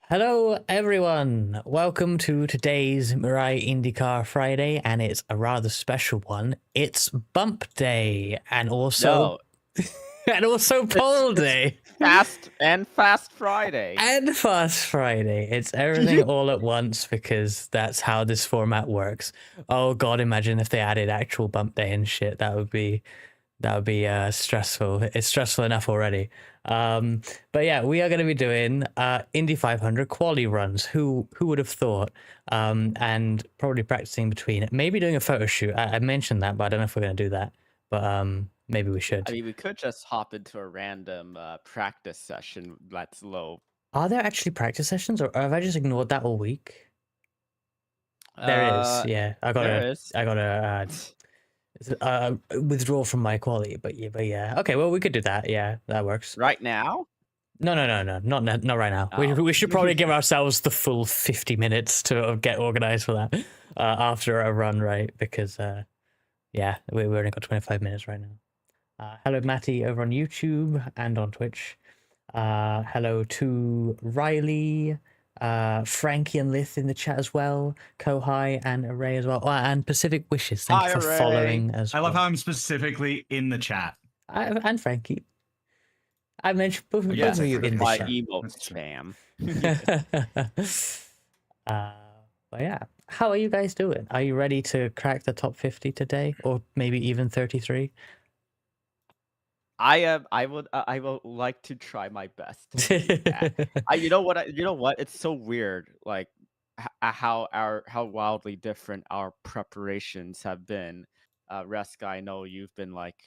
Hello, everyone. Welcome to today's Mirai IndyCar Friday, and it's a rather special one. It's Bump Day, and also No, and also Poll Day, Fast Friday. and Fast Friday. It's everything all at once because that's how this format works. Oh God, imagine if they added actual Bump Day and shit. That would be stressful. It's stressful enough already. But yeah, we are going to be doing Indy 500 quali runs. Who would have thought? And probably practicing between it. Maybe doing a photo shoot. I mentioned that, but I don't know if we're going to do that. But maybe we should. I mean, we could just hop into a random practice session that's low. Are there actually practice sessions, or have I just ignored that all week? There is. Yeah, I got There to. is. I got to withdraw from my quality. But yeah. Okay, well we could do that. Yeah, that works. Right now? No, not right now. Oh. We should probably give ourselves the full 50 minutes to get organized for that after a run, right? Because yeah, we only got 25 minutes right now. Hello, Matty, over on YouTube and on Twitch. Hello to Riley, Frankie and Lith in the chat as well, Kohai and Array as well, and Pacific Wishes. Thank you for Array. following as well. I love how I'm specifically in the chat. And Frankie. I mentioned both of you in the my chat. emote spam. But yeah, how are you guys doing? Are you ready to crack the top 50 today, or maybe even 33? I would like to try my best to do that. You know what? It's so weird, like how wildly different our preparations have been. Reska, I know you've been like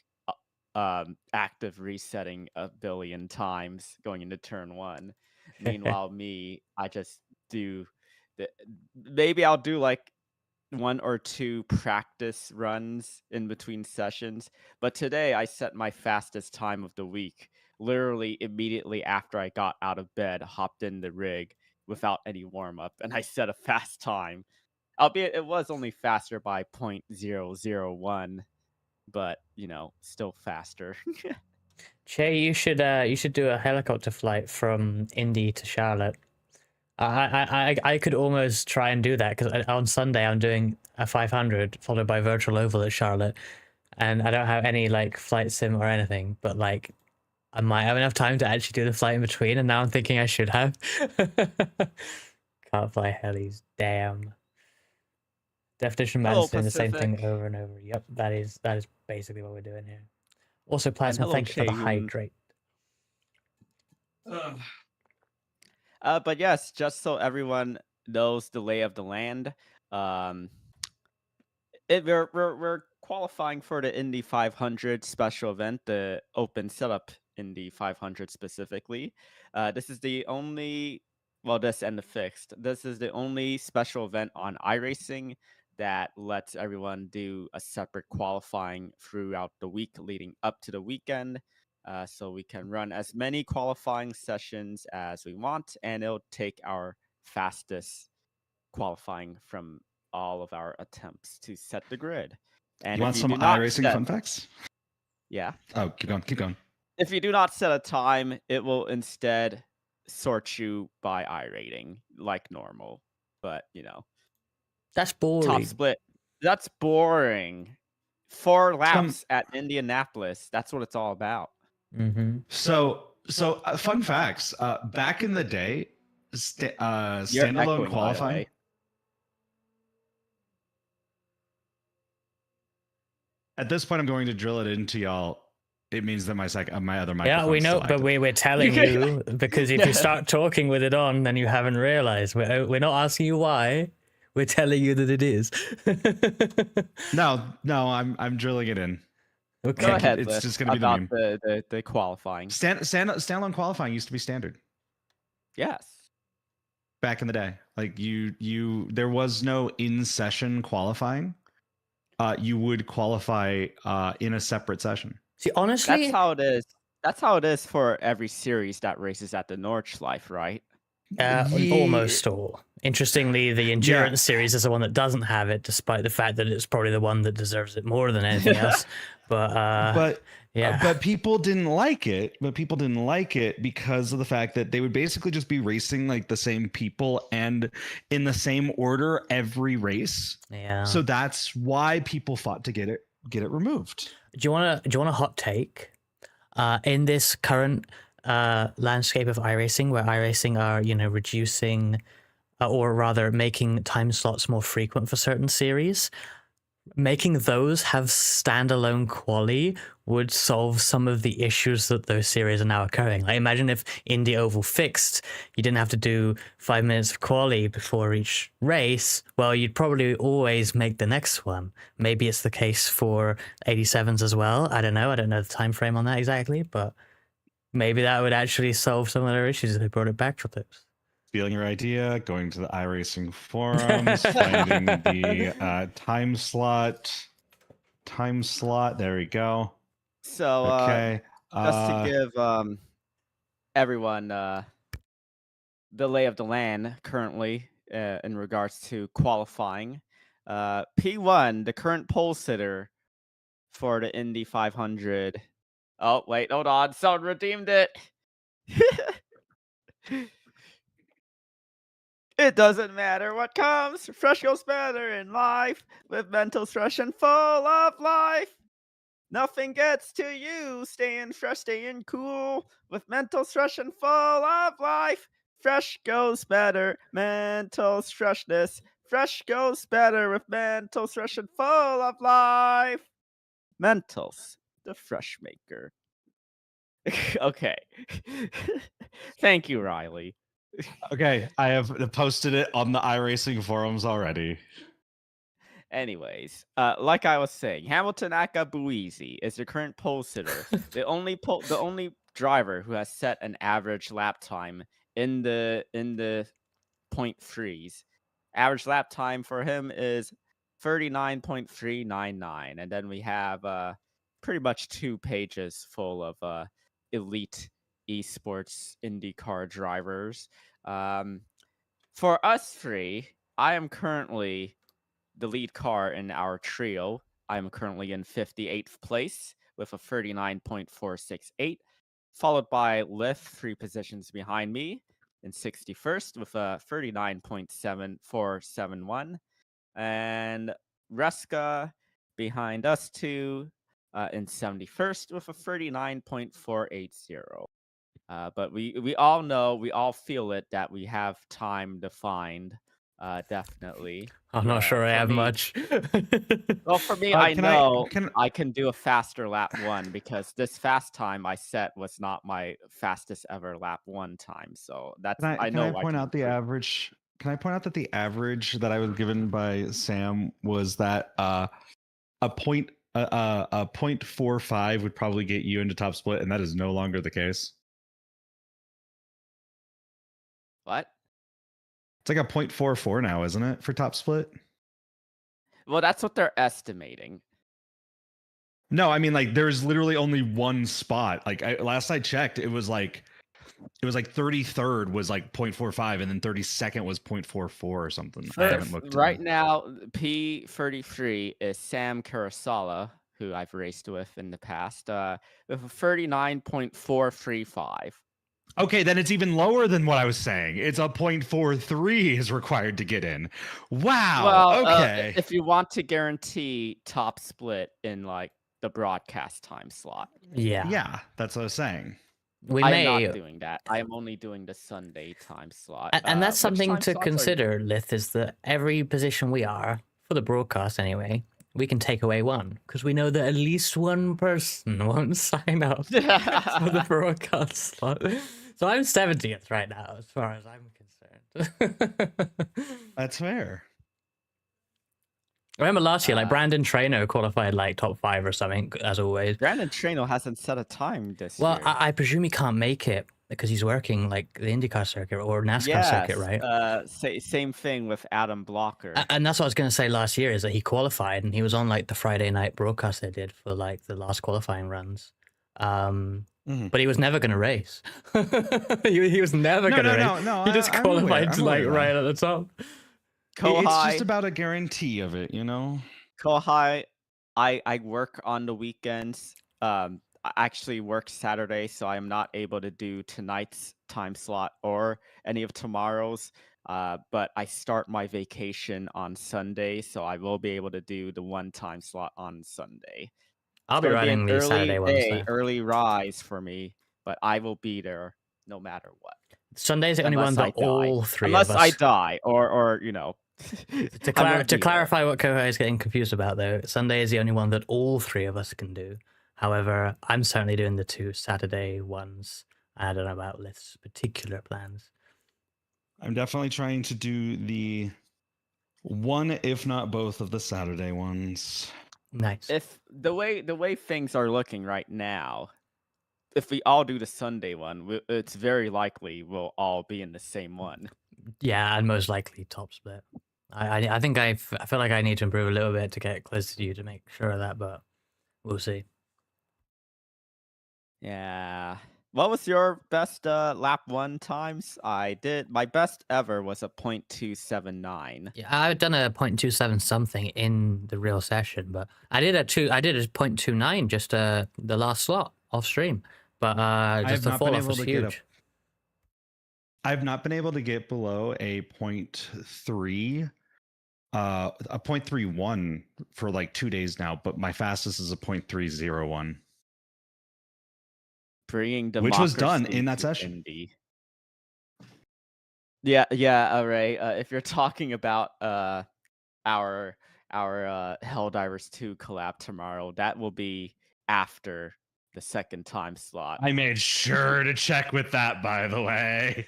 active resetting a billion times going into turn one. Meanwhile, me, I just do maybe I'll do like one or two practice runs in between sessions. But today I set my fastest time of the week. Literally immediately after I got out of bed, hopped in the rig without any warm up, and I set a fast time. Albeit it was only faster by 0.001, but still faster. Che, you should do a helicopter flight from Indy to Charlotte. I could almost try and do that because on Sunday I'm doing a 500 followed by virtual oval at Charlotte, and I don't have any like flight sim or anything, but like I might have enough time to actually do the flight in between, and now I'm thinking I should have. Can't fly helis, damn. Definition man's doing the same thing over and over. Yep, that is basically what we're doing here. Also, Plasma, thank you for the hydrate. But yes, just so everyone knows the lay of the land, we're qualifying for the Indy 500 special event, the open setup Indy 500 specifically. This is the only, this and the fixed. This is the only special event on iRacing that lets everyone do a separate qualifying throughout the week leading up to the weekend. So we can run as many qualifying sessions as we want, and it'll take our fastest qualifying from all of our attempts to set the grid. And you want some iRacing fun facts? Yeah. Oh, keep going. If you do not set a time, it will instead sort you by iRating like normal. But that's boring. Top split. That's boring. 4 laps at Indianapolis. That's what it's all about. Mm-hmm. So fun facts. Back in the day, standalone qualifying. At this point, I'm going to drill it into y'all. It means that my other microphone. Yeah, we know, but we're telling you because if you start talking with it on, then you haven't realized. We're not asking you why. We're telling you that it is. No, I'm drilling it in. Okay. Go ahead. It's just going to be about the qualifying. Standalone qualifying used to be standard. Yes. Back in the day, like there was no in-session qualifying. You would qualify in a separate session. See, honestly, that's how it is. That's how it is for every series that races at the Nordschleife, right? Almost all. Interestingly, the endurance series is the one that doesn't have it, despite the fact that it's probably the one that deserves it more than anything else. But but people didn't like it. But people didn't like it because of the fact that they would basically just be racing like the same people and in the same order every race. Yeah. So that's why people fought to get it removed. Do you want a hot take? In this current landscape of iRacing, where iRacing are reducing, or rather making time slots more frequent for certain series, making those have standalone quali would solve some of the issues that those series are now occurring. Like, imagine if Indy Oval fixed, you didn't have to do 5 minutes of quali before each race. Well, you'd probably always make the next one. Maybe it's the case for 87s as well. I don't know the time frame on that exactly, but maybe that would actually solve some of their issues if they brought it back to those. Stealing your idea, going to the iRacing forums, finding the time slot. There we go. So okay, just to give everyone the lay of the land currently in regards to qualifying, P1, the current pole sitter for the Indy 500. Oh wait, hold on, someone redeemed it. It doesn't matter what comes, fresh goes better in life, with mental fresh and full of life. Nothing gets to you, staying fresh, staying cool, with mental fresh and full of life. Fresh goes better, mental freshness. Fresh goes better with mental fresh and full of life. Mentals, the fresh maker. Okay. Thank you, Riley. Okay, I have posted it on the iRacing forums already. Anyways, like I was saying, Hamilton Akabuizi is the current pole sitter, the only driver who has set an average lap time in the 0.3s. Average lap time for him is 39.399, and then we have pretty much 2 pages full of elite esports IndyCar drivers. For us three, I am currently the lead car in our trio. I'm currently in 58th place with a 39.468, followed by Lith 3 positions behind me in 61st with a 39.7471, and Reska behind us two in 71st with a 39.480. But we all know, we all feel it that we have time defined. Definitely. I'm not sure I have much. Well, for me, I can do a faster lap 1 because this fast time I set was not my fastest ever lap 1 time. So that's Can I point out the average? Can I point out that the average that I was given by Sam was that a 0.45 would probably get you into top split, and that is no longer the case. What? It's like a 0.44 now, isn't it, for top split? Well, that's what they're estimating. No, I mean, like, there's literally only one spot. Like, last I checked, it was like 33rd was like 0.45, and then 32nd was 0.44 or something. I haven't looked. Right now, P33 is Sam Kurasala, who I've raced with in the past, with a 39.435. Okay, then it's even lower than what I was saying. It's a 0.43 is required to get in. Wow. Well, okay. If you want to guarantee top split in like the broadcast time slot. Yeah, that's what I was saying. I'm not doing that. I am only doing the Sunday time slot. And that's something to consider, Lith, is that every position we are, for the broadcast anyway, we can take away one, because we know that at least one person won't sign up for the broadcast slot. So I'm 70th right now, as far as I'm concerned. That's fair. I remember last year, like Brandon Traino qualified like top 5 or something, as always. Brandon Traino hasn't set a time this year. Well, I presume he can't make it because he's working like the IndyCar circuit or NASCAR circuit, right? Same thing with Adam Blocker. And that's what I was going to say last year, is that he qualified and he was on like the Friday night broadcast they did for like the last qualifying runs. Mhm. but he was never going to race. he was never No, going to no, race. no, no. He just I'm aware. qualified I'm aware like of that. right at the top. It's just Kohai, about a guarantee of it, you know. Kohai, I work on the weekends. I actually work Saturday, so I am not able to do tonight's time slot or any of tomorrow's. But I start my vacation on Sunday, so I will be able to do the one time slot on Sunday. I'll It's be going to be an running the Saturday early ones day, there. early rise for me, but I will be there no matter what. Sunday's the only one Unless that I die. all three of Unless I us. die, or you know. To I'm gonna be there. clarify what Kohai is getting confused about, though, Sunday is the only one that all three of us can do. However, I'm certainly doing the 2 Saturday ones. I don't know about Lith's particular plans. I'm definitely trying to do the one, if not both, of the Saturday ones. Nice. If the way things are looking right now, if we all do the Sunday one, it's very likely we'll all be in the same one. Yeah, and most likely top split. I think I feel like I need to improve a little bit to get closer to you to make sure of that, but we'll see. Yeah. What was your best lap 1 times? I did my best ever was a 0.279. Yeah, I've done a 0.27 something in the real session, but I did a 0.29 just the last slot off stream. But just the fall off was huge. I've not been able to get below a 0.3, a 0.31 for like 2 days now, but my fastest is a 0.301. Bringing Which was done democracy in that to session. Indy. Yeah, Ray. If you're talking about our Helldivers 2 collab tomorrow, that will be after the second time slot. I made sure to check with that, by the way.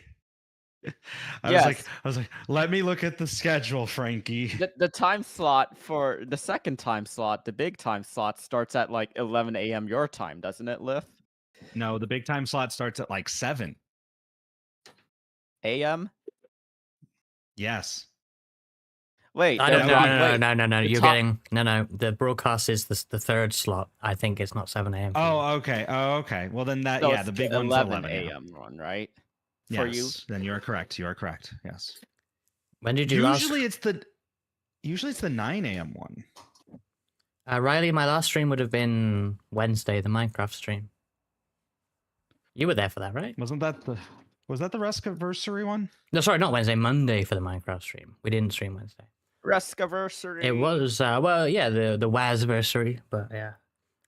I Yes. was like, let me look at the schedule, Frankie. The time slot for the second time slot, the big time slot, starts at like 11 a.m. your time, doesn't it, Liv? No, the big time slot starts at like 7 a.m. Yes. Wait, I don't wait. no. The You're top- getting no. The broadcast is the third slot. I think it's not 7 a.m. Oh, okay. Oh, okay. Well, then that So yeah, it's the big the one's 11 11 a.m. one, right? For you. Yes, then you are correct. You are correct. Yes. When did you Usually it's the 9 a.m. one. Riley, my last stream would have been Wednesday, the Minecraft stream. You were there for that, right? Was that the Reskiversary one? No, sorry, not Wednesday, Monday for the Minecraft stream. We didn't stream Wednesday. Reskiversary. It was well, yeah, the Wazversary, but yeah,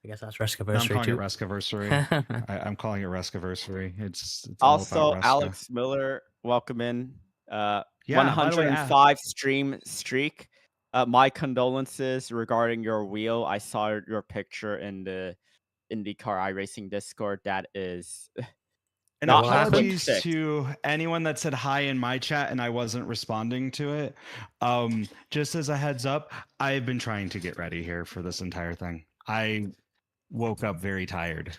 I guess that's Reskiversary I'm calling too. it Reskiversary. I'm calling it Reskiversary. It's all Also, about Reska. Alex Miller, welcome in. Yeah, by the way, 105 stream streak. My condolences regarding your wheel. I saw your picture in the IndyCar iRacing Discord. That is And not apologies fixed. to anyone that said hi in my chat and I wasn't responding to it. Just as a heads up, I've been trying to get ready here for this entire thing. I woke up very tired.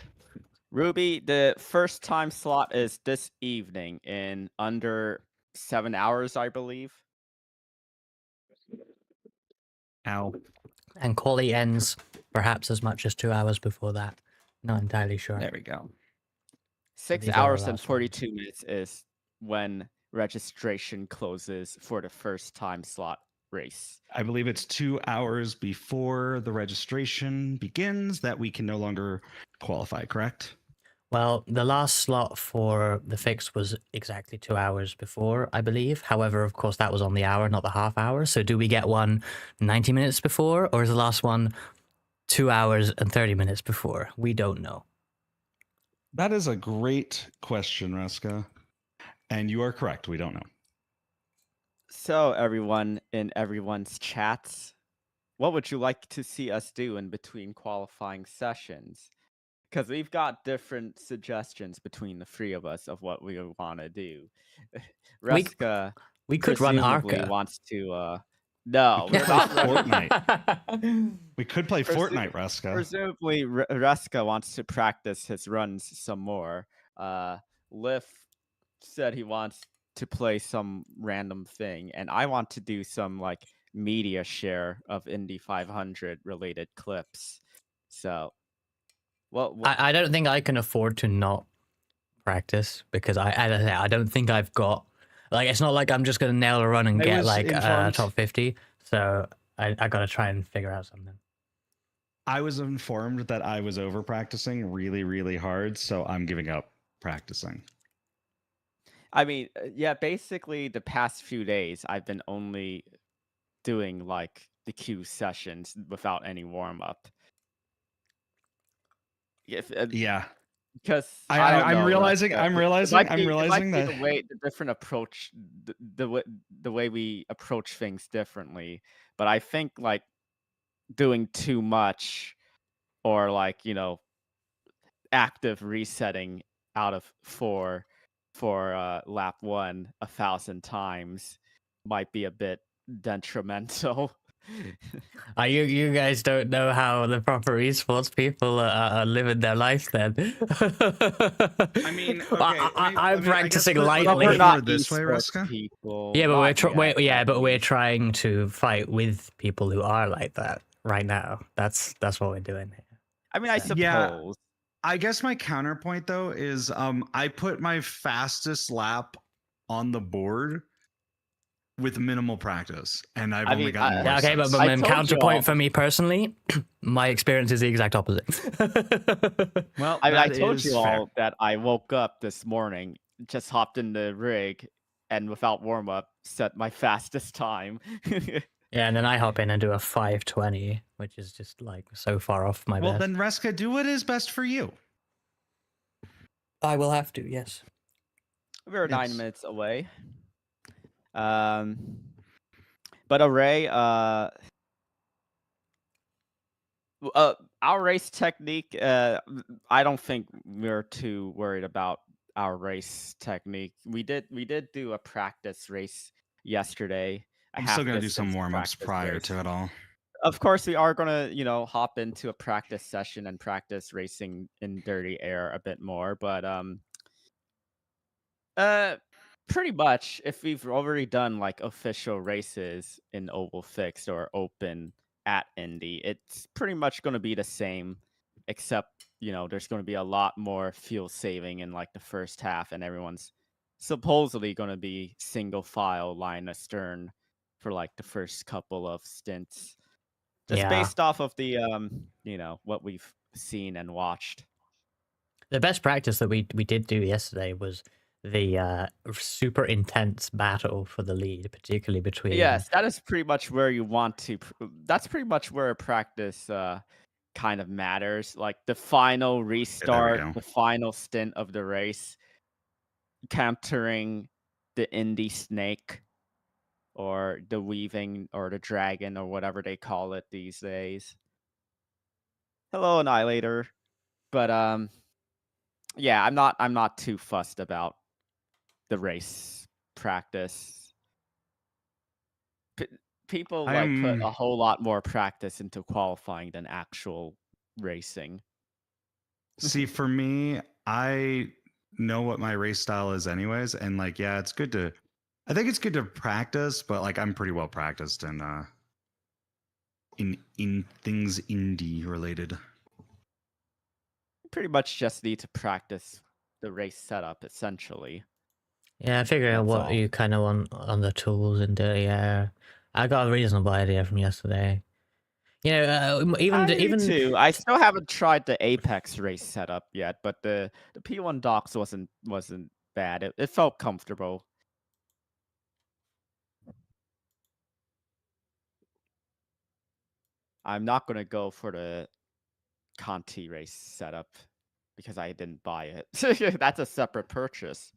Ruby, the first time slot is this evening in under 7 hours, I believe. Ow. And quali ends perhaps as much as 2 hours before that. Not entirely sure. There we go. 6 these are the hours and last 42 minutes is when registration closes for the first time slot race. I believe it's 2 hours before the registration begins that we can no longer qualify, correct? Well, the last slot for the fix was exactly 2 hours before, I believe. However, of course, that was on the hour, not the half hour. So do we get one 90 minutes before, or is the last one 2 hours and 30 minutes before? We don't know. That is a great question, Reska. And you are correct. We don't know. So, everyone in everyone's chats, what would you like to see us do in between qualifying sessions? Because we've got different suggestions between the three of us of what we want to do. Reska We could run presumably Arca. wants to. No, We we're could not play running. Fortnite. We could play Fortnite, Reska. Presumably, Reska wants to practice his runs some more. Liff said he wants to play some random thing, and I want to do some like media share of Indy 500 related clips. So Well, I don't think I can afford to not practice because I don't think I've got like it's not like I'm just gonna nail a run and I get was like informed. top 50. So I gotta try and figure out something. I was informed that I was over practicing really, really hard, so I'm giving up practicing. I mean, yeah, basically the past few days I've been only doing like the queue sessions without any warm up. If Yeah, because I don't I'm know, realizing. Ruska, I'm it realizing. might I'm be realizing the that. way the different approach the way we approach things differently. But I think like doing too much or like active resetting out of 4 for lap 1 1,000 times might be a bit detrimental. You guys don't know how the proper esports people are living their life then. I mean, okay, I'm practicing But lightly. we're not this way, esports Ruska. people. Yeah, but not yet, at we're least. trying to fight with people who are like that right now. That's what we're doing here. I mean, I So- Yeah. suppose. I guess my counterpoint though is I put my fastest lap on the board with minimal practice, and I've I only mean, gotten more. Yeah, okay, but since. I my told you counterpoint all. for me personally, my experience is the exact opposite. Well, I mean, I that told is you fair. all that I woke up this morning, just hopped in the rig, and without warm up, set my fastest time. Yeah, and then I hop in and do a 520, which is just like so far off my Well, best. then Reska, do what is best for you. I will have to, yes. We're 9 Yes. minutes away. But Array, our race technique, I don't think we're too worried about our race technique. We did do a practice race yesterday. I'm still gonna do some warm-ups prior to it all. Of course, we are gonna, hop into a practice session and practice racing in dirty air a bit more, but pretty much if we've already done like official races in oval fixed or open at Indy, it's pretty much going to be the same, except there's going to be a lot more fuel saving in like the first half, and everyone's supposedly going to be single file line astern for like the first couple of stints, just Yeah. based off of the what we've seen and watched. The best practice that we did do yesterday was the super intense battle for the lead, particularly between. Yes, that is pretty much where you want to. That's pretty much where practice kind of matters. Like the final restart, go. the final stint of the race, countering the Indy snake or the weaving or the dragon or whatever they call it these days. Hello, Annihilator. But yeah, I'm not too fussed about the race practice. People like put a whole lot more practice into qualifying than actual racing. See, for me, I know what my race style is anyways, and like, yeah, it's good to. I think it's good to practice, but like, I'm pretty well practiced in things indie related. Pretty much just need to practice the race setup, essentially. Yeah, figure out That's what all. you kind of want on the tools and dirty air. I got a reasonable idea from yesterday. Even too. I still haven't tried the Apex race setup yet, but the P1 docks wasn't bad. It felt comfortable. I'm not gonna go for the Conti race setup because I didn't buy it. That's a separate purchase.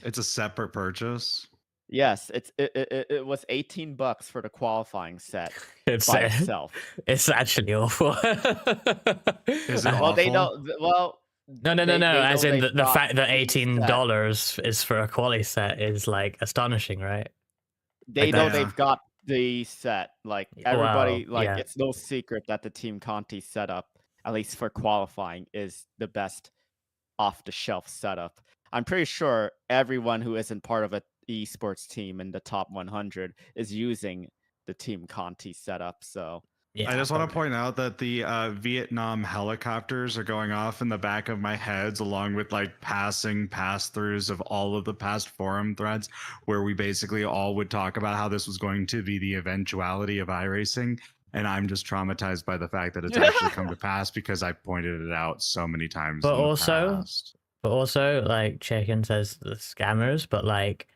It's a separate purchase. Yes, it was $18 for the qualifying set it's by itself. it's actually awful. Is it Well, they awful? don't. Well, No. As in they've the got fact that these $18 is for a quality set is like astonishing, right? They Like know that- they've got the set. Like Yeah, everybody, well, yeah. it's no secret that the Team Conti setup, at least for qualifying, is the best off-the-shelf setup. I'm pretty sure everyone who isn't part of an esports team in the top 100 is using the Team Conti setup. So Yeah, I just want to probably. point out that the Vietnam helicopters are going off in the back of my heads, along with like passing pass-throughs of all of the past forum threads, where we basically all would talk about how this was going to be the eventuality of iRacing. And I'm just traumatized by the fact that it's actually come to pass because I pointed it out so many times But in the also, past. like Chicken says, the scammers. But like,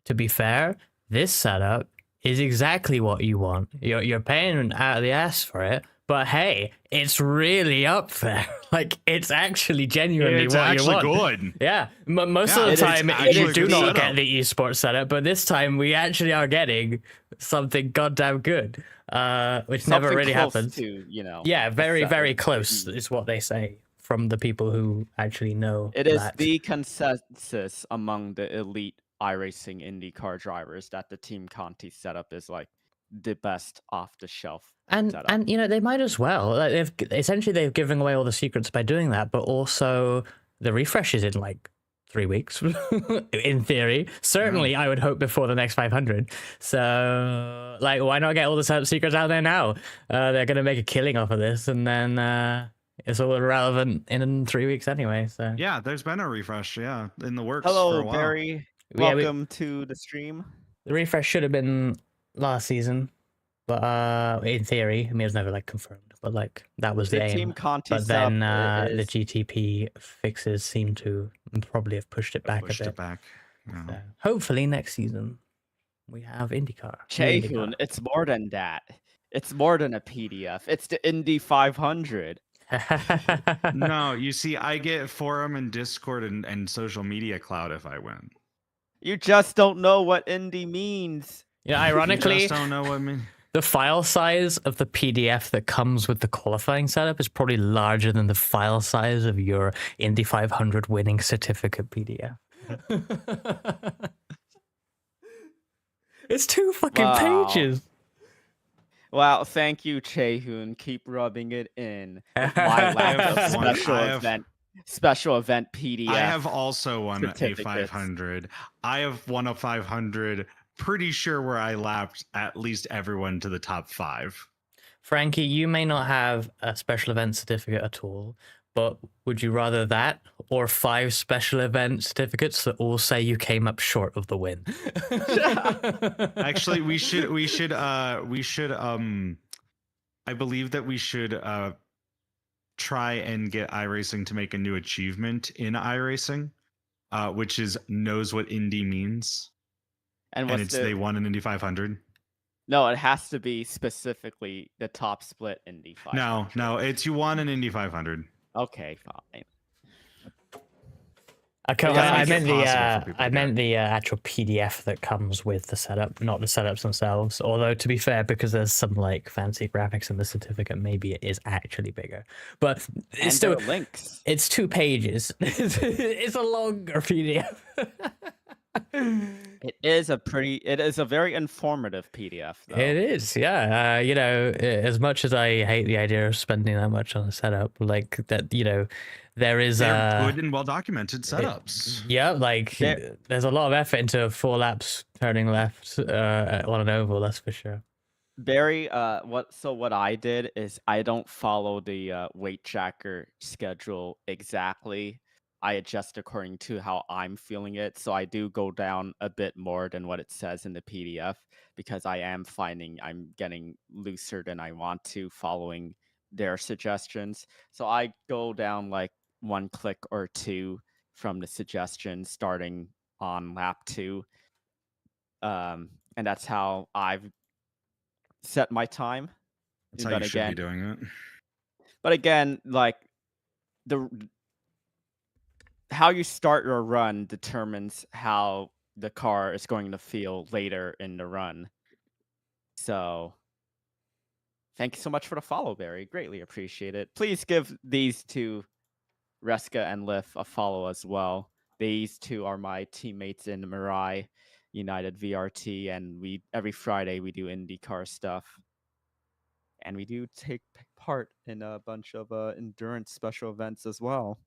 to be fair, this setup is exactly what you want. You're paying out of the ass for it, but hey, it's really up there. Like, it's actually genuinely It's what you actually want. good. Yeah, most Yeah, of the it is- time it you is do the not setup. get the esports setup, but this time we actually are getting something goddamn good, which never something really close happens. to, you know. Yeah, a very, set- very a- close is what they say from the people who actually know It is that. the consensus among the elite iRacing IndyCar drivers that the Team Conti setup is like the best off the shelf setup. And you know, they might as well. Like, they've given away all the secrets by doing that, but also the refresh is in like 3 weeks, in theory. Certainly, I would hope before the next 500. So, like, why not get all the secrets out there now? They're gonna make a killing off of this, and then it's all irrelevant in 3 weeks anyway. So Yeah, there's been a refresh, yeah, in the works for Hello, a while. Barry. Yeah, Welcome to the stream. the refresh should have been last season. But in theory, I mean, it's never like confirmed, but like that was the aim. Team Conti But then setup the is GTP fixes seem to probably have pushed it back Pushed a bit. it back. Yeah. So hopefully next season we have IndyCar. new Chehun. IndyCar. It's more than that. It's more than a PDF. It's the Indy 500. No, you see, I get forum and Discord and social media clout if I win. You just don't know what Indy means. Yeah, You ironically, just don't know what I mean. the file size of the PDF that comes with the qualifying setup is probably larger than the file size of your Indy 500 winning certificate PDF. It's 2 fucking Wow. pages. Wow, thank you, Chehun. Keep rubbing it in. With my I lack have of one- special event PDF. I have also won a certificates. 500. I have won a 500. Pretty sure where I lapped at least everyone to the top 5. Frankie, you may not have a special event certificate at all, but would you rather that or 5 special event certificates that all say you came up short of the win? Actually, we should I believe that we should try and get iRacing to make a new achievement in iRacing, which is knows what Indy means. And And it's they won an Indy 500. No, it has to be specifically the top split Indy 500. No, it's you won an Indy 500. Okay, fine. Okay, Yeah, I make it meant possible for people to get. the actual PDF that comes with the setup, not the setups themselves. Although to be fair, because there's some like fancy graphics in the certificate, maybe it is actually bigger. But it's And still there are links. it's 2 pages. It's a longer PDF. It is a very informative PDF though. It is, yeah. You know, as much as I hate the idea of spending that much on a setup, like that, you know, there is They're good and well documented setups. Yeah, like there's a lot of effort into 4 laps turning left on an oval, that's for sure. Barry, what I did is I don't follow the weight tracker schedule exactly. I adjust according to how I'm feeling it. So I do go down a bit more than what it says in the PDF because I am finding I'm getting looser than I want to following their suggestions. So I go down like 1 click or 2 from the suggestions starting on lap 2. And that's how I've set my time. That's how you should be doing it. But again, like how you start your run determines how the car is going to feel later in the run. So thank you so much for the follow, Barry. Greatly appreciate it. Please give these two, Reska and Liff, a follow as well. These two are my teammates in Mirai United VRT, and every Friday we do IndyCar stuff. And we do take part in a bunch of endurance special events as well.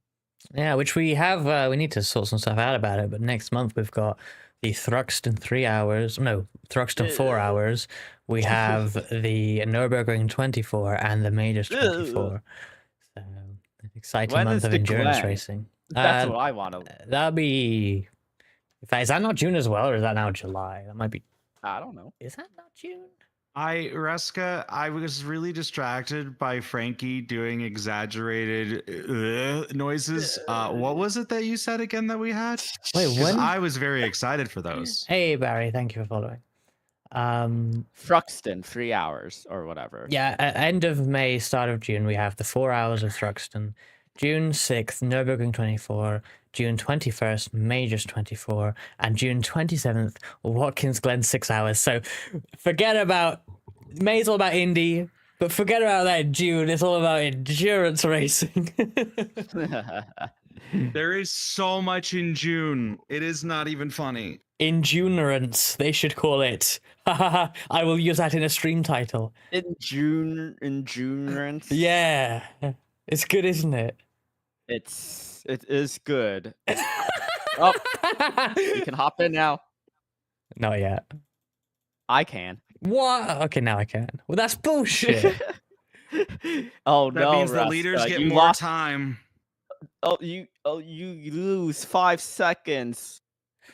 Yeah, which we have. We need to sort some stuff out about it. But next month we've got the Thruxton 3 hours. No, Thruxton 4 hours. We have the Nürburgring 24 and the Majors 24. So an exciting When month is of the endurance Glen? racing. That's what I want to. That'll be. In fact, is that not June as well, or is that now July? That might be. I don't know. Is that not June? Reska, I was really distracted by Frankie doing exaggerated noises. What was it that you said again that we had? Wait, 'Cause when? I was very excited for those. Hey Barry, thank you for following. Thruxton, 3 hours or whatever. Yeah, at end of May, start of June, we have the 4 hours of Thruxton. June 6th, Nürburgring 24. June 21st, Majors 24. And June 27th, Watkins Glen 6 hours. So forget about, May's all about Indy, but forget about that June. It's all about endurance racing. There is so much in June. It is not even funny. Endurance, they should call it. I will use that in a stream title. Endurance. Yeah, it's good, isn't it? It is good. Oh, you can hop in now. Not yet. I can. What? Okay, now I can. Well, that's bullshit. Oh That no, means the Russ, leaders get you more lost. time. You lose 5 seconds.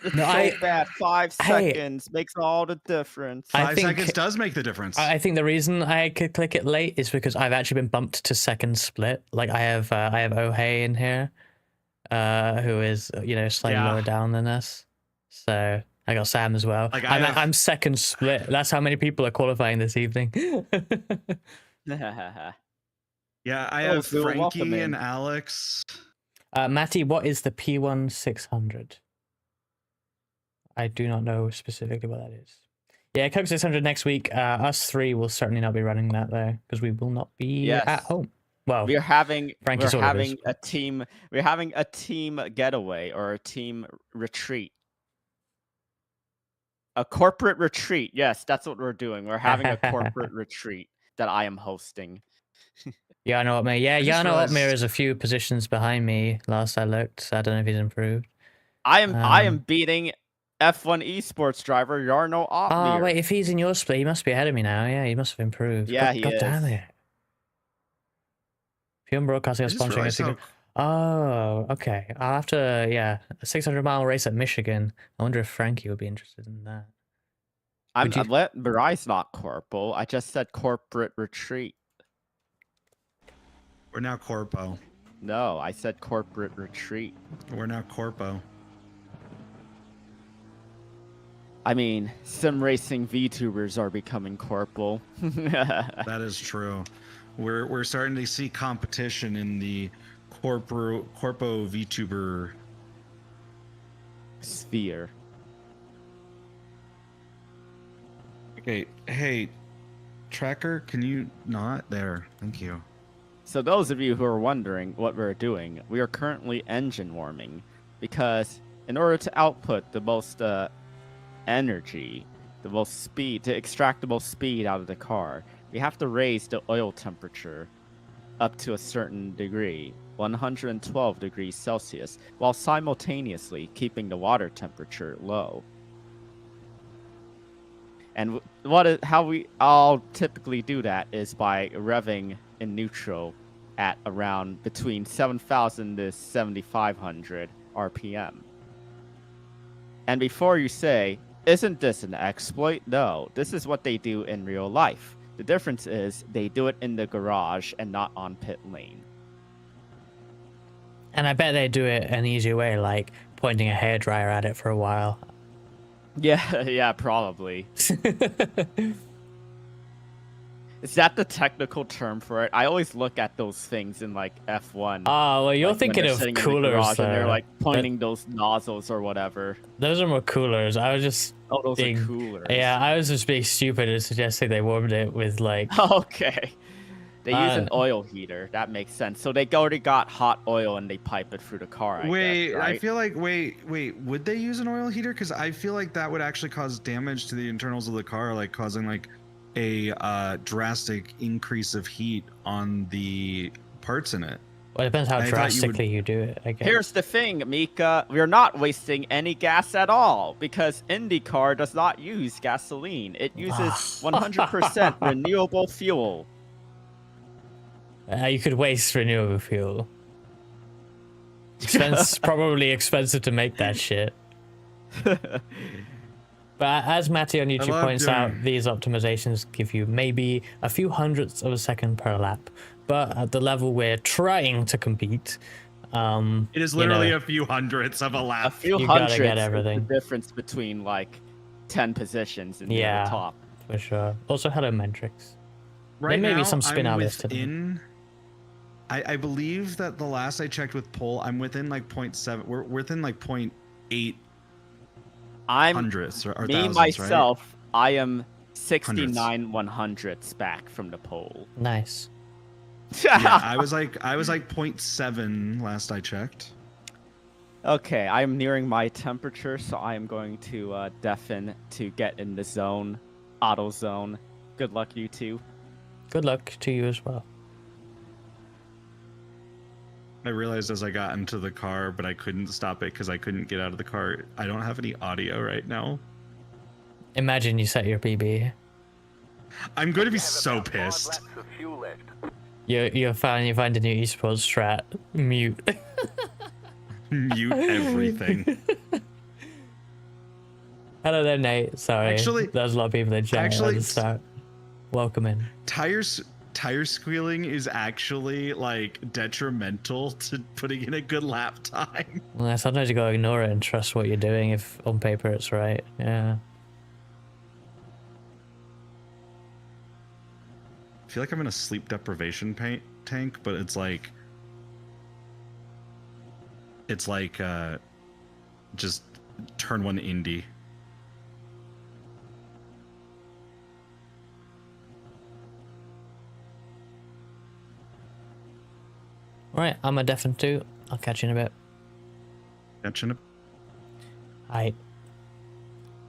It's No, so bad. 5 Hey. seconds makes all the difference. I 5 think- seconds does make the difference. I think the reason I could click it late is because I've actually been bumped to second split. Like I have Ohei in here, who is slightly Yeah. lower down than us. So I got Sam as well. Like, I'm second split. That's how many people are qualifying this evening. Yeah, I Oh, have so welcome Frankie in. and Alex. Matty, what is the P1 600? I do not know specifically what that is. Yeah, Coke 600 next week. Us three will certainly not be running that there because we will not be Yes. at home. Well, We're having Frankie sort of is. a team. We're having a team getaway or a team retreat. A corporate retreat. Yes, that's what we're doing. We're having a corporate retreat that I am hosting. Yano Opmir. Yeah, just Yano Opmir realized- is a few positions behind me last I looked. So I don't know if he's improved. I am beating F1 esports driver Jarno Opmir. Oh, wait, if he's in your split, he must be ahead of me now. Yeah, he must have improved. Yeah, God, he God damn is. it. Pure Broadcasting I is just sponsoring a realized secret. how- Oh, okay. I'll have to, a 600-mile race at Michigan. I wonder if Frankie would be interested in that. Would you- Barai's not corporal. I just said corporate retreat. We're now Corpo. No, I said corporate retreat. We're now Corpo. I mean, sim racing VTubers are becoming corporal. That is true. We're starting to see competition in the Corpo VTuber. Sphere. Okay, hey, Tracker, can you not? There, thank you. So those of you who are wondering what we're doing, we are currently engine warming because in order to output the most energy, the most speed, to extract the most speed out of the car, we have to raise the oil temperature up to a certain degree, 112 degrees Celsius, while simultaneously keeping the water temperature low. And how we all typically do that is by revving in neutral at around between 7,000 to 7,500 RPM. And before you say, isn't this an exploit? No, this is what they do in real life. The difference is they do it in the garage and not on pit lane. And I bet they do it an easier way, like pointing a hairdryer at it for a while. Yeah, probably. Is that the technical term for it? I always look at those things in like F1. Oh, well, you're like, when thinking they're of sitting in the coolers, garage and they're though. like pointing those nozzles or whatever. Those are more coolers. I was just Oh, those being, are coolers. Yeah, I was just being stupid and suggesting they warmed it with like. Okay. They use an oil heater. That makes sense. So they already got hot oil and they pipe it through the car. I guess, right? I feel like wait, would they use an oil heater? Because I feel like that would actually cause damage to the internals of the car, like causing like a drastic increase of heat on the parts in it. Well, it depends how I thought you would- drastically you do it, I guess. Here's the thing, Mika. We're not wasting any gas at all because IndyCar does not use gasoline. It uses 100% renewable fuel. You could waste renewable fuel. Probably expensive to make that shit. But as Matty on YouTube points out, these optimizations give you maybe a few hundredths of a second per lap. But at the level we're trying to compete, it is literally a few hundredths of a lap. A few You gotta hundredths get is everything. the difference between like 10 positions in the top. For sure. Also, hello, Mentrix. Right There may now, be some spin I'm out listed. within. I believe that the last I checked with Pole, I'm within like 0.7. We're within like 0.8 I'm hundredths or me thousands, myself. right? I am 69 100ths back from the pole. Nice. Yeah, I was like 0.7 last I checked. Okay, I am nearing my temperature, so I am going to deafen to get in the zone, auto zone. Good luck, you two. Good luck to you as well. I realized as I got into the car, but I couldn't stop it because I couldn't get out of the car. I don't have any audio right now. Imagine you set your PB. I'm going to be so pissed. You find a new esports strat. Mute. Mute everything. Hello there, Nate. Sorry. Actually- there's a lot of people in chat at the start. Welcome in. Tire squealing is actually like detrimental to putting in a good lap time. Well, sometimes you gotta ignore it and trust what you're doing if on paper it's right. Yeah. I feel like I'm in a sleep deprivation tank, but it's like just turn one Indy. Right, I'm a deafen too. I'll catch you in a bit. Catching up. Alright.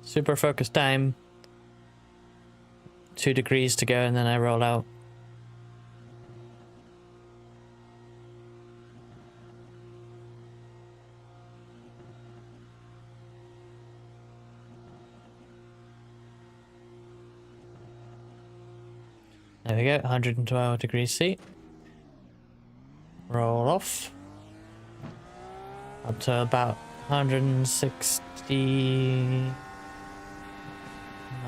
Super focus time. 2 degrees to go and then I roll out. There we go, 112 degrees C. Roll off. Up to about 160.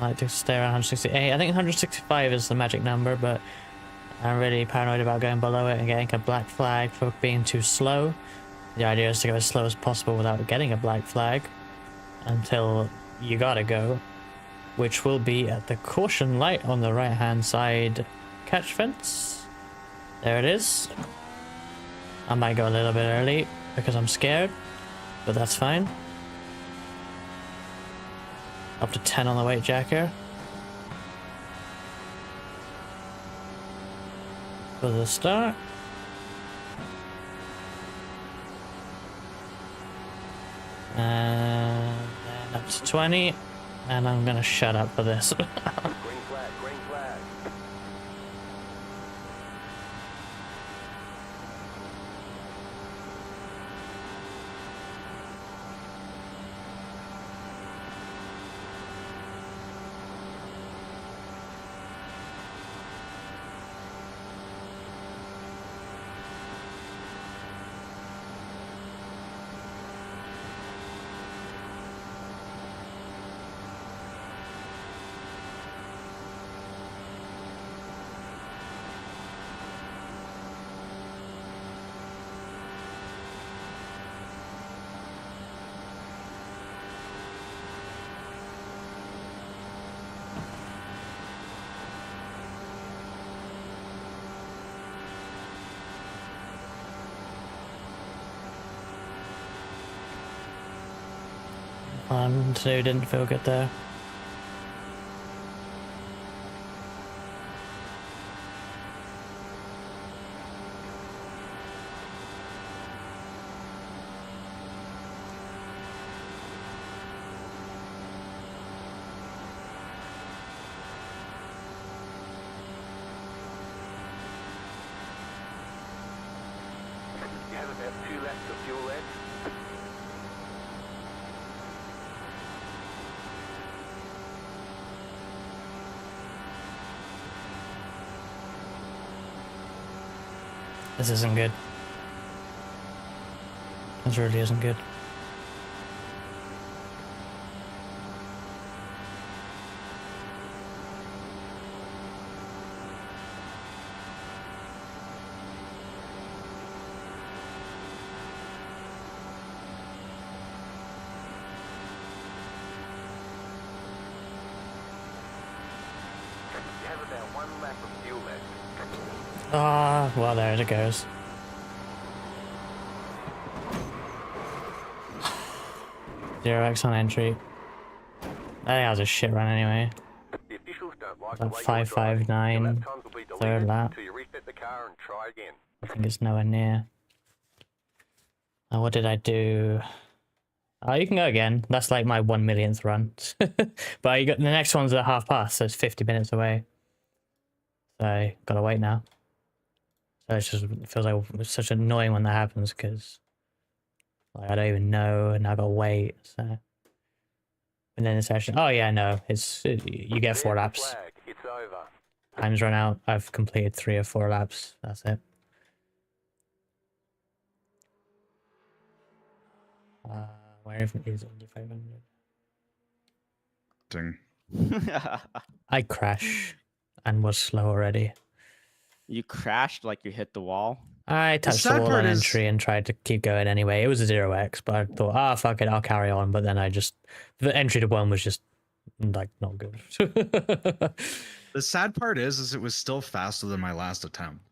I like to stay around 168. I think 165 is the magic number, but I'm really paranoid about going below it and getting a black flag for being too slow. The idea is to go as slow as possible without getting a black flag until you gotta go, which will be at the caution light on the right hand side catch fence. There it is. I might go a little bit early because I'm scared, but that's fine. Up to 10 on the weight jacker. For the start. And then up to 20. And I'm gonna shut up for this. Green flag, green flag. One, two, didn't feel good there. have 2 laps of fuel left. This isn't good. This really isn't good. You have about 1 lap of fuel left. Ah, well, there it goes. Zero X on entry. I think that was a shit run anyway. The officials don't like About the way you're driving. 5.59, Your lap times will be third deleted lap. until you reset the car and try again. I think it's nowhere near. What did I do? Oh, you can go again. That's like my 1 millionth run. But you got the next one's at past, so it's 50 minutes away. So I gotta wait now. So it feels like it's such annoying when that happens because like I don't even know and I gotta wait. So and then it's actually oh yeah you get 4 There's the laps. flag. It's over. Time's run out. I've completed 3 or 4 laps. That's it. Where even is Indy 500? Ding. I crash and was slow already. You crashed like you hit the wall. I touched the sad wall part on is- entry and tried to keep going anyway. It was a 0x, but I thought, ah, fuck it, I'll carry on. But then the entry to 1 was just like not good. The sad part is it was still faster than my last attempt,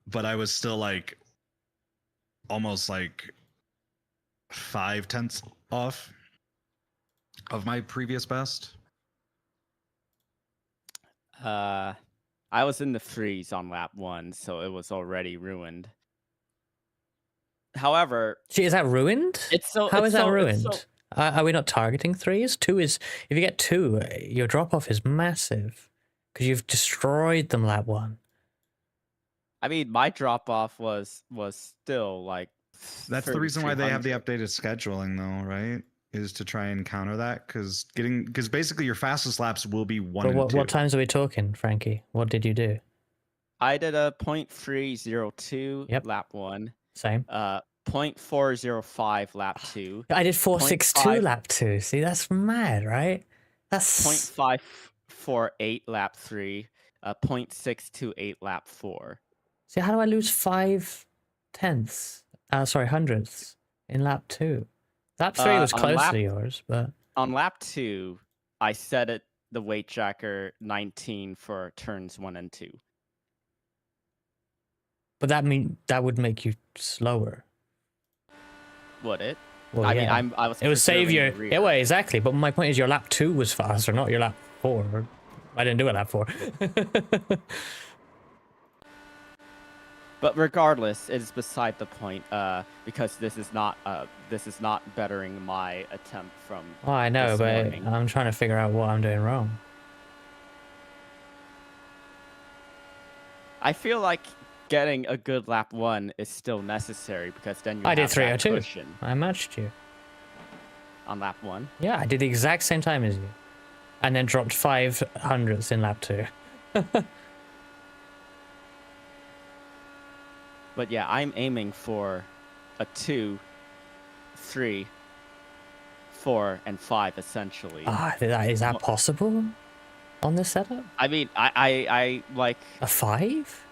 but I was still like almost like 0.5 off of my previous best. I was in the freeze on lap 1, so it was already ruined. However, Gee, is that ruined? it's so How it's is that so- it's ruined? so- Are we not targeting 3s? 2 is if you get 2, your drop off is massive because you've destroyed them lap 1. I mean, my drop off was still like. That's the reason why they have the 3,300. updated scheduling, though, right? Is to try and counter that because basically your fastest laps will be 1 But and 2. what times are we talking, Frankie? What did you do? I did a 0.302 Yep. lap 1. Same. 0.405 lap 2. I did 4.62 0.5 lap 2. See, that's mad, right? That's 0.548 lap 3. 0.628 lap 4. see. How do I lose 5/10? Hundredths in lap 2. Lap 3 was on close lap- to yours, but On lap 2, I set it the weight tracker 19 for turns 1 and 2. that would make you slower. Would it? Well, I yeah. mean, I was. It would save preserving your the rear. yeah, well, exactly. But my point is, your lap 2 was faster, not your lap 4. I didn't do a lap 4. But regardless, it is beside the point. Because this is not bettering my attempt from. Oh, I know, this but morning. I'm trying to figure out what I'm doing wrong. I feel like getting a good lap 1 is still necessary because then you I did have that 3:02. cushion I matched you. on lap 1. Yeah, I did the exact same time as you, and then dropped 5/100ths in lap 2. But yeah, I'm aiming for a 2, 3, 4, and 5 essentially. Is that possible on this setup? I mean, I like. A 5?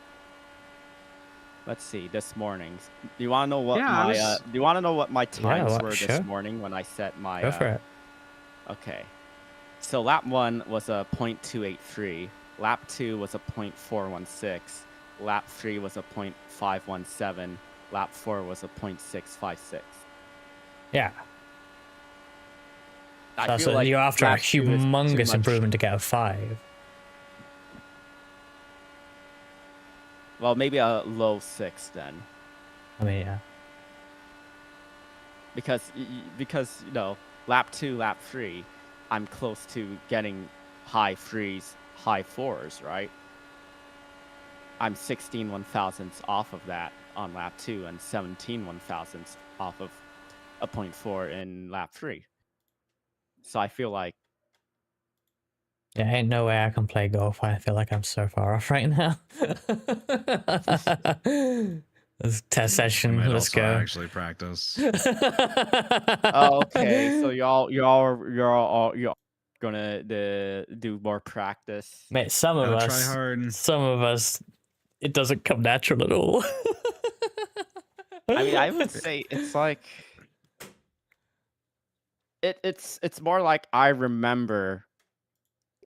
Let's see. This morning. Do you want to know what Yeah, I my? was- Do you want to know what my times what- were sure. this morning when I set my? Go for it. Okay. So lap 1 was a 0.283. Lap 2 was a 0.416. Lap 3 was a 0.517. Lap 4 was a 0.656. Yeah. I So feel like you're after a lap 2 is too humongous much. improvement to get a 5. Well, maybe a low 6 then, I mean, yeah. because you know, lap 2, lap 3, I'm close to getting high 3s, high 4s, right? I'm 16 1,000ths off of that on lap 2 and 17 1,000ths off of a 0.4 in lap 3. So I feel like Yeah, ain't no way I can play golf. I feel like I'm so far off right now. Let's test I session. might Let's also go. actually practice. oh, okay, so you're gonna do more practice. Mate, some of Gotta try us, hard. it doesn't come natural at all. I mean, I would say it's like it's more like I remember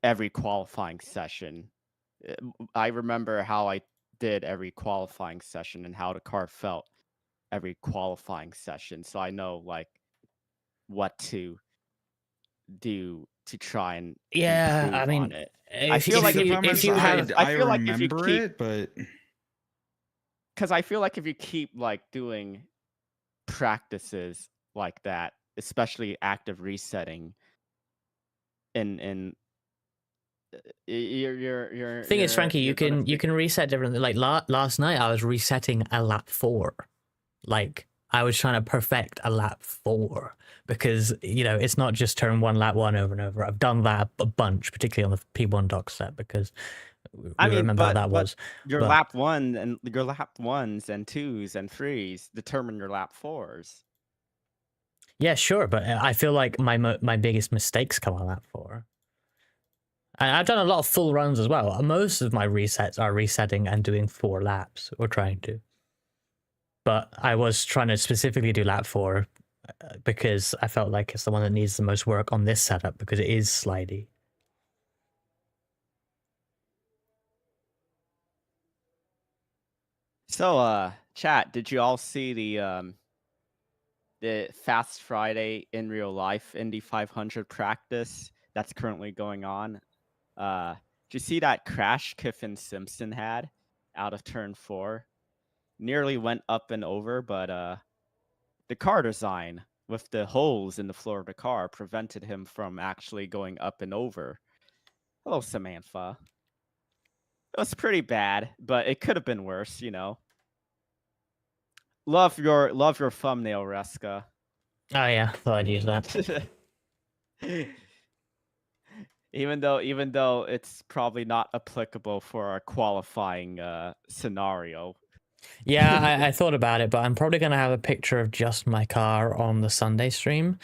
every qualifying session. I remember how I did every qualifying session and how the car felt every qualifying session, so I know like what to do to try and Yeah, improve I on mean, it. if, feel if like you if if you have I feel like if you remember keep it, but because I feel like if you keep like doing practices like that, especially active resetting, and thing is, Frankie, you gonna can reset differently. Like last night, I was resetting a lap 4. Like I was trying to perfect a lap 4 because it's not just turn 1 lap 1 over and over. I've done that a bunch, particularly on the P1 dock set because we I mean, remember how that was. your But lap 1 and your lap 1s and 2s and 3s determine your lap 4s. yeah, sure. But I feel like my biggest mistakes come on lap 4. And I've done a lot of full runs as well. Most of my resets are resetting and doing 4 laps, or trying to. But I was trying to specifically do lap 4 because I felt like it's the one that needs the most work on this setup because it is slidey. So, chat, did you all see the Fast Friday in real life Indy 500 practice that's currently going on? Did you see that crash Kiffin Simpson had out of turn 4? Nearly went up and over, but the car design with the holes in the floor of the car prevented him from actually going up and over. Hello, Samantha. It was pretty bad, but it could have been worse, Love your thumbnail, Reska. Oh yeah, thought I'd use that. even though it's probably not applicable for a qualifying scenario. Yeah, I thought about it, but I'm probably going to have a picture of just my car on the Sunday stream,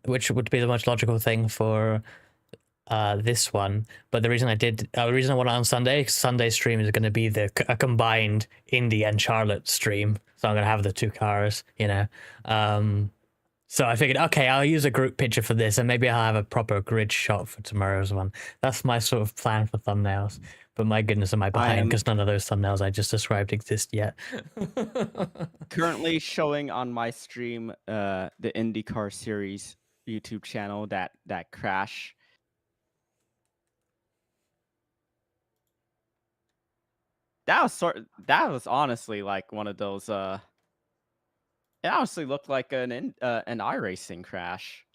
which would be the most logical thing for this one. But the reason I want it on Sunday stream is going to be a combined Indy and Charlotte stream, so I'm going to have the 2 cars, so I figured, okay, I'll use a group picture for this, and maybe I'll have a proper grid shot for tomorrow's one. That's my sort of plan for thumbnails. But my goodness, am I behind because none of those thumbnails I just described exist yet. Currently showing on my stream the IndyCar series YouTube channel that crash. That was honestly like one of those it honestly looked like an iRacing crash.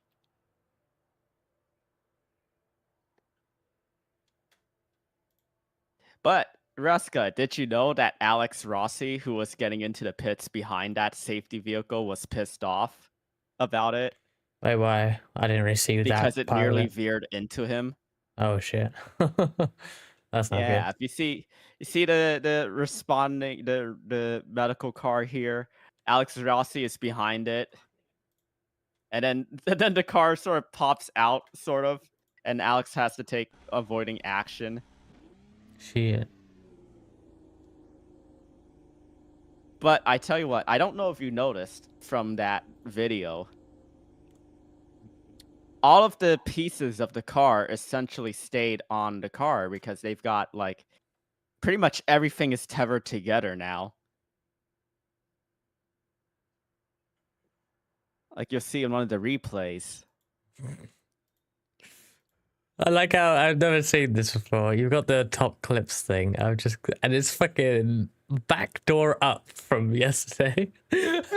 But Ruska, did you know that Alex Rossi, who was getting into the pits behind that safety vehicle, was pissed off about it? Wait, why? I didn't receive that. Because it nearly veered into him. Oh shit. That's not Yeah, good. if you see the responding the medical car here, Alex Rossi is behind it. And then the car sort of pops out, sort of, and Alex has to take avoiding action. Shit. But I tell you what, I don't know if you noticed from that video, all of the pieces of the car essentially stayed on the car because they've got, like, pretty much everything is tethered together now. Like you'll see in one of the replays. I like how I've never seen this before. You've got the top clips thing. And it's fucking backdoor up from yesterday. It's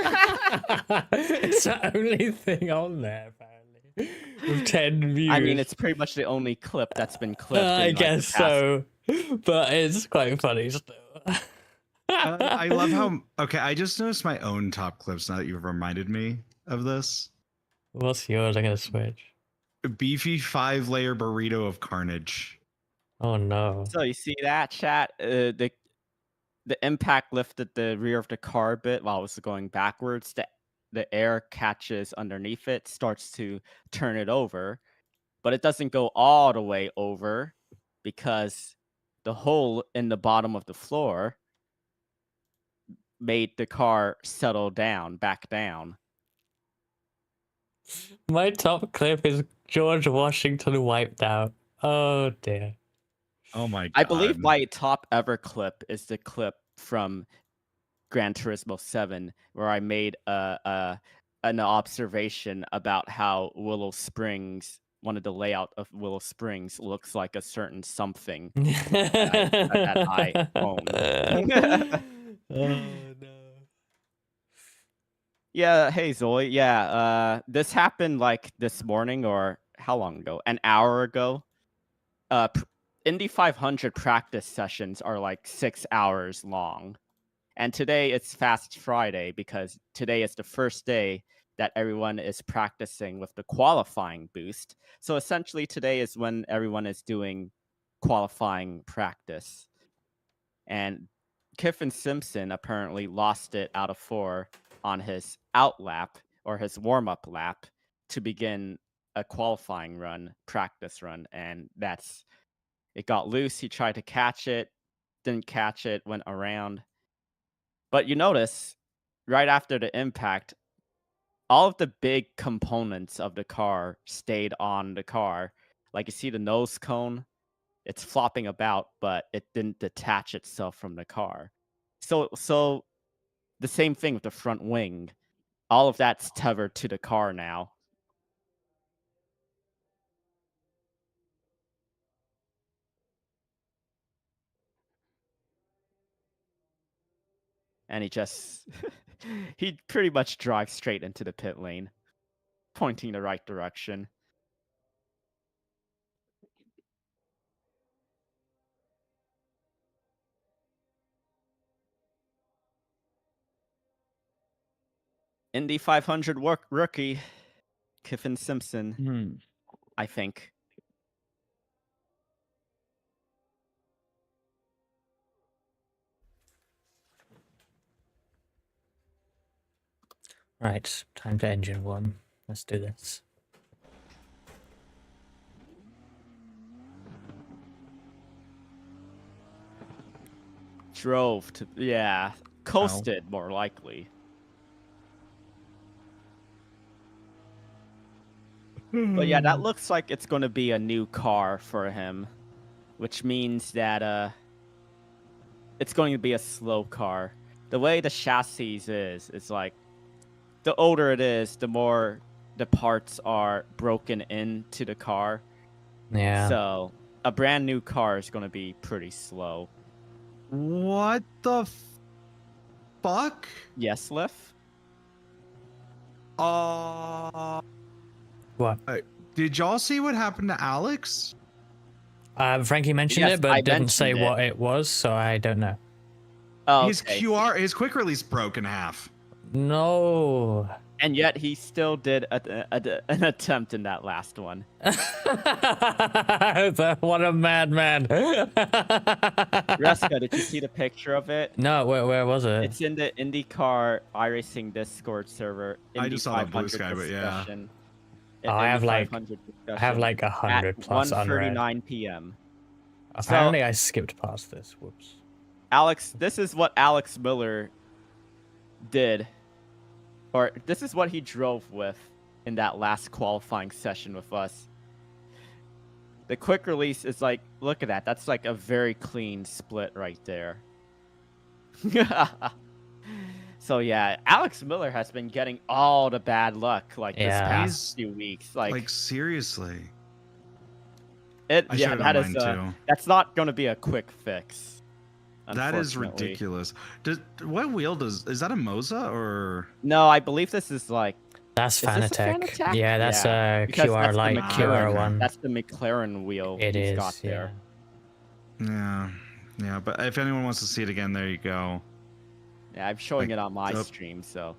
the only thing on there, apparently. With 10 views. I mean, it's pretty much the only clip that's been clipped. I guess so. But it's quite funny still. I love how. Okay, I just noticed my own top clips now that you've reminded me of this. What's yours? I'm gonna switch. A beefy 5-layer burrito of carnage. Oh no. So you see that, chat? The impact lifted the rear of the car a bit while it was going backwards. The air catches underneath it, starts to turn it over, but it doesn't go all the way over because the hole in the bottom of the floor made the car settle down, back down. My top clip is George Washington wiped out. Oh dear. Oh my god. I believe my top ever clip is the clip from Gran Turismo 7 where I made an observation about how Willow Springs, one of the layout of Willow Springs looks like a certain something that I own. Oh no. Yeah, hey Zoe. Yeah, this happened like this morning or how long ago? An hour ago. Indy 500 practice sessions are like 6 hours long. And today it's Fast Friday because today is the first day that everyone is practicing with the qualifying boost. So essentially today is when everyone is doing qualifying practice. And Kiffin Simpson apparently lost it out of 4 on his out lap or his warm-up lap to begin a qualifying run, practice run, and it got loose. He tried to catch it, didn't catch it, went around. But you notice, right after the impact, all of the big components of the car stayed on the car. Like you see the nose cone, it's flopping about, but it didn't detach itself from the car. So the same thing with the front wing. All of that's tethered to the car now. And he pretty much drives straight into the pit lane, pointing the right direction. Indy 500 rookie, Kiffin Simpson, I think. Right, time to engine one. Let's do this. Drove to, yeah, coasted more likely. But yeah, that looks like it's going to be a new car for him, which means that it's going to be a slow car. The way the chassis is like, the older it is, the more the parts are broken into the car. Yeah. So a brand new car is going to be pretty slow. What the fuck? Yes, Liff? What? Did y'all see what happened to Alex? Frankie mentioned Yes, it, but I didn't say mentioned it. what it was, so I don't know. Oh, His okay. his quick release broke in half. No. And yet he still did an attempt in that last one. What a madman. Reska, did you see the picture of it? No, where was it? It's in the IndyCar iRacing Discord server. I just saw the blue 500 sky, but yeah. discussion. Oh, I have like 500 I have like 100 plus unread. 1:39 p.m. Apparently, I skipped past this. Whoops. Alex, this is what Alex Miller did, or this is what he drove with in that last qualifying session with us. The quick release is like, look at that. That's like a very clean split right there. So yeah, Alex Miller has been getting all the bad luck like this past few weeks. Like seriously. That's not going to be a quick fix. That is ridiculous. What wheel is that a Moza or? No, I believe this is like. That's Fanatec. Yeah, that's a QR like QR one. That's the McLaren wheel It is. got there. Yeah. Yeah, but if anyone wants to see it again, there you go. Yeah, I'm showing Like, it on my so- stream, so.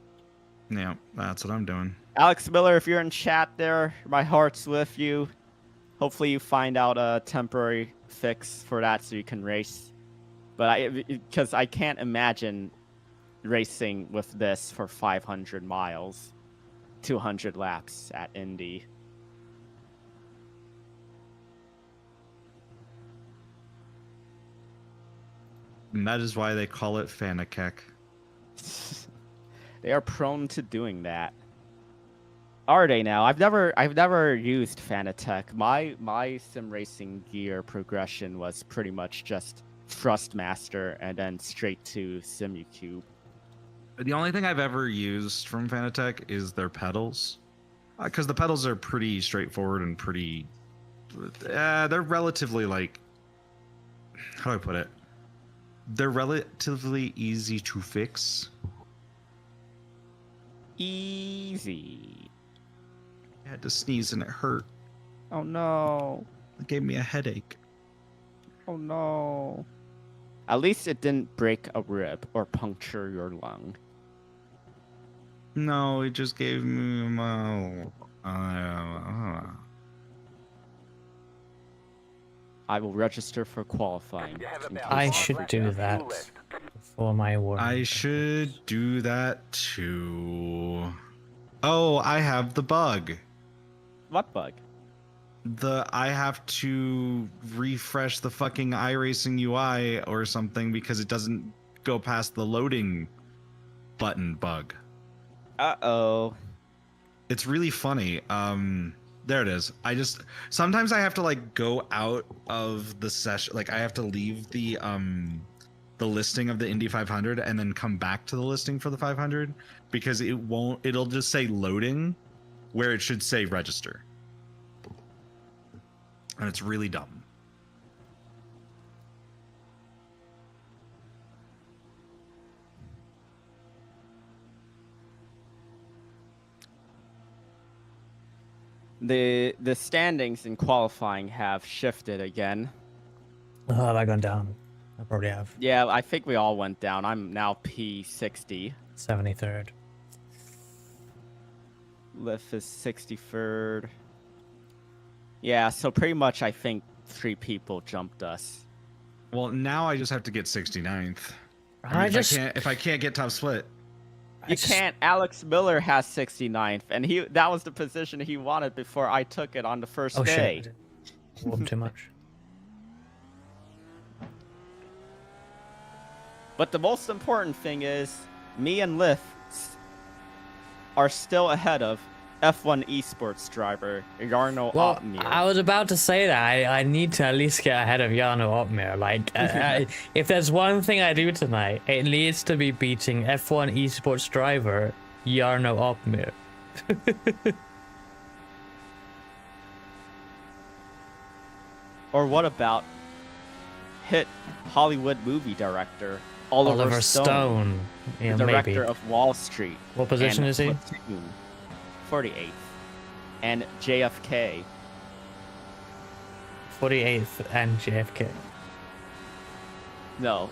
Yeah, that's what I'm doing. Alex Miller, if you're in chat there, my heart's with you. Hopefully you find out a temporary fix for that so you can race. But because I can't imagine racing with this for 500 miles, 200 laps at Indy. And that is why they call it Fanakek. They are prone to doing that. Are they now? I've never used Fanatec. My sim racing gear progression was pretty much just Thrustmaster and then straight to SimuCube. The only thing I've ever used from Fanatec is their pedals. Because the pedals are pretty straightforward and pretty... they're relatively, like... How do I put it? They're relatively easy to fix. Easy. I had to sneeze and it hurt. Oh no. It gave me a headache. Oh no. At least it didn't break a rib or puncture your lung. No, it just gave me my... I will register for qualifying. You have about I 5 should laps do of that fuel left. for my work. I should do that too. Oh, I have the bug. What bug? I have to refresh the fucking iRacing UI or something because it doesn't go past the loading button bug. Uh-oh. It's really funny. There it is. Sometimes I have to like go out of the session, like I have to leave the listing of the Indy 500 and then come back to the listing for the 500 because it'll just say loading where it should say register. And it's really dumb. The standings in qualifying have shifted again. Oh, have I gone down? I probably have. Yeah, I think we all went down. I'm now P60. 73rd. Liff is 63rd. Yeah, so pretty much I think 3 people jumped us. Well, now I just have to get 69th. If I can't get top split. You can't. Alex Miller has 69th, and that was the position he wanted before I took it on the first Oh day. shit! Warm too much. But the most important thing is, me and Liff are still ahead of F1 esports driver Jarno Well, Opmeer. I was about to say that I need to at least get ahead of Jarno Opmeer. Like, if there's one thing I do tonight, it needs to be beating F1 esports driver Jarno Opmeer. Or what about hit Hollywood movie director Oliver Stone, Yeah, the director maybe. of Wall Street. What position and is he? Platoon, 48th. And JFK. 48th and JFK. No.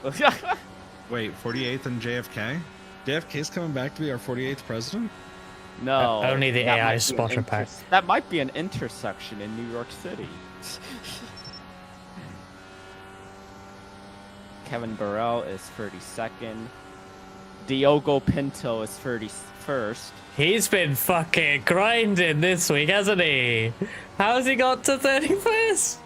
Wait, 48th and JFK? JFK's coming back to be our 48th president? No. Only the that AI might be an spotter pack. That might be an intersection in New York City. Kevin Burrell is 32nd. Diogo Pinto is 31st. He's been fucking grinding this week, hasn't he? How's he got to 31st?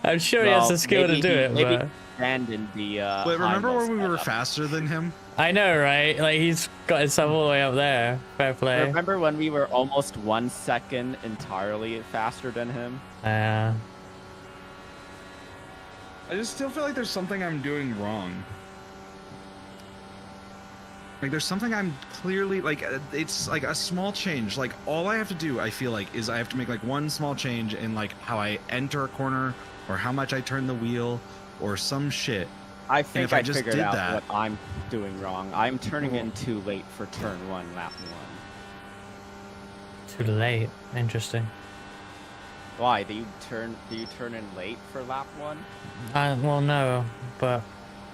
I'm sure he has the skill to do it, maybe but... abandoned the Wait, remember high-low when we were setup. faster than him? I know, right? Like, he's got himself all the way up there. Fair play. Remember when we were almost 1 second entirely faster than him? I just still feel like there's something I'm doing wrong. Like, there's something I'm clearly, like, it's like a small change. Like, all I have to do, I feel like, is I have to make, like, one small change in, like, how I enter a corner or how much I turn the wheel or some shit. I think if I I just figured did out that- what I'm doing wrong. I'm turning in too late for turn 1, lap 1. Too late. Interesting. Why? Do you turn in late for lap 1? Well, no, but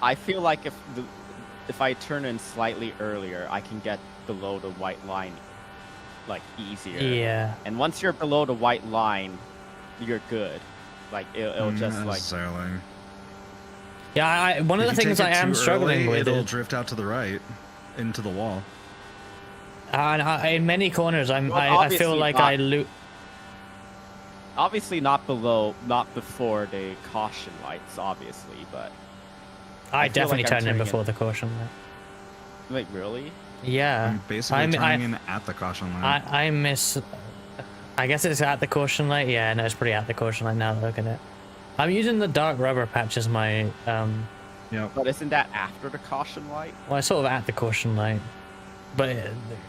I feel like if I turn in slightly earlier, I can get below the white line like easier. Yeah. And once you're below the white line, you're good. Like it'll just Not like necessarily. Yeah, one of If the you things take I it am too struggling early, with it'll is, drift out to the right into the wall. and in many corners, Well, I feel obviously like not. I lose. Obviously not before the caution lights, obviously, but I feel definitely like I'm turned in turning before in- the caution light. like really? Yeah. I'm basically turning in at the caution line. I miss. I guess it's at the caution light. Yeah, no, it's pretty at the caution light now. Look at it. I'm using the dark rubber patch as my. Yep. But isn't that after the caution light? Well, it's sort of at the caution light, but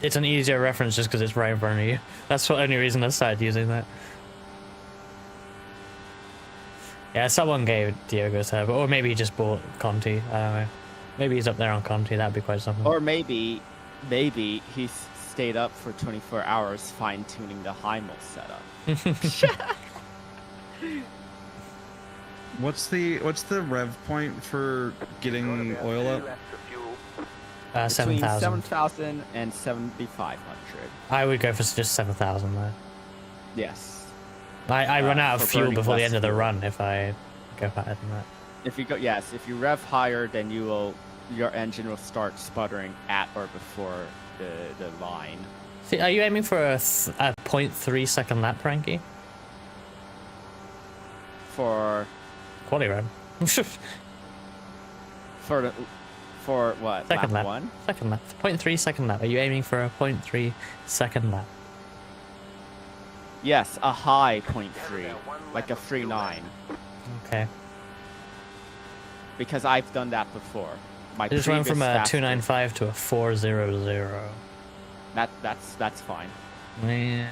it's an easier reference just because it's right in front of you. That's the only reason I started using that. Yeah, someone gave Diogo's hair, or maybe he just bought Conti. I don't know. Maybe he's up there on Conti. That'd be quite something. Or maybe he's stayed up for 24 hours fine-tuning the Heimel setup. What's the rev point for getting Got about oil 2 up? laps of fuel. Between 7,000. 7,000 and 7,500. I would go for just 7,000 though. Yes. I run out of for fuel burning before the less end of the fuel. run if I go higher than that. If you rev higher, then your engine will start sputtering at or before the line. See, are you aiming for a 0.3 second lap, Frankie? For Quali run. for what? Second lap. one? Second lap. 0.3 second lap. Are you aiming for a 0.3 second lap? Yes, a high 0.3, like a 3.9, Okay. because I've done that before. My I just went from a previous fastest- 295 to a 400. That's fine. Yeah.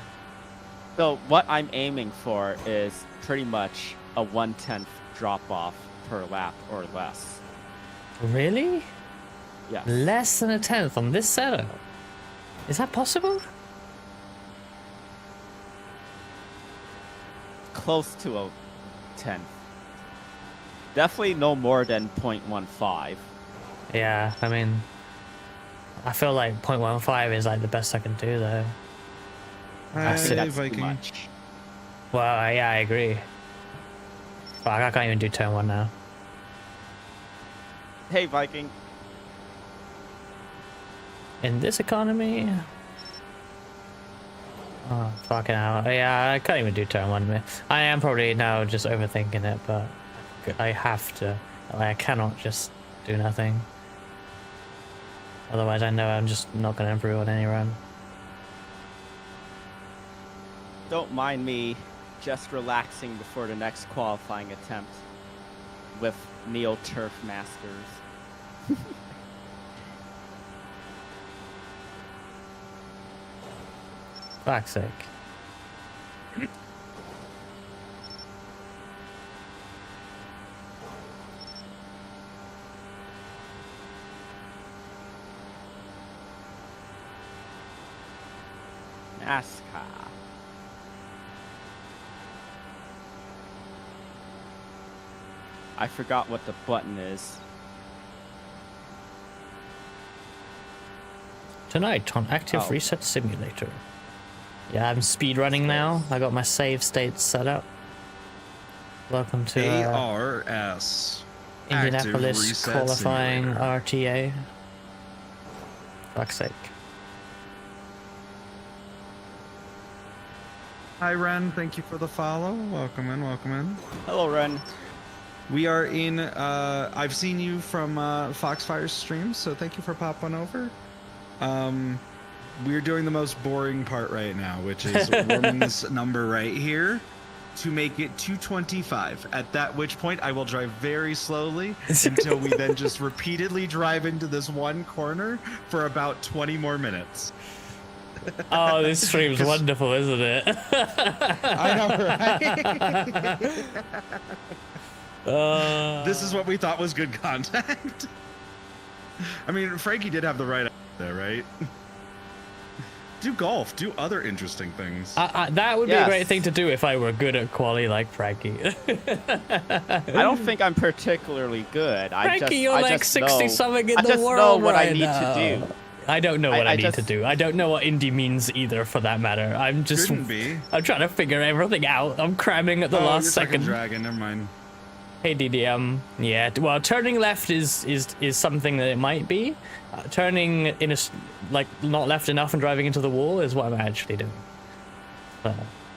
So what I'm aiming for is pretty much a 1/10 drop off per lap or less. Really? Yes. Less than a tenth on this setup? Is that possible? Close to a 10th. Definitely no more than 0.15. Yeah, I mean, I feel like 0.15 is like the best I can do though. I think Hey, that's too Viking. much. Well, yeah, I agree. Fuck, I can't even do turn one now. Hey, Viking. In this economy? Oh, fucking hell. Yeah, I can't even do turn one. Man. I am probably now just overthinking it, but I have to. Like, I cannot just do nothing. Otherwise, I know I'm just not going to improve on any run. Don't mind me just relaxing before the next qualifying attempt with Neo Turf Masters. Fuck's sake. NASCAR. I forgot what the button is. Tonight on Active Oh. Reset Simulator. Yeah, I'm speed running now. I got my save states set up. Welcome to ARS. Indianapolis Active Reset qualifying Simulator. RTA. Fuck's sake. Hi, Ren. Thank you for the follow. Welcome in. Welcome in. Hello, Ren. We are in. I've seen you from Foxfire's stream, so thank you for popping over. We're doing the most boring part right now, which is warming this number right here to make it 225. At that which point, I will drive very slowly until we then just repeatedly drive into this one corner for about 20 more minutes. Oh, this stream's wonderful, isn't it? I know, right? This is what we thought was good content. I mean, Frankie did have the right idea there, right? Do golf. Do other interesting things. That would be a great Yes. thing to do if I were good at quali like Frankie. I don't think I'm particularly good. Frankie, you're I like just 60 know, something in I the just world know what right I need now. to do. I don't know what I need to just- do. I don't know what Indy means either, for that matter. I'm just. Couldn't be. I'm trying to figure everything out. I'm cramming at the Oh, last you're talking second. Dragon. Never mind. Hey DDM, yeah. Well, turning left is something that it might be. Turning in like not left enough and driving into the wall is what I'm actually doing.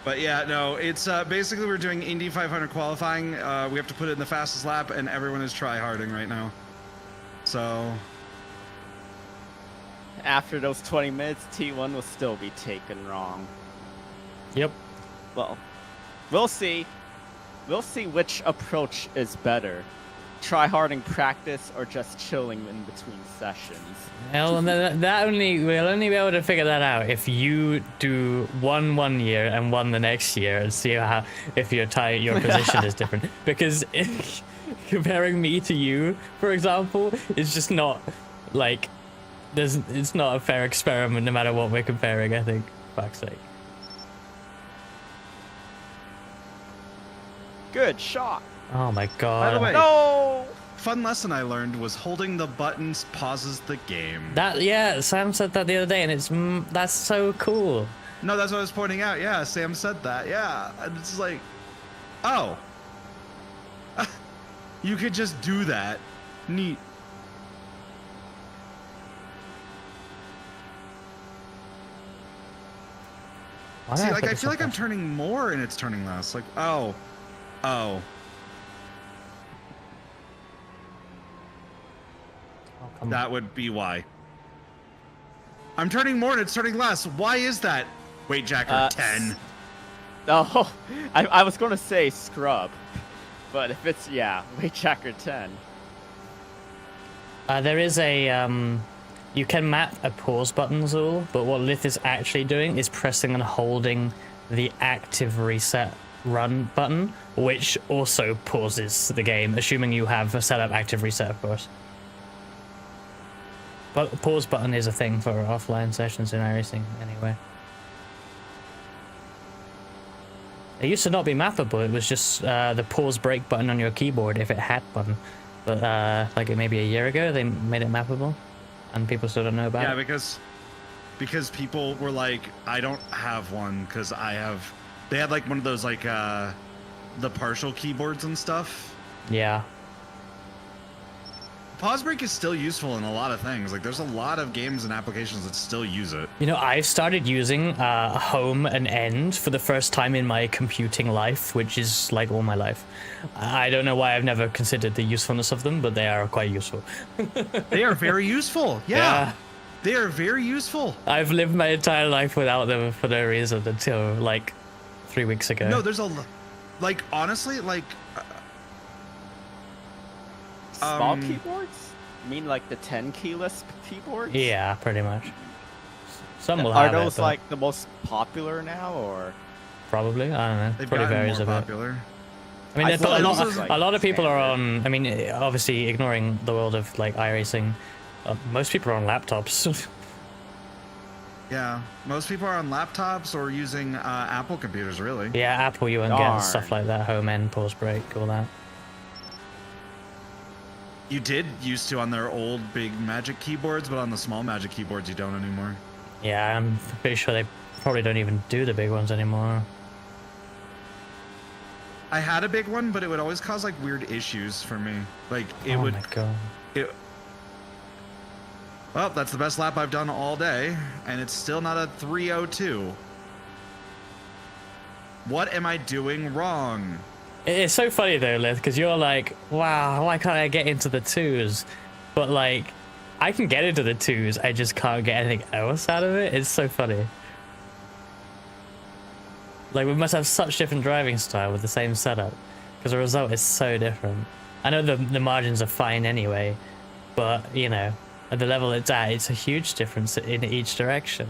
But yeah, no, it's basically we're doing Indy 500 qualifying. We have to put it in the fastest lap, and everyone is try-harding right now. So After those 20 minutes, T1 will still be taken wrong. Yep. Well, we'll see. We'll see which approach is better. Try-harding practice or just chilling in between sessions. Well, and we'll only be able to figure that out if you do one year and one the next year and see how if your position is different. Because comparing me to you, for example, is just not like it's not a fair experiment no matter what we're comparing. I think, fuck's sake. Good shot. Oh my god. By the way, No. fun lesson I learned was holding the buttons pauses the game. Sam said that the other day, and that's so cool. No, that's what I was pointing out. Yeah, Sam said that. Yeah, and it's like, oh, you could just do that. Neat. Why See, did like put I this feel up like I'm there? turning more and it's turning less. Like, oh. Oh, come on. That would be why. I'm turning more and it's turning less. Why is that? Wait, Jacker, 10. Oh, I was going to say scrub. But if it's, yeah, weight tracker 10. There is a you can map a pause button, Zool, but what Lith is actually doing is pressing and holding the active reset run button, which also pauses the game, assuming you have a setup active reset, of course. But pause button is a thing for offline sessions in iRacing, anyway. It used to not be mappable, it was just the pause break button on your keyboard if it had one. But like maybe a year ago, they made it mappable, and people still don't know about Yeah, it. because people were like, I don't have one because they had like one of those like the partial keyboards and stuff. Yeah. Pause break is still useful in a lot of things. Like there's a lot of games and applications that still use it. You know, I've started using home and end for the first time in my computing life, which is like all my life. I don't know why I've never considered the usefulness of them, but they are quite useful. They are very useful. Yeah. They are very useful. I've lived my entire life without them for no reason until like 3 weeks ago. No, there's like honestly, like Small keyboards? You mean like the 10 keyless keyboards? Yeah, pretty much. Some will Are have those it, but like the most popular now, or? probably. I don't know. they've Probably gotten varies more a bit. popular. I mean, I a thought it lot, was, like, a lot of people are standard. on. I mean, obviously ignoring the world of like iRacing, most people are on laptops. Yeah, most people are on laptops or using Apple computers, really. Yeah, Apple, you won't get stuff Darn. like that. Home end, pause break, all that. You did used to on their old big Magic keyboards, but on the small Magic keyboards, you don't anymore. Yeah, I'm pretty sure they probably don't even do the big ones anymore. I had a big one, but it would always cause like weird issues for me. Like it Oh would. my god. Well, that's the best lap I've done all day, and it's still not a 3:02. What am I doing wrong? It's so funny though, Lith, because you're like, wow, why can't I get into the twos? But like, I can get into the twos, I just can't get anything else out of it. It's so funny. Like, we must have such different driving style with the same setup, because the result is so different. I know the margins are fine anyway, but you know, at the level it's at, it's a huge difference in each direction.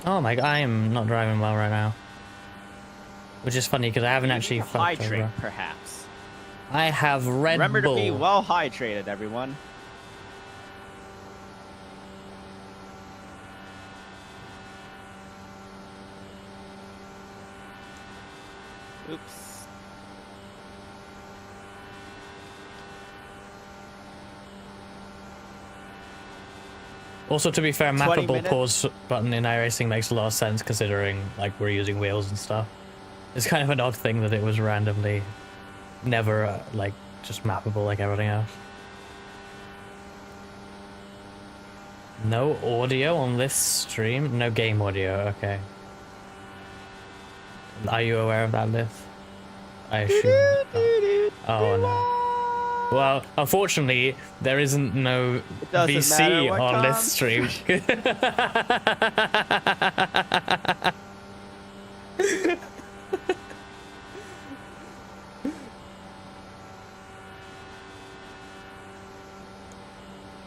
Oh my god, I am not driving well right now. Which is funny because I haven't actually fucked hydrate, over. perhaps. I have Red Remember Bull. to be well hydrated, everyone. Oops. Also, to be fair, 20 mappable minutes. pause button in iRacing makes a lot of sense considering like we're using wheels and stuff. It's kind of an odd thing that it was randomly never like just mappable like everything else. No audio on this stream? No game audio, okay. Are you aware of that, Liv? I assume. Oh no. Well, unfortunately, there isn't no doesn't matter VC what on this comes. stream.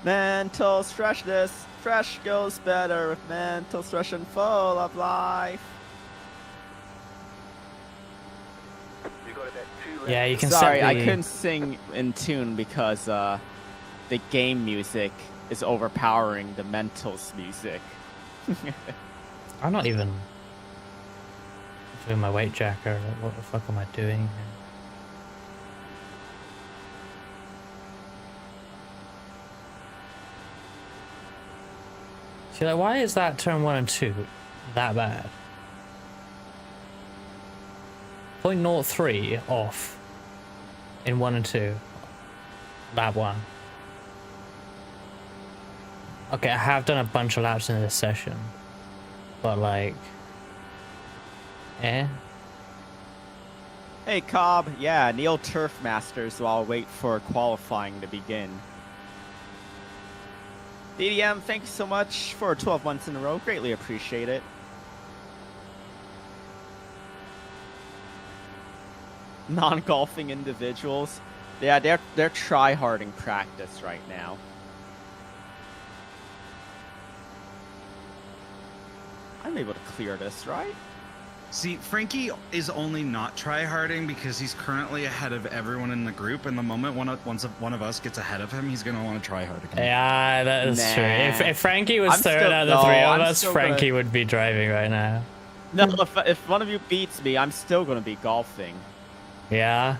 Mental freshness. Fresh goes better with mental fresh and full of life. You got about 2 laps. Yeah, you can Sorry, set I the... couldn't sing in tune because the game music is overpowering the Mentals music. I'm not even doing my weight jacker. What the fuck am I doing here? See, like, why is that turn 1 and 2 that bad? 0.03 off in 1 and 2. Lap 1. Okay, I have done a bunch of laps in this session, but like, eh? Hey Cobb, yeah, Neil Turf Masters while I'll wait for qualifying to begin. DDM, thank you so much for 12 months in a row. Greatly appreciate it. Non-golfing individuals. Yeah, they're try-harding practice right now. I'm able to clear this, right? See, Frankie is only not tryharding because he's currently ahead of everyone in the group, and the moment one of us gets ahead of him, he's gonna want to try hard again. Yeah, that is true. Nah. If Frankie was I'm third still- out of the no, three of I'm us, still Frankie gonna- would be driving right now. No, if one of you beats me, I'm still gonna be golfing. Yeah.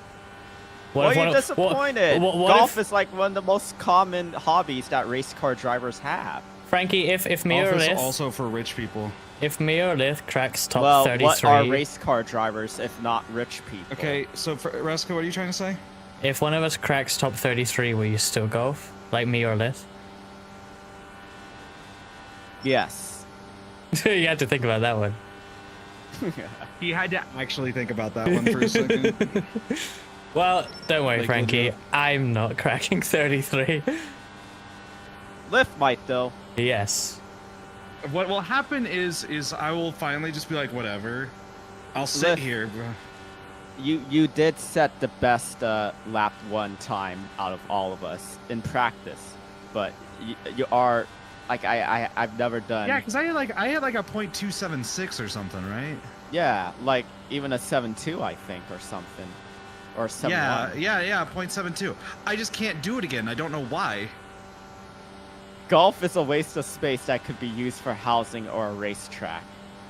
Why are one you of- disappointed? what Golf if- is like one of the most common hobbies that race car drivers have. Frankie, if me or Golf is Lith, also for rich people. if me or Lith cracks top Well, 33, what are race car drivers if not rich people? Okay, so for Reska, what are you trying to say? if one of us cracks top 33, will you still golf? Like me or Lith? Yes. You had to think about that one. He had to actually think about that one for a second. Well, don't worry, Like, Frankie. legit. I'm not cracking 33. Lift might though. Yes. What will happen is I will finally just be like, whatever. I'll sit Lift. here, bro. You did set the best lap 1 time out of all of us in practice, but you are like I've never done. Yeah, because I had like a .276 or something, right? Yeah, like even a 7.2 I think or something, or 7.1. Yeah, .72. I just can't do it again. I don't know why. Golf is a waste of space that could be used for housing or a racetrack.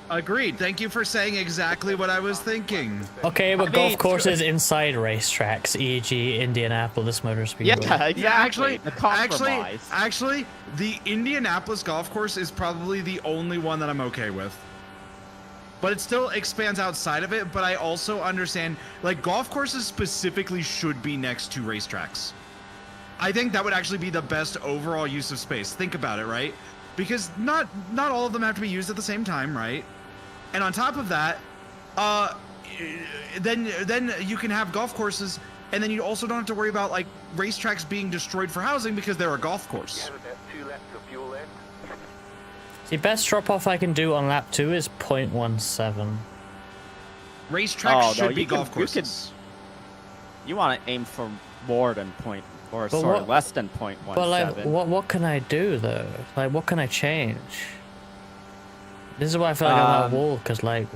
Agreed. Thank you for saying exactly what I was thinking. Okay, but I golf mean, courses inside racetracks, e.g. Indianapolis Motor Speedway. Yeah, exactly. Actually, the compromise. actually, the Indianapolis golf course is probably the only one that I'm okay with. But it still expands outside of it, but I also understand, like, golf courses specifically should be next to racetracks. I think that would actually be the best overall use of space. Think about it, right? Because not all of them have to be used at the same time, right? And on top of that, then you can have golf courses, and then you also don't have to worry about like racetracks being destroyed for housing because they're a golf You course. have about 2 laps of fuel left. The best drop off I can do on lap 2 is 0.17. Racetracks Oh, no, should be you can- golf you can- courses. You want to aim for more than But sorry, what- less than 0.17. But like, what can I do though? Like, what can I change? This is why I feel like I'm at a wall, because like,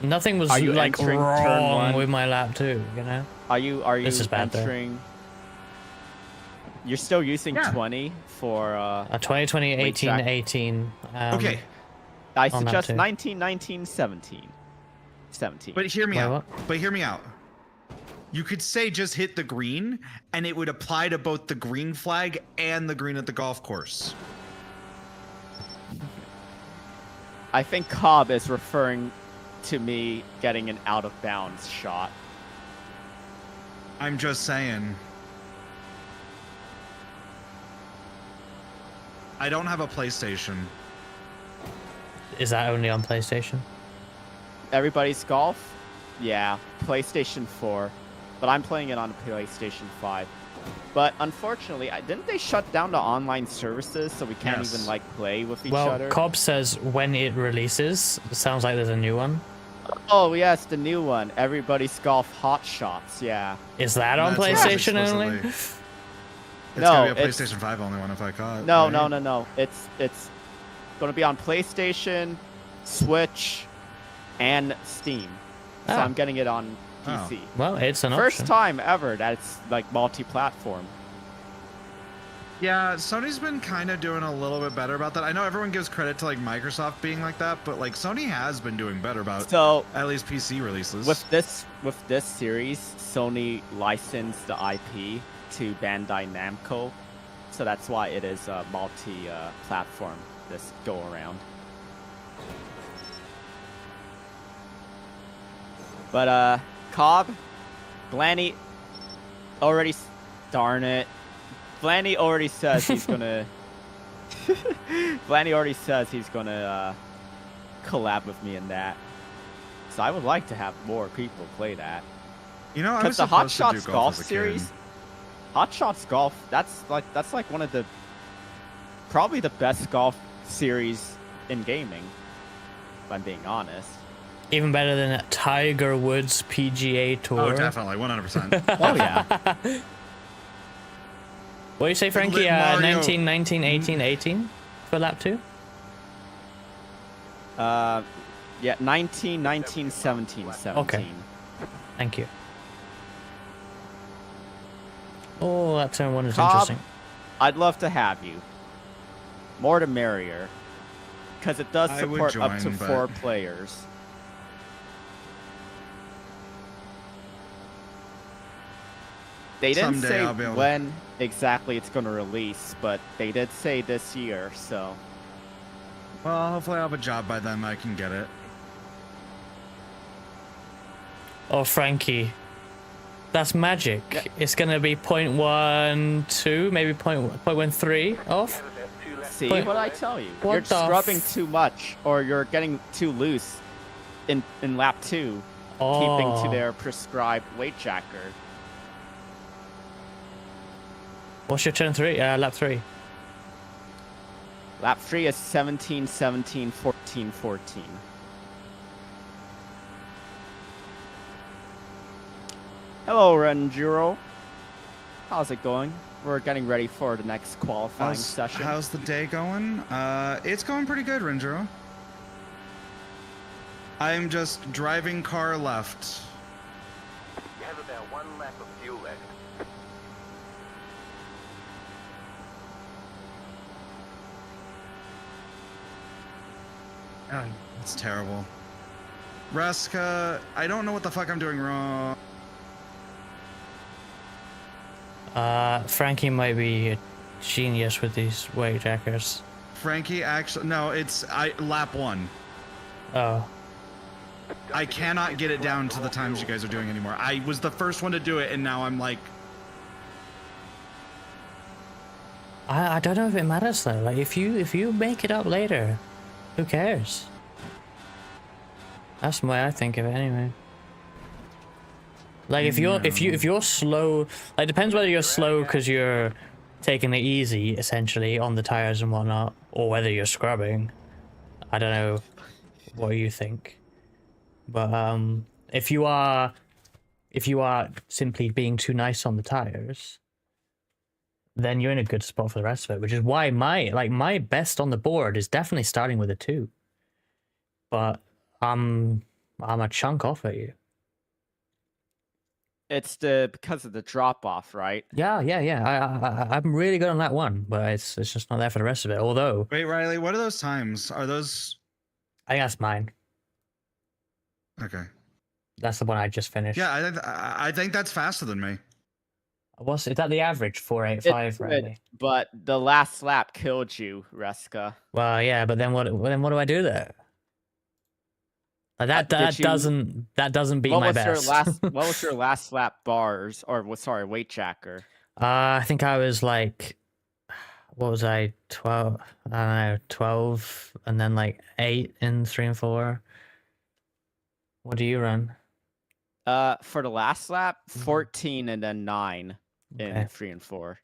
Nothing was Are you like entering turn wrong one? with my lap 2, you know? Are you This is bad, though. entering? You're still using Yeah. 20 for 2020, Wait, 18, Jack. 18. Okay, I on that suggest too. 19, 19, 17. 17. but hear me Wait, out. what? But hear me out. You could say just hit the green, and it would apply to both the green flag and the green at the golf course. I think Cobb is referring to me getting an out of bounds shot. I'm just saying. I don't have a PlayStation. Is that only on PlayStation? Everybody's golf? Yeah, PlayStation 4. But I'm playing it on PlayStation 5. But unfortunately, didn't they shut down the online services so we can't Yes. even like play with each Well, other? Cobb says when it releases, it sounds like there's a new one. Oh yes, the new one. Everybody's golf hot shots. Yeah. Is that on That's what it's PlayStation only? explicitly. It's No, gotta be a it's- PlayStation 5 only one if I caught. No, right? no, no, no. It's gonna be on PlayStation, Switch, and Steam. So Ah. I'm getting it on PC. Well, it's an First option. time ever that it's like multi-platform. Yeah, Sony's been kind of doing a little bit better about that. I know everyone gives credit to like Microsoft being like that, but like Sony has been doing better about So at least PC releases. with this series, Sony licensed the IP to Bandai Namco, so that's why it is a multi-platform this go around. But Cobb, Blanny already darn it. Blanny already says he's gonna Blanny already says he's gonna collab with me in that. So I would like to have more people play that. you know, I Because was the Hot supposed to do Shots Golf as a kid. series, Hot Shots Golf, that's like one of the probably the best golf series in gaming, if I'm being honest. Even better than a Tiger Woods PGA Tour. Oh, definitely, 100%. Oh yeah. What do you say, Frankie? Lit Mario. 19, 19, 18, 18 for lap 2? Yeah, 19, 19, 17, 17. Okay. Thank you. Oh, lap turn 1 is Cobb, interesting. I'd love to have you. More the merrier. Because it does I would support up to join, but- 4 players. They didn't Someday say I'll be able to- when exactly it's going to release, but they did say this year, so... Well, hopefully I'll have a job by then. I can get it. Oh, Frankie. That's magic. Yeah. It's going to be 0.12, maybe 0.13 off. See But- what I tell you? What You're the scrubbing f- too much, or you're getting too loose in lap 2, Oh. keeping to their prescribed weight jacker. What's your turn 3? Lap 3. Lap 3 is 17, 17, 14, 14. Hello, Renjiro. How's it going? We're getting ready for the next qualifying session. How's the day going? It's going pretty good, Renjiro. I'm just driving car left. You have about 1 lap of fuel left. It's terrible. Reska, I don't know what the fuck I'm doing wrong. Frankie might be a genius with these weight jackers. Frankie, actually, no, it's lap 1. Oh. I cannot get it down to the times you guys are doing anymore. I was the first one to do it, and now I'm like, I don't know if it matters though. Like if you make it up later, who cares? That's the way I think of it anyway. Like if you're slow, like depends whether you're slow because you're taking it easy essentially on the tires and whatnot, or whether you're scrubbing. I don't know what you think, but if you are simply being too nice on the tires, then you're in a good spot for the rest of it, which is why my best on the board is definitely starting with a 2. But I'm I'm a chunk off at you. It's because of the drop off, right? Yeah. I'm really good on that one, but it's just not there for the rest of it. Although Wait, Riley, what are those times? Are those I think that's mine. okay? That's the one I just finished. Yeah, I think that's faster than me. Is that the average? 485, It's good, Riley. but the last lap killed you, Reska. Well, yeah, but then what do I do there? Like that doesn't beat my best. What was your last lap bars sorry, weight jacker? I think I was like, what was I? 12. I don't know, 12, and then like 8 in 3 and 4. What do you run? For the last lap, 14 and then 9 in Okay. 3 and 4.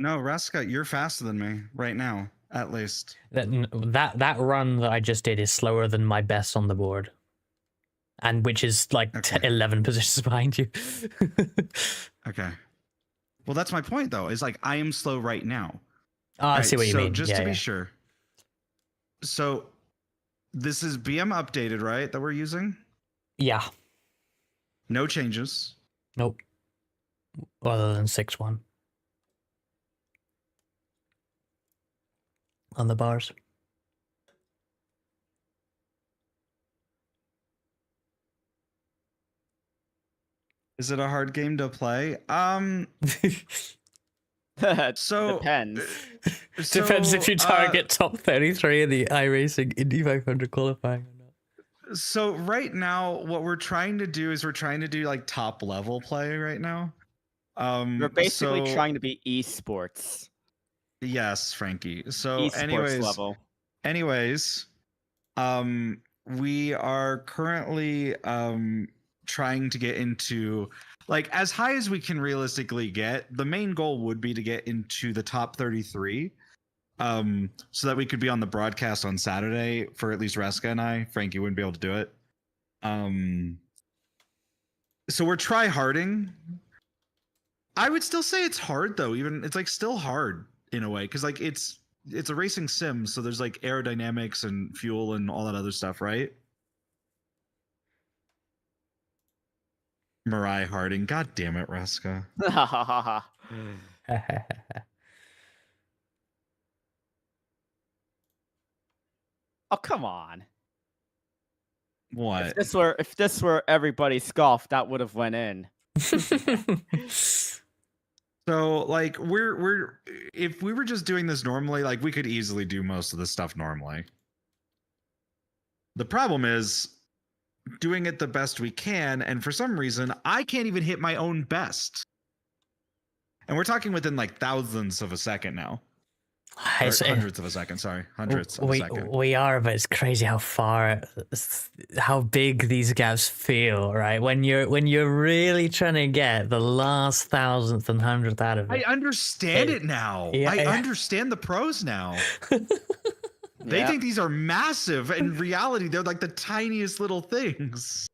No, Raska, you're faster than me right now, at least. That run that I just did is slower than my best on the board, and which is like Okay. 11 positions behind you. Okay. Well, that's my point, though. Is like I am slow right now. Oh, I see what you so mean. Just yeah, to be yeah. sure. So, this is BM updated, right? That we're using. Yeah. No changes. Nope. Other than 6-1 on the bars. Is it a hard game to play? So Depends. Depends if you target top 33 in the iRacing Indy 500 qualifying or not. So right now, what we're trying to do is we're trying to do like top level play right now. We're basically so- trying to be esports. Yes, Frankie. So Esports level. anyways, we are currently trying to get into like as high as we can realistically get. The main goal would be to get into the top 33. So that we could be on the broadcast on Saturday for at least Reska and I. Frankie wouldn't be able to do it. So we're try-harding. I would still say it's hard though. Even it's like still hard in a way because like it's a racing sim, so there's like aerodynamics and fuel and all that other stuff, right? Mariah Harding, god damn it, Reska. Oh, come on. What? If this were everybody's golf, that would have went in. So like we're if we were just doing this normally, like we could easily do most of the stuff normally. The problem is doing it the best we can, and for some reason I can't even hit my own best. And we're talking within like thousandths of a second now. Or hundreds of a second, sorry. Hundredths of a second. We are, but it's crazy how big these gaps feel, right? When you're really trying to get the last thousandth and hundredth out of it. I understand it now. Yeah, I understand the pros now. They think these are massive. In reality, they're like the tiniest little things.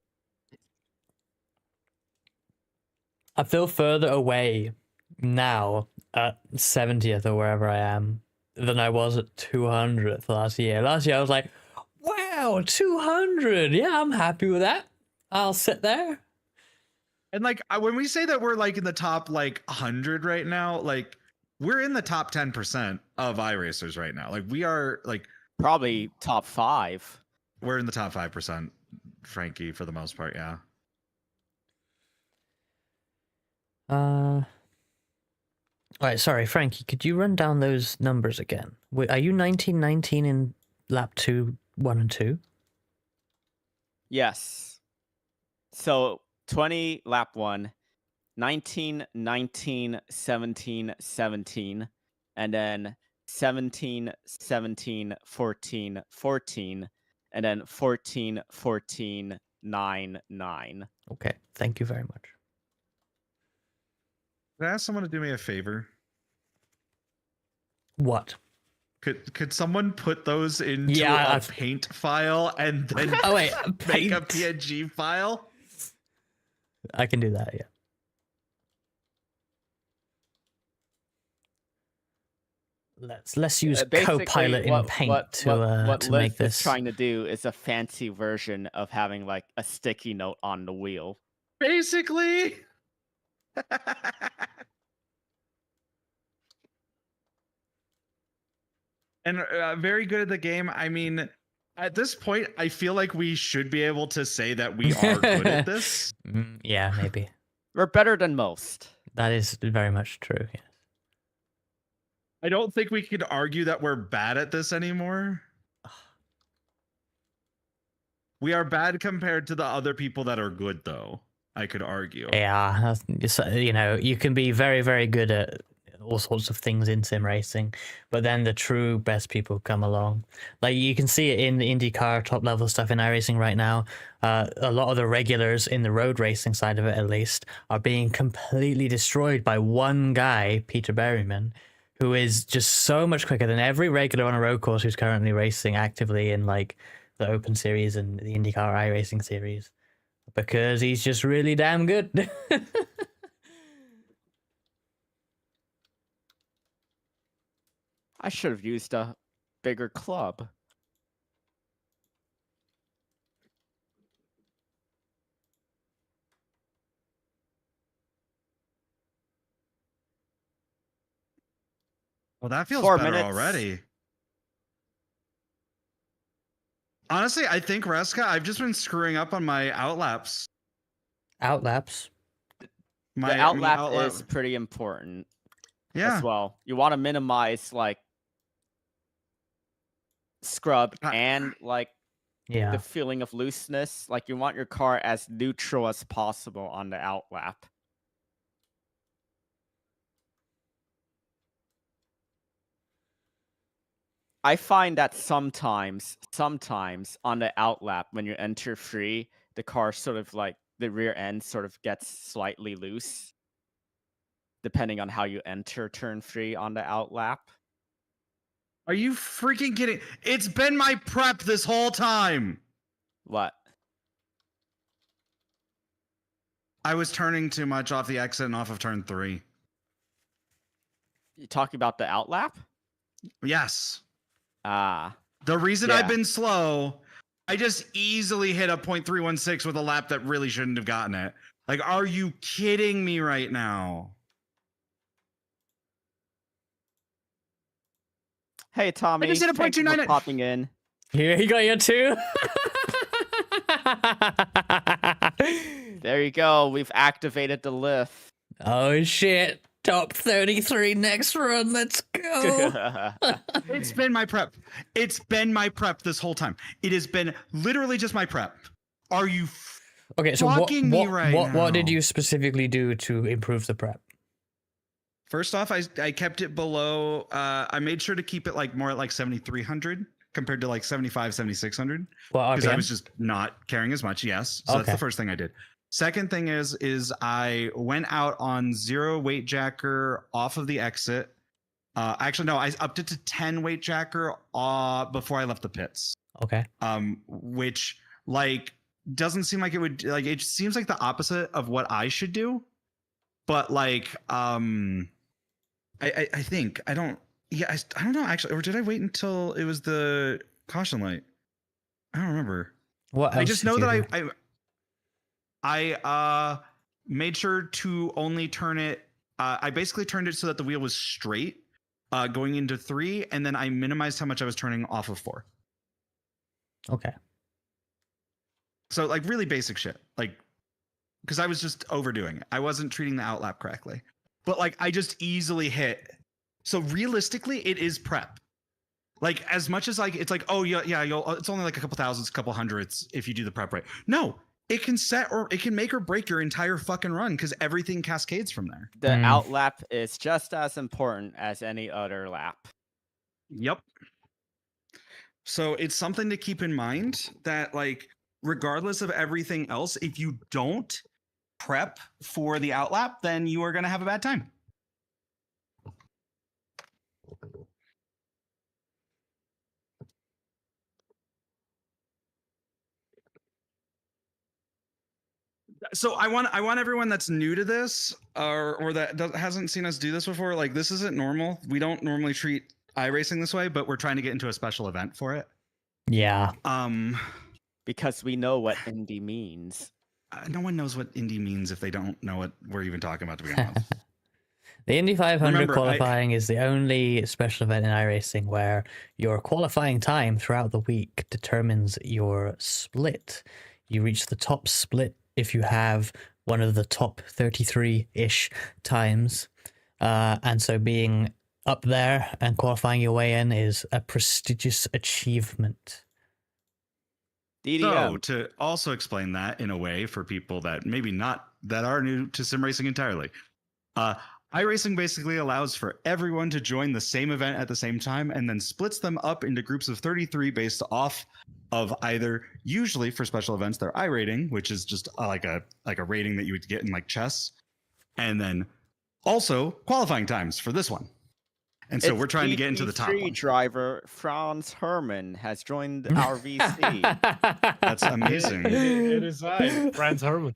I feel further away now at 70th or wherever I am than I was at 200th last year. Last year I was like, wow, 200. Yeah, I'm happy with that. I'll sit there. And like when we say that we're like in the top like 100 right now, like we're in the top 10% of iRacers right now. Like we are like probably top 5. We're in the top 5%, Frankie, for the most part, yeah. All right, sorry, Frankie, could you run down those numbers again? Wait, are you 1919 in lap 2, 1 and 2? Yes. So 20 lap 1, 19, 19, 17, 17, and then 17, 17, 14, 14, and then 14, 14, 9, 9. Okay, thank you very much. Could I ask someone to do me a favor? What? Could someone put those into a paint file and then make a PNG file? I can do that, yeah. let's use Basically, Copilot in Paint to Liz make is this. trying to do is a fancy version of having like a sticky note on the wheel. Basically. And very good at the game. I mean, at this point, I feel like we should be able to say that we are good at this. Yeah, maybe. We're better than most. That is very much true. Yes. I don't think we could argue that we're bad at this anymore. We are bad compared to the other people that are good, though. I could argue. Yeah, you know, you can be very, very good at all sorts of things in sim racing, but then the true best people come along. Like you can see it in the IndyCar top level stuff in iRacing right now. A lot of the regulars in the road racing side of it, at least, are being completely destroyed by one guy, Peter Berryman, who is just so much quicker than every regular on a road course who's currently racing actively in like the Open Series and the IndyCar iRacing series, because he's just really damn good. I should have used a bigger club. Well, that feels 4 better minutes. already. Honestly, I think, Reska, I've just been screwing up on my outlaps. Outlaps. The outlap is pretty important Yeah. as well. You want to minimize like scrub and like Yeah. the feeling of looseness. Like you want your car as neutral as possible on the outlap. I find that sometimes on the outlap when you enter free, the car sort of like the rear end sort of gets slightly loose depending on how you enter turn free on the outlap. Are you freaking kidding? It's been my prep this whole time. What? I was turning too much off the exit and off of turn 3. You talking about the outlap? Yes. Ah. The reason Yeah. I've been slow, I just easily hit a 0.316 with a lap that really shouldn't have gotten it. Like, are you kidding me right now? Hey, Tommy. I just hit a thank you for 0.298. popping in. Here you got your 2. There you go. We've activated the lift. Oh shit. Top 33 next run. Let's go. It's been my prep. It's been my prep this whole time. It has been literally just my prep. Are you Okay, so fucking me right what did now? you specifically do to improve the prep? First off, I kept it below. I made sure to keep it like more at like 7,300 compared to like 75, 7,600 Well, because I RPM? was just not caring as much. Yes, so that's Okay. the first thing I did. Second thing is I went out on 0 weight jacker off of the exit. Actually, no, I upped it to 10 weight jacker before I left the pits. Okay. Which like doesn't seem like it would like it seems like the opposite of what I should do. But like I think I don't know actually, or did I wait until it was the caution light? I don't remember. What I else just did know you that do? I made sure to only turn it. I basically turned it so that the wheel was straight going into 3, and then I minimized how much I was turning off of 4. Okay. So like really basic shit, like because I was just overdoing it. I wasn't treating the outlap correctly, but like I just easily hit. So realistically, it is prep. Like as much as like it's like, oh yeah, it's only like a couple thousands, couple hundreds if you do the prep right. No, it can set or it can make or break your entire fucking run because everything cascades from there. The outlap is just as important as any other lap. Yep. So it's something to keep in mind that like regardless of everything else, if you don't prep for the outlap, then you are going to have a bad time. So I want everyone that's new to this or that hasn't seen us do this before, like this isn't normal. We don't normally treat iRacing this way, but we're trying to get into a special event for it. Yeah. Because we know what Indy means. No one knows what Indy means if they don't know what we're even talking about, to begin with. The Indy 500 Remember, qualifying is the only special event in iRacing where your qualifying time throughout the week determines your split. You reach the top split if you have one of the top 33-ish times. And so being up there and qualifying your way in is a prestigious achievement. DDM. So to also explain that in a way for people that that are new to sim racing entirely, iRacing basically allows for everyone to join the same event at the same time and then splits them up into groups of 33 based off of either, usually for special events, their iRating, which is just like a rating that you would get in like chess, and then also qualifying times for this one. And so we're trying to get into the top one. Driver Franz Hermann has joined our VC. That's amazing. It is I, Franz Hermann.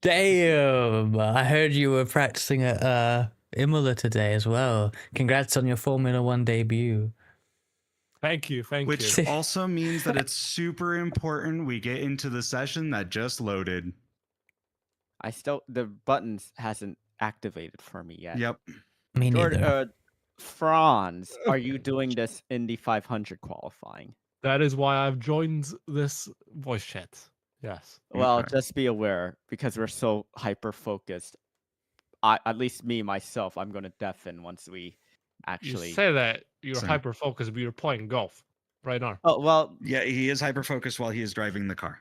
Damn! I heard you were practicing at Imola today as well. Congrats on your Formula One debut. Thank you. Which also means that it's super important we get into the session that just loaded. The buttons hasn't activated for me yet. Yep. Me neither. Franz, are you doing this Indy 500 qualifying? That is why I've joined this voice chat. Yes. Well, Okay. just be aware, because we're so hyper focused. At least me myself, I'm going to deafen once we actually. You say that you're Same. hyper focused, but you're playing golf right now. Oh well, Yeah, he is hyper focused while he is driving the car.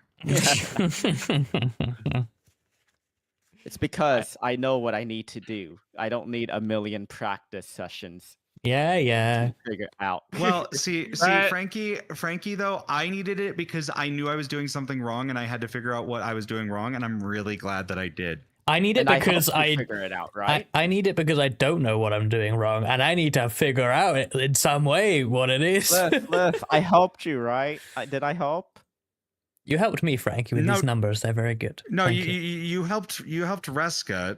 it's because I know what I need to do. I don't need a million practice sessions yeah. to figure out. Well, see, That- Frankie, though, I needed it because I knew I was doing something wrong and I had to figure out what I was doing wrong, and I'm really glad that I did. I need it And because helped you I figure it out, right? I need it because I don't know what I'm doing wrong, and I need to figure out it in some way what it is. Liv, I helped you, right? Did I help? You helped me, Frankie, with No. these numbers. They're very good. No, Thank you helped Reska.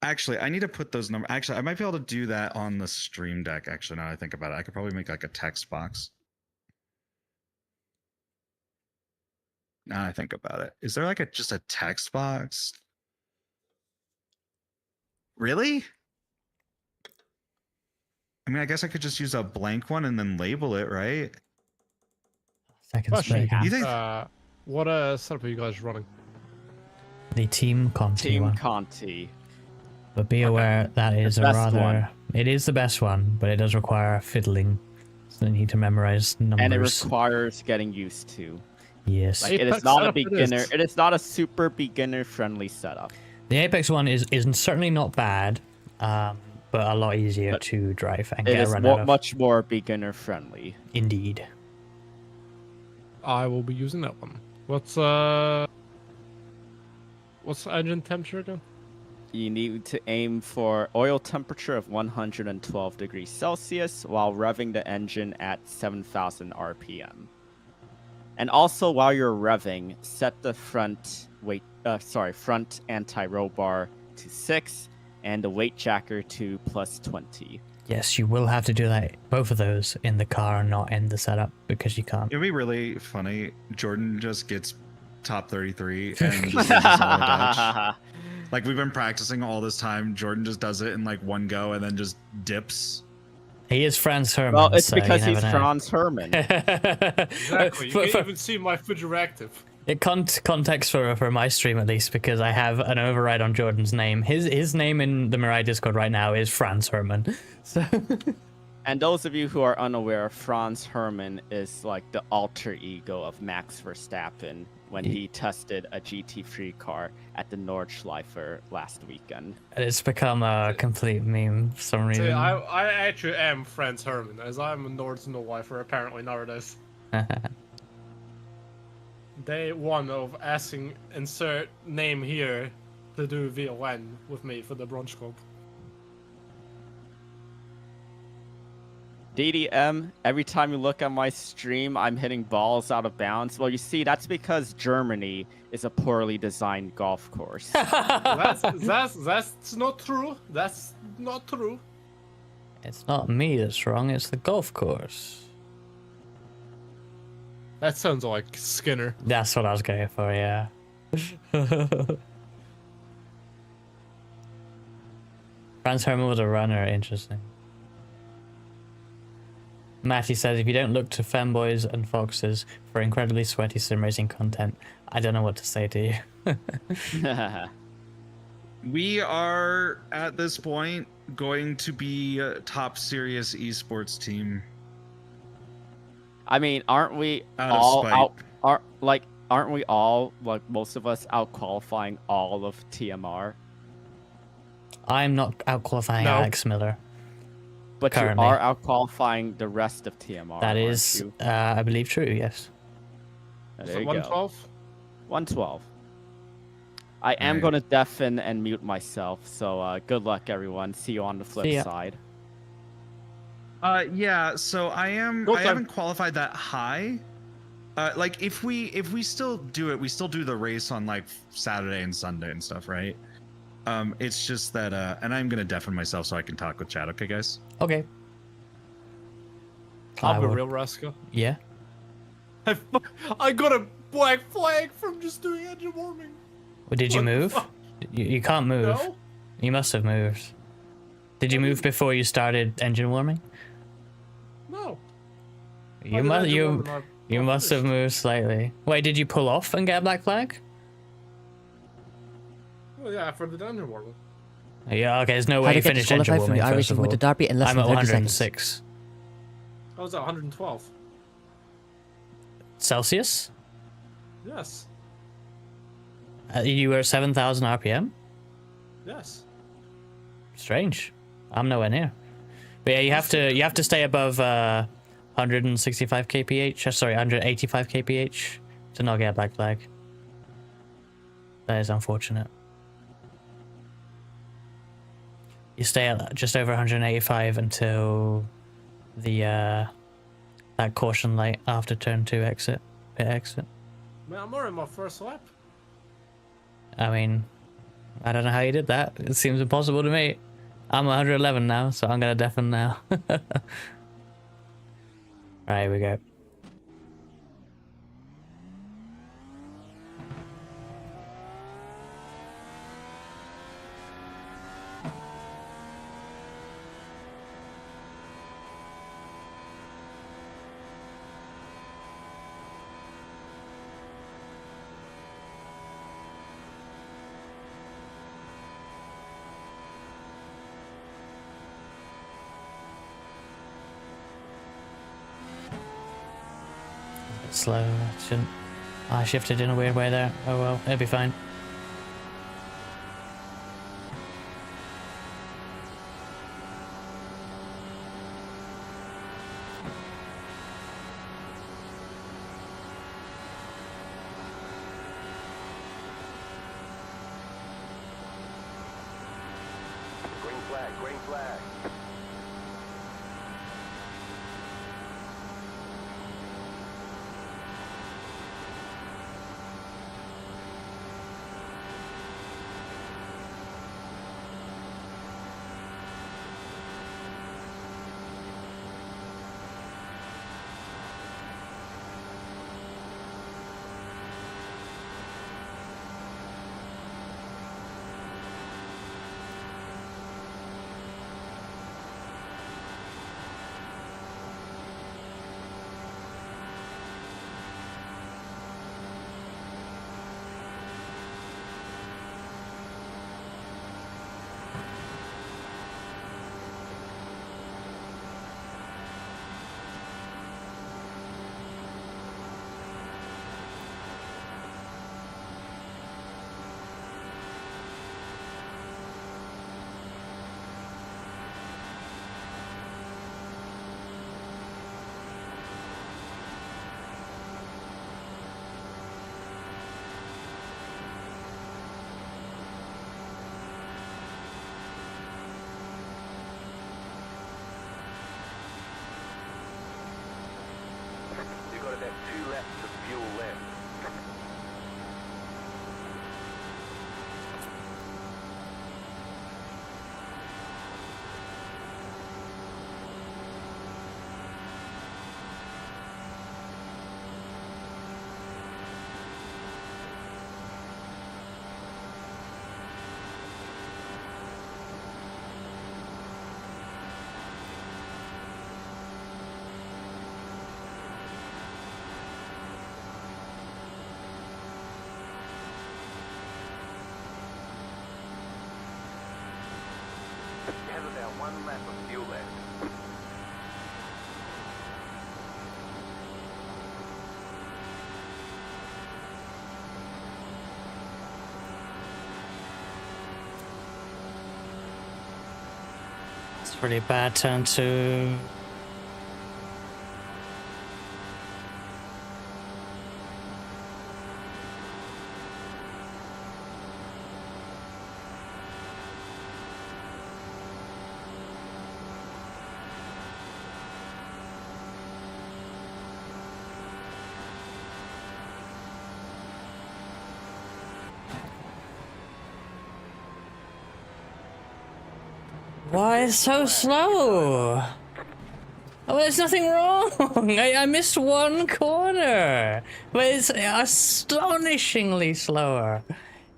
Actually, I need to put those numbers. Actually, I might be able to do that on the stream deck. Actually, now that I think about it, I could probably make like a text box. Now I think about it, is there like just a text box? Really? I mean, I guess I could just use a blank one and then label it, right? Second Question. spoken. You think? What setup are you guys running? The Team Conti Team one. Conti. But be aware that is a best rather... one. It is the best one, but it does require fiddling. So you need to memorize numbers. And it requires getting used to. Yes. Like, it is Apex not a setup it beginner. is. It is not a super beginner friendly setup. The Apex one is certainly not bad, but a lot easier But to drive and It get a is run out of. much more beginner friendly. Indeed. I will be using that one. What's engine temperature again? You need to aim for oil temperature of 112 degrees Celsius while revving the engine at 7,000 RPM. And also, while you're revving, set the front anti-roll bar to 6 and the weight jacker to +20. Yes, you will have to do that, both of those, in the car and not in the setup, because you can't. It'd be really funny. Jordan just gets top 33 and just does a solid dash. Like, we've been practicing all this time. Jordan just does it in like one go and then just dips. He is Franz Hermann. Well, it's so you because he's never know. Franz Hermann. Exactly. You For- can't for- even see my Fidget active. It context for my stream at least, because I have an override on Jordan's name. His name in the Mirai Discord right now is Franz Hermann. So And those of you who are unaware, Franz Hermann is like the alter ego of Max Verstappen when he tested a GT3 car at the Nordschleifer last weekend. it's become a complete meme for some See, reason. I actually am Franz Hermann, as I'm a Nord's no wifer apparently nowadays. Day one of asking insert name here to do VON with me for the bronze scope. DDM, every time you look at my stream, I'm hitting balls out of bounds. Well, you see, that's because Germany is a poorly designed golf course. That's not true. That's not true. It's not me that's wrong, it's the golf course. That sounds like Skinner. That's what I was going for, yeah. Franz Herman was a runner, interesting. Matty says, if you don't look to femboys and foxes for incredibly sweaty sim racing content, I don't know what to say to you. We are at this point going to be a top serious esports team. I mean, aren't we Out of all spite. aren't we all, like, most of us out qualifying all of TMR? I'm not out qualifying No. Alex Miller. But Currently. you are out qualifying the rest of TMR. That aren't is, you? I believe, true, yes. There Is you it go. 112? 112. I am Right. going to deafen and mute myself, so good luck, everyone. See you on the flip See ya. side. Yeah, so I Go time. haven't qualified that high. Like if we still do it, we still do the race on like Saturday and Sunday and stuff, right? It's just that and I'm gonna deafen myself so I can talk with chat, okay guys? Okay. I'll be will- real, Rascal. Yeah. I got a black flag from just doing engine warming. Well, did you What the move? fuck? You can't move. No? You must have moved. Did you move before you started engine warming? No. You must you You must have moved slightly. Wait, did you pull off and get a black flag? Well, yeah, for the engine warming. Yeah, okay, there's no How way to you get finished engine disqualified from warming, the first of iRacing with the all. derby in less I'm than at 30 seconds. 106. I was at 112. Celsius? Yes. You were at 7,000 RPM? Yes. Strange. I'm nowhere near. But yeah, you have to stay above 165 kph. Sorry, 185 kph to not get a black flag. That is unfortunate. You stay at just over 185 until the that caution light after turn 2 exit, pit exit. Man, I'm already in my first lap. I mean, I don't know how you did that. It seems impossible to me. I'm 111 now, so I'm gonna deafen now. Right, here we go. Slow. Shouldn't. I shifted in a weird way there. Oh well, it'll be fine. Green flag, green flag. You got about 2 laps of fuel left. It's really bad turn 2. Why so slow? Oh, there's nothing wrong. I missed one corner, but it's astonishingly slower.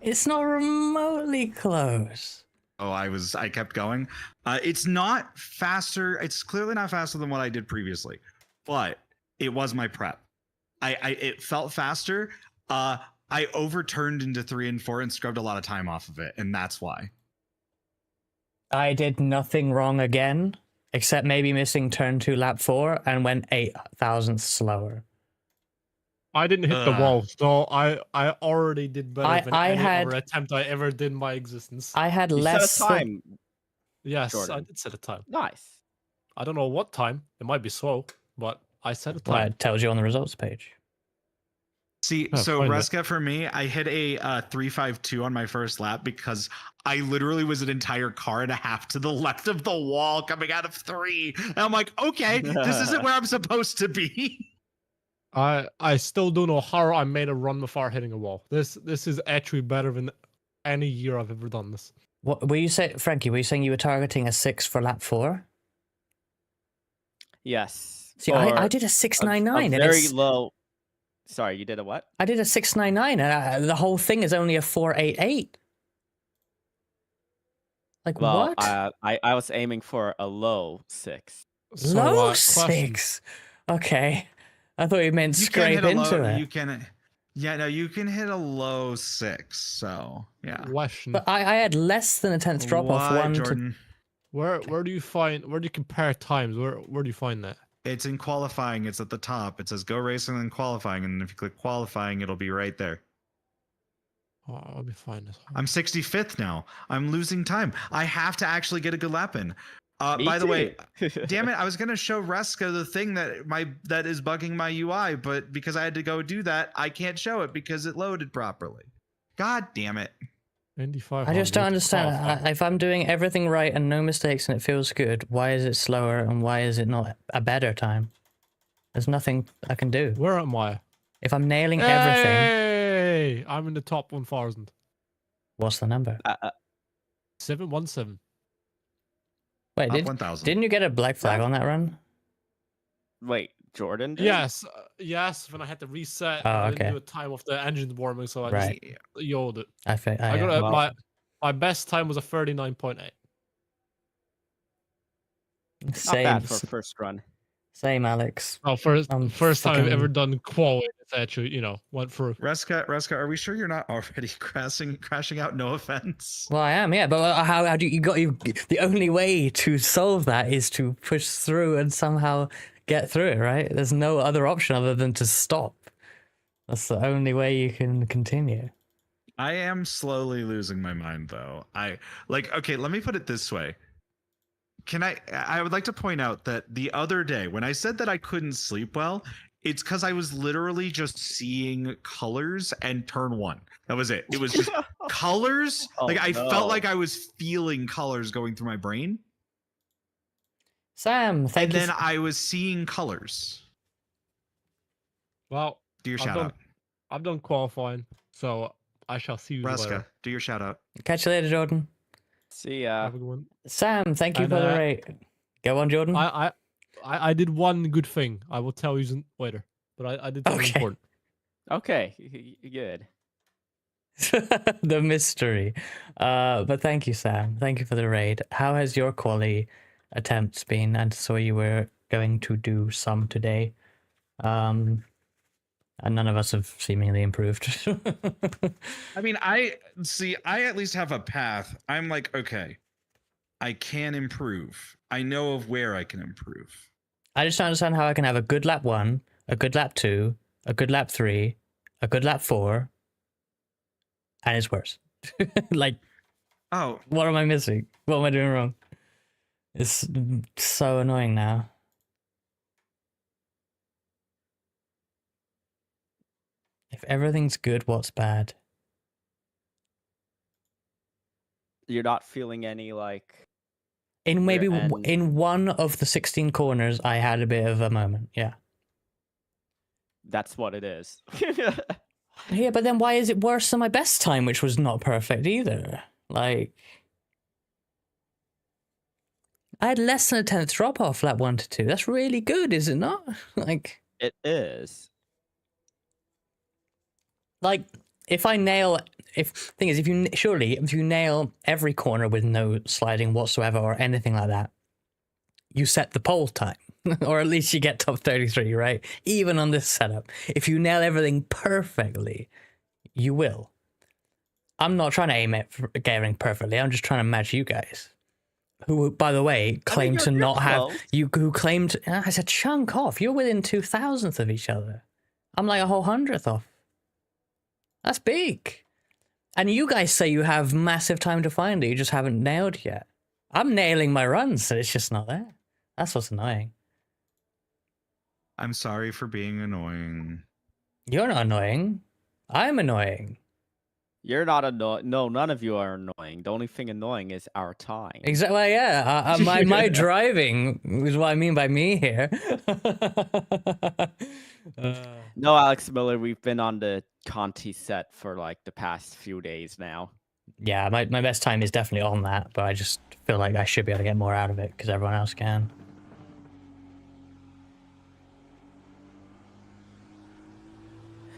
It's not remotely close. Oh, I kept going. It's not faster. It's clearly not faster than what I did previously, but it was my prep. It felt faster. I overturned into 3 and 4 and scrubbed a lot of time off of it, and that's why. I did nothing wrong again, except maybe missing turn 2 lap 4 and went 8 thousandths slower. I didn't hit the wall, so I already did better than I any had- other attempt I ever did in my existence. I had You less set a time. Yes, I Jordan. did set a time. Nice. I don't know what time. It might be slow, but I set a Well, time. it tells you on the results page. See, Oh, so find it. Reska for me, I hit a 352 on my first lap because I literally was an entire car and a half to the left of the wall coming out of 3. And I'm like, okay, this isn't where I'm supposed to be. I still don't know how I made a run before hitting a wall. This is actually better than any year I've ever done this. What were you saying, Frankie? Were you saying you were targeting a 6 for lap 4? Yes. See, Or I did a 699, and very it's low. Sorry, you did a what? I did a 699, and the whole thing is only a 488. Like Well, what? I was aiming for a low 6. So, Low question. 6. Okay, I thought you meant You can scrape hit a into low, it. you can, yeah, no, you can hit a low 6. So yeah. Question. But I had less than a 10th drop off. Why, 1 to Jordan? Where do you compare times? Where do you find that? It's in qualifying. It's at the top. It says go racing and qualifying, and if you click qualifying, it'll be right there. Oh, I'll be fine. I'm 65th now. I'm losing time. I have to actually get a good lap in. Me By the way, too. damn it, I was gonna show Reska the thing that is bugging my UI, but because I had to go do that, I can't show it because it loaded properly. God damn it. Indy 500. I just don't understand. qualify. If I'm doing everything right and no mistakes and it feels good, why is it slower and why is it not a better time? There's nothing I can do. Where am I? If I'm nailing everything, Hey, I'm in the top 1,000. what's the number? 717. Wait, Up 1,000. didn't you get a black flag on that run? Wait, Jordan? Did? Yes, yes. When I had to reset, Oh, I didn't okay. do a time of the engine warming, so I Right. just yo'd it. I got I got well- my best time was a 39.8. Not same, bad for a first run. same, Alex. Oh, first time I've ever fucking- done quality. It's actually, went through. Reska, are we sure you're not already crashing out? No offense. Well, I am, yeah. But how do you the only way to solve that is to push through and somehow get through it, right? There's no other option other than to stop. That's the only way you can continue. I am slowly losing my mind though. Okay, let me put it this way. I would like to point out that the other day when I said that I couldn't sleep well, it's because I was literally just seeing colors and turn 1. That was it. It was just colors. Oh, I no. felt like I was feeling colors going through my brain. Sam, thank And you. then I was seeing colors. Well, Do your I've shout done- out. I've done qualifying, so I shall see you later. Reska, do your shout out. Catch you later, Jordan. See ya. Have a good one. Sam, thank you And, for the rate. Go on, Jordan. I did one good thing. I will tell you later, but I did something Okay. important. Okay, good. The mystery. But thank you, Sam. Thank you for the raid. How has your quali attempts been? And so you were going to do some today. And none of us have seemingly improved. I mean, I at least have a path. I'm like, okay, I can improve. I know of where I can improve. I just don't understand how I can have a good lap 1, a good lap 2, a good lap 3, a good lap 4, and it's worse. Like, Oh, what am I missing? What am I doing wrong? It's so annoying now. If everything's good, what's bad? You're not feeling any like In maybe end. in one of the 16 corners, I had a bit of a moment. Yeah. That's what it is. Yeah, but then why is it worse than my best time, which was not perfect either? Like, I had less than a 10th drop off lap 1 to 2. That's really good, is it not? Like, It is. like if I nail, if you nail every corner with no sliding whatsoever or anything like that, you set the pole time. Or at least you get top 33, right? Even on this setup. If you nail everything perfectly, you will. I'm not trying to aim at getting perfectly. I'm just trying to match you guys. Who, by the way, claim to not have... Who claimed... I said chunk off. You're within 2,000th of each other. I'm like a whole 100th off. That's big. And you guys say you have massive time to find it. You just haven't nailed yet. I'm nailing my runs, and it's just not there. That's what's annoying. I'm sorry for being annoying. You're not annoying. I'm annoying. You're not annoying. No, none of you are annoying. The only thing annoying is our time. Exactly. Well, yeah. My driving is what I mean by me here. No, Alex Miller, we've been on the Conti set for like the past few days now. Yeah, my best time is definitely on that, but I just feel like I should be able to get more out of it because everyone else can.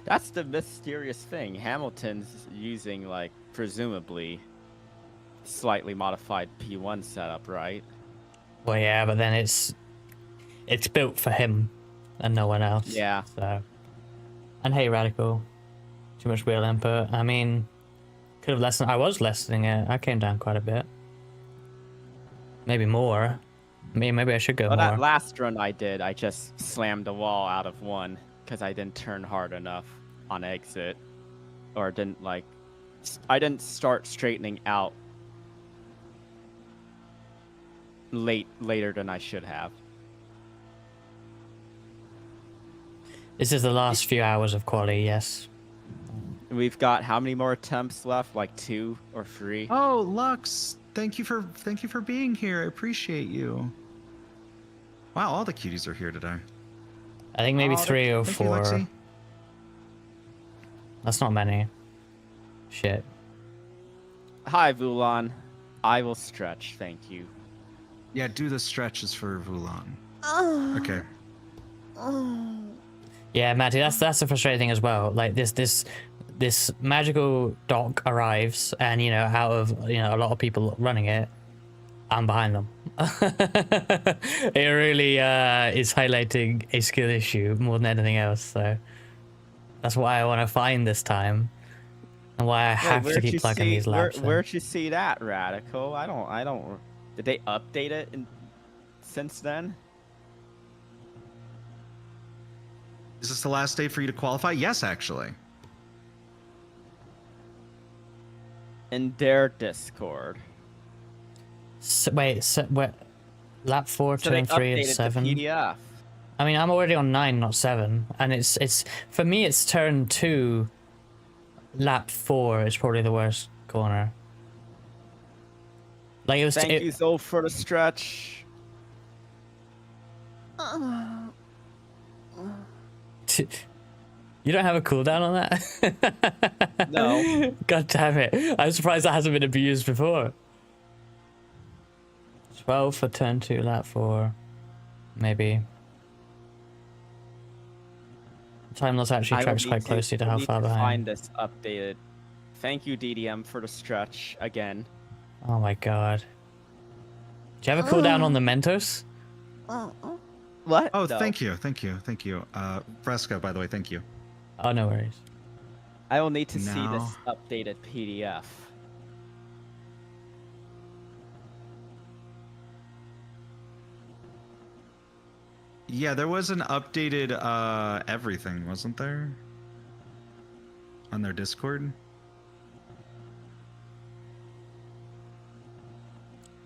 That's the mysterious thing. Hamilton's using like presumably slightly modified P1 setup, right? Well, yeah, but then it's built for him and no one else. Yeah. So, and hey, Radical, too much wheel input. I mean, could have lessened. I was lessening it. I came down quite a bit. Maybe more. Maybe I should go more. That last run I did, I just slammed the wall out of one because I didn't turn hard enough on exit, or didn't like. I didn't start straightening out later than I should have. This is the last few hours of quali, yes. We've got how many more attempts left? Like 2 or 3? Oh, Lux, thank you for being here. I appreciate you. Wow, all the cuties are here today. I think maybe 3 or Thank 4. you, Lexi. That's not many. Shit. Hi, Vulan. I will stretch, thank you. Yeah, do the stretches for Vulan. Okay. Yeah, Matty, that's the frustrating thing as well. Like this magical dock arrives, and out of a lot of people running it, I'm behind them. It really is highlighting a skill issue more than anything else. So that's why I want to find this time, and why I have to keep plugging these laps. Where'd you see that, Radical? I don't. Did they update it since then? Is this the last day for you to qualify? Yes, actually. In their Discord. Wait, lap 4, So turn they 3, updated and 7. the PDF. I mean, I'm already on 9, not 7, and it's for me. It's turn 2, lap 4 is probably the worst corner. Like it was. Thank you, Zoe, for the stretch. You don't have a cooldown on that? No. God damn it. I'm surprised that hasn't been abused before. 12 for turn 2, lap 4. Maybe. Time loss actually tracks quite closely to how far behind. Find this updated. Thank you, DDM, for the stretch again. Oh my god. Do you have a cooldown on the Mentos? What? Oh, No. thank you. Fresca, by the way, thank you. Oh, no worries. I will need to see this No. updated PDF. Yeah, there was an updated everything, wasn't there? On their Discord?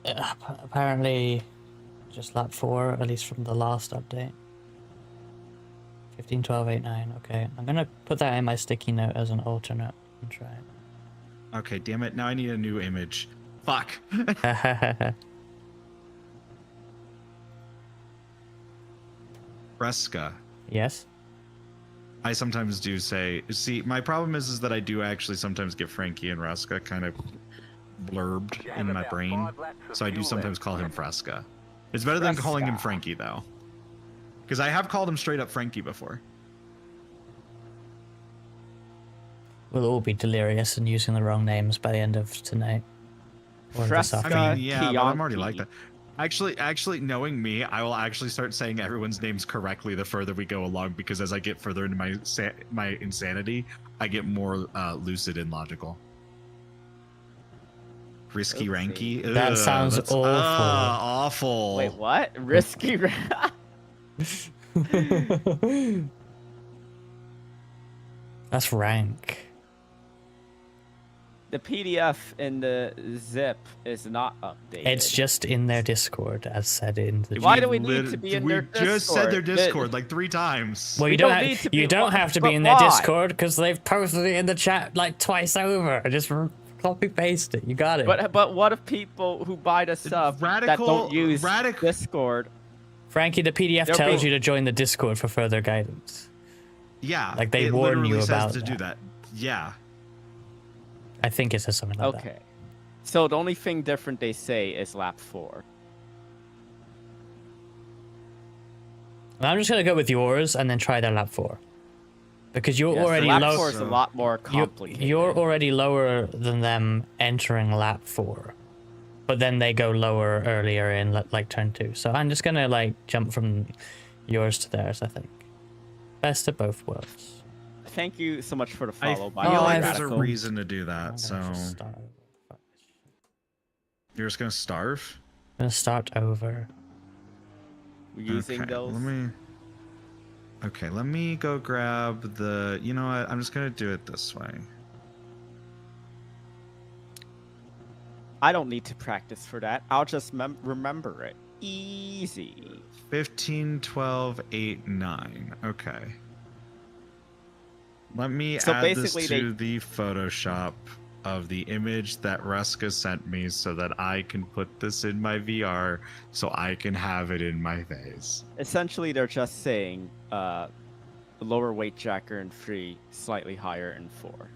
Apparently, Just lap 4, at least from the last update. 15, 12, 8, 9. Okay, I'm gonna put that in my sticky note as an alternate and try it. Okay, damn it. Now I need a new image. Fuck. Fresca. Yes? I sometimes do say, see, my problem is that I do actually sometimes get Frankie and Fresca kind of blurbed in my brain. So I do sometimes call him Fresca. It's better than calling him Frankie, though. Because I have called him straight up Frankie before. We'll all be delirious and using the wrong names by the end of tonight. Or this Fresca. afternoon. I mean, yeah, but I'm already like Chianti. that. Actually, knowing me, I will actually start saying everyone's names correctly the further we go along, because as I get further into my insanity, I get more lucid and logical. Risky Oopsie. Ranky. That sounds awful. Awful. Wait, what? Risky. That's rank. The PDF in the zip is not updated. It's just in their Discord, as said in the. Why do we need to be in their We just said their Discord? Discord like 3 times. Well, We you don't don't. need to You be- don't have to but be in their why? Discord because they've posted it in the chat like twice over. Just copy paste it. You got it. But what if people who buy the sub that don't use Discord? Frankie, the PDF They're tells being- you to join the Discord for further guidance. Yeah. Like, they it warn literally you says about to do that. that. Yeah. I think it says something like that. Okay. So the only thing different they say is lap 4. And I'm just gonna go with yours and then try their lap 4, because you're Yes, already lap low. 4 is a lot more complicated. You're already lower than them entering lap 4, but then they go lower earlier in like turn 2. So I'm just gonna like jump from yours to theirs. I think best of both worlds. Thank you so much for the I follow. feel by the way, like I've- there's a Radical. reason to do I'm that, gonna so just start over. Fuck this shit. you're just gonna starve? I'm gonna start over. Using Okay, those. let me go grab the, you know what, I'm just gonna do it this way. I don't need to practice for that. I'll just remember it. Easy. 15, 12, 8, 9. Okay. Let me So add this basically to the Photoshop of the image that Ruska sent me so that I can put this in my VR so I can have it in my face. Essentially, they're just saying lower weight jacker in 3, slightly higher in 4.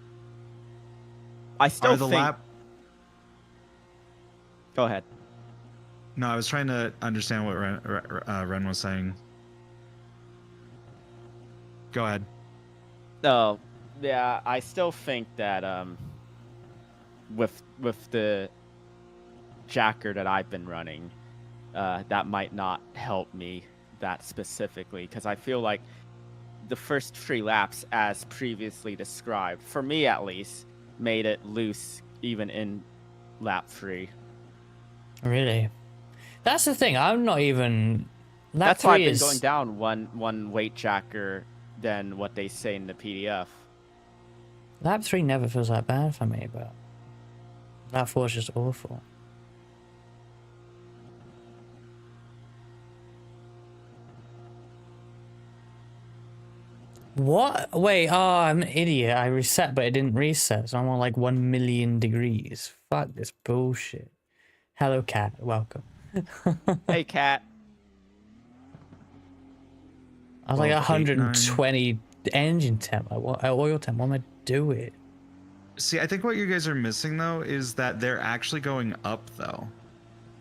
I still Are the think. lap... Go ahead. No, I was trying to understand what Ren was saying. Go ahead. No, yeah, I still think that with the jacker that I've been running, that might not help me that specifically, because I feel like the first 3 laps, as previously described, for me at least, made it loose even in lap 3. Really? That's the thing. I'm not even. Lap That's why I've 3 been is. going down one weight jacker than what they say in the PDF. Lap 3 never feels that bad for me, but lap 4 is just awful. What? Wait, I'm an idiot. I reset, but it didn't reset, so I'm on like 1,000,000 degrees. Fuck this bullshit. Hello, cat. Welcome. Hey, Cat. I was like 12, 8, 9. 120 engine temp. Oil temp. What am I doing? See, I think what you guys are missing though is that they're actually going up though.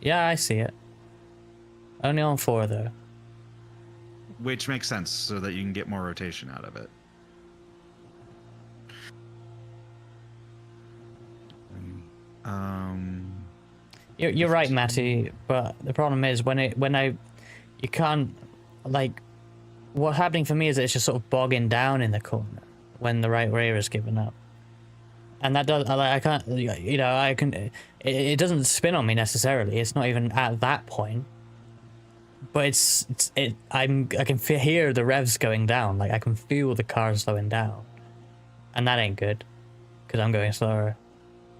Yeah, I see it. Only on 4 though. Which makes sense so that you can get more rotation out of it. You're right, Matty. But the problem is you can't, like, what's happening for me is that it's just sort of bogging down in the corner when the right rear is giving up, and that does, like, I can't, you know, I can, it doesn't spin on me necessarily. It's not even at that point, but I can hear the revs going down. Like, I can feel the car slowing down, and that ain't good because I'm going slower.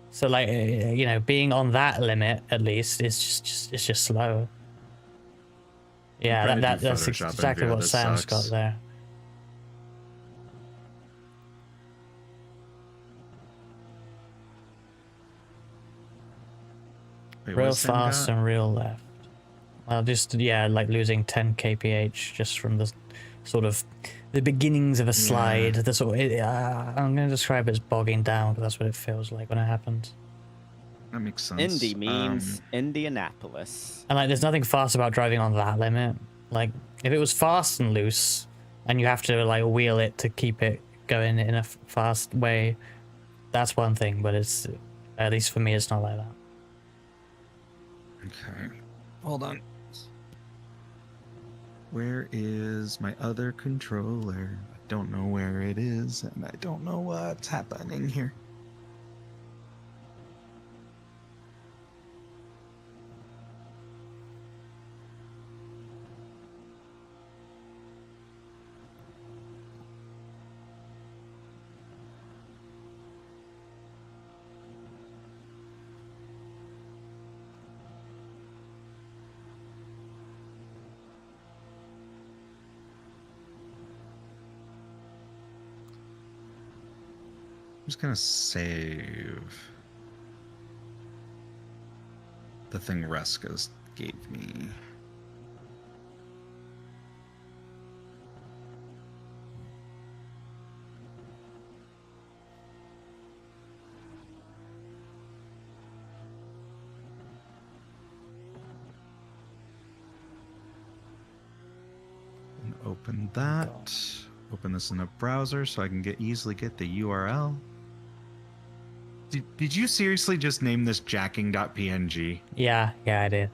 So, like, you know, being on that limit at least is just slow. Yeah, trying to do that's Photoshop in exactly VR, what this Sam's sucks. got there. Wait, what Real does Sam fast got? and real left. Well, just, yeah, like losing 10 kph just from the sort of the beginnings of a slide. The sort of, I'm going to describe it as bogging down, because that's what it feels like when it happens. That makes sense. Indy means Indianapolis. And like, there's nothing fast about driving on that limit. Like, if it was fast and loose, and you have to like wheel it to keep it going in a fast way, that's one thing. But it's, at least for me, it's not like that. Okay, hold on. Where is my other controller? I don't know where it is, and I don't know what's happening here. I'm just gonna save the thing Reska's gave me. And open that. Open this in a browser so I can easily get the URL. Did you seriously just name this jacking.png? Yeah, I did.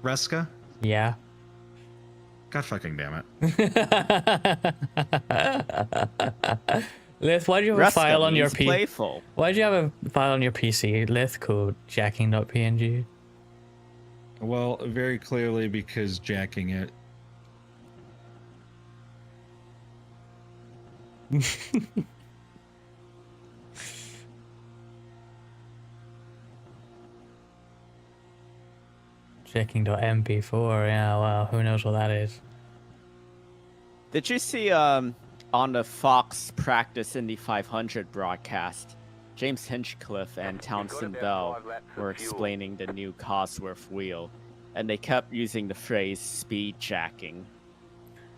Reska? Yeah. God fucking damn it. Lith, why do you have a file on your PC? Playful. Why do you have a file on your PC, Lith, called jacking.png? Well, very clearly because jacking it. Checking.mp4, yeah, well, who knows what that is. Did you see on the Fox Practice Indy 500 broadcast, James Hinchcliffe and Townsend Bell were explaining the new Cosworth wheel, and they kept using the phrase speed jacking.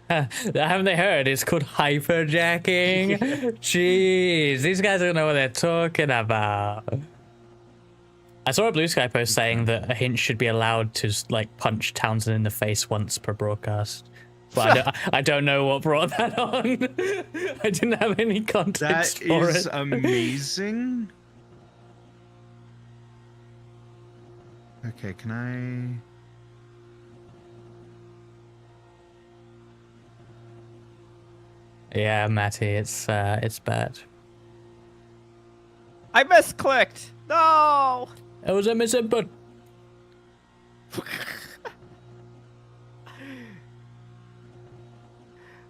Haven't they heard? It's called hyperjacking. Jeez, these guys don't know what they're talking about. I saw a Blue Sky post saying that a Hinch should be allowed to like punch Townsend in the face once per broadcast. But I don't know what brought that on. I didn't have any context That for is it. amazing. Okay, can I... Yeah, Matty, it's bad. I misclicked! No! It was a misinput.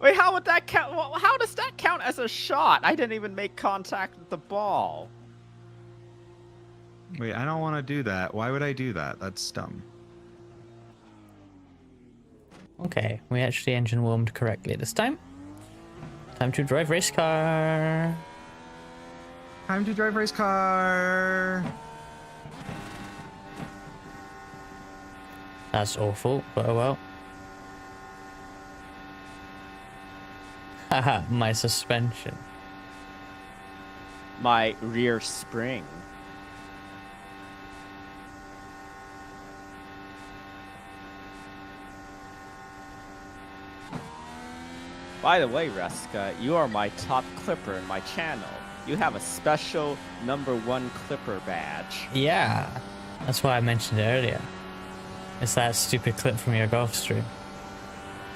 Wait, how would that count? How does that count as a shot? I didn't even make contact with the ball. Wait, I don't want to do that. Why would I do that? That's dumb. Okay, we actually engine warmed correctly this time. Time to drive race car. Time to drive race car. That's awful, but oh well. Haha, my suspension. My rear spring. By the way, Reska, you are my top clipper in my channel. You have a special #1 clipper badge. Yeah, that's why I mentioned it earlier. It's that stupid clip from your golf stream.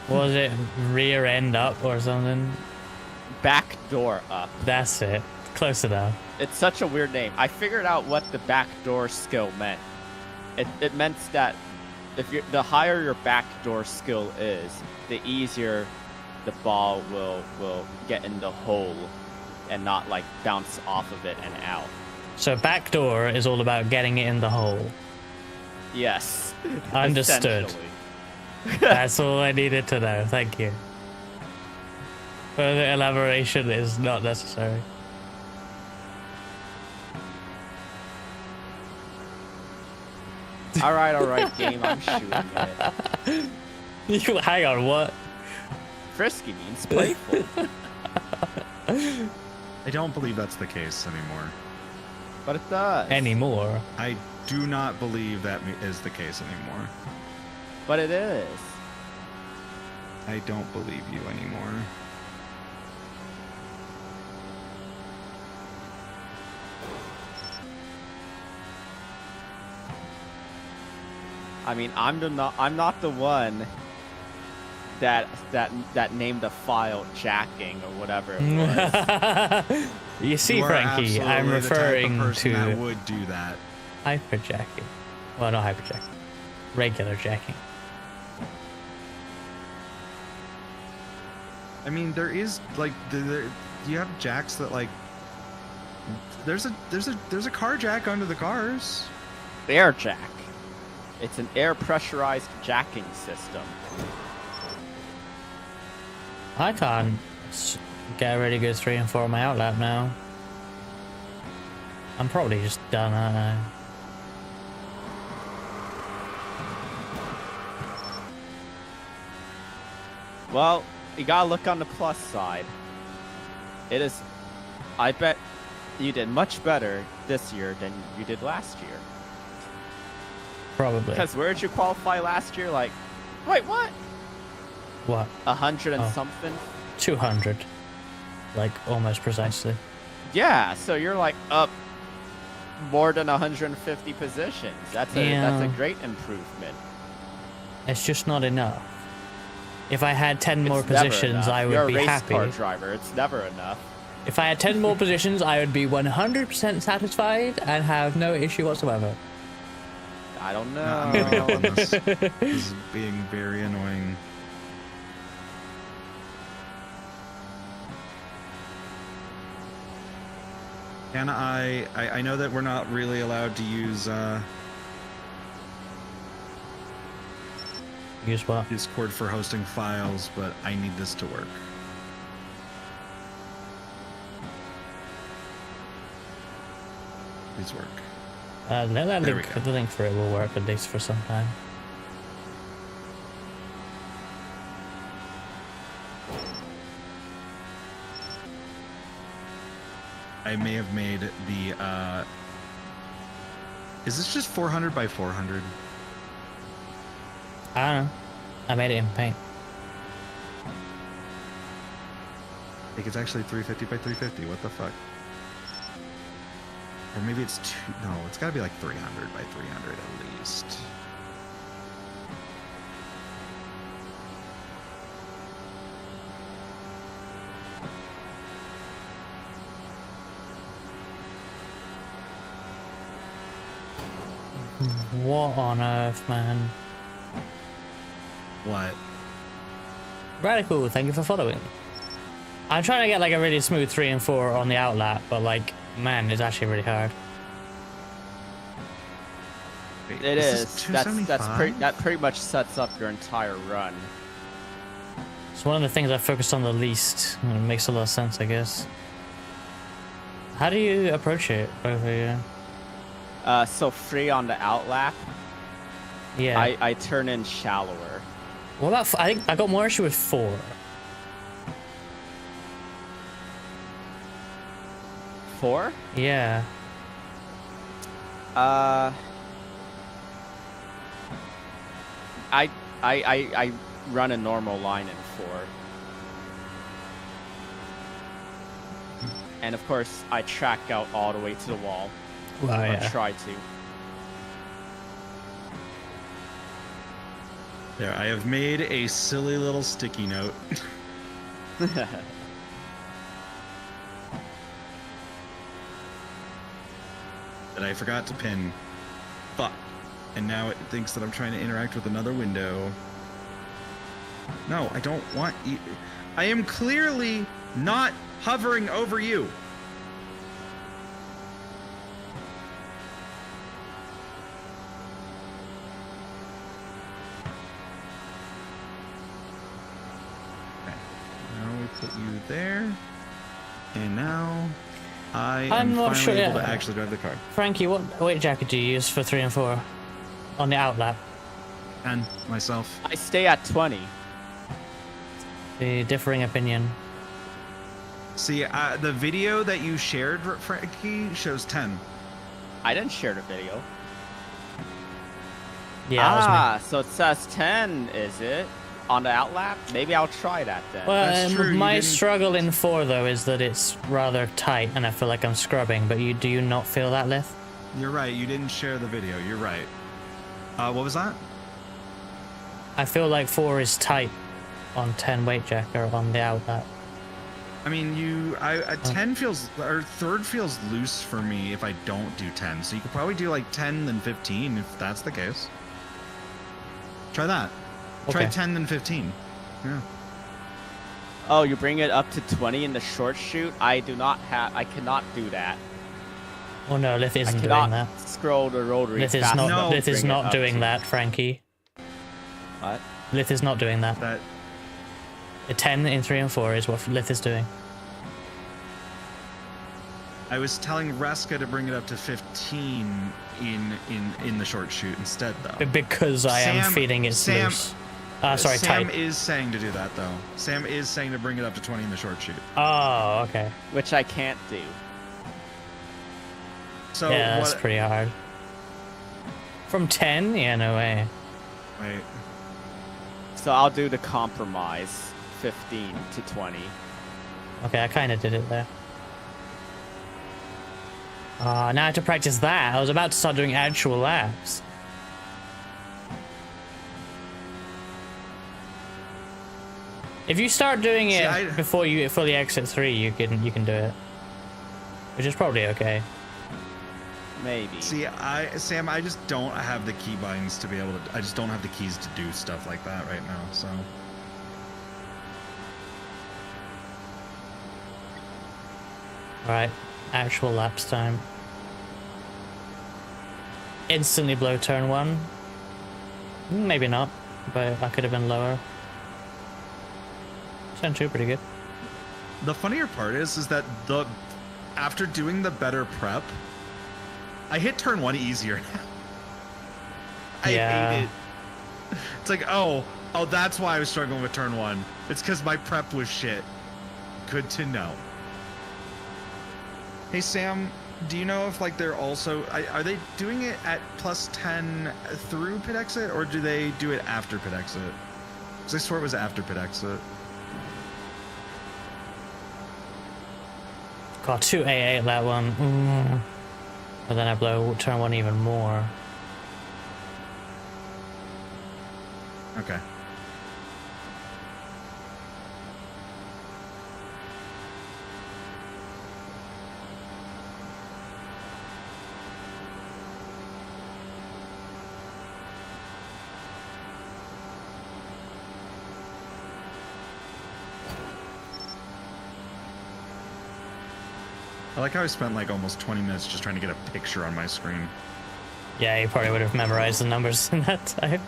What was it? Rear end up or something? Back door up. That's it. Close enough. It's such a weird name. I figured out what the backdoor skill meant. It meant that if you're, the higher your backdoor skill is, the easier the ball will get in the hole and not like bounce off of it and out. So backdoor is all about getting it in the hole. Yes. Understood. Essentially. That's all I needed to know. Thank you. Further elaboration is not necessary. All right, game. I'm shooting it. You hang on, what? Frisky means playful. I don't believe that's the case anymore. But it does. Anymore. I do not believe that is the case anymore. But it is. I don't believe you anymore. I mean, I'm not the one that named a file jacking or whatever it was. You see, You are Frankie, I'm absolutely the type of referring person that to would do that. hyperjacking. Well, not hyperjacking. Regular jacking. I mean, there is like you have jacks that like there's a car jack under the cars. Air jack. It's an air pressurized jacking system. I can't get a really good 3 and 4 on my outlap now. I'm probably just done, aren't I? Well, you gotta look on the plus side. It is. I bet you did much better this year than you did last year. Probably. Because where did you qualify last year? Like, wait, what? What? 100 and Oh. something? 200. Like, almost precisely. Yeah, so you're like up more than 150 positions. That's a Yeah. great improvement. It's just not enough. If I had 10 more It's never positions, enough. I would You're be a race happy. car driver. It's never enough. If I had 10 more positions, I would be 100% satisfied and have no issue whatsoever. I don't know. I'm giving up on this. This is being very annoying. Can I know that we're not really allowed to use Use what? Discord for hosting files, but I need this to work. Please work. That There we link, go. the link for it will work at least for some time. I may have made the is this just 400 by 400? I don't know. I made it in paint. I think it's actually 350 by 350. What the fuck? Or maybe it's no, it's gotta be like 300 by 300 at least. What on earth, man? What? Radical, thank you for following. I'm trying to get like a really smooth 3 and 4 on the outlap, but like, man, it's actually really hard. Wait, It this is. 275? That pretty much sets up your entire run. It's one of the things I focused on the least. And it makes a lot of sense, I guess. How do you approach it over here? So free on the outlap. Yeah. I turn in shallower. What about? I think I got more issue with 4. 4? Yeah. I run a normal line in 4. And of course, I track out all the way to the wall. Well, Or yeah. try to. There, I have made a silly little sticky note. That I forgot to pin. Fuck. And now it thinks that I'm trying to interact with another window. No, I don't want you. I am clearly not hovering over you. put you there. And now I I'm am not finally sure able yet. to actually drive the car. Frankie, what weight jacket do you use for 3 and 4 on the outlap? And myself. I stay at 20. The differing opinion. See, the video that you shared, Frankie, shows 10. I didn't share the video. Yeah, that was me. So it says 10, is it? On the outlap? Maybe I'll try that then. Well, That's true, you my didn't- struggle in 4 though is that it's rather tight and I feel like I'm scrubbing. But do you not feel that, Lith? You're right. You didn't share the video. You're right. What was that? I feel like 4 is tight on 10 weight jacket or on the outlet. I mean, 10 feels, or 3rd feels loose for me if I don't do 10. So you could probably do like 10 then 15 if that's the case. Try that. Try Okay. 10 then 15. Yeah. Oh, you bring it up to 20 in the short shoot? I cannot do that. Oh no, Lith I isn't doing cannot that. scroll the rotary Lith is fast not. enough to Lith is bring it not up doing to- that, Frankie. What? Lith is not doing that. That A 10 in 3 and 4 is what Lith is doing. I was telling Reska to bring it up to 15 in the short shoot instead, though. Because I am Sam- feeling it's Sam- loose. Sorry, Sam tight. is saying to do that, though. Sam is saying to bring it up to 20 in the short shoot. Oh, okay. Which I can't do. So Yeah, that's what? pretty hard. From 10? Yeah, no way. Wait. So I'll do the compromise, 15 to 20. Okay, I kind of did it there. Now I have to practice that. I was about to start doing actual laps. If you start doing See, it before you fully exit 3, you can do it, which is probably okay. Maybe. See, Sam, I just don't have the keybinds to be able to. I just don't have the keys to do stuff like that right now. So. All right, actual laps time. Instantly blow turn 1. Maybe not, but I could have been lower. Turn 2 pretty good. The funnier part is that after doing the better prep, I hit turn 1 easier. I Yeah. hate it. It's like, oh, that's why I was struggling with turn 1. It's because my prep was shit. Good to know. Hey Sam, do you know if like they're also are they doing it at plus 10 through pit exit, or do they do it after pit exit? Because I swore it was after pit exit. Got 288 that one. But then I blow turn 1 even more. Okay. I like how I spent like almost 20 minutes just trying to get a picture on my screen. Yeah, you probably would have memorized the numbers in that time.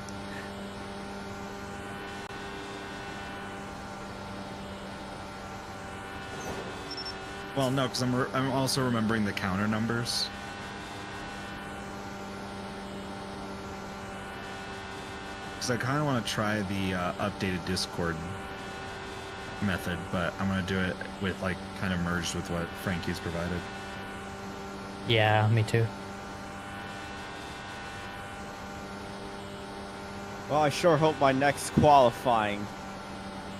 Well, no, because I'm also remembering the counter numbers. Because I kind of want to try the updated Discord method, but I'm going to do it with like kind of merged with what Frankie's provided. Yeah, me too. Well, I sure hope my next qualifying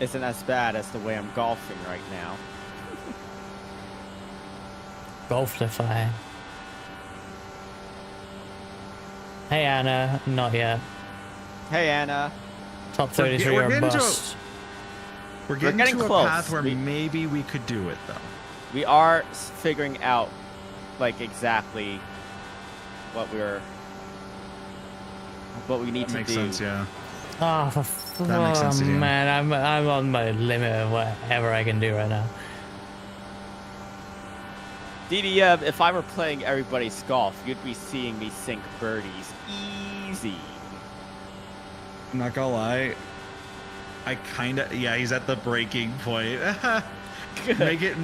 isn't as bad as the way I'm golfing right now. Golfify. Hey Anna, not yet. Hey, Anna. Top 33 we're or getting to bust. We're getting getting to close. a path where We- maybe we could do it, though. We are figuring out, like, exactly what we need That to makes do. sense, yeah. Oh, That makes sense to do. man, I'm on my limit of whatever I can do right now. DDM, if I were playing everybody's golf, you'd be seeing me sink birdies easy. I'm not gonna lie. I kind of, yeah, he's at the breaking point. make it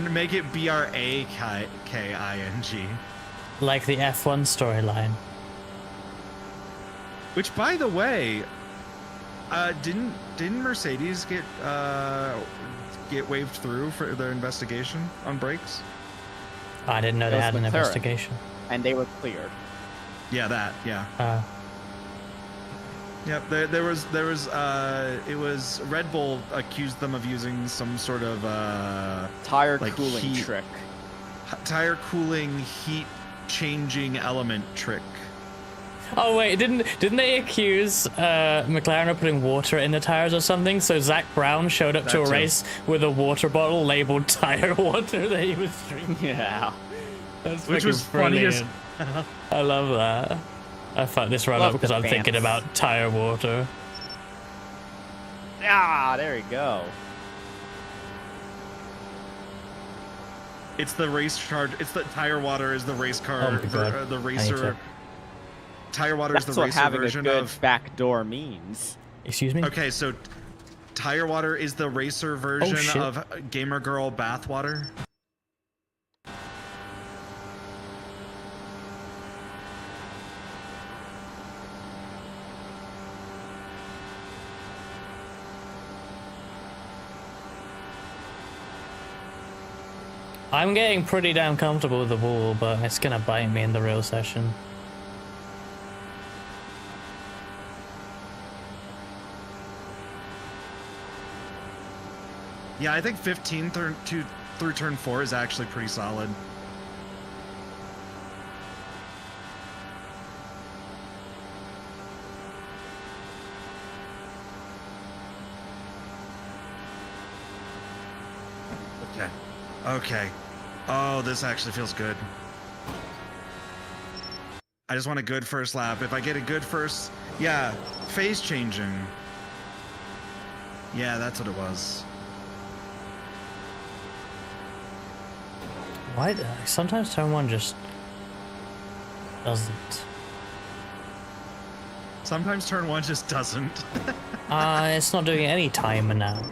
BRAKING. Like the F1 storyline. Which, by the way, didn't Mercedes get waved through for their investigation on brakes? I didn't know It they was had an McLaren. investigation. And they were cleared. Yeah, Yep, there was it was Red Bull accused them of using some sort of Tire like cooling heat- trick. tire cooling heat changing element trick. Oh wait, didn't they accuse McLaren of putting water in the tires or something? So Zach Brown showed up to That a too. race with a water bottle labeled tire water that he was drinking. Yeah. That's Which was fucking funny as brilliant. I love that. I fucked this run Love up because I'm thinking advance. about tire water. Ah, there you go. it's the race charge. It's the tire water is the race car. Oh my God. The I need racer. to- Tire water That's is the what racer having a version good of. backdoor means. Excuse me? Okay, so tire water is the racer version shit. of Gamer Girl bathwater. I'm getting pretty damn comfortable with the wall, but it's gonna bite me in the real session. Yeah, I think 15 through turn 4 is actually pretty solid. Okay. Okay. Oh, this actually feels good. I just want a good first lap. If I get a good first... Yeah, phase changing. Yeah, that's what it was. Why? Sometimes turn one just doesn't. Sometimes turn 1 just doesn't. It's not doing any timer now.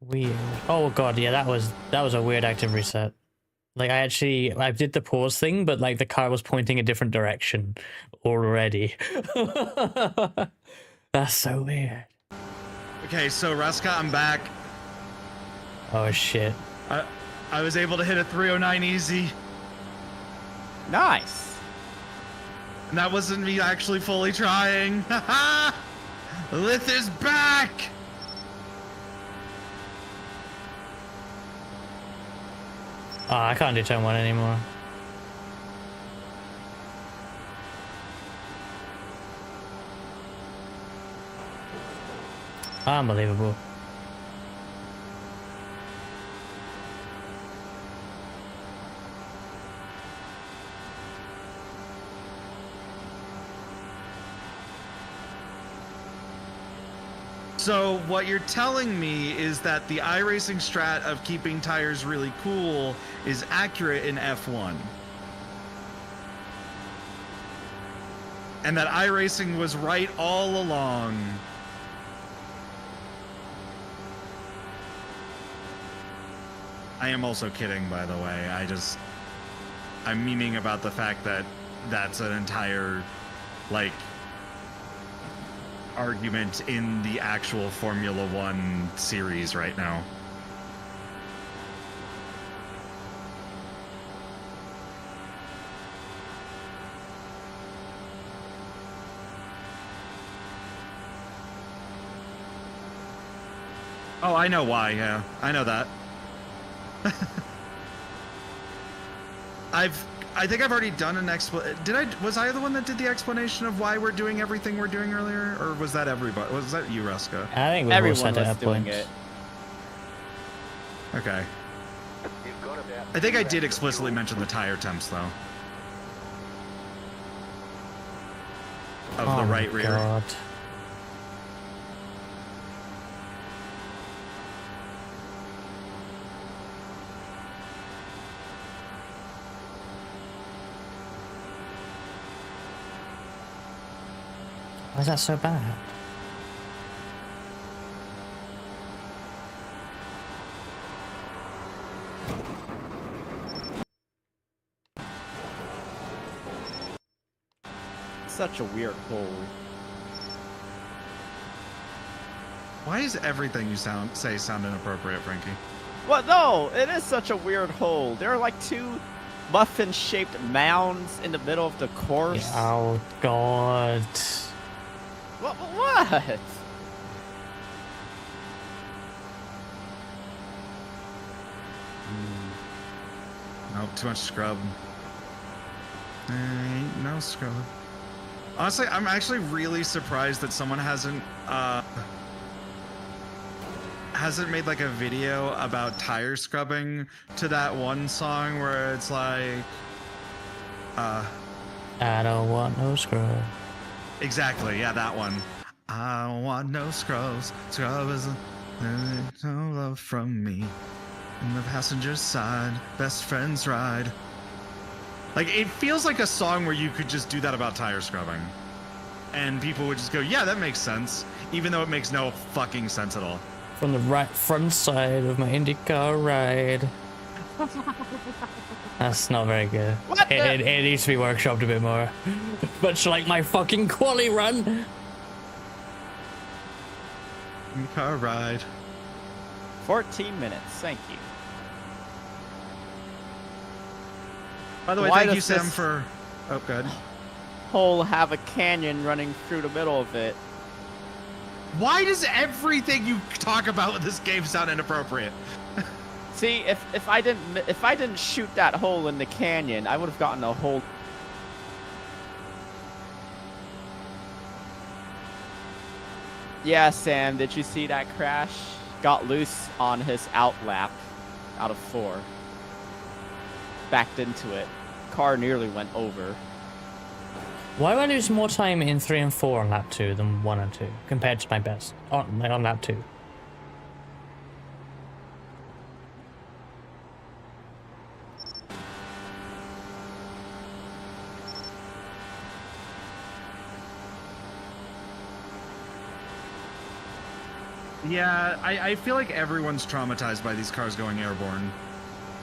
Weird. Oh god, yeah, that was a weird active reset. Like I did the pause thing, but like the car was pointing a different direction already. That's so weird. Okay, so Ruska, I'm back. Oh shit. I was able to hit a 309 easy. Nice. And that wasn't me actually fully trying. Lith is back! Oh, I can't do turn one anymore. Unbelievable. So what you're telling me is that the iRacing strat of keeping tires really cool is accurate in F1. And that iRacing was right all along. I am also kidding, by the way. I'm memeing about the fact that that's an entire, like, argument in the actual Formula One series right now. Oh, I know why, yeah. I know that. I think I've already done an was I the one that did the explanation of why we're doing everything we're doing earlier? Or was that everybody? Was that you, Ruska? I think we all Everyone said it was at doing points. it. Okay. You've got about I think I 2 did laps of explicitly fuel. mention the tire temps, though. Of Oh the my right rear. God. Why is that so bad? such a weird hole. Why is everything you say sound inappropriate, Frankie? Well, no, it is such a weird hole. There are like two muffin-shaped mounds in the middle of the course. Oh God. What? Nope, too much scrub. Ain't no scrub. Honestly, I'm actually really surprised that someone hasn't made like a video about tire scrubbing to that one song where it's like I don't want no scrub. exactly, yeah, that one. I don't want no scrubs. Scrub is no love from me. On the passenger side, best friends ride. Like, it feels like a song where you could just do that about tire scrubbing. And people would just go, yeah, that makes sense. Even though it makes no fucking sense at all. From the right front side of my Indy car ride. That's not very good. What It needs to be workshopped a bit more. Much like my fucking quali run. Car ride. 14 minutes, thank you. By the way, Why thank you, does Sam, this- for... Oh, good. Hole have a canyon running through the middle of it. Why does everything you talk about with this game sound inappropriate? See, if I didn't shoot that hole in the canyon, I would have gotten a hole. Yeah, Sam, did you see that crash? Got loose on his out lap, out of 4. Backed into it. Car nearly went over. Why do I lose more time in 3 and 4 on lap 2 than 1 and 2 compared to my best on lap 2? Yeah, I feel like everyone's traumatized by these cars going airborne.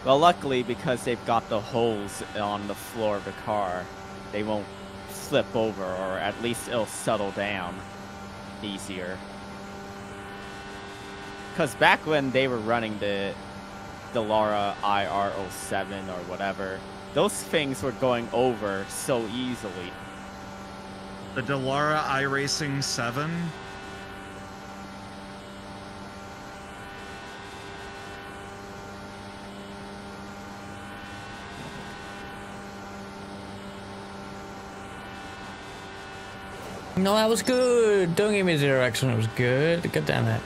Well, luckily, because they've got the holes on the floor of the car, they won't flip over, or at least it'll settle down easier. Because back when they were running the Lara IR07 or whatever, those things were going over so easily. The Delara iRacing 7. No, that was good. Don't give me 0x when it was good. God damn it.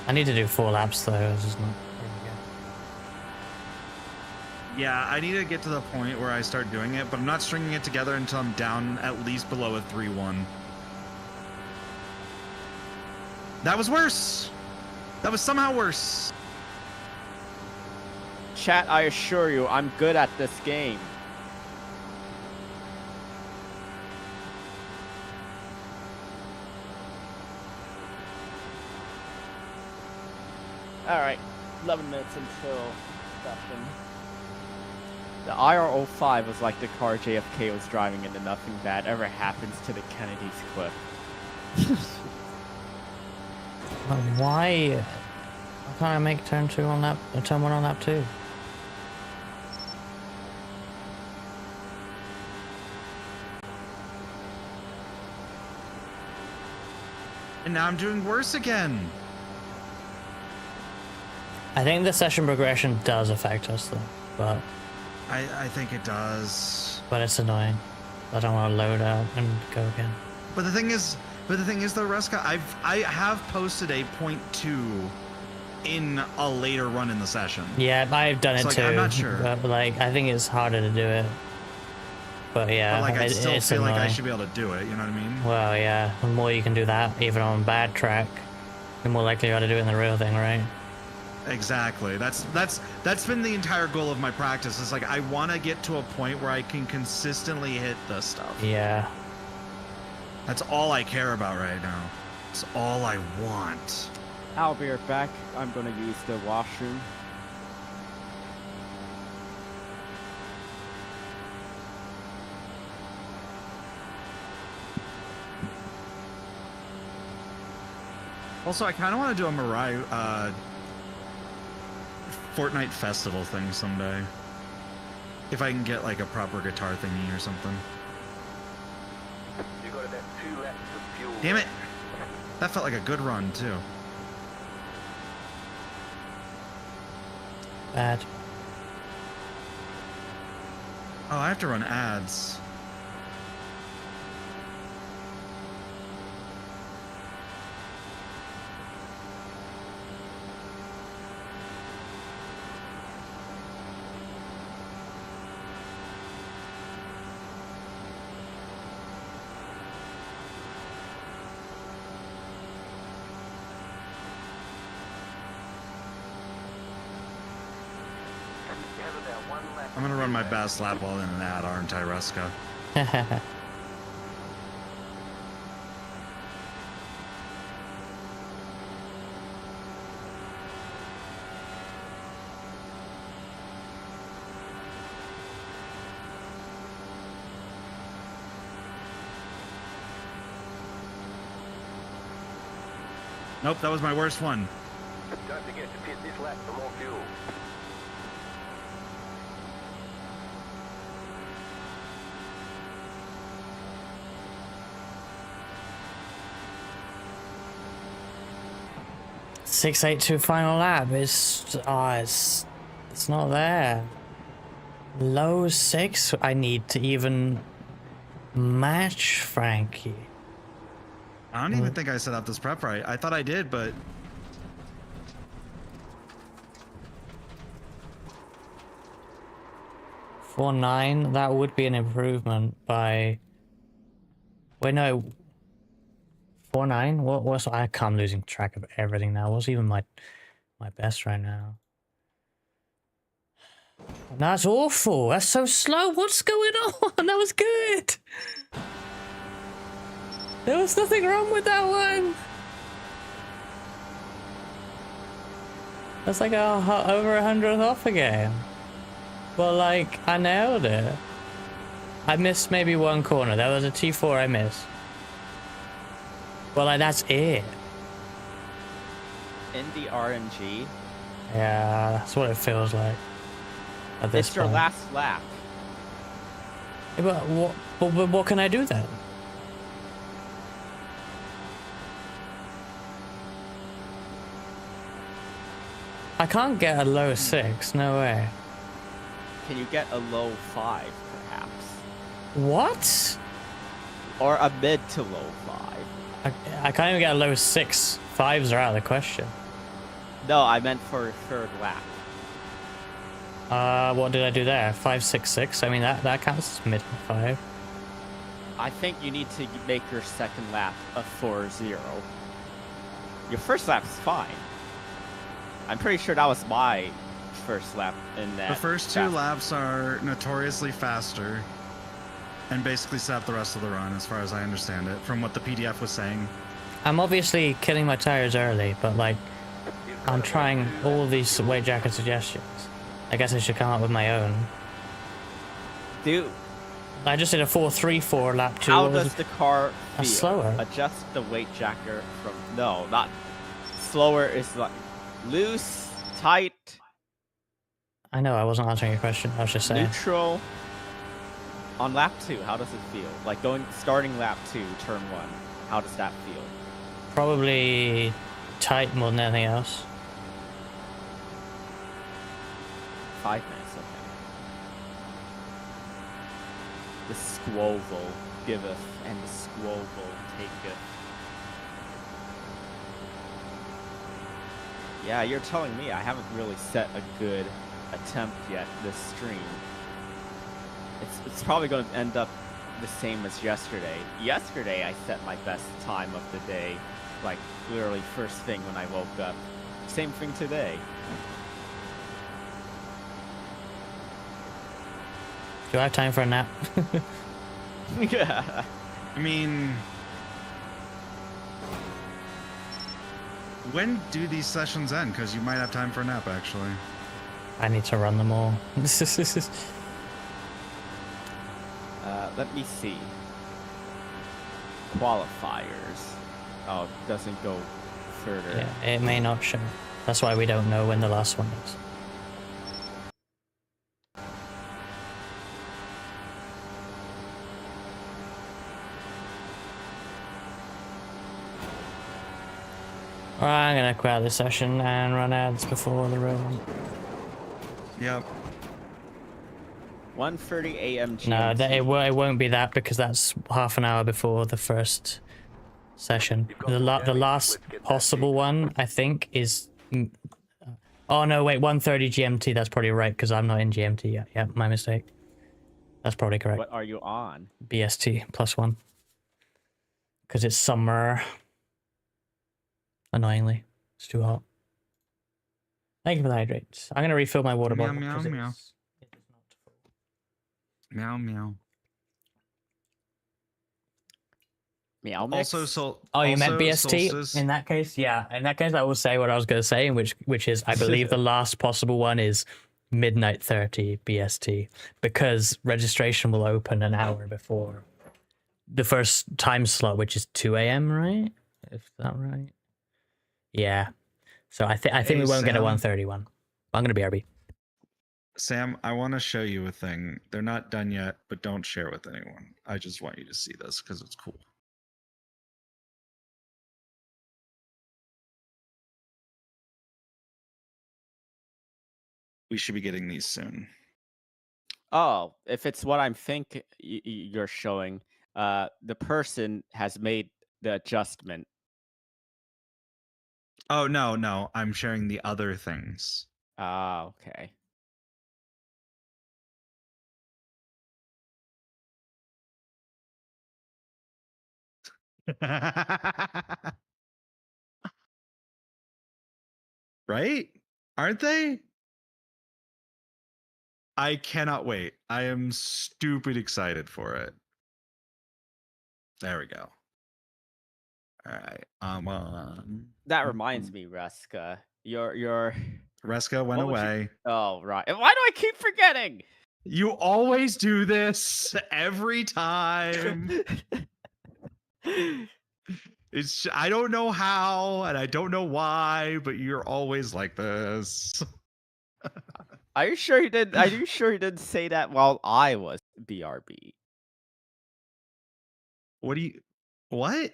I need to do 4 laps though. This is not very good. Yeah, I need to get to the point where I start doing it, but I'm not stringing it together until I'm down at least below a 3-1. That was worse. That was somehow worse. Chat, I assure you, I'm good at this game. Alright, 11 minutes until session. The IR05 was like the car JFK was driving into nothing bad ever happens to the Kennedy's clip. But why can't I make turn 1 on lap 2? And now I'm doing worse again. I think the session progression does affect us though, but I think it does. it's annoying. I don't want to load out and go again. But the thing is though, Ruska, I have posted a 0.2 in a later run in the session. Yeah, I've done it So, like, too. I'm not sure. But like, I think it's harder to do it. But yeah, But like, I still it's feel like I annoying. should be able to do it. You know what I mean? Well, yeah, the more you can do that, even on a bad track, the more likely you are to do it in the real thing, right? Exactly. That's been the entire goal of my practice. Is like I want to get to a point where I can consistently hit this stuff. Yeah. That's all I care about right now. It's all I want. I'll be right back. I'm gonna use the washroom. Also, I kind of want to do a Fortnite festival thing someday. If I can get like a proper guitar thingy or something. You got about 2 laps of fuel. Damn it! That felt like a good run too. Bad. Oh, I have to run ads. You have about 1 lap. I'm gonna run my best lap while in an ad, aren't I, Ruska? Nope, that was my worst one. Don't forget to pit this lap for more fuel. Six eight two final lap. It's not there. Low 6. I need to even match Frankie. I don't even think I set up this prep right. I thought I did, but 4.9. That would be an improvement by. Wait, no. 4.9. What was I'm losing track of everything now. What's even my best right now? That's awful. That's so slow. What's going on? That was good. There was nothing wrong with that one. That's like over 100th off again. Well, like, I nailed it. I missed maybe one corner. There was a T4 I missed. Well, like, that's it. Indy RNG. Yeah, that's what it feels like. At this It's your point. last lap. Yeah, but what can I do then? I can't get a low 6, no way. Can you get a low 5, perhaps? What? Or a mid to low 5? I can't even get a low 6. 5s are out of the question. No, I meant for third lap. What did I do there? 5.66? I mean, that counts as mid 5. I think you need to make your second lap a 4.0. Your first lap's fine. I'm pretty sure that was my first lap in that. the first 2 laps are notoriously faster and basically set up the rest of the run, as far as I understand it, from what the PDF was saying. I'm obviously killing my tires early, but like, I'm trying all these weight jacket suggestions. I guess I should come up with my own. Dude, I just did a 4.34 lap 2. how What was does it? the car feel? slower. Adjust the weight jacker from... No, not... Slower is like... Loose, tight, I know, I wasn't answering your question. I was just saying. neutral. On lap 2, how does it feel? Like starting lap 2, turn 1. How does that feel? Probably tight more than anything else. 5 minutes, okay. The squoval giveth, and the squoval taketh. Yeah, you're telling me I haven't really set a good attempt yet this stream. It's probably going to end up the same as yesterday. Yesterday I set my best time of the day, like literally first thing when I woke up. Same thing today. Do I have time for a nap? Yeah. I mean, when do these sessions end? Because you might have time for a nap, actually. I need to run them all. Let me see. Qualifiers. Oh, it doesn't go further. Yeah, it may not show. That's why we don't know when the last one is. Alright, I'm gonna quit out this session and run ads before the real one. Yep. 1:30 a.m. GMT. No, it won't be that because that's half an hour before the first session. The last possible one, I think, is... Oh no, wait, 1:30 GMT, that's probably right because I'm not in GMT yet. Yeah, my mistake. That's probably correct. What are you on? BST +1. Because it's summer. Annoyingly. It's too hot. Thank you for the hydrates. I'm going to refill my water bottle. Meow, 'cause meow. it is not full. Meow meow. Meow mix? Oh, you meant also BST? Solstice. In that case, yeah. In that case, I will say what I was going to say, which is I believe the last possible one is midnight 30 BST because registration will open an hour before the first time slot, which is 2 a.m. Right? Is that right? Yeah. So I think Hey, we won't get a Sam. 131. I'm gonna BRB. Sam, I want to show you a thing. They're not done yet, but don't share with anyone. I just want you to see this because it's cool. We should be getting these soon. Oh, if it's what I'm think you're showing, the person has made the adjustment. Oh no, I'm sharing the other things. Ah, okay. Right? Aren't they? I cannot wait. I am stupid excited for it. There we go. All right. That reminds me, Ruska. Your Reska went what would you- away. Oh, right. And why do I keep forgetting? You always do this every time. It's I don't know how and I don't know why, but you're always like this. Are you sure he did? Are you sure he didn't say that while I was BRB? What do you what?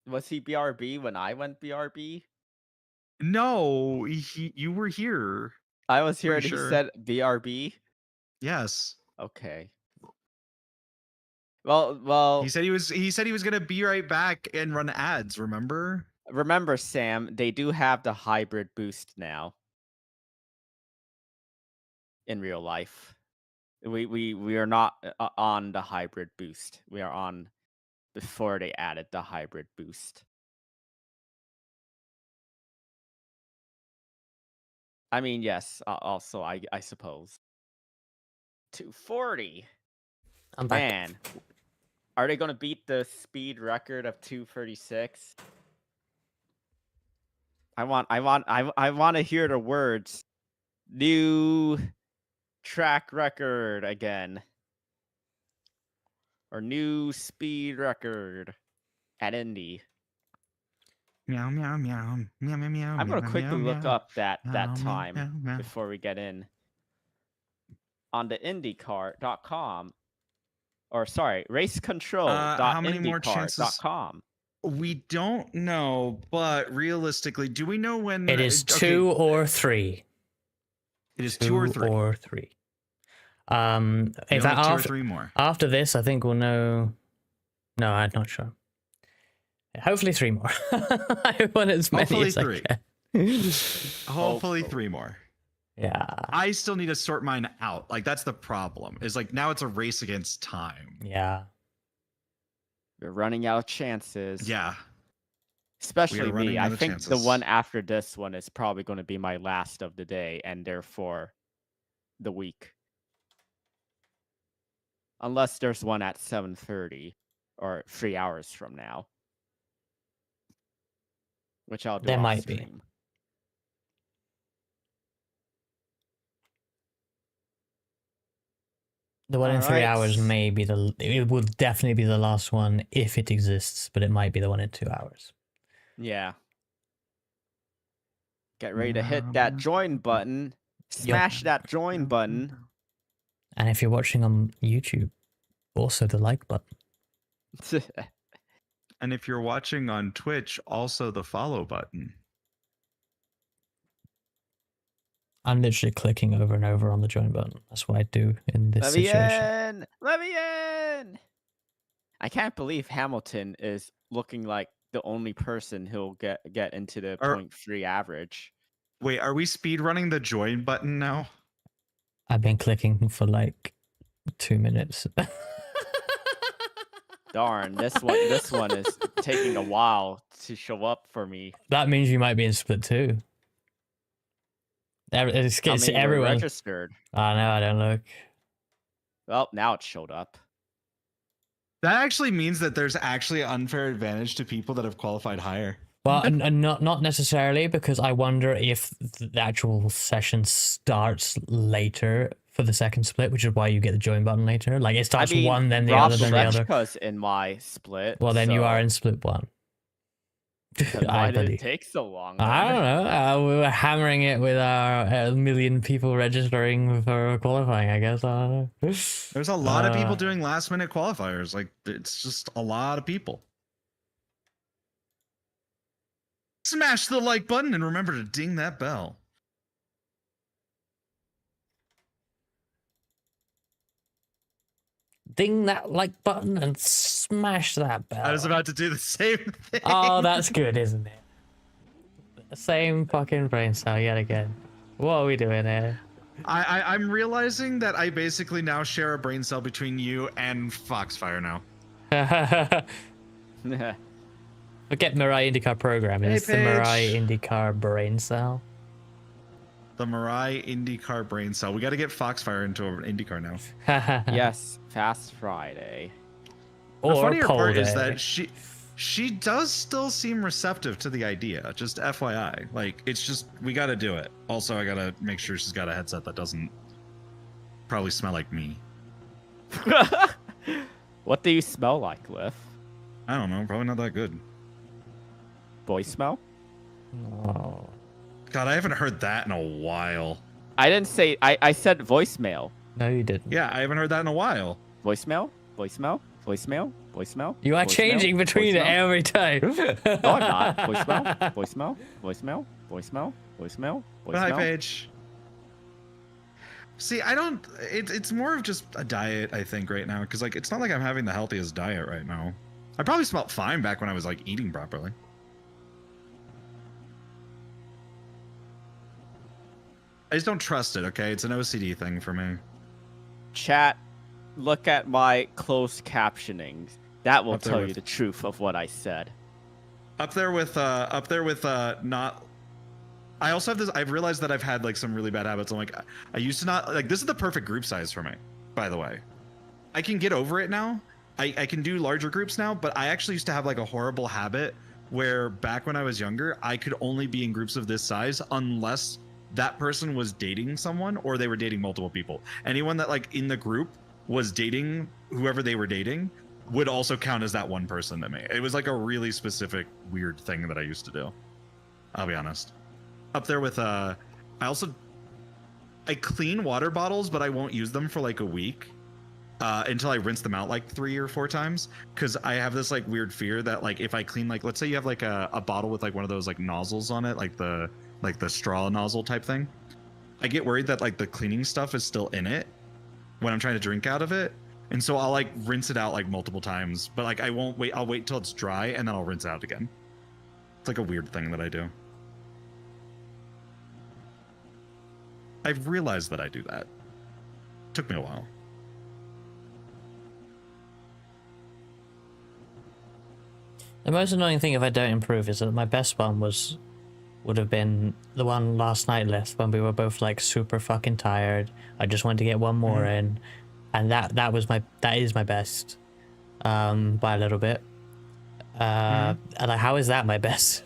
Was he BRB when I went BRB? No, you were here. I was here and Pretty he sure. said BRB. Yes. Okay. Well. He said he was gonna be right back and run ads, remember? Remember, Sam, they do have the hybrid boost now. In real life, we are not on the hybrid boost. We are on before they added the hybrid boost. I mean, yes. Also, I suppose 240. I'm back. Man, are they gonna beat the speed record of 236? I want to hear the words new track record again, or new speed record at Indy. Meow meow meow meow meow meow. I'm gonna meow, quickly meow, look meow. up that Meow, time meow, meow. before we get in. On the IndyCar.com, or sorry, how many more chances? racecontrol.indycar.com. We don't know, but realistically, do we know when It is okay, 2 or 3. It is 2 or 3. 2 or 3. We In only fact, have 2 or 3 more. after this, I think we'll know. No, I'm not sure. Hopefully 3 more. I want as many Hopefully as 3. I can. Hopefully 3 more. Yeah. I still need to sort mine out. Like that's the problem. Is like now it's a race against time. Yeah. We're running out of chances. Yeah. Especially running me. out I of think the chances. one after this one is probably going to be my last of the day, and therefore the week. Unless there's one at 7:30 or 3 hours from now, which I'll do. There off might be. stream. The one in 3 hours Alright. may be it will definitely be the last one if it exists, but it might be the one in 2 hours. Yeah. Get ready to hit that join button. Smash that join button. And if you're watching on YouTube, also the like button. And if you're watching on Twitch, also the follow button. I'm literally clicking over and over on the join button. That's what I do in this Let me situation. in! Let me in! I can't believe Hamilton is looking like the only person who'll get into the 0.3 average. Wait, are we speed running the join button now? I've been clicking for like 2 minutes. Darn, this one is taking a while to show up for me. That means you might be in split 2. It's How many were everyone. registered? I know, I don't look. Well, now it showed up. That actually means that there's actually an unfair advantage to people that have qualified higher. Well, and not necessarily, because I wonder if the actual session starts later for the second split, which is why you get the join button later. Like it starts one, then the other, then the other. Rob in my split. Well, then you are in split 1. Why did it take so long? I don't know. We were hammering it with our million people registering for qualifying, I guess. I don't know. There's a lot of people doing last minute qualifiers. Like, it's just a lot of people. Smash the like button and remember to ding that bell. Ding that like button and smash that bell. I was about to do the same thing. Oh, that's good, isn't it? Same fucking brain cell yet again. What are we doing here? I'm realizing that I basically now share a brain cell between you and Foxfire now. Forget Mirai IndyCar programming. It's the Mirai IndyCar brain cell. The Mirai IndyCar brain cell. We got to get Foxfire into an IndyCar now. Yes, Fast Friday. The funnier part is that she does still seem receptive to the idea. Just FYI, like it's just we got to do it. Also, I got to make sure she's got a headset that doesn't probably smell like me. What do you smell like, Liv? I don't know. Probably not that good. Boy smell? Oh. God, I haven't heard that in a while. I didn't say. I said voicemail. No, you didn't. Yeah, I haven't heard that in a while. Voicemail? Voicemail? Voicemail? Voicemail? You are voicemail? changing between it every time. No, I'm not. Voicemail? Voicemail? Voicemail? Voicemail? Voicemail? But hi, Voicemail? Paige. See, I don't. It's more of just a diet, I think, right now. Because like, it's not like I'm having the healthiest diet right now. I probably smelled fine back when I was like eating properly. I just don't trust it. Okay, it's an OCD thing for me. Chat, look at my closed captioning. That will Up there tell with- you the truth of what I said. Up there with not. I also have this. I've realized that I've had like some really bad habits. I'm like, I used to not like. This is the perfect group size for me, by the way. I can get over it now. I can do larger groups now, but I actually used to have like a horrible habit where back when I was younger, I could only be in groups of this size unless that person was dating someone or they were dating multiple people. Anyone that like in the group was dating whoever they were dating would also count as that one person to me. It was like a really specific weird thing that I used to do. I'll be honest. Up there with I clean water bottles, but I won't use them for like a week until I rinse them out like 3 or 4 times, because I have this like weird fear that like if I clean, like let's say you have like a bottle with like one of those like nozzles on it, like the straw nozzle type thing. I get worried that like the cleaning stuff is still in it when I'm trying to drink out of it. And so I'll like rinse it out like multiple times, but like I won't wait. I'll wait till it's dry and then I'll rinse it out again. It's like a weird thing that I do. I've realized that I do that. Took me a while. The most annoying thing if I don't improve is that my best one would have been the one last night left when we were both like super fucking tired. I just wanted to get one more in, and that is my best by a little bit. And like, how is that my best?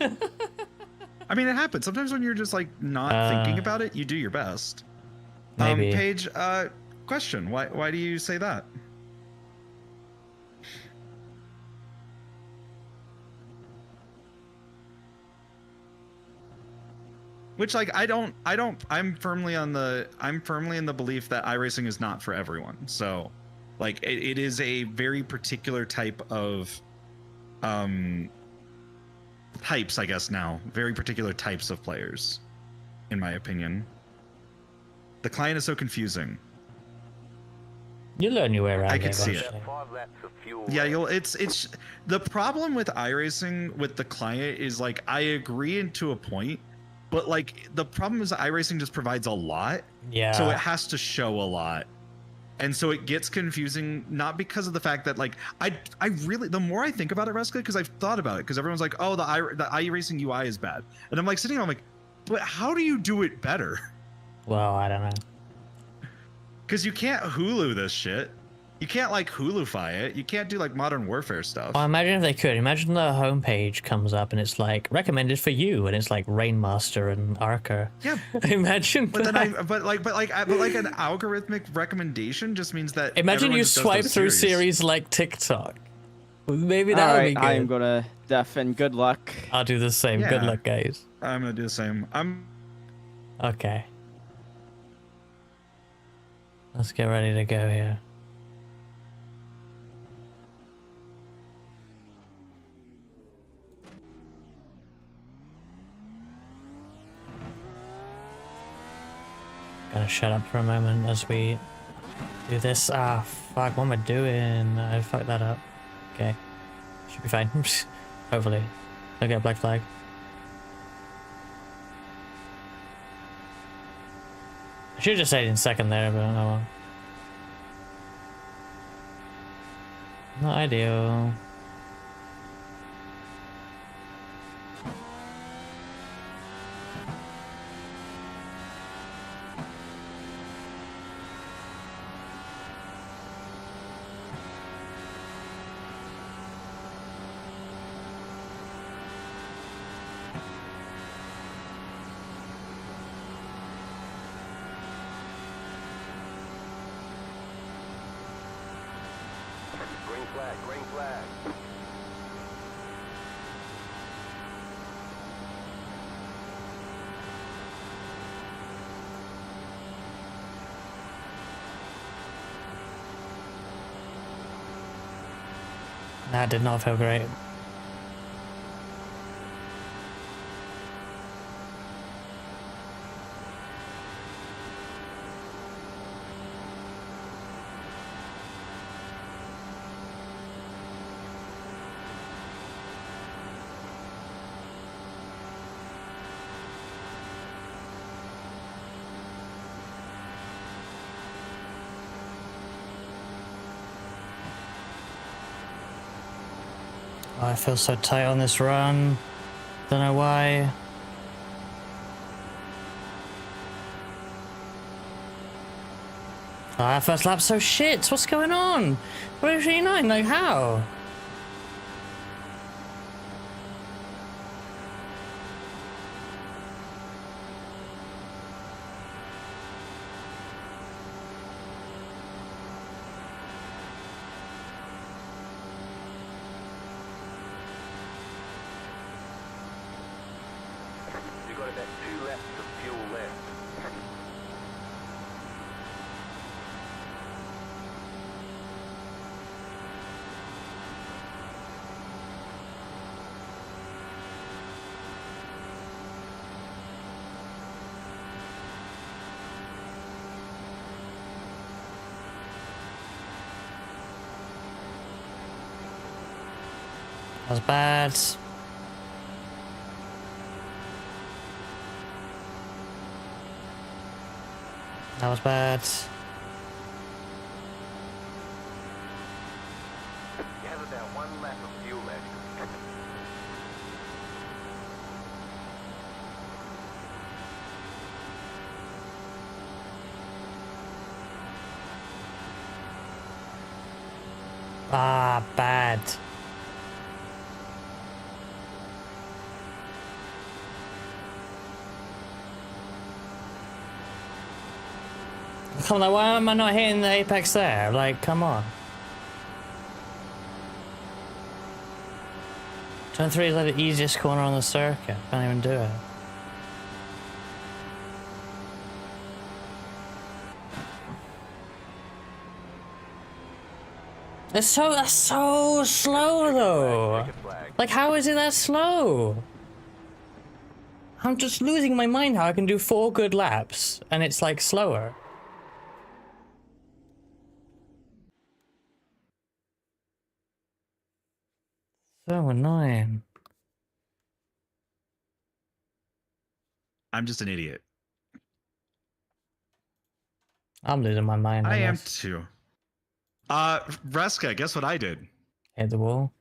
I mean, it happens sometimes when you're just like not thinking about it. You do your best. Maybe. Paige, question: Why do you say that? Which like I'm firmly in the belief that iRacing is not for everyone. So like it is a very particular type of types, I guess now. Very particular types of players, in my opinion. The client is so confusing. You learn your way around. I can see it. eventually. 5 laps of fuel Yeah, left. it's the problem with iRacing with the client is like I agree to a point, but like the problem is that iRacing just provides a lot, Yeah. so it has to show a lot, and so it gets confusing. Not because of the fact that like I really, the more I think about it, Reska, because I've thought about it, because everyone's like, oh, the iRacing UI is bad, and I'm like sitting, I'm like, but how do you do it better? Well, I don't know. Because you can't Hulu this shit. You can't like Hulu-fy it. You can't do like Modern Warfare stuff. Well, imagine if they could. Imagine the homepage comes up and it's like recommended for you, and it's like Rainmaster and Archer. Yeah, Imagine. but that. then but like an algorithmic recommendation just means that. Imagine everyone you just does swipe those through series like TikTok. Maybe that All would right, be good. I am gonna deafen. Good luck. I'll do the same. Good Yeah. luck, guys. I'm gonna do the same. Okay. Let's get ready to go here. Gonna shut up for a moment as we do this. Ah, fuck, what am I doing? I fucked that up. Okay. Should be fine. Hopefully. Don't get a black flag. I should have just stayed in second there, but oh well. Not ideal. Green flag, green flag. That did not feel great. Oh, I feel so tight on this run. Don't know why. Ah, first lap's so shit. What's going on? 29, like how? You got about 2 laps of fuel left. That was bad. That was bad. You have about 1 lap of fuel left. Ah, bad. Come on, why am I not hitting the apex there? Like, come on. Turn 3 is like the easiest corner on the circuit. Can't even do it. That's so slow though. Take a flag. Like, how is it that slow? I'm just losing my mind how I can do 4 good laps and it's like slower. So annoying. I'm just an idiot. I'm losing my mind. I on am this. too. Reska, guess what I did? Hit the wall.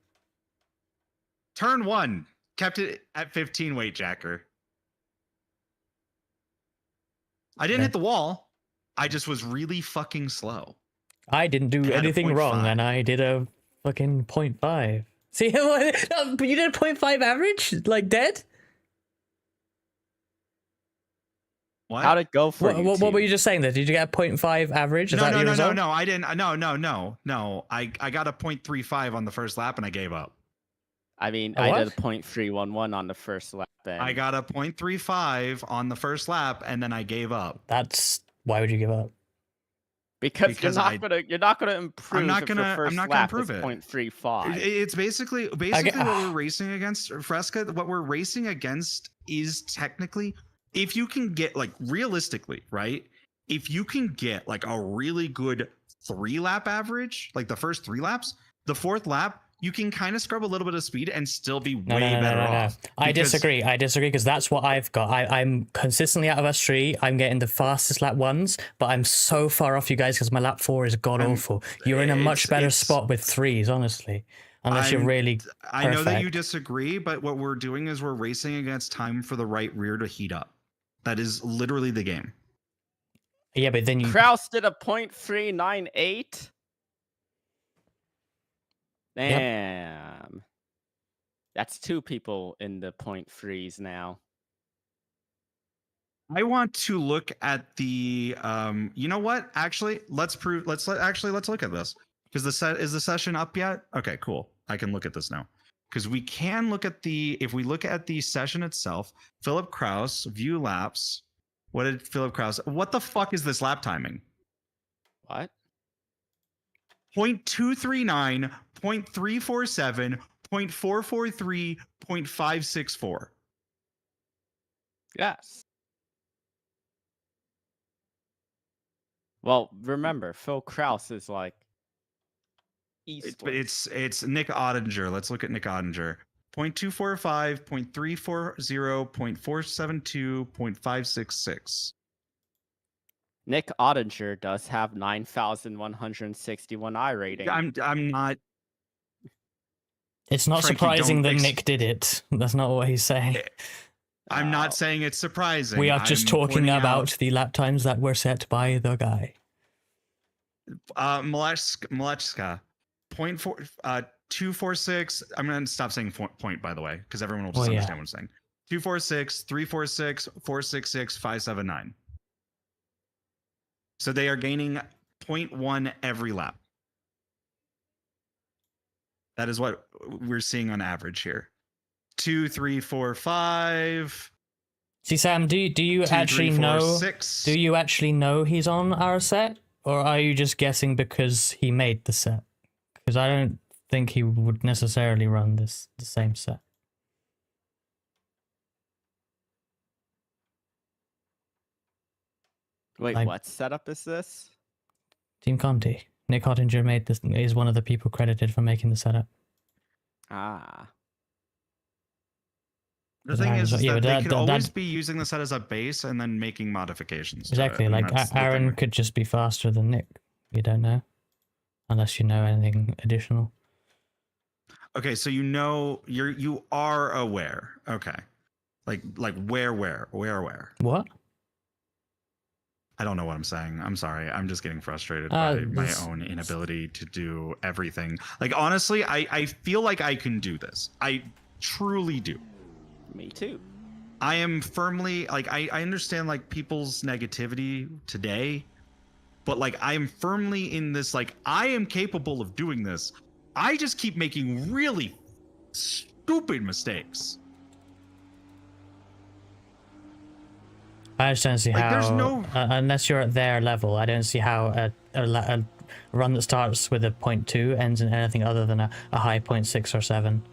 Turn 1, kept it at 15 weight jacker. I didn't Okay. hit the wall. I just was really fucking slow. I didn't do And at a anything wrong 0.5. and I did a fucking 0.5. See, no, but you did a 0.5 average? Like dead? What? How'd it go for you? What were T? you just saying there? Did you get a 0.5 average? Is No, that no, your no, no, result? no. I didn't. No. I got a 0.35 on the first lap and I gave up. I mean, A I what? did a 0.311 on the first lap. And I got a 0.35 on the first lap and then I gave up. That's why would you give up? because because you're not gonna improve. not if your gonna- first I'm not gonna lap improve is it. 0.35. It's basically what we're racing against, Fresca. What we're racing against is technically, if you can get like realistically, right? If you can get like a really good 3-lap average, like the first 3 laps, the 4th lap, you can kind of scrub a little bit of speed and still be No, way better no. off. I Because- disagree because that's what I've got. I'm consistently out of us 3. I'm getting the fastest lap 1s, but I'm so far off you guys because my lap 4 is god awful. You're in a much better spot with 3s, honestly. Unless you're really I know that you perfect. disagree, but what we're doing is we're racing against time for the right rear to heat up. That is literally the game. Yeah, but then you Kraus did a 0.398. Damn. That's 2 people in the 0.3s now. I want to look at the you know what? Actually, let's look at this. Because the session up yet? Okay, cool. I can look at this now. Because we can look at if we look at the session itself, Philip Kraus, view laps. What did Philip Kraus? What the fuck is this lap timing? What? 0.239, 0.347, 0.443, 0.564. Yes. Well, remember, Phil Kraus is like eastward. It's Nick Ottinger. Let's look at Nick Ottinger. 0.245, 0.340, 0.472, 0.566. Nick Ottinger does have 9,161 I rating. I'm not. it's not Frankie, surprising don't that Nick did it. That's not what he's saying. I'm Oh. not saying it's surprising. We are just I'm talking pointing about out, the lap times that were set by the guy. Malechka, 246. I'm gonna stop saying point by the way, because everyone will just Well, yeah. understand what I'm saying. 246, 346, 466, 579. So they are gaining 0.1 every lap. That is what we're seeing on average here. 2, 3, 4, 5. See, Sam, do you 2, actually 3, 4, know? 6. Do you actually know he's on our set, or are you just guessing because he made the set? Because I don't think he would necessarily run the same set. Wait, like- what setup is this? Team Conti. Nick Ottinger made this. Is one of the people credited for making the setup. Ah. The thing is, Yeah, that but they could always that- be using the set as a base and then making modifications. Exactly. To it, and Like that's the Aaron thing. could just be faster than Nick. You don't know, unless you know anything additional. Okay, so you are aware. Okay, like where. What? I don't know what I'm saying. I'm sorry. I'm just getting frustrated Uh, by my this- own inability to do everything. Like honestly, I feel like I can do this. I truly do. Me too. I am firmly like I understand like people's negativity today, but like I am firmly in this like I am capable of doing this. I just keep making really stupid mistakes. I just don't see Like, how. there's no- Unless you're at their level, I don't see how a run that starts with a 0.2 ends in anything other than a high 0.6 or 7.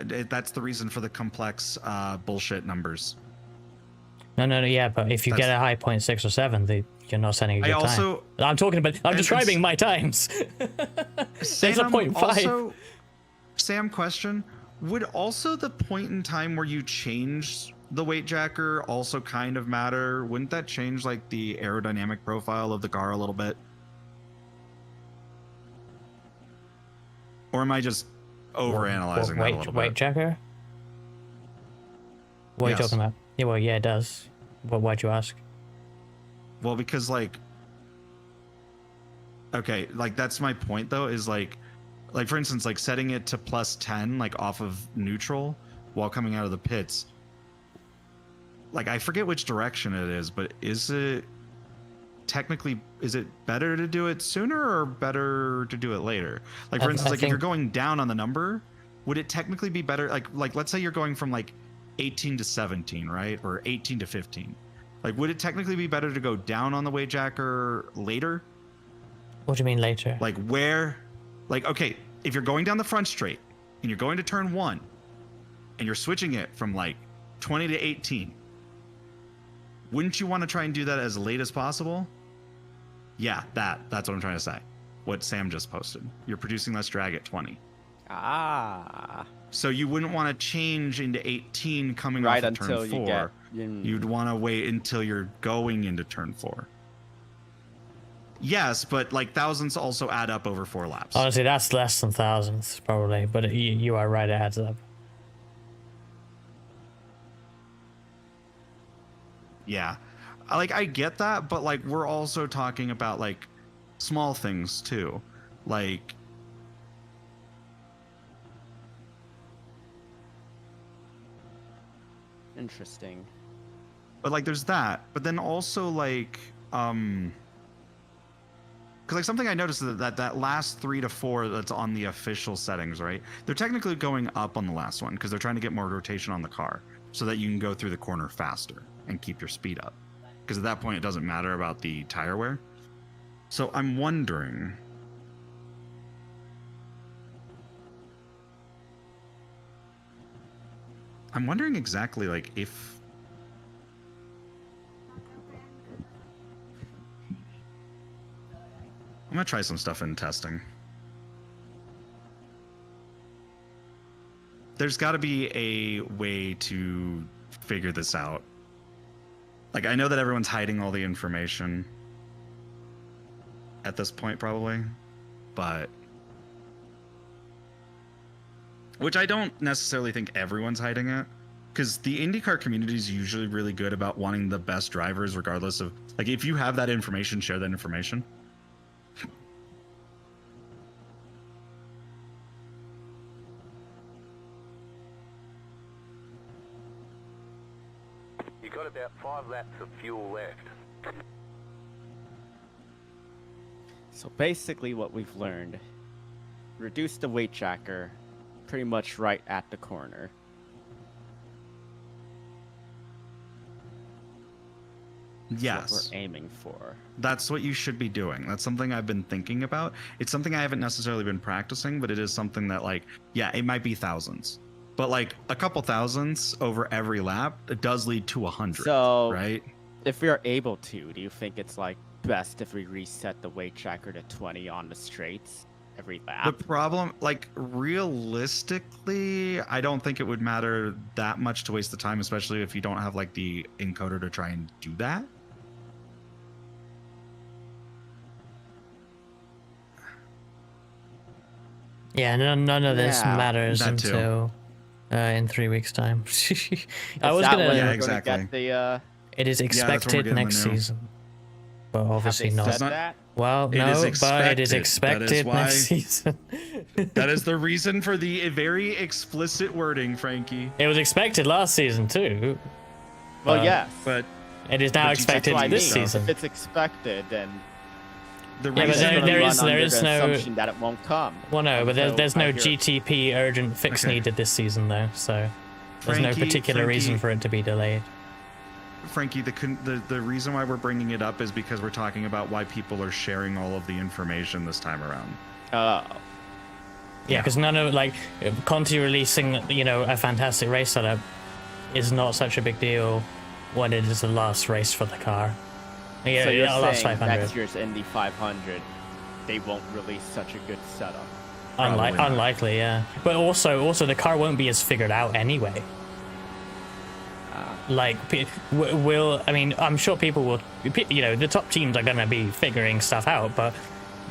That's the reason for the complex bullshit numbers. No, yeah, but if you get a high 0.6 or 7, you're not setting a good time. I'm talking about, I'm describing my times. There's a 0.5. Also, Sam, question: would also the point in time where you change the weight jacker also kind of matter? Wouldn't that change like the aerodynamic profile of the car a little bit? Or am I just overanalyzing that a little bit? Weight jacker? What are you talking about? Yeah, well, yeah, it does. But why'd you ask? Well, because like, okay, like that's my point though, is like for instance, like setting it to +10, like off of neutral while coming out of the pits. Like I forget which direction it is, but is it better to do it sooner or better to do it later? Like for instance, like if you're going down on the number, would it technically be better? Like let's say you're going from like 18 to 17, right? Or 18 to 15. Like, would it technically be better to go down on the weight jacker later? What do you mean later? Like where, like, okay, if you're going down the front straight and you're going to turn 1 and you're switching it from like 20 to 18, wouldn't you want to try and do that as late as possible? Yeah, that's what I'm trying to say. What Sam just posted. You're producing less drag at 20. Ah. So you wouldn't want to change into 18 coming off of turn 4. You'd want to wait until you're going into turn 4. Yes, but like thousands also add up over 4 laps. Honestly, that's less than thousands probably, but you are right, it adds up. Yeah, like I get that, but like we're also talking about like small things too, like interesting. But like there's that, but then also like because like something I noticed that last 3 to 4 that's on the official settings, right? They're technically going up on the last one because they're trying to get more rotation on the car so that you can go through the corner faster and keep your speed up. Because at that point it doesn't matter about the tire wear. So I'm wondering, exactly like if I'm gonna try some stuff in testing. There's got to be a way to figure this out. Like I know that everyone's hiding all the information at this point probably, but which I don't necessarily think everyone's hiding it, because the IndyCar community is usually really good about wanting the best drivers regardless of, like, if you have that information, share that information. You got about 5 laps of fuel left. So basically what we've learned, reduce the weight jacker pretty much right at the corner. Yes. That's what we're aiming for. That's what you should be doing. That's something I've been thinking about. It's something I haven't necessarily been practicing, but it is something that, like, yeah, it might be thousands, but like a couple thousands over every lap, it does lead to 100. So, right? If we are able to, do you think it's like best if we reset the weight tracker to 20 on the straights every lap? The problem, like, realistically, I don't think it would matter that much to waste the time, especially if you don't have like the encoder to try and do that. Yeah, none of this Yeah, matters that too. until in 3 weeks' time. I Is was that gonna. when Yeah, we're exactly. Gonna get the, It is that's when we're expected getting the next new- season, but obviously have they not. said that? Well, It no, is but it is expected. That is expected next season. That is the reason for the very explicit wording, Frankie. It was expected last season too. Well, but yes. But It is now But you- expected That's what I this mean. season. If it's expected, then the Yeah, but reason it's there gonna is- run there under is the no- assumption that it won't come. Well, no, but until there's I no hear it. GTP urgent fix Okay. needed this season though, so there's no Frankie- particular reason Frankie- for it to be delayed. Frankie, the reason why we're bringing it up is because we're talking about why people are sharing all of the information this time around. Yeah, because none of like Conti releasing, a fantastic race setup is not such a big deal when it is the last race for the car. Yeah, so you're last saying 500. next year's Indy 500, they won't release such a good setup. Unlikely, yeah. But also the car won't be as figured out anyway. Like, I'm sure people will, the top teams are going to be figuring stuff out, but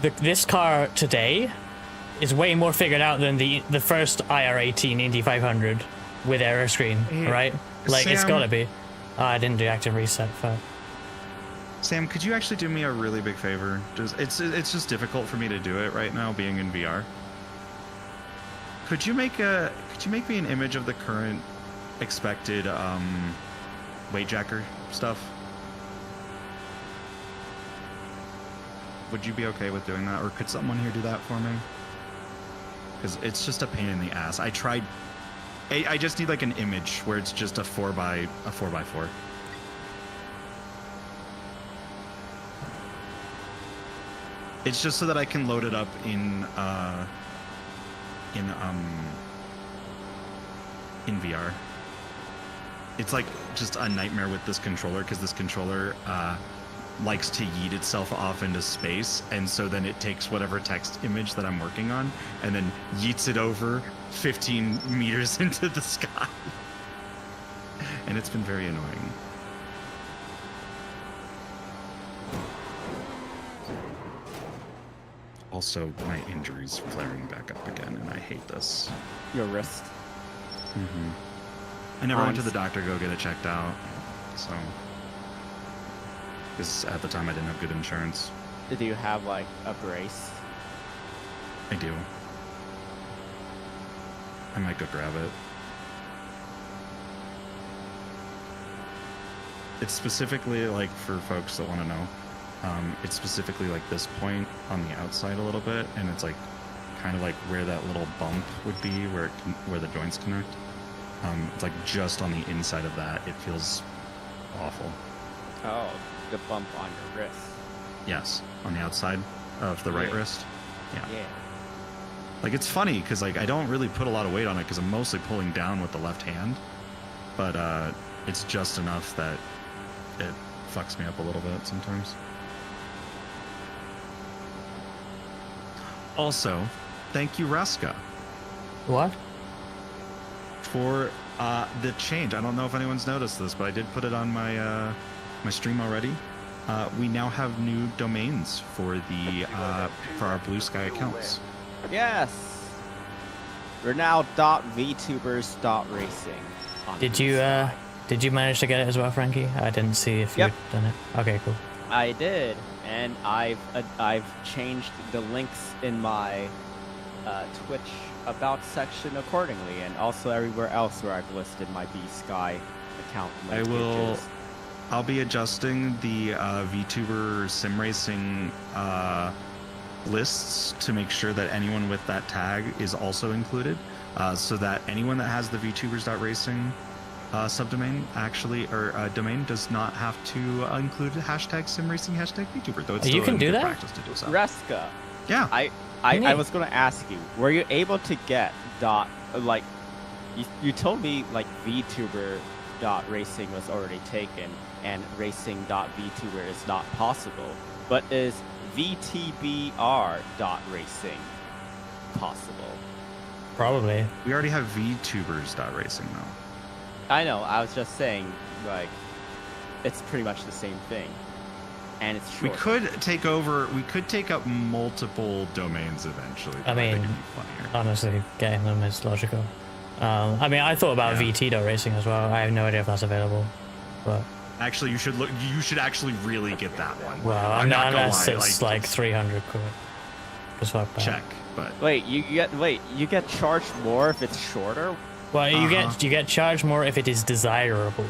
this car today is way more figured out than the first IR18 Indy 500 with error screen, right? Like, it's got to be. Oh, I didn't do active reset for... Sam, could you actually do me a really big favor? It's just difficult for me to do it right now, being in VR. Could you make me an image of the current expected weight jacker stuff? Would you be okay with doing that, or could someone here do that for me? Because it's just a pain in the ass. I tried. I just need like an image where it's just a 4x4. It's just so that I can load it up in VR. It's like just a nightmare with this controller, because this controller likes to yeet itself off into space, and so then it takes whatever text image that I'm working on and then yeets it over 15 meters into the sky. And it's been very annoying. Also, my injury's flaring back up again, and I hate this. Your wrist. Mm-hmm. I never went to the doctor to go get it checked out, so... Because at the time I didn't have good insurance. Do you have, like, a brace? I do. I might go grab it. It's specifically, like, for folks that want to know, it's specifically, like, this point on the outside a little bit, and it's, like, kind of like where that little bump would be, where the joints connect. It's, like, just on the inside of that. It feels awful. Oh, the bump on your wrist. Yes, on the outside of the right wrist. Yeah. Like, it's funny because, like, I don't really put a lot of weight on it because I'm mostly pulling down with the left hand, but it's just enough that it fucks me up a little bit sometimes. Also, thank you, Raska. What? For the change. I don't know if anyone's noticed this, but I did put it on my my stream already. We now have new domains for our Blue Sky accounts. Yes. We're now .vtubers.racing. Did you manage to get it as well, Frankie? I didn't see if you'd done it. Okay, cool. I did, and I've changed the links in my Twitch about section accordingly, and also everywhere else where I've listed my B Sky account. I'll be adjusting the VTuber sim racing lists to make sure that anyone with that tag is also included, so that anyone that has the VTubers.racing subdomain domain does not have to include hashtag simracing, hashtag VTuber. Though it's you can do that. Practice to do so. Reska. Yeah. I was gonna ask you, were you able to get you told me like VTuber.racing was already taken and racing.vtuber is not possible, but is VTBR.racing possible? Probably. We already have VTubers.racing though. I know, I was just saying, like, it's pretty much the same thing. And it's short. We could take up multiple domains eventually. I mean, honestly, getting them is logical. I thought about VT.racing as well. I have no idea if that's available, but actually, you should actually really get that one. Well, I'm not unless gonna lie, it's like 300 quid. Just fuck that. Check, but wait, you get charged more if it's shorter? Well, you get charged more if it is desirable.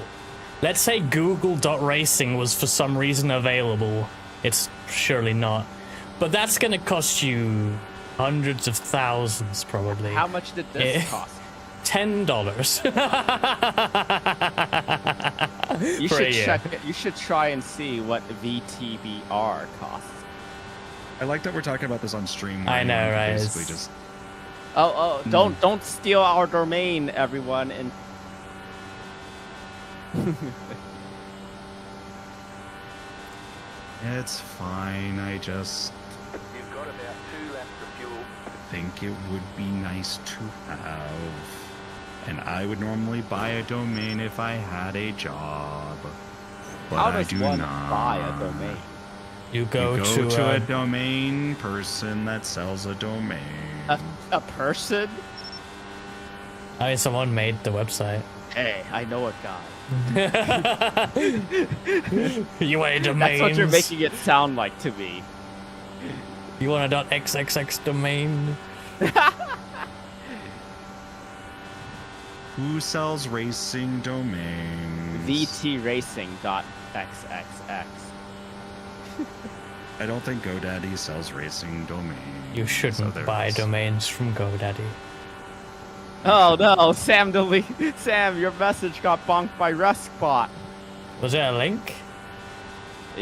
Let's say Google.racing was for some reason available. It's surely not. But that's going to cost you hundreds of thousands, probably. How much did this cost? $10. You for a should year. check it. You should try and see what VTBR costs. I like that we're talking about this on stream. where I know, anyone can right? Basically, It's- just Oh, don't steal our domain, everyone. And it's fine. I just You've got about 2 laps of fuel. think it would be nice to have. And I would normally buy a domain if I had a job. But how I does do one not. buy a domain? You go, You go to, a domain person that sells a domain. A person? I mean, someone made the website. Hey, I know a guy. You want a domain? That's what you're making it sound like to me. You want a .xxx domain? Who sells racing domains? VTRacing.xxx. I don't think GoDaddy sells racing domains. You shouldn't so buy there's- domains from GoDaddy. Oh no, Sam, Sam, your message got bonked by Ruskbot. Was there a link?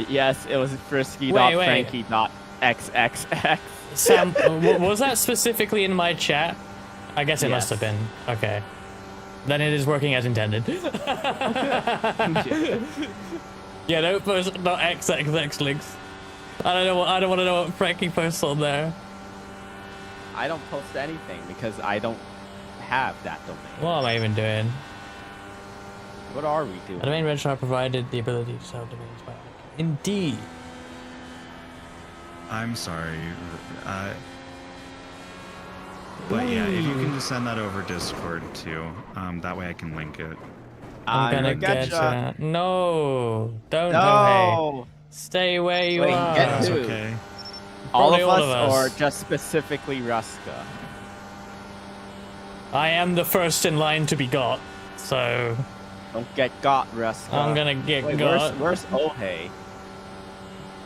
Yes, it was frisky.frankie.xxx. Sam, was that specifically in my chat? I guess it must have Yes. been. Okay. Then it is working as intended. Yeah, don't post .xxx links. I don't want to know what Frankie posts on there. I don't post anything because I don't have that domain. What am I even doing? What are we doing? A domain registrar provided the ability to sell domains by Indy. I'm sorry. But yeah, if you can just send that over Discord too, that way I can link it. I'm gonna get gotcha. you. No, don't. No. No. Stay where you Wait, are. get It's Dude. okay. all Probably of all us, of us. or just specifically Ruska? I am the first in line to be got, so Don't get got, Ruska. I'm gonna get Wait, got. where's Ohei?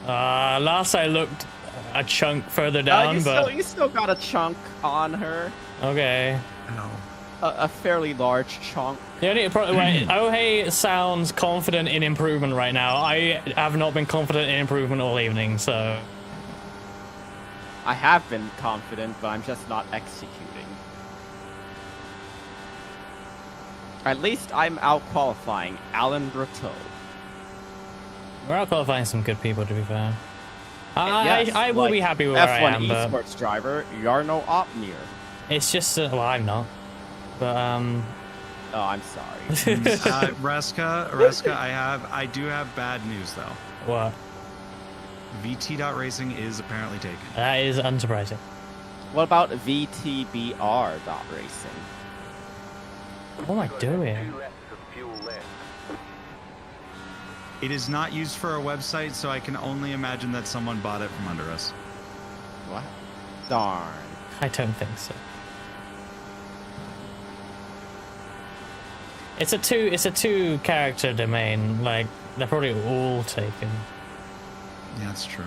Last I looked, a chunk further You down, but still got a chunk on her. okay. No. A fairly large chunk. The only problem, wait, Ohei sounds confident in improvement right now. I have not been confident in improvement all evening, so I have been confident, but I'm just not executing. At least I'm out qualifying Alan Brotteau. we're out qualifying some good people, to be fair. Yes, I will like be happy with where I F1 am, but esports driver Jarno Opnir. it's just well, I'm not. But Oh, I'm sorry. Reska, I do have bad news though. what? VT.racing is apparently taken. That is unsurprising. What about VTBR.racing? What am I Got about doing? 2 laps of fuel left. It is not used for a website, so I can only imagine that someone bought it from under us. What? Darn. I don't think so. It's a two character domain. Like they're probably all taken. Yeah, that's true.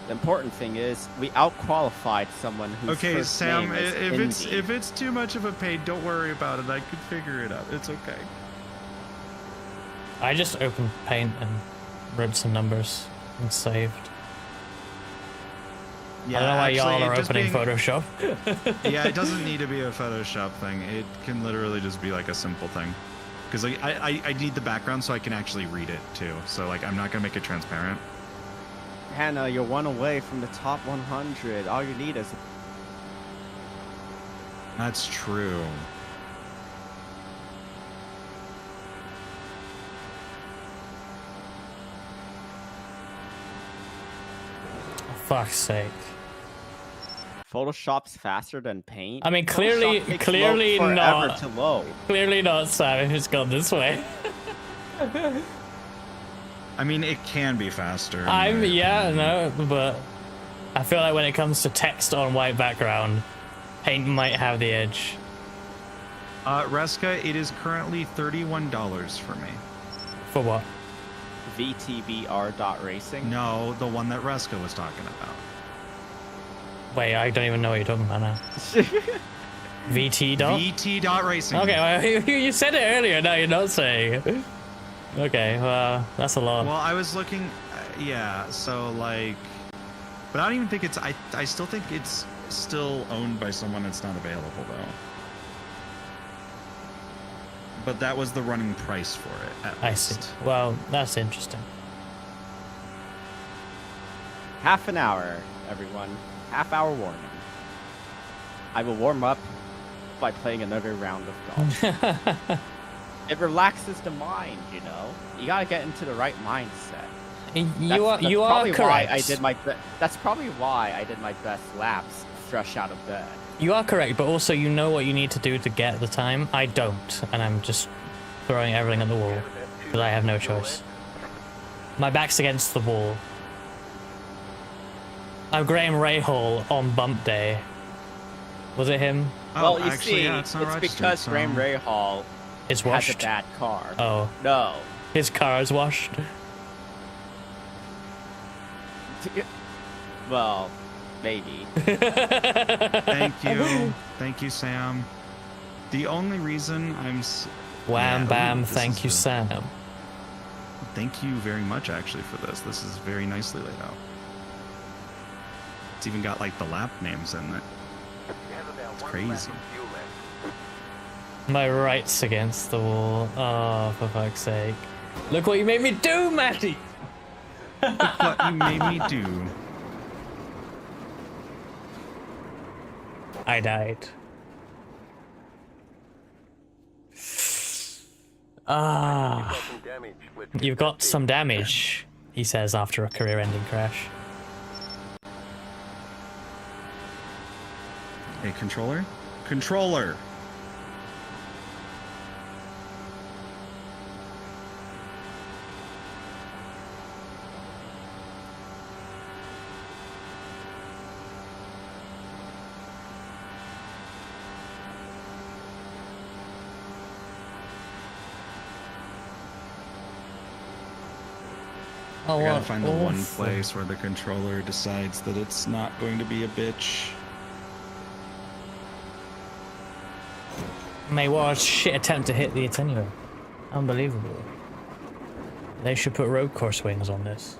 The important thing is we outqualified someone who's Okay, first Sam, name is Indy. if it's too much of a pain, don't worry about it. I could figure it out. It's okay. I just opened Paint and ripped some numbers and saved. Yeah, I don't know why actually, y'all are it just opening being- Photoshop. Yeah, it doesn't need to be a Photoshop thing. It can literally just be like a simple thing. Because like, I need the background so I can actually read it too. So like I'm not gonna make it transparent. Hannah, you're one away from the top 100. All you need is That's true. For fuck's sake. Photoshop's faster than Paint. I mean, Photoshop takes clearly forever not. to load. Clearly not, Sam, if it's gone this way. I mean, it can be faster. in I'm, my yeah, opinion. no, but I feel like when it comes to text on white background, Paint might have the edge. Reska, it is currently $31 for me. For what? VTBR.racing. No, the one that Reska was talking about. Wait, I don't even know what you're talking about now. VT dot? VT.racing. Okay, well, you said it earlier, now you're not saying. Okay, well, that's a lot. Well, I was looking, yeah, so like, but I don't even think it's, I still think it's still owned by someone that's not available though. But that was the running price for it, at I least. see. Well, that's interesting. Half an hour, everyone. Half-hour warning. I will warm up by playing another round of golf. It relaxes the mind, you know. You gotta get into the right mindset. You are probably correct. Why I did my that's probably why I did my best laps fresh out of bed. You are correct, but also you know what you need to do to get the time. I don't, and I'm just throwing everything at the wall because I have no choice. My back's against the wall. I'm Graham Rahal on bump day. Was it him? Oh, Well, you actually, see, yeah, it's not registered, because so- Graham Rahal It's has a washed. bad car. Oh, No. his car is washed. Well, maybe. Thank you, Sam. The only reason Wham Yeah, bam, this thank is you, the- Sam. Thank you very much, actually, for this. This is very nicely laid out. It's even got like the lap names in it. You have about It's one crazy. lap of fuel left. My right's against the wall. Oh, for fuck's sake. Look what you made me do, Matty! What you made me do. I died. Ah, Got some damage. Let's you've got some damage, he says after a career-ending crash. Hey, controller? Controller! Oh, I gotta what find the one awful. place where the controller decides that it's not going to be a bitch. Mate, what a shit attempt to hit the attenuator. Unbelievable. They should put road course wings on this.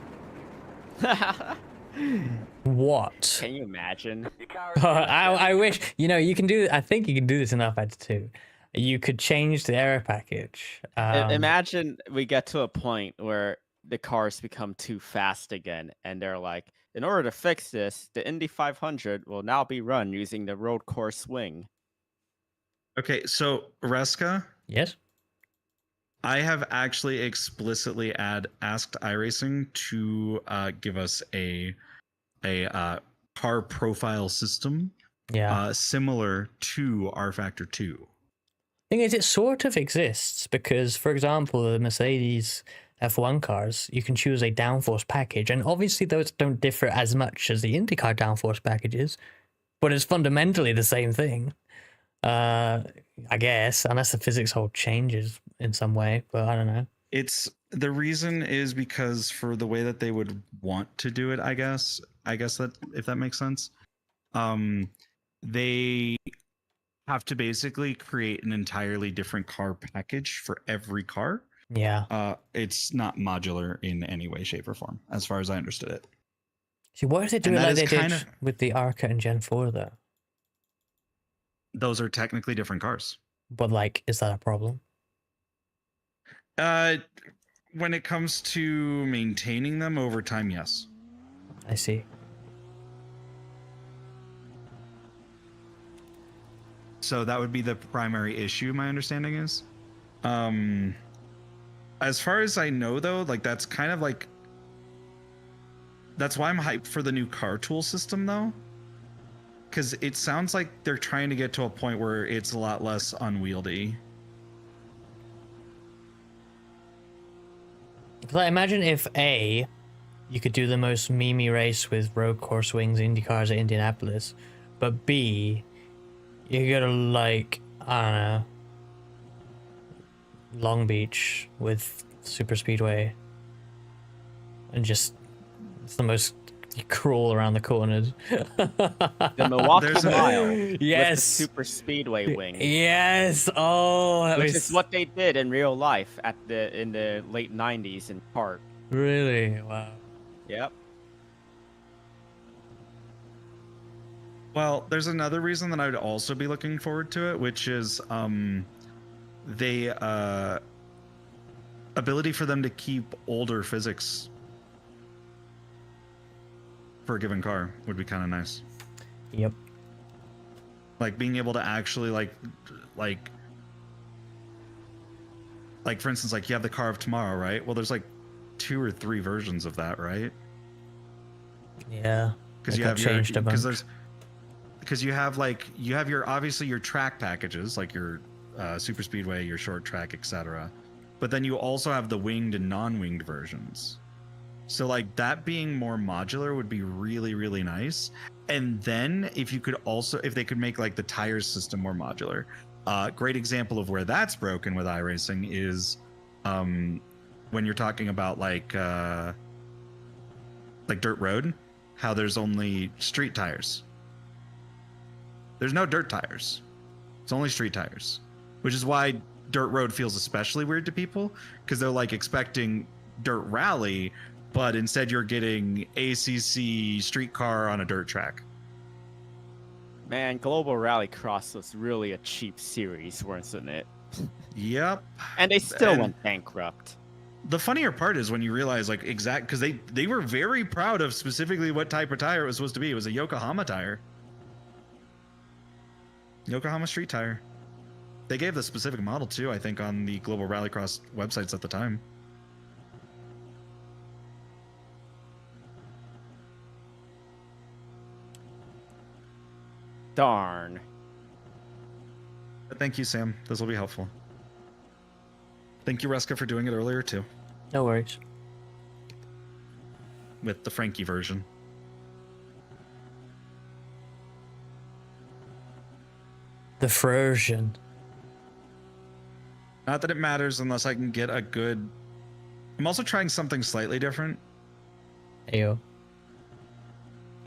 What? Can you imagine? Your car is I wish, you know, you can do, I think you can do this in Upheads too. You could change the aero package. Imagine we get to a point where the cars become too fast again, and they're like, in order to fix this, the Indy 500 will now be run using the road course wing. Okay, so Reska, Yes? I have actually explicitly asked iRacing to give us a car profile system Yeah. similar to R Factor 2. Thing is, it sort of exists because, for example, the Mercedes F1 cars, you can choose a downforce package, and obviously those don't differ as much as the IndyCar downforce packages, but it's fundamentally the same thing. I guess, unless the physics hold changes in some way, but I don't know. It's the reason is because for the way that they would want to do it, I guess that if that makes sense, they have to basically create an entirely different car package for every car. Yeah. It's not modular in any way, shape, or form, as far as I understood it. See, what if they do And it that like is they kind did of- with the Arca and Gen 4, though? Those are technically different cars. But, like, is that a problem? When it comes to maintaining them over time, yes. I see. So that would be the primary issue, my understanding is. As far as I know, though, like that's kind of like, that's why I'm hyped for the new car tool system, though, because it sounds like they're trying to get to a point where it's a lot less unwieldy. Like, imagine if A, you could do the most memey race with road course wings Indy cars at Indianapolis, but B, you go to, like, I don't know, Long Beach with super speedway, and just it's the most You crawl around the corners. The Milwaukee There's a- Mile with the Yes. super speedway wing, Yes. Oh, that which was is what they did in real life in the late 90s in Park. really wow. Yep. Well, there's another reason that I would also be looking forward to it, which is they ability for them to keep older physics for a given car would be kind of nice. Yep. Like being able to actually like for instance, like you have the car of tomorrow, right? Well, there's like 2 or 3 versions of that, right? Yeah. Because It you got have your changed a bunch. because you have your obviously your track packages like your super speedway, your short track, etc. But then you also have the winged and non-winged versions. So like that being more modular would be really, really nice. And then if they could make like the tires system more modular. Great example of where that's broken with iRacing is when you're talking about like dirt road, how there's only street tires. There's no dirt tires. It's only street tires, which is why dirt road feels especially weird to people because they're like expecting dirt rally, but instead you're getting ACC street car on a dirt track. Man, Global Rallycross was really a cheap series, wasn't it? Yep. And they still And- went bankrupt. The funnier part is when you realize like because they were very proud of specifically what type of tire it was supposed to be. It was a Yokohama tire. Yokohama street tire. They gave the specific model too, I think, on the Global Rallycross websites at the time. Darn. But thank you, Sam. This will be helpful. Thank you, Ruska, for doing it earlier too, No worries. with the Frankie version. The version. Not that it matters unless I can get a good... I'm also trying something slightly different. Ayo.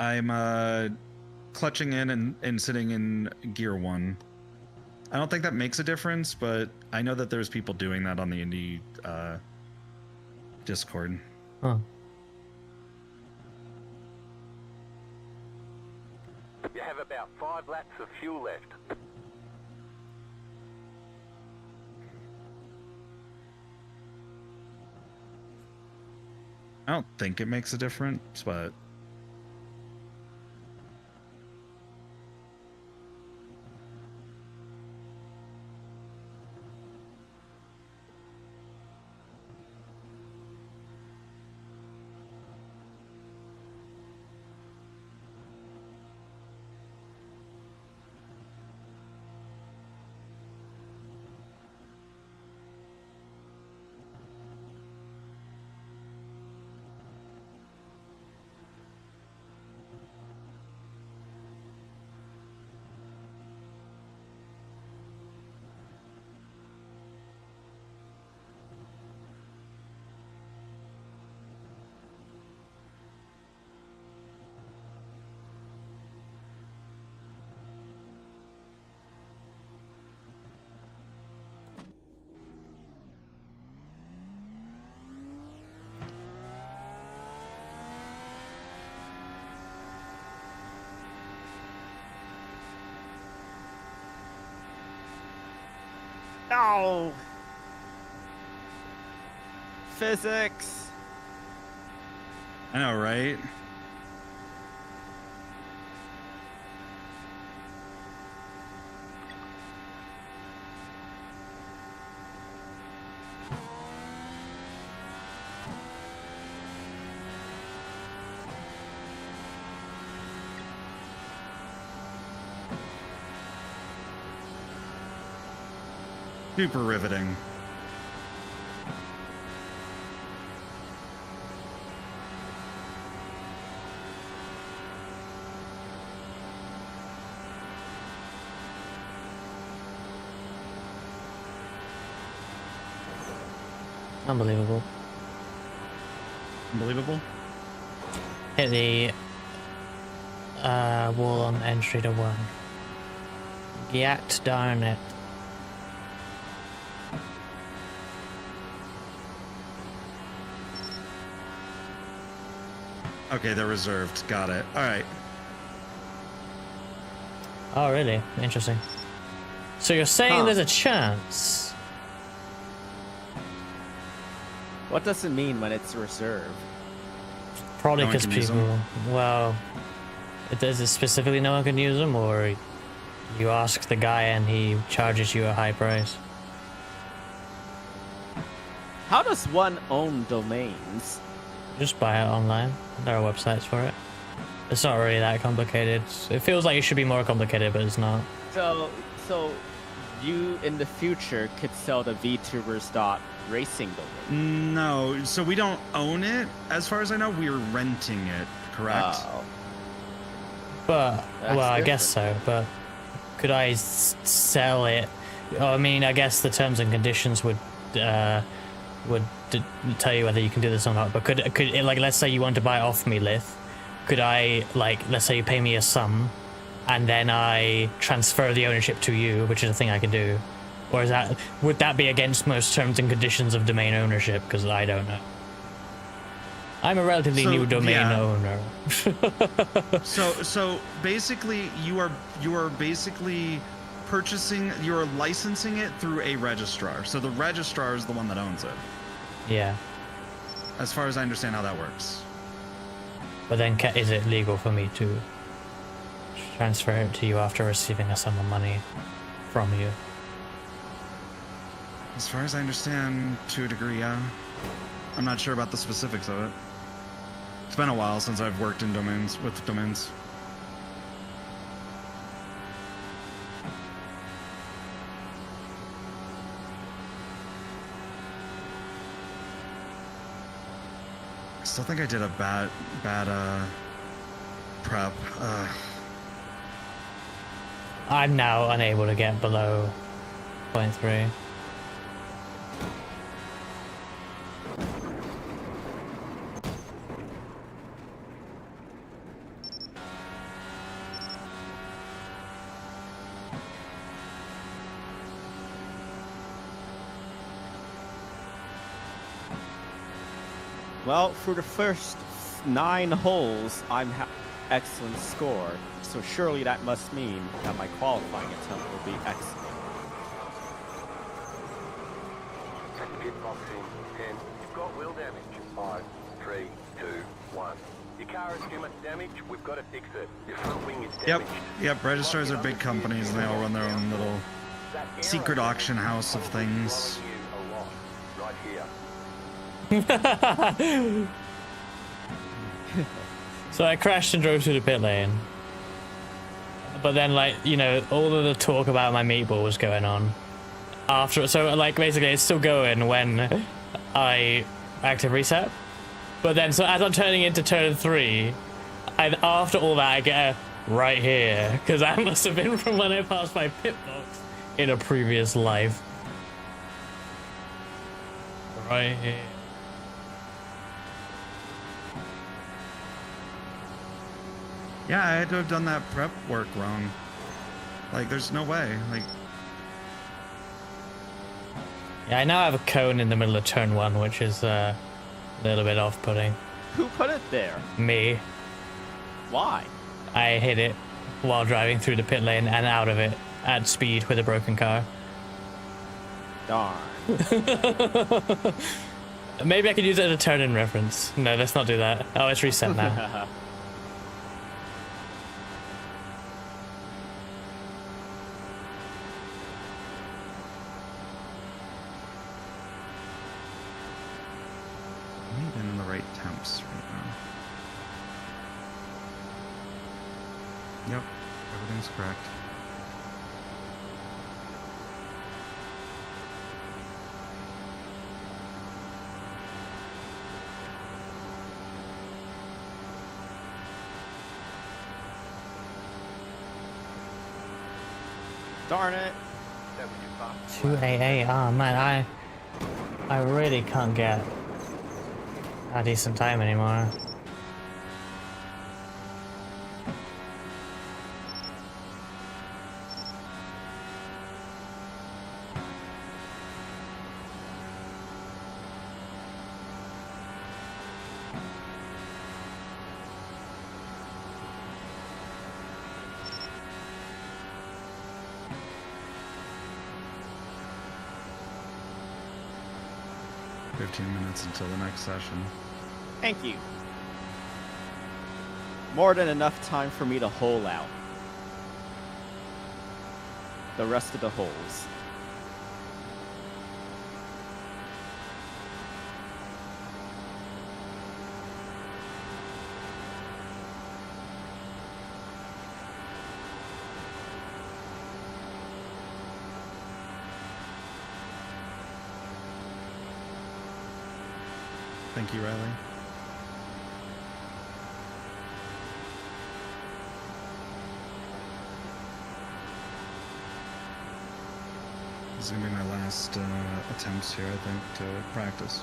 I'm clutching in and sitting in gear 1. I don't think that makes a difference, but I know that there's people doing that on the Indy Discord. Huh. You have about 5 laps of fuel left. I don't think it makes a difference, but... No! Physics! I know, right? Super riveting. Unbelievable. Unbelievable. hit the wall on entry to 1. Yet darn it. Okay, they're reserved. Got it. All right. Oh, really? Interesting. So you're saying there's a chance? What does it mean when it's reserved? Probably No one because can use people. them. Well, does it specifically no one can use them, or you ask the guy and he charges you a high price? How does one own domains? Just buy it online. There are websites for it. It's not really that complicated. It feels like it should be more complicated, but it's not. So you in the future could sell the VTubers.racing domain. No, so we don't own it. As far as I know, we're renting it. Correct. Oh. But That's well, I guess so. But could I sell it? I mean, I guess the terms and conditions would tell you whether you can do this or not. But could it, like, let's say you want to buy off me, Lith? Could I, like, let's say you pay me a sum, and then I transfer the ownership to you, which is a thing I can do, or would that be against most terms and conditions of domain ownership? Because I don't know. I'm a relatively new domain owner. So basically, you are basically purchasing, you're licensing it through a registrar. So the registrar is the one that owns it. Yeah. As far as I understand how that works. But then, is it legal for me to transfer it to you after receiving a sum of money from you? As far as I understand, to a degree, yeah. I'm not sure about the specifics of it. It's been a while since I've worked in domains, with domains. I still think I did a bad prep. I'm now unable to get below 0.3. Well, for the first 9 holes, I'm excellent score. So surely that must mean that my qualifying attempt will be excellent. Pit box in 10. You've got wheel damage. 5, 3, 2, 1. Your car has too much damage. We've got to fix it. Your front wing is damaged. Yep. Registrars are big companies, and they all run their own little secret auction house of things. Right here. So I crashed and drove through the pit lane. But then, like, you know, all of the talk about my meatball was going on after. So, like, basically, it's still going when I active reset. But then, so as I'm turning into turn 3, after all that, I get a right here, because that must have been from when I passed my pit box in a previous life. Right here. Yeah, I had to have done that prep work wrong. Like, there's no way. Like, Yeah, I now have a cone in the middle of turn 1, which is a little bit off-putting. Who put it there? Me. Why? I hit it while driving through the pit lane and out of it at speed with a broken car. Darn. Maybe I could use it as a turn-in reference. No, let's not do that. Oh, it's reset now. I'm even in the right temps right now. Yep, everything's correct. Darn it. 2AA. Oh man, I really can't get a decent time anymore. 15 minutes until the next session. Thank you. More than enough time for me to hole out the rest of the holes. Thank you, Riley. This is gonna be my last attempts here, I think, to practice.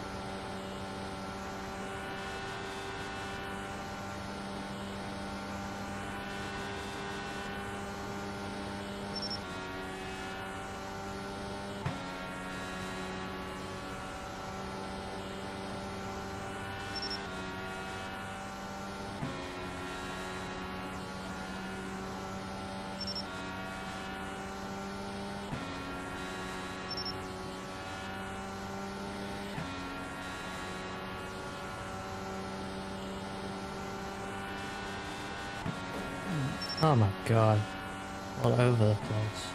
Oh my god. All over the place.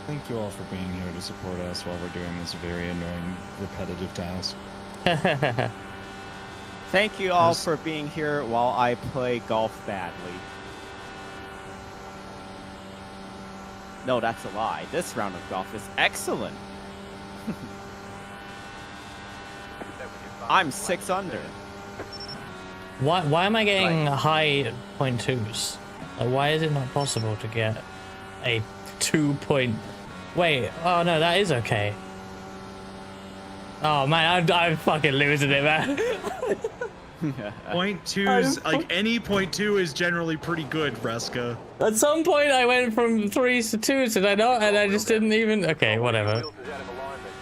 Thank you all for being here to support us while we're doing this very annoying, repetitive task. Thank you all Yes. for being here while I play golf badly. No, that's a lie. This round of golf is excellent. I'm 6 under. Why am I getting Right. high point twos? Like, why is it not possible to get a 2 point? Wait, oh no, that is okay. Oh man, I'm fucking losing it, man. Point twos, like any point two is generally pretty good, Vreska. At some point, I went from 3s to 2s, did I not? And I just didn't even. Okay, whatever.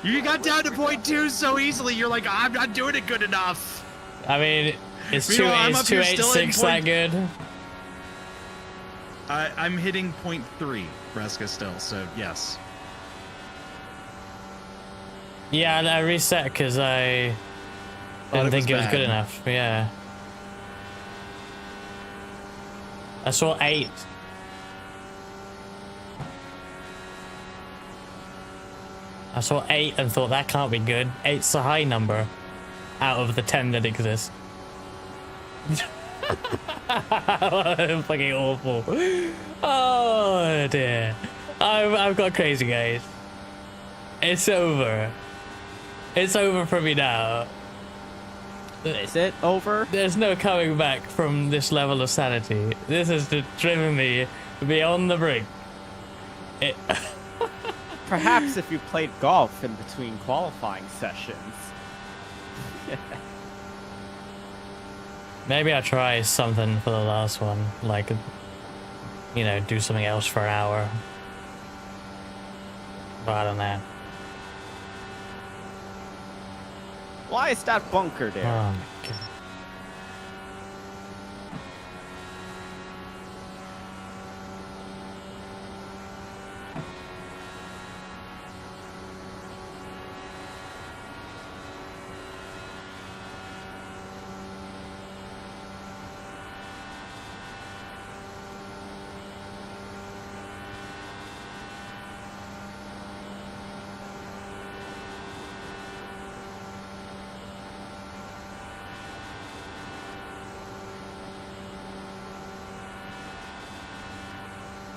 You got down to point twos so easily, you're like, I'm not doing it good enough. I mean, it's Meanwhile, I'm up here 286 still that in good? I'm hitting point three, Vreska, still, so yes. Yeah, I reset because I Thought didn't it think was it was good bad. enough. Yeah. I saw 8. I saw 8 and thought that can't be good. 8's a high number out of the 10 that exist. Fucking awful. Oh dear. I've got crazy, guys. It's over. It's over for me now. Is it over? There's no coming back from this level of sanity. This has driven me beyond the brink. It Perhaps if you played golf in between qualifying sessions. Maybe I'll try something for the last one. Like, you know, do something else for an hour. But I don't know. Why is that bunker there? Oh my god.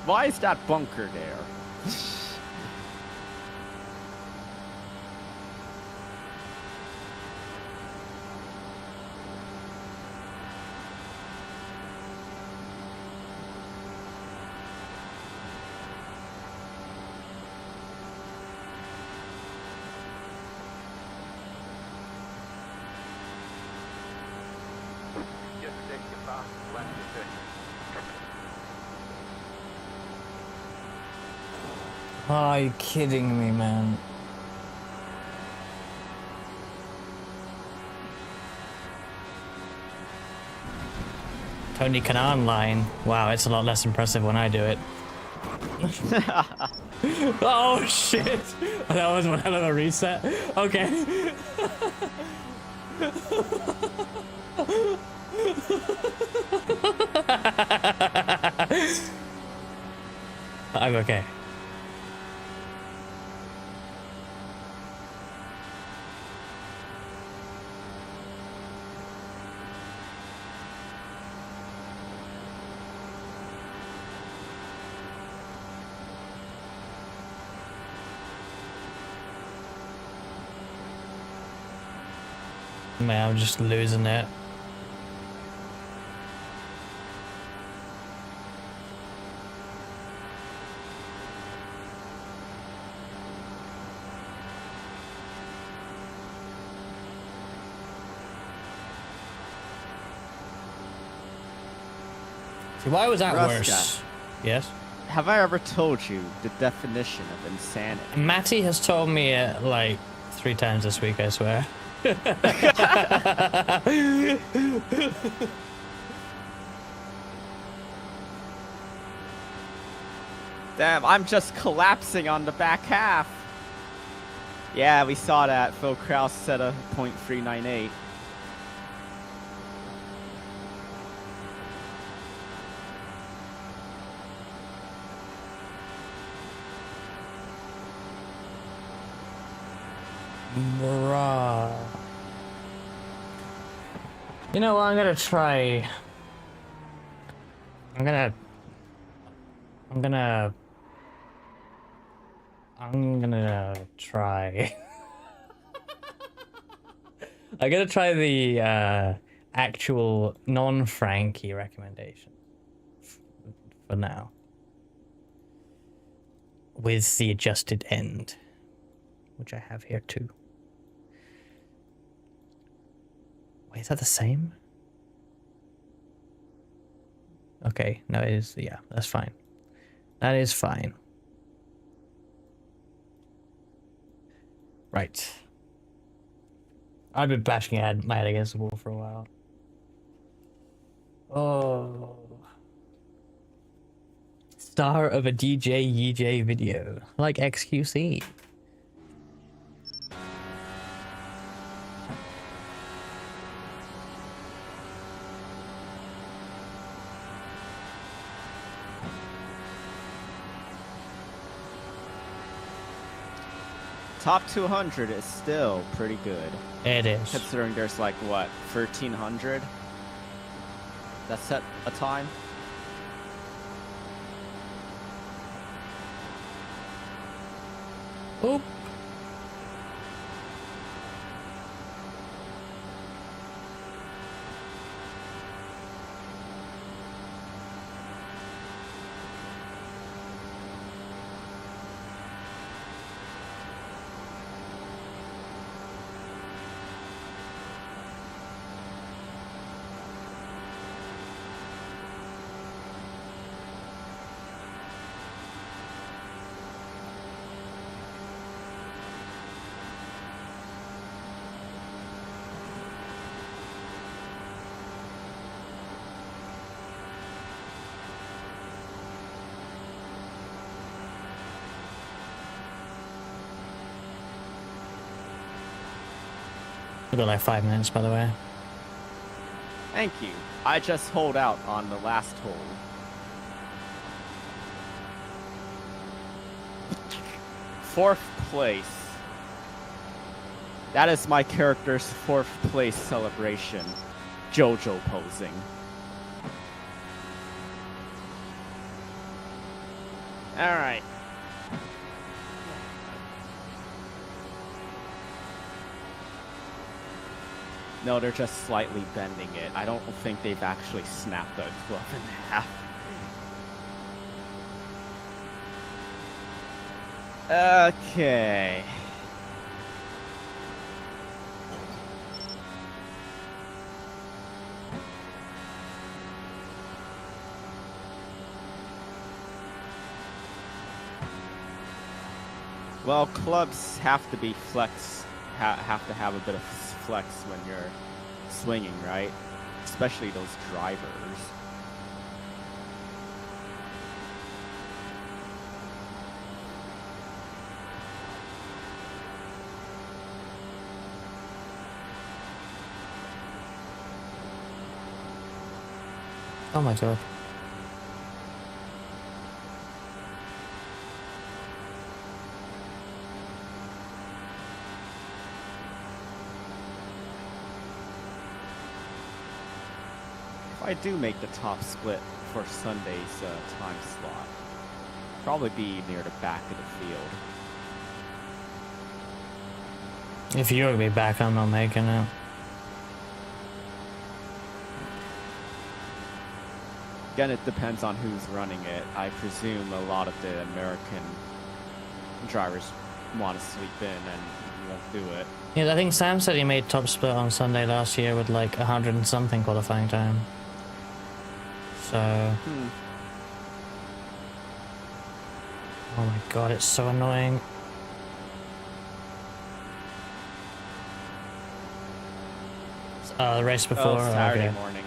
Why is that bunker there? fast lap to session. Oh, are you kidding me, man? Tony Kanaan line. Wow, it's a lot less impressive when I do it. Oh shit! That was one hell of a reset. Okay. I'm okay. Man, I'm just losing it. See, why was that Ruska. worse? Yes? Have I ever told you the definition of insanity? Matty has told me it like 3 times this week, I swear. Damn, I'm just collapsing on the back half. Yeah, we saw that. Phil Kraus set a .398. Bruh. You know what? I'm gonna try. I'm gonna try. I'm gonna try the actual non-Frankie recommendation for now, with the adjusted end, which I have here too. Wait, is that the same? Okay, no, it is. Yeah, that's fine. That is fine. Right. I've been bashing my head against the wall for a while. Oh. Star of a DJ EJ video, like XQC. Top 200 is still pretty good. It is. Considering there's like, what, 1,300? That set a time? Oop. We've got like 5 minutes, by the way. Thank you. I just hold out on the last hole. Fourth place. That is my character's 4th place celebration. JoJo posing. Alright. No, they're just slightly bending it. I don't think they've actually snapped the glove in half. Okay. Well, clubs have to be have to have a bit of flex when you're swinging, right? Especially those drivers. Oh my god. If I do make the top split for Sunday's time slot, probably be near the back of the field. If you'll be back, I'm not making it. Again, it depends on who's running it. I presume a lot of the American drivers want to sleep in and won't do it. Yeah, I think Sam said he made top split on Sunday last year with like 100 and something qualifying time. So... Oh my god, it's so annoying. The race before? Oh, Saturday okay. morning.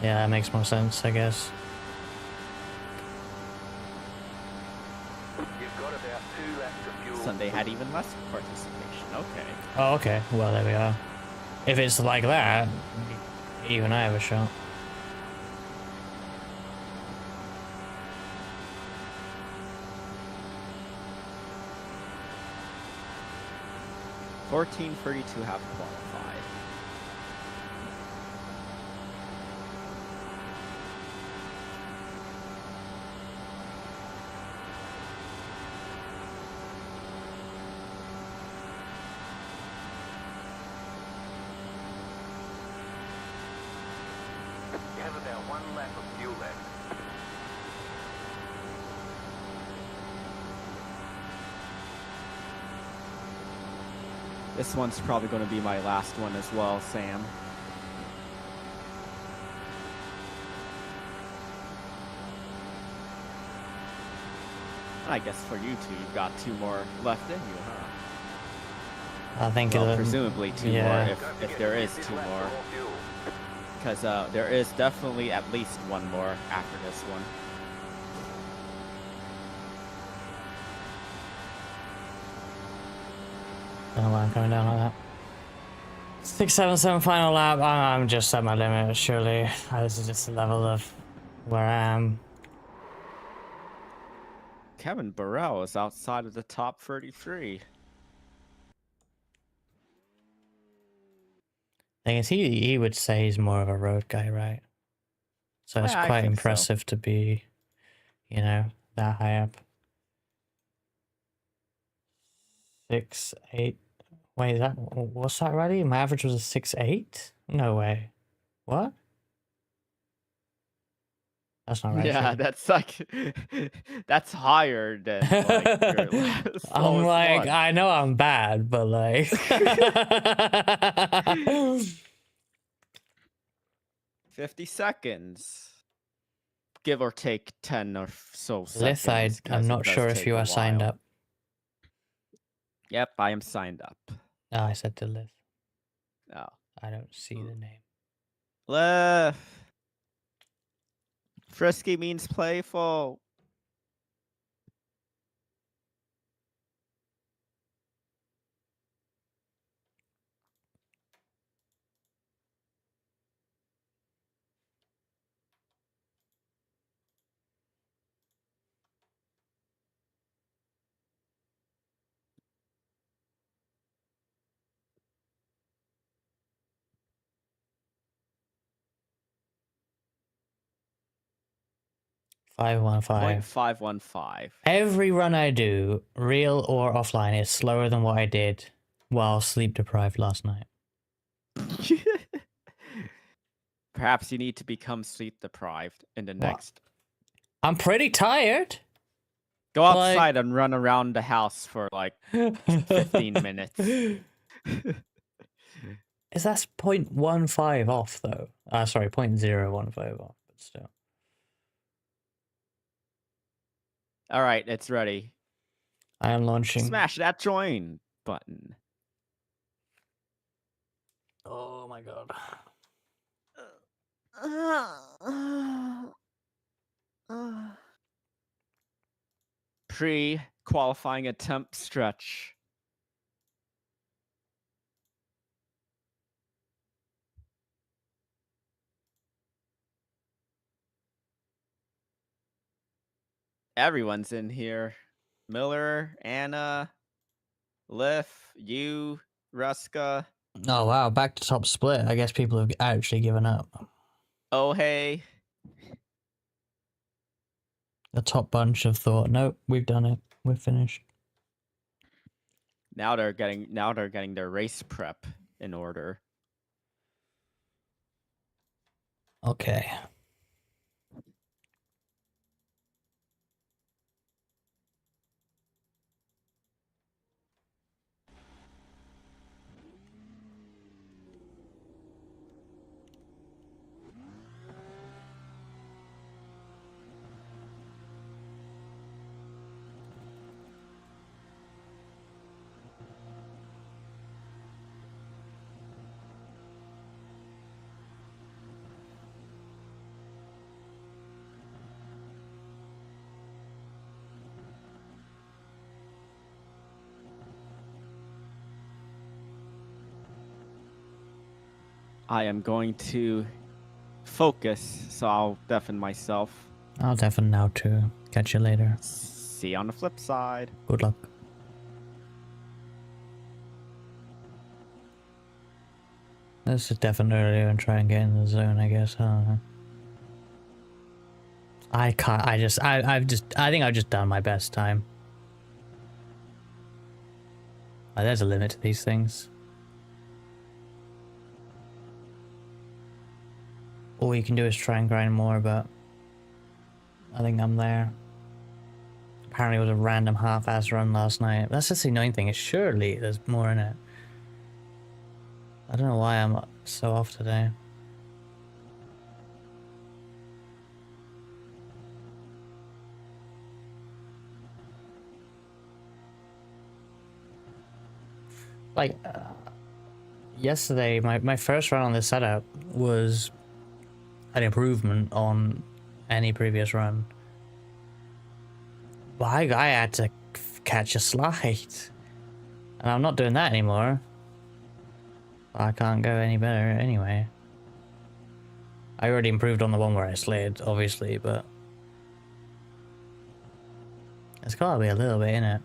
Yeah, that makes more sense, I guess. You've got about 2 laps of fuel. Sunday had even less participation. Okay. Oh, okay. Well, there we are. If it's like that, even I have a shot. $14.32 have qualified. You have about 1 lap of fuel left. This one's probably going to be my last one as well, Sam. I guess for you two, you've got 2 more left in you, huh? I think Well, it'll... presumably 2 yeah. more, if there is 2 more. Because there is definitely at least 1 more after this one. Don't know why I'm coming down like that. 677 final lap. I'm just at my limit, surely. This is just the level of where I am. Kevin Burrell is outside of the top 33. Thing is, he would say he's more of a road guy, right? So it's Yeah, I quite think so. impressive to be, you know, that high up. 6, 8. Wait, is that what's that already? My average was a 6.8? No way. What? That's not right. Yeah, that's like that's higher than like your slowest I'm like, one. I know I'm bad, but like 50 seconds. Give or take 10 or so Lith, seconds. 'cause I'm it not does sure if take you a are signed while. up. Yep, I am signed up. Oh, I said to Lith. Oh. I don't see the name. Left. Frisky means playful. Five one five. 0.515. Every run I do, real or offline, is slower than what I did while sleep deprived last night. Perhaps you need to become sleep deprived in the next. I'm pretty tired. Go Like- outside and run around the house for like 15 minutes. Is that 0.15 off though? Sorry, 0.015 off, but still. All right, it's ready. I am launching. Smash that join button. Oh my god. Pre-qualifying attempt stretch. Everyone's in here. Miller, Anna, Liff, you, Ruska. Oh wow, back to top split. I guess people have actually given up. Oh hey. The top bunch have thought, nope, we've done it. We're finished. Now they're getting their race prep in order. Okay. I am going to focus, so I'll deafen myself. I'll deafen now too. Catch you later. See you on the flip side. Good luck. Let's just deafen earlier and try and get in the zone, I guess. I don't know. I can't. I think I've just done my best time. There's a limit to these things. All you can do is try and grind more, but I think I'm there. Apparently it was a random half-ass run last night. That's just the annoying thing, is surely there's more in it. I don't know why I'm so off today. Like, yesterday, my first run on this setup was an improvement on any previous run. But I had to catch a slide. And I'm not doing that anymore. I can't go any better anyway. I already improved on the one where I slid, obviously, but there's gotta be a little bit in it.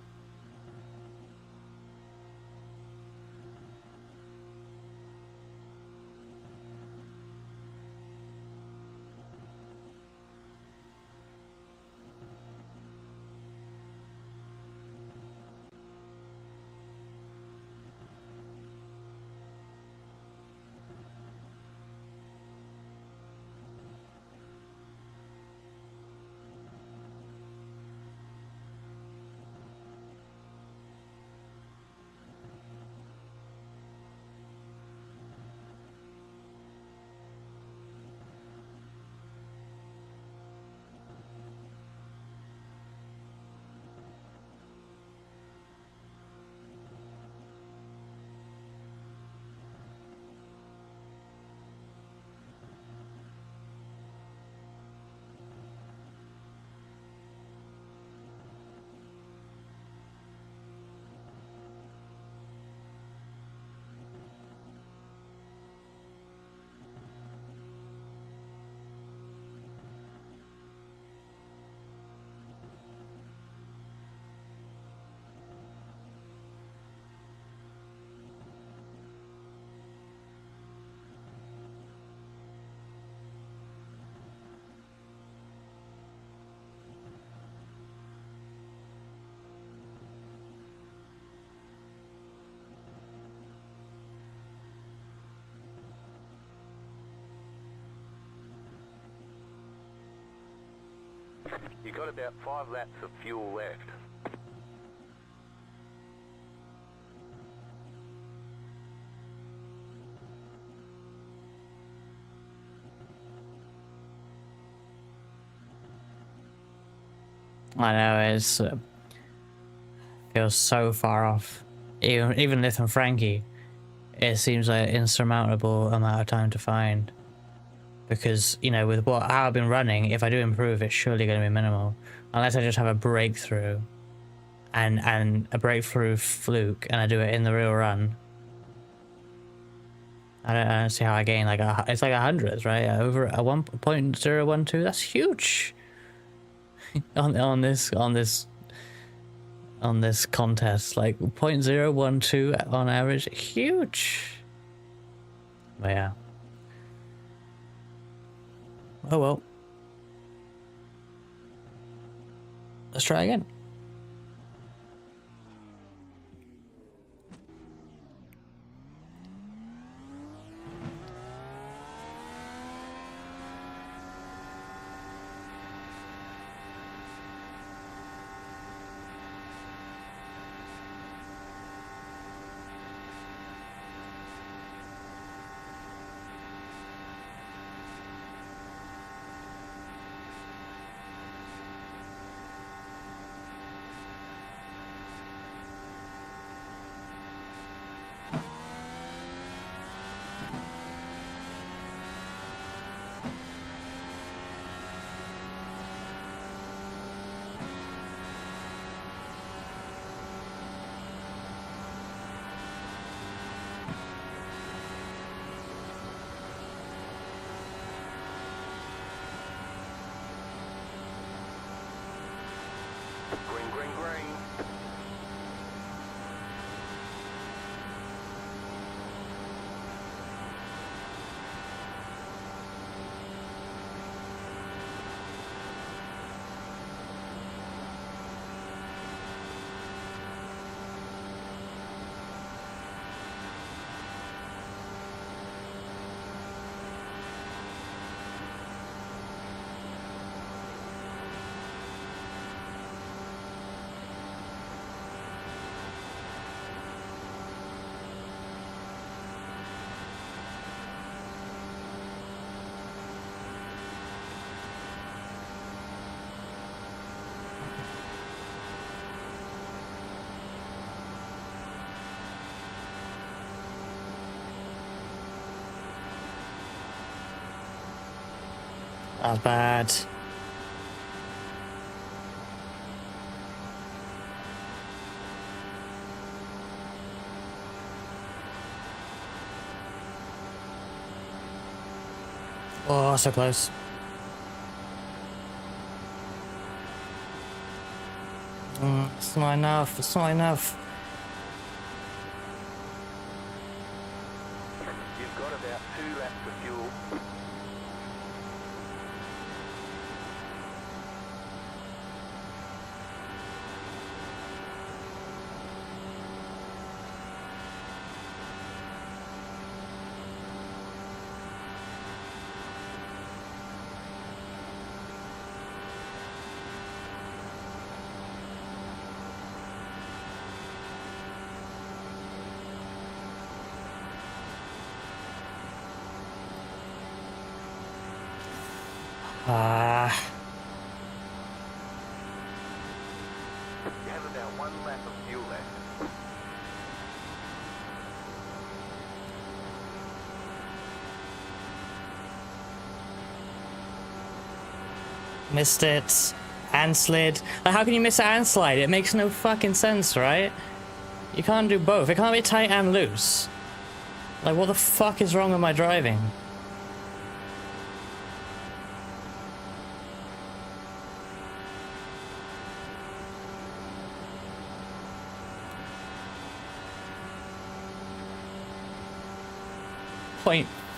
You got about 5 laps of fuel left. I know, it's feels so far off. Even Lith and Frankie, it seems like an insurmountable amount of time to find. Because, you know, with how I've been running, if I do improve, it's surely going to be minimal. Unless I just have a breakthrough. And a breakthrough fluke, and I do it in the real run. I don't see how I gain like it's like 100, right? Over a 1.012. That's huge. on this contest, like 0.012 on average, huge. But yeah. Oh well. Let's try again. Green, green, green. That's bad. Oh, so close. It's not enough. It's not enough. You've got about 2 laps of fuel. Ah. You have about 1 lap of fuel left. Missed it. And slid. Like, how can you miss it and slide? It makes no fucking sense, right? You can't do both. It can't be tight and loose. Like, what the fuck is wrong with my driving?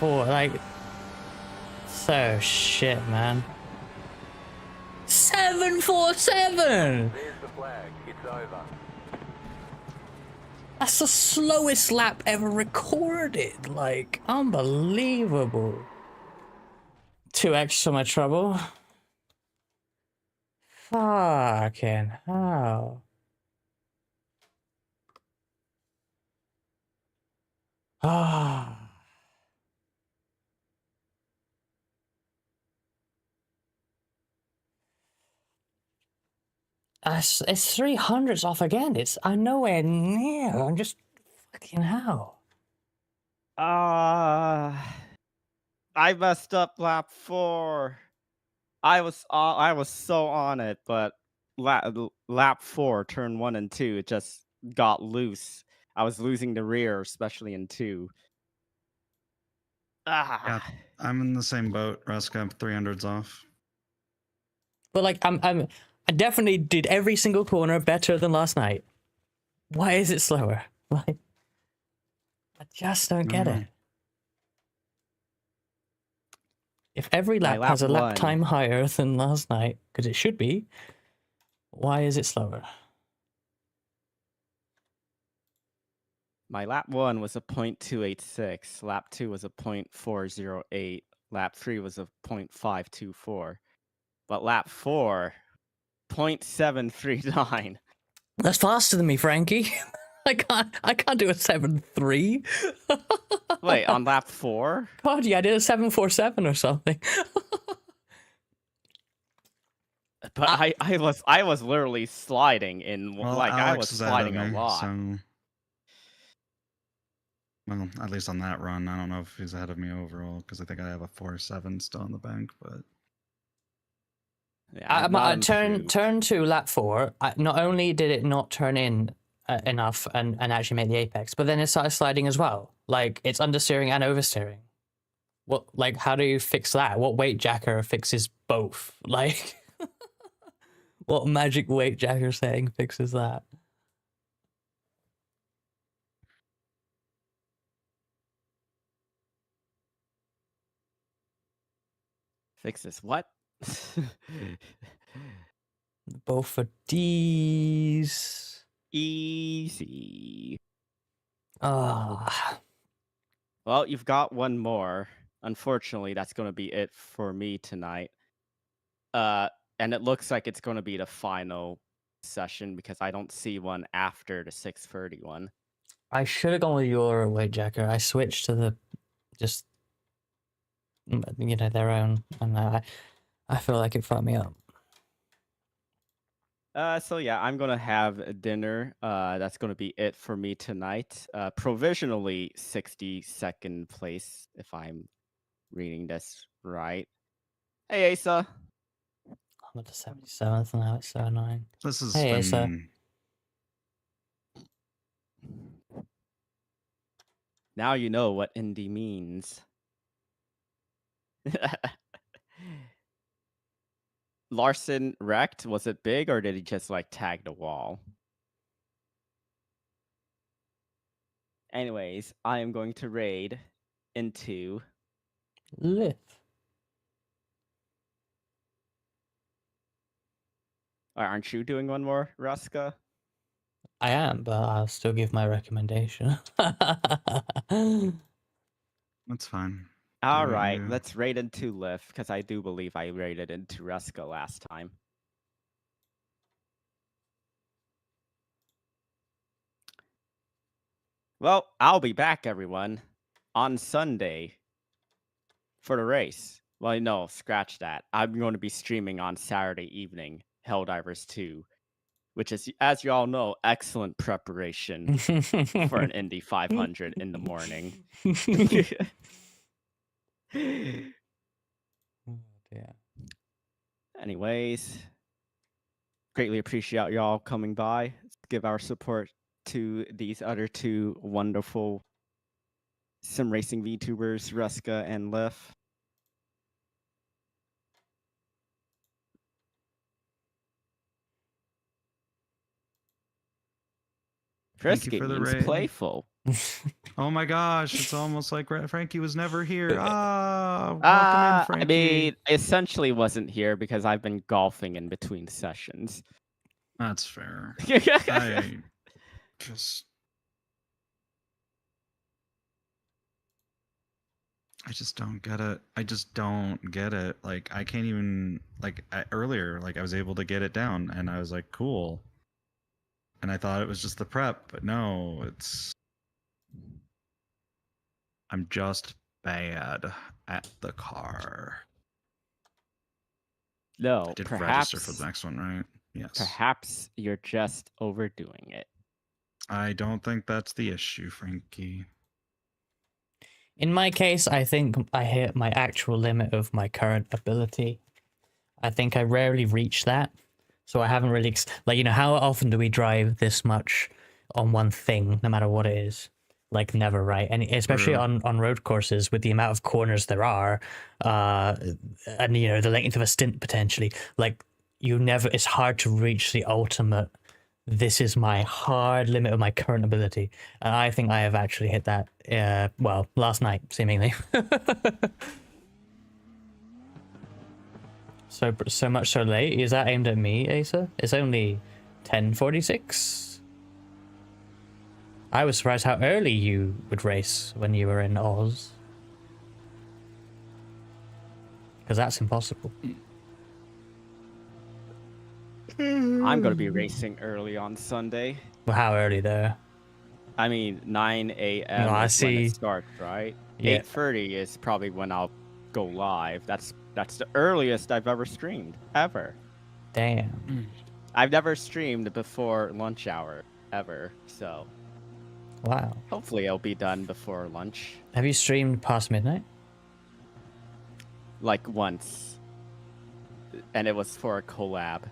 .4, like, so shit, man. 747. There's the flag. It's over. That's the slowest lap ever recorded. Like, unbelievable. 2x for my trouble. Fucking hell. Ah. It's 300s off again. I'm nowhere near. I'm just fucking hell. I messed up lap 4. I was so on it, but lap 4, turn 1 and 2, it just got loose. I was losing the rear, especially in 2. Yeah, I'm in the same boat. Ruska, I'm 300s off. But like, I definitely did every single corner better than last night. Why is it slower? Like, I just don't get it. If every My lap lap has a lap 1. time higher than last night, because it should be, why is it slower? My lap 1 was a 0.286, lap 2 was a 0.408, lap 3 was a 0.524, but lap 4, 0.739. That's faster than me, Frankie. I can't do a 7.3. Wait, on lap 4? God, yeah, I did a 7.47 or something. But I was literally sliding in, Well, like, I was Alex is ahead of sliding a me, lot. so... Well, at least on that run. I don't know if he's ahead of me overall, because I think I have a 4.7 still in the bank, but... Yeah, I've not turn improved. to lap 4. Not only did it not turn in enough and actually make the apex, but then it started sliding as well. Like, it's understeering and oversteering. What, like, how do you fix that? What weight jacker fixes both? Like, what magic weight jacker setting fixes that? Fix this. What? Both for D's. Easy. Ah. Well, you've got one more. Unfortunately, that's going to be it for me tonight. And it looks like it's going to be the final session because I don't see one after the 6:30 one. I should have gone with your weight jacker. I switched to the just, you know, their own, and I feel like it fucked me up. So yeah, I'm gonna have dinner. That's gonna be it for me tonight. Provisionally 62nd place, if I'm reading this right. Hey, Asa. I'm at the 77th and now it's so annoying. This has Hey, Asa. been... Now you know what Indy means. Larson wrecked? Was it big or did he just like tag the wall? Anyways, I am going to raid into Lith. Aren't you doing one more, Ruska? I am, but I'll still give my recommendation. That's fine. All what right, you- let's raid into Lift because I do believe I raided into Ruska last time. Well, I'll be back, everyone, on Sunday for the race. Well, no, scratch that. I'm going to be streaming on Saturday evening, Helldivers 2, which is, as you all know, excellent preparation for an Indy 500 in the morning. Oh, dear. Anyways, greatly appreciate y'all coming by. Let's give our support to these other two wonderful sim racing VTubers, Ruska and Liff. Thank you Frisky for the means raid. playful. Oh my gosh, it's almost like Frankie was never here. Welcome in, I Frankie. mean, essentially wasn't here because I've been golfing in between sessions. That's fair. I just don't get it. I just don't get it. Like, I can't even, like, earlier, like, I was able to get it down, and I was like, cool. And I thought it was just the prep, but no, it's... I'm just bad at the car. No, I did perhaps register for the next one, right? Yes. Perhaps you're just overdoing it. I don't think that's the issue, Frankie. In my case, I think I hit my actual limit of my current ability. I think I rarely reach that. So I haven't really, like, you know, how often do we drive this much on one thing, no matter what it is? Like, never, right? And especially True. on road courses with the amount of corners there are, and, you know, the length of a stint potentially, like, you never, it's hard to reach the ultimate, this is my hard limit of my current ability. And I think I have actually hit that, well, last night, seemingly. So much so late. Is that aimed at me, Asa? It's only 10:46. I was surprised how early you would race when you were in Oz. Because that's impossible. I'm gonna be racing early on Sunday. Well, how early though? I mean, 9 a.m. No, I is when see. it starts, right? Yeah. 8:30 is probably when I'll go live. That's the earliest I've ever streamed, ever. Damn. I've never streamed before lunch hour, ever. So Wow. hopefully it'll be done before lunch. Have you streamed past midnight? Like once. And it was for a collab.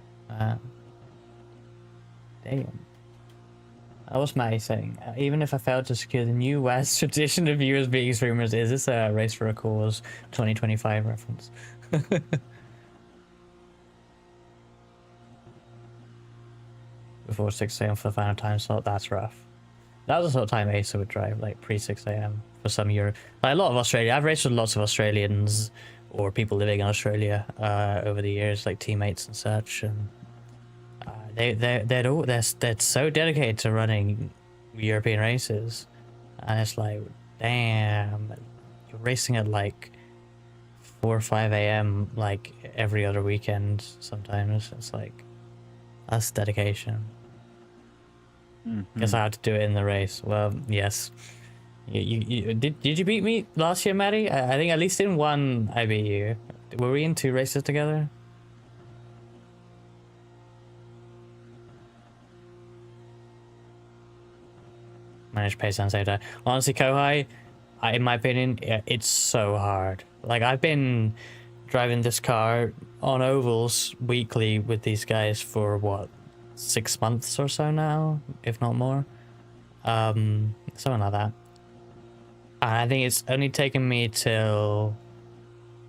Damn. What's Matty saying? Even if I failed to secure the new West tradition of viewers being streamers, is this a Race for a Cause 2025 reference? Before 6 a.m. for the final time slot, that's rough. That was the sort of time Asa would drive, like pre 6 a.m. for some Europe. Like a lot of Australia. I've raced with lots of Australians or people living in Australia over the years, like teammates and such, and they're so dedicated to running European races, and it's like, damn, you're racing at like 4 or 5 a.m. like every other weekend. Sometimes it's like, that's dedication. Guess I had to do it in the race. Well, yes. Did you beat me last year, Maddie? I think at least in one I beat you. Were we in 2 races together? Managed pace and save time. Honestly, Kohai, in my opinion, it's so hard. Like, I've been driving this car on ovals weekly with these guys for what, 6 months or so now, if not more. Something like that. And I think it's only taken me till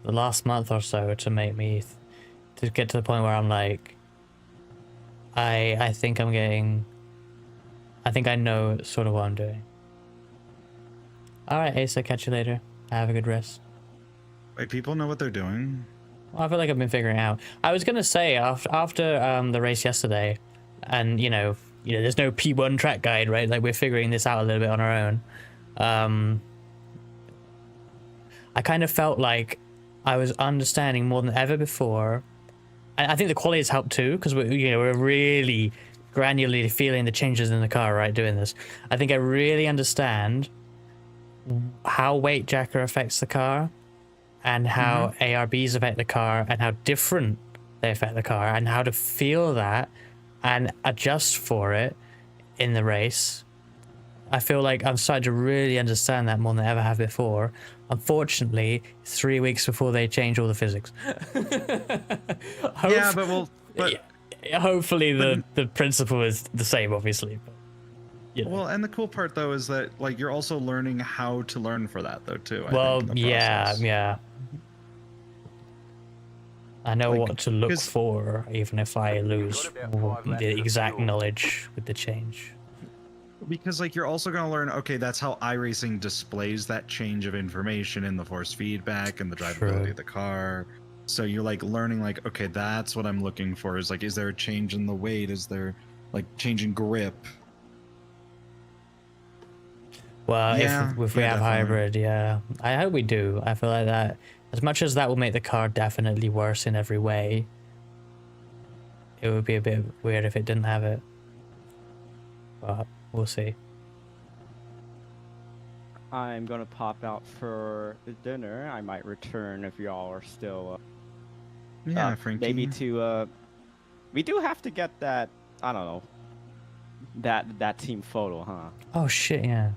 the last month or so to make me to get to the point where I'm like, I think I'm getting, I think I know sort of what I'm doing. Alright, Asa, catch you later. Have a good rest. Wait, people know what they're doing? Well, I feel like I've been figuring it out. I was gonna say after the race yesterday, and you know, there's no P1 track guide, right? Like, we're figuring this out a little bit on our own. I kind of felt like I was understanding more than ever before, and I think the quality has helped too, because we're really granularly feeling the changes in the car, right? Doing this, I think I really understand how weight jacker affects the car, and how ARBs affect the car, and how different they affect the car, and how to feel that and adjust for it in the race. I feel like I'm starting to really understand that more than I ever have before. Unfortunately, 3 weeks before they change all the physics. Yeah, but hopefully the principle is the same, obviously. But, you know. Well, and the cool part though is that like you're also learning how to learn for that though too. Well, I think, in the yeah, process. yeah. I know Like, what to look 'cause- for, even if I lose the exact knowledge with the change. Because like you're also going to learn, okay, that's how iRacing displays that change of information in the force feedback and the drivability of the car. So you're like learning like, okay, that's what I'm looking for, is like, is there a change in the weight? Is there like change in grip? Well, Yeah, if we yeah, have definitely. hybrid, yeah. I hope we do. I feel like that, as much as that will make the car definitely worse in every way, it would be a bit weird if it didn't have it. But we'll see. I'm gonna pop out for dinner. I might return if y'all are still Yeah, Frankie. maybe to We do have to get that. I don't know. That team photo, huh? Oh shit, yeah.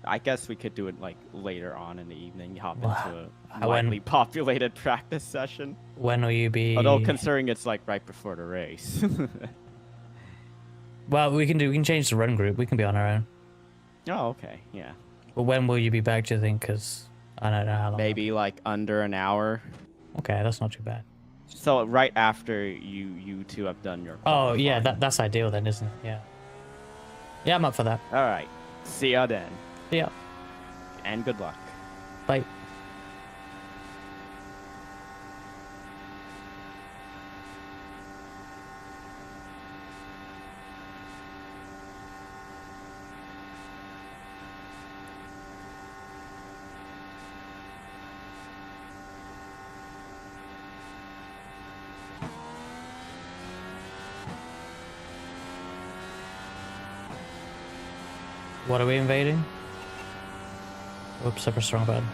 I guess we could do it like later on in the evening. Hop Well, into a when- lightly populated practice session. When will you be? Although considering it's like right before the race. Well, we can change the run group. We can be on our own. Oh, okay, yeah. But when will you be back? Do you think? Because I don't know how long. Maybe like under an hour. Okay, that's not too bad. So right after you two have done your. Oh yeah, qualifying. that's ideal then, isn't it? Yeah. Yeah, I'm up for that. All right. See ya then, Yeah. and good luck. Bye. What are we invading? Oops, I pressed the wrong button.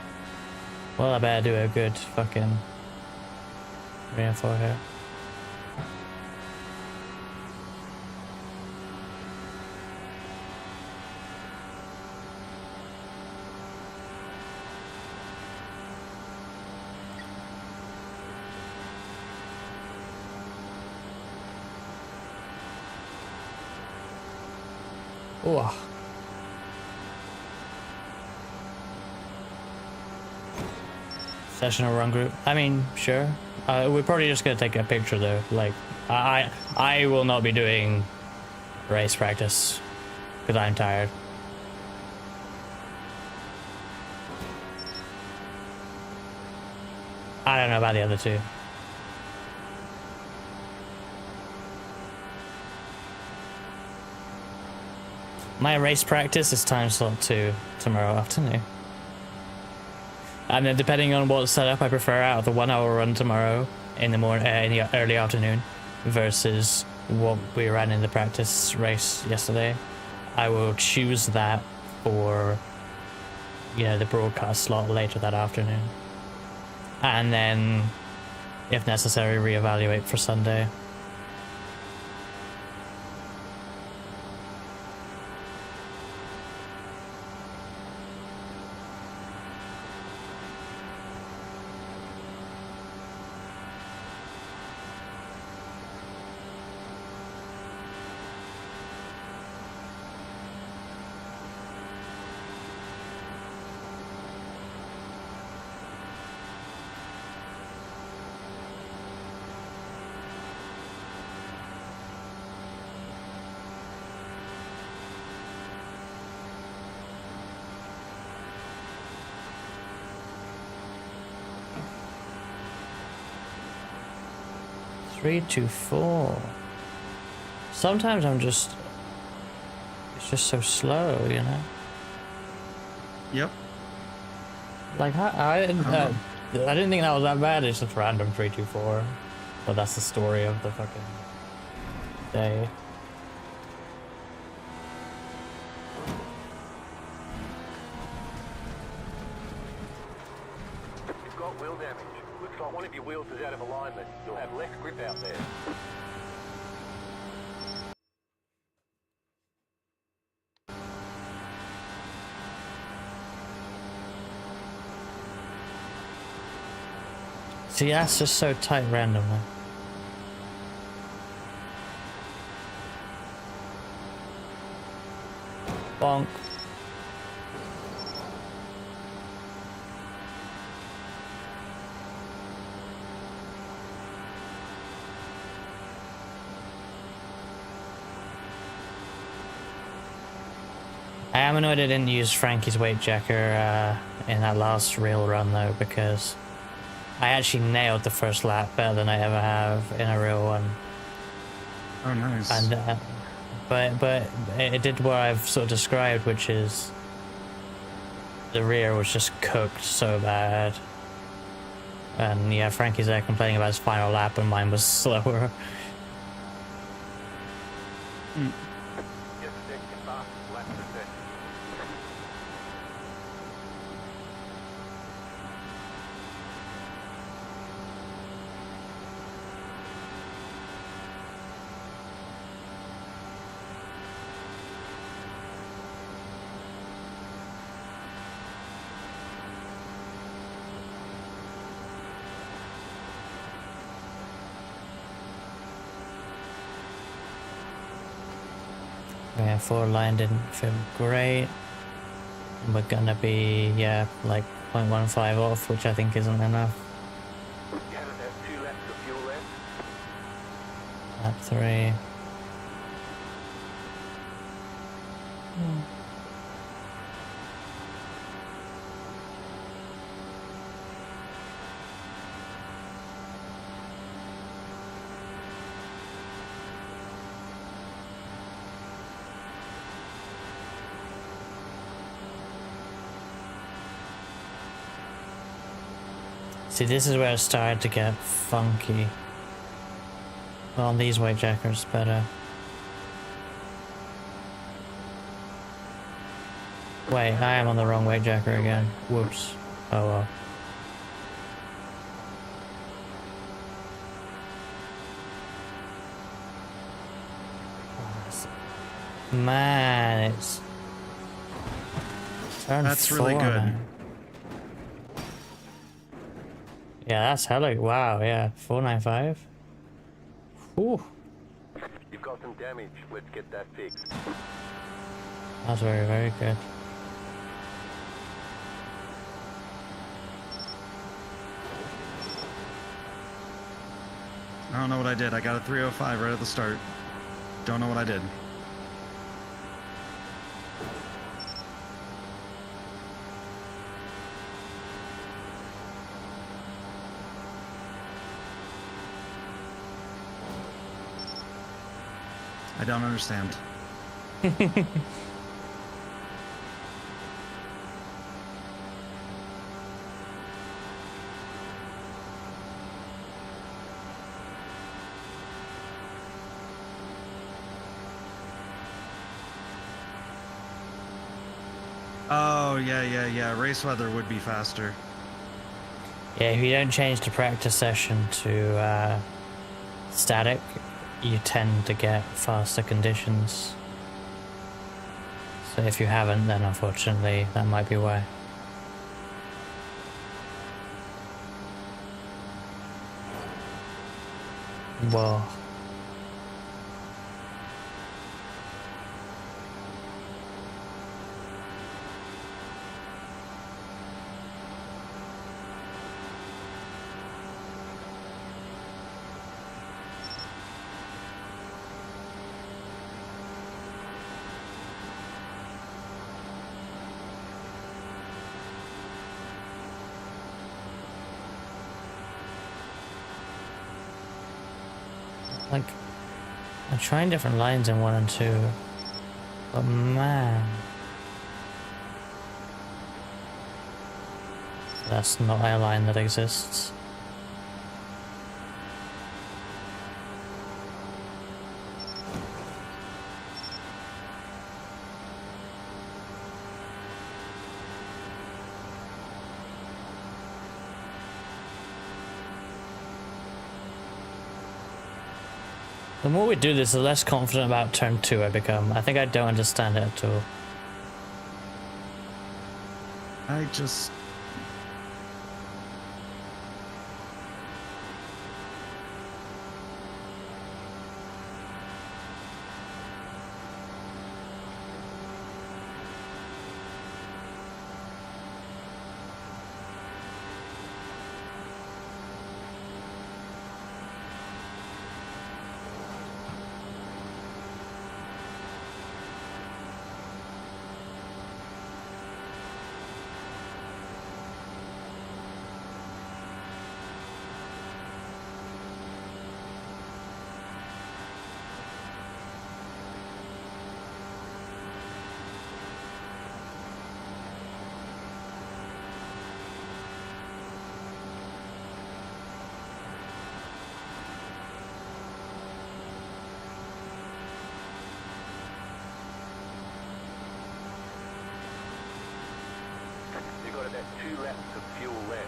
Well, I better do a good fucking reinforce here. Oh. Session or run group. I mean, sure. We're probably just gonna take a picture though. Like, I will not be doing race practice because I'm tired. I don't know about the other two. My race practice is time slot 2 tomorrow afternoon. And then depending on what setup I prefer out of the 1 hour run tomorrow in the morning, in the early afternoon versus what we ran in the practice race yesterday, I will choose that for, you know, the broadcast slot later that afternoon. And then, if necessary, reevaluate for Sunday. Three, 2, 4. Sometimes it's just so slow, you know? Yep. Like, I didn't think that was that bad. It's just random 3, 2, 4. But that's the story of the fucking day. You've got wheel damage. Looks like one of your wheels is out of alignment. You'll have less grip out there. See, that's just so tight randomly. Bonk. I am annoyed I didn't use Frankie's weight jacker in that last real run though, because I actually nailed the first lap better than I ever have in a real one. Oh, nice. And but it did what I've sort of described, which is the rear was just cooked so bad. And yeah, Frankie's there complaining about his final lap, and mine was slower. Get the deck fast, lap to set. Yeah, 4 line didn't feel great. And we're gonna be, yeah, like 0.15 off, which I think isn't enough. You have about 2 laps of fuel left. Lap 3. See, this is where it started to get funky. Well, on these white jackers better. Wait, I am on the wrong white jacker again. Whoops. Oh well. Man, it's turn That's really 4 good. now. Yeah, that's hella. Wow, yeah, 495. Ooh, You've got some damage. Let's get that fixed. that's very, very good. I don't know what I did. I got a 305 right at the start. Don't know what I did. I don't understand. Oh, yeah. Race weather would be faster. Yeah, if you don't change the practice session to static, you tend to get faster conditions. So if you haven't, then unfortunately that might be why. Whoa. Like, I'm trying different lines in 1 and 2, but man, that's not a line that exists. The more we do this, the less confident about turn 2 I become. I think I don't understand it at all. I just... You've got about 2 laps of fuel left.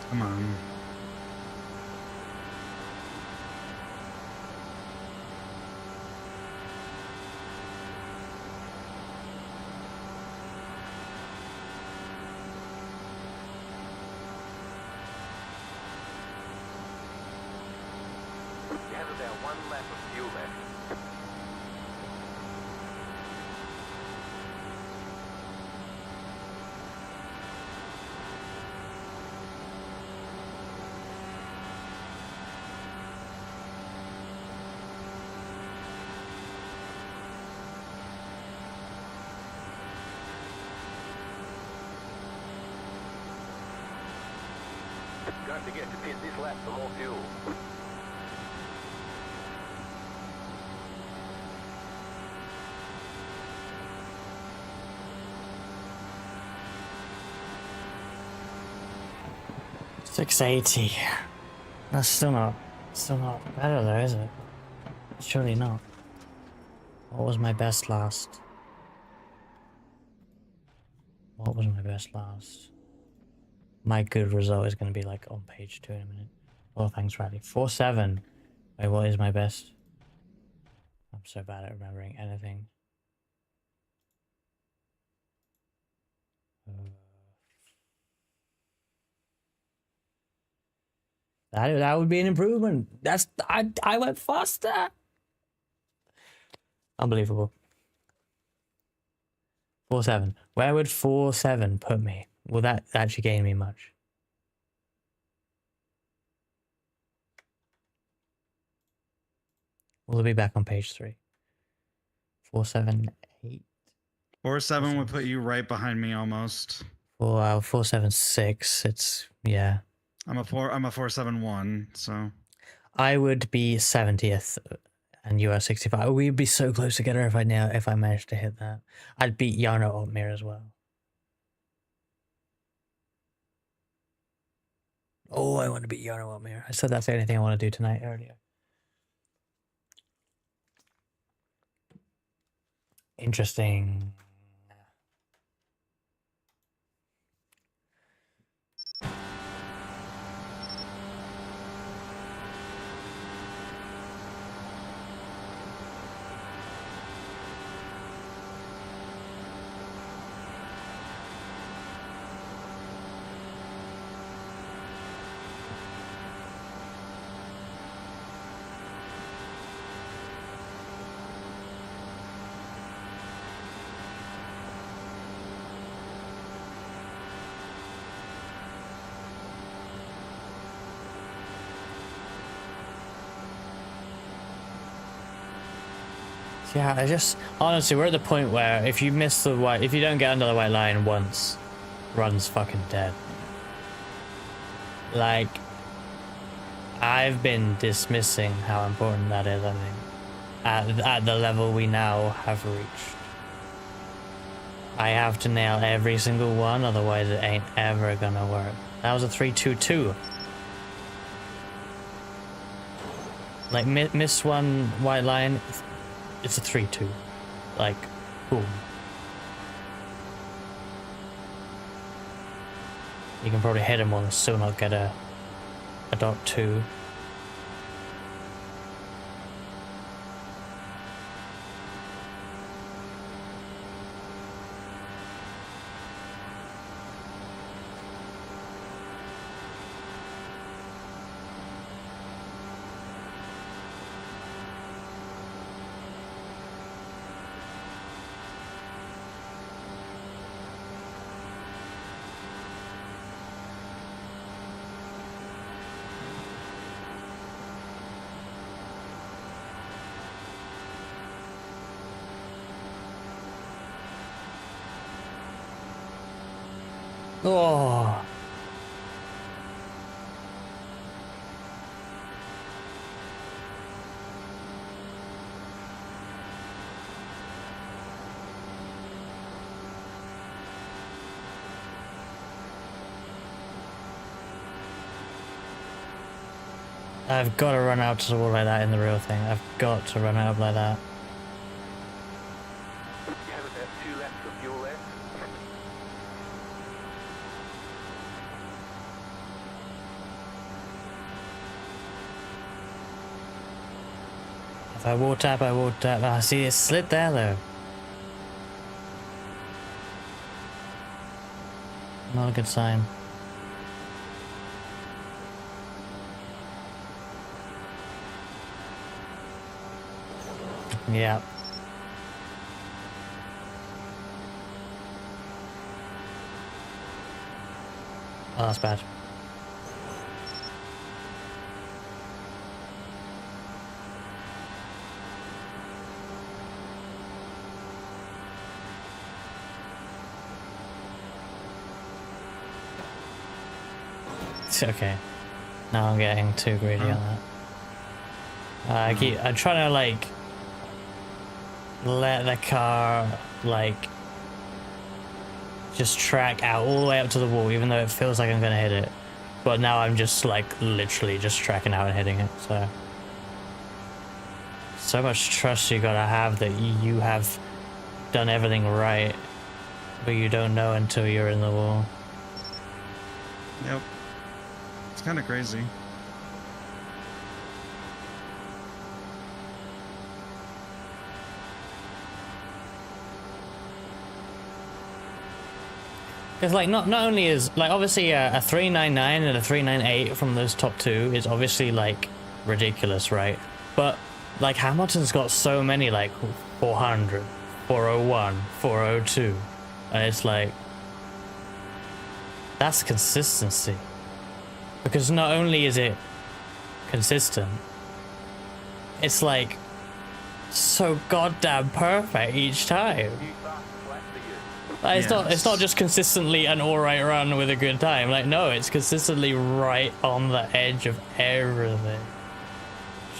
Come on. about 1 lap of fuel left. Don't forget to pit this lap for more fuel. $680. That's still not better though, is it? Surely not. What was my best last? What was my best last? My good result is going to be like on page 2 in a minute. Oh, thanks, Riley. 4.7. Wait, what is my best? I'm so bad at remembering anything. That would be an improvement. I went faster. Unbelievable. 4.7. Where would 4.7 put me? Will that actually gain me much? We'll be back on page 3. 4.78. 4.7 would put you right behind me almost. 4.76. It's yeah. I'm a 4.71, so I would be 70th and you are 65. We'd be so close together if I managed to hit that. I'd beat Yarno Altmir as well. Oh, I want to beat Yarno Altmir. I said that's the only thing I want to do tonight earlier. Interesting. Yeah, I just honestly we're at the point where if you miss the white, if you don't get under the white line once, run's fucking dead. Like, I've been dismissing how important that is. I think at the level we now have reached, I have to nail every single one, otherwise it ain't ever gonna work. That was a 3-2-2. Like miss one white line. It's a 3-2. Like, boom. You can probably hit him on and still not get a .2. Oh. I've got to run out to the wall like that in the real thing. I've got to run out like that. You have about 2 laps of fuel left. If I wall tap, I wall tap. Ah, see, it's slid there though. Not a good sign. Yeah. Oh, that's bad. It's okay. Now I'm getting too greedy on that. I'm trying to like let the car like just track out all the way up to the wall, even though it feels like I'm gonna hit it. But now I'm just like literally just tracking out and hitting it. So much trust you gotta have that you have done everything right, but you don't know until you're in the wall. Yep. It's kind of crazy. Because like not only is like obviously a 399 and a 398 from those top two is obviously like ridiculous, right? But like Hamilton's got so many like 400, 401, 402, and it's like that's consistency. Because not only is it consistent, it's like so goddamn perfect each time. Like, it's not just consistently an alright run with a good time. Like, no, it's consistently right on the edge of everything.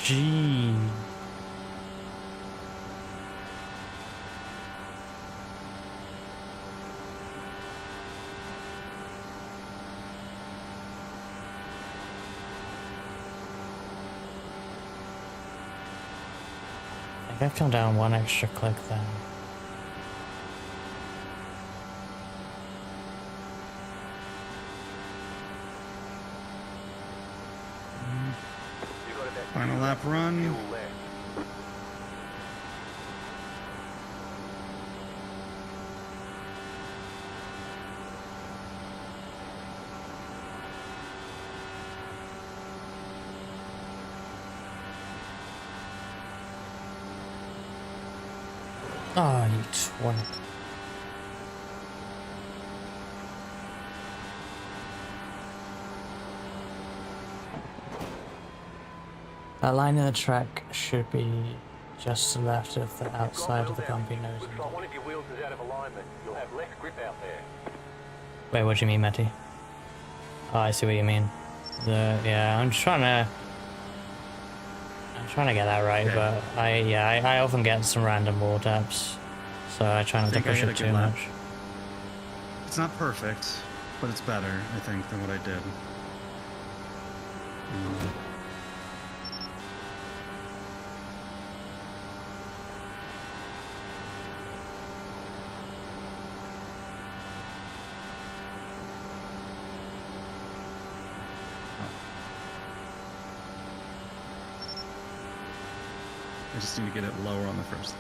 Gee. I think I've come down one extra click then. Final lap run. Oh, you twat. That line in the track should be just to the left of the outside of the bumpy nose. Looks like one of your wheels is out of alignment. You'll have less grip out there. Wait, what do you mean, Matty? Oh, I see what you mean. Yeah, I'm trying to get that right, Okay. but I often get some random wall taps, so I try not to think I push hit it a good too lap. much. It's not perfect, but it's better, I think, than what I did. I just need to get it lower on the first.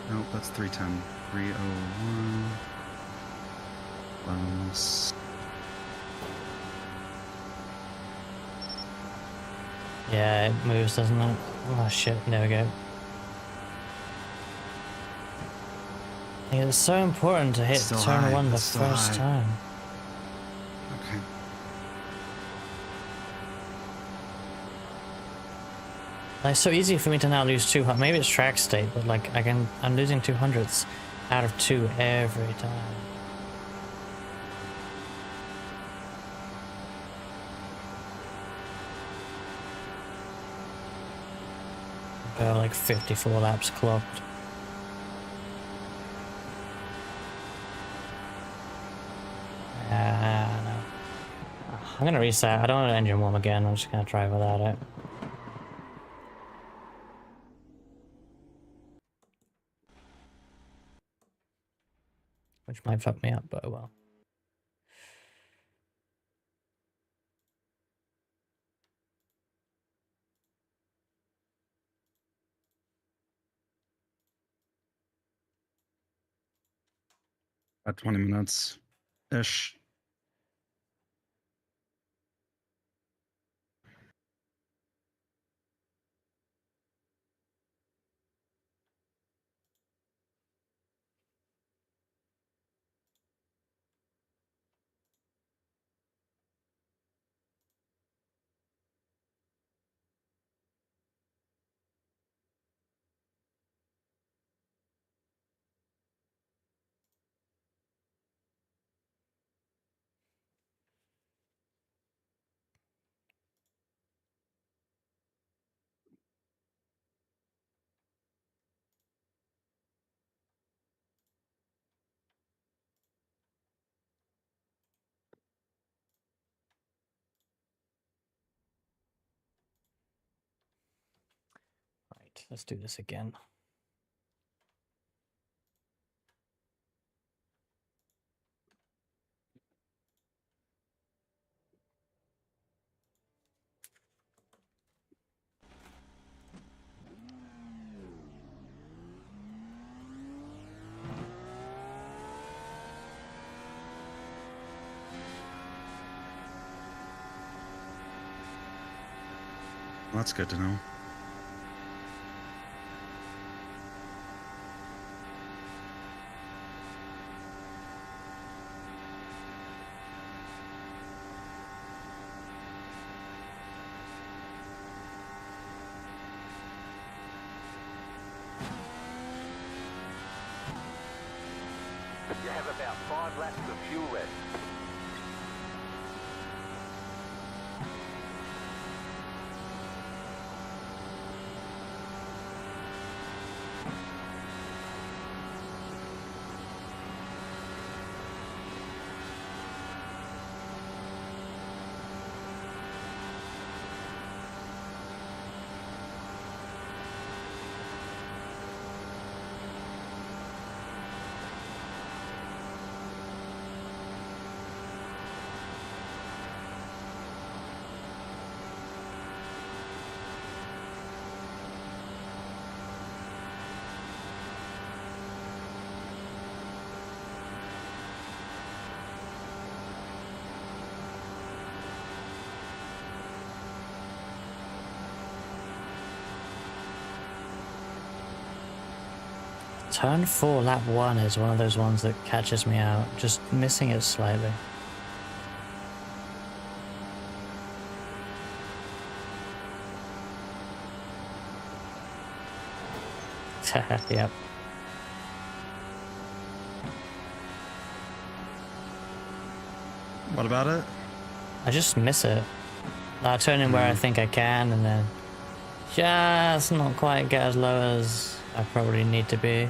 Nope, that's 310. 301. Plus. Yeah, it moves, doesn't it? Oh shit, there we go. Yeah, it's so important to hit Still turn high, one the that's still first high. time. Okay. Like, it's so easy for me to now lose 200. Maybe it's track state, but like I'm losing 200ths out of 2 every time. Got like 54 laps clocked. No. I'm gonna reset. I don't want to engine warm again. I'm just gonna try without it. Which might fuck me up, but oh well. About 20 minutes ish. Let's do this again. Well, that's good to know. You have about 5 laps of fuel left. Turn 4, lap 1 is one of those ones that catches me out, just missing it slightly. Yep. What about it? I just miss it. I turn in where I think I can, and then just not quite get as low as I probably need to be.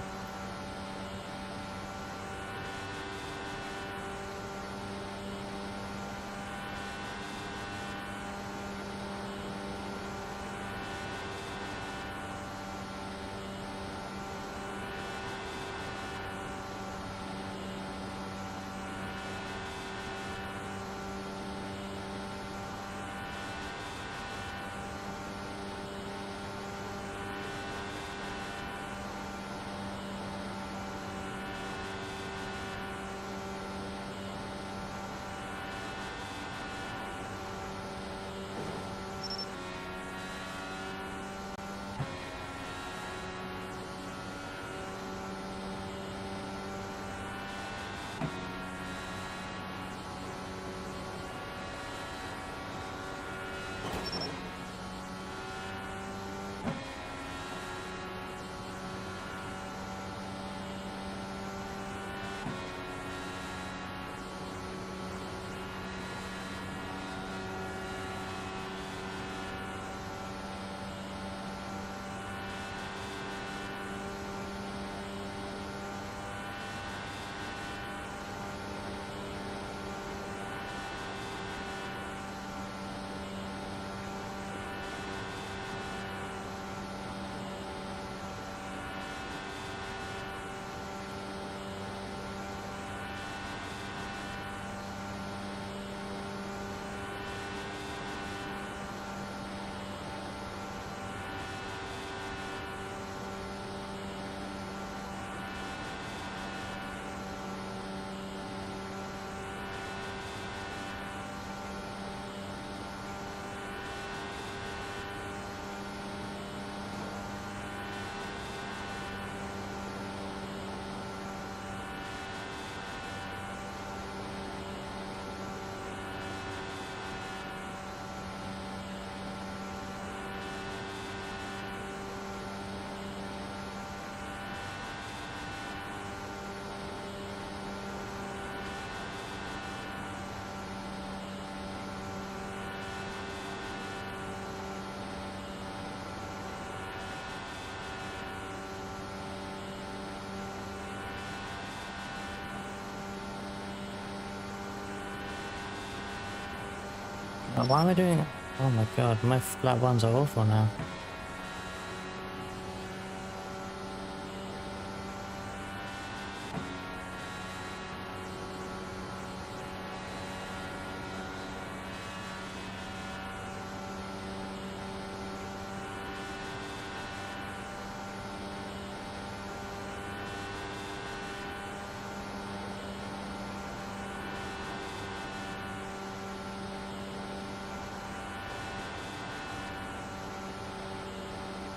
Why am I doing it? Oh my god, my flat ones are awful now.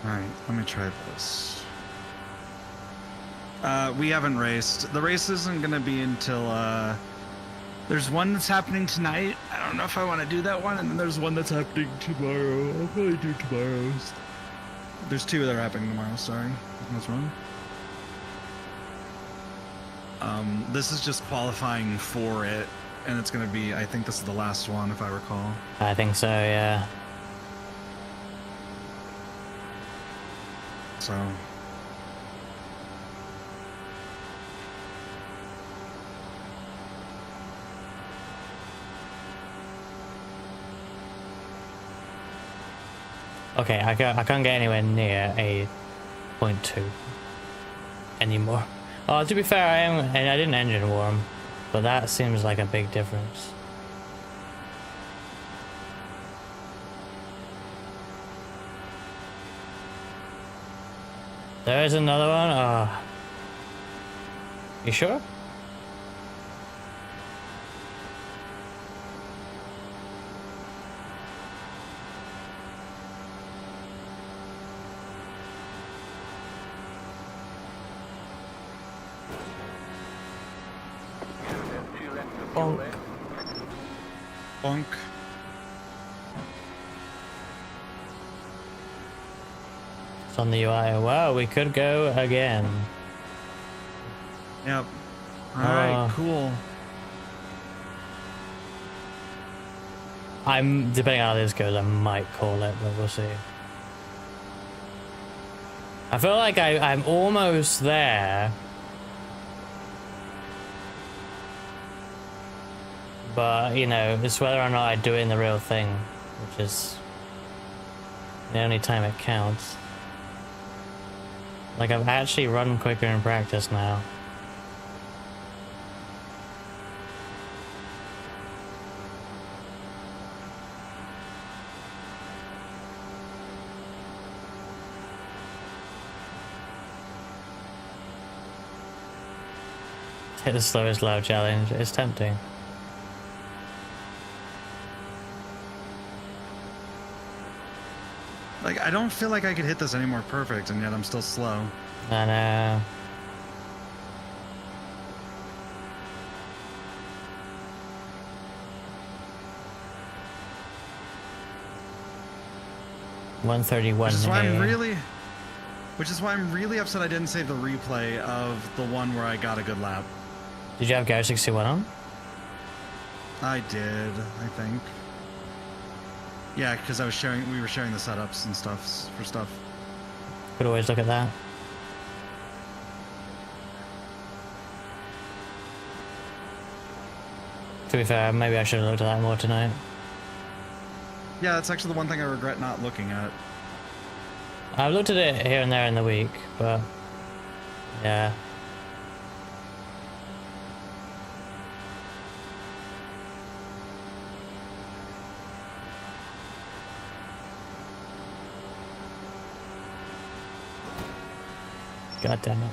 All right, let me try this. We haven't raced. The race isn't gonna be until there's one that's happening tonight. I don't know if I want to do that one, and then there's one that's happening tomorrow. I'll probably do tomorrow's. There's two that are happening tomorrow. Sorry, what's wrong? This is just qualifying for it, and it's gonna be. I think this is the last one, if I recall. I think so, yeah. So. Okay, I can't get anywhere near a 0.2 anymore. Oh, to be fair, and I didn't engine warm, but that seems like a big difference. There is another one. Oh. You sure? Bonk. Bonk. It's on the UI. Wow, we could go again. Yep. All right. Oh. Cool. Depending on how this goes, I might call it, but we'll see. I feel like I'm almost there. But, you know, it's whether or not I do it in the real thing, which is the only time it counts. Like, I've actually run quicker in practice now. Hit the slowest loud challenge. It's tempting. Like, I don't feel like I could hit this any more perfect, and yet I'm still slow. I know. $131. Which is why I'm here. really upset I didn't save the replay of the one where I got a good lap. Did you have Go 61 on? I did, I think. Yeah, because we were sharing the setups and stuff for stuff. Could always look at that. To be fair, maybe I should have looked at that more tonight. Yeah, that's actually the one thing I regret not looking at. I've looked at it here and there in the week, but yeah. God damn it.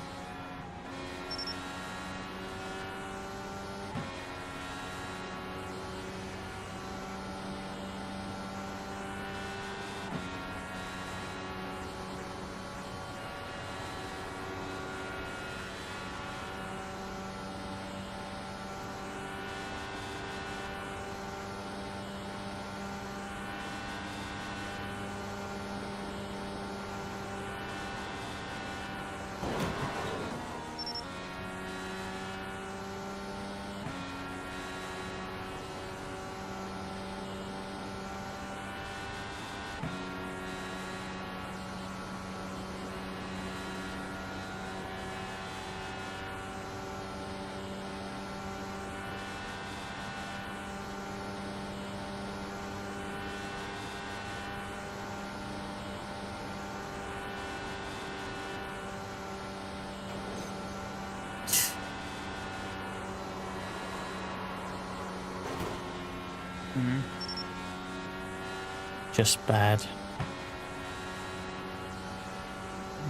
Just bad.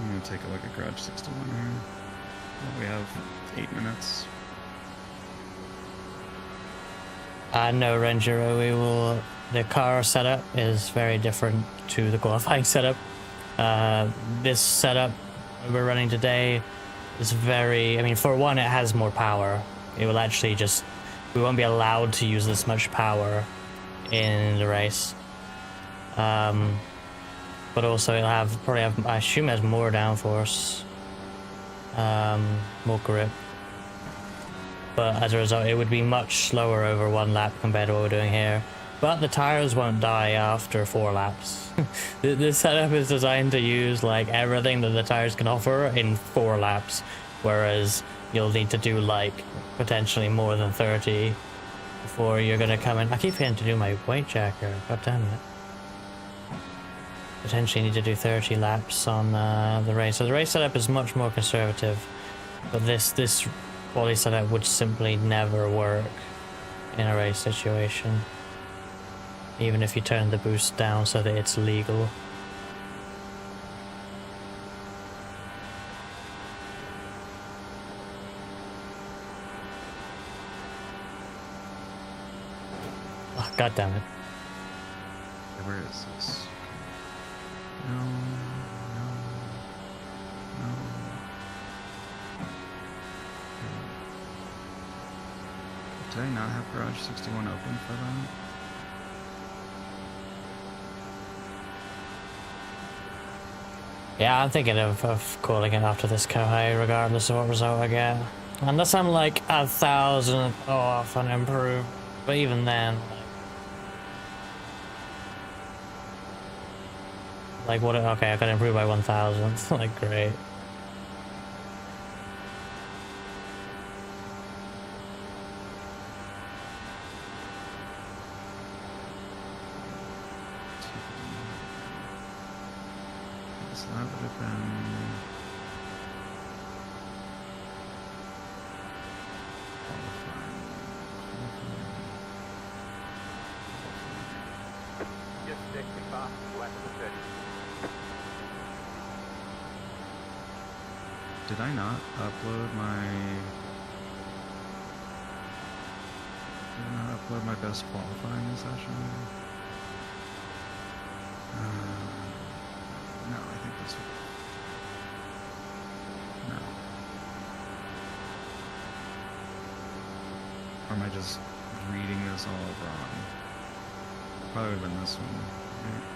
I'm gonna take a look at Garage 61 here. We have 8 minutes. No, Renjiro, the car setup is very different to the qualifying setup. This setup we're running today is very, I mean, for one, it has more power. It will actually just, we won't be allowed to use this much power in the race. But also it'll probably have, I assume it has more downforce, more grip. But as a result, it would be much slower over 1 lap compared to what we're doing here. But the tires won't die after 4 laps. This setup is designed to use like everything that the tires can offer in 4 laps, whereas you'll need to do like potentially more than 30 before you're gonna come in. I keep forgetting to do my weight checker. God damn it. Potentially need to do 30 laps on the race. So the race setup is much more conservative, but this quality setup would simply never work in a race situation, even if you turn the boost down so that it's legal. Oh, God damn it. Where is this? No, no, no. Did I not have Garage 61 open for that? Yeah, I'm thinking of calling it after this Kohei, regardless of what result I get. Unless I'm like 1,000 off and improve. But even then, like what? Okay, I got improved by 1,000. Like, great. So that would have been. Just stick the car left of the Did I not upload my? Did I not upload my best qualifying session? No, I think this would. No. Or am I just reading this all wrong? Probably would have been this one. Right?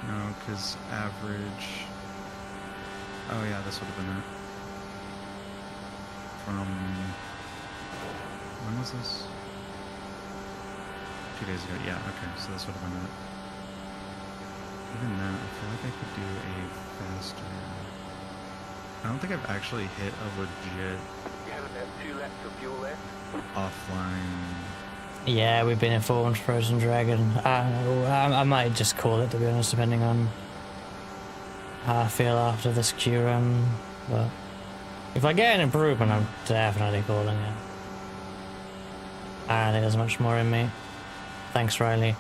No, because average. Oh yeah, this would have been it. From when was this? 2 days ago. Yeah, okay, so this would have been it. Even then, I feel like I could do a faster. I don't think I've actually hit a legit You have about 2 laps of fuel left. offline. Yeah, we've been informed, Frozen Dragon. I might just call it, to be honest, depending on how I feel after this Q run. But if I get an improvement, I'm definitely calling it. I don't think there's much more in me. Thanks, Riley.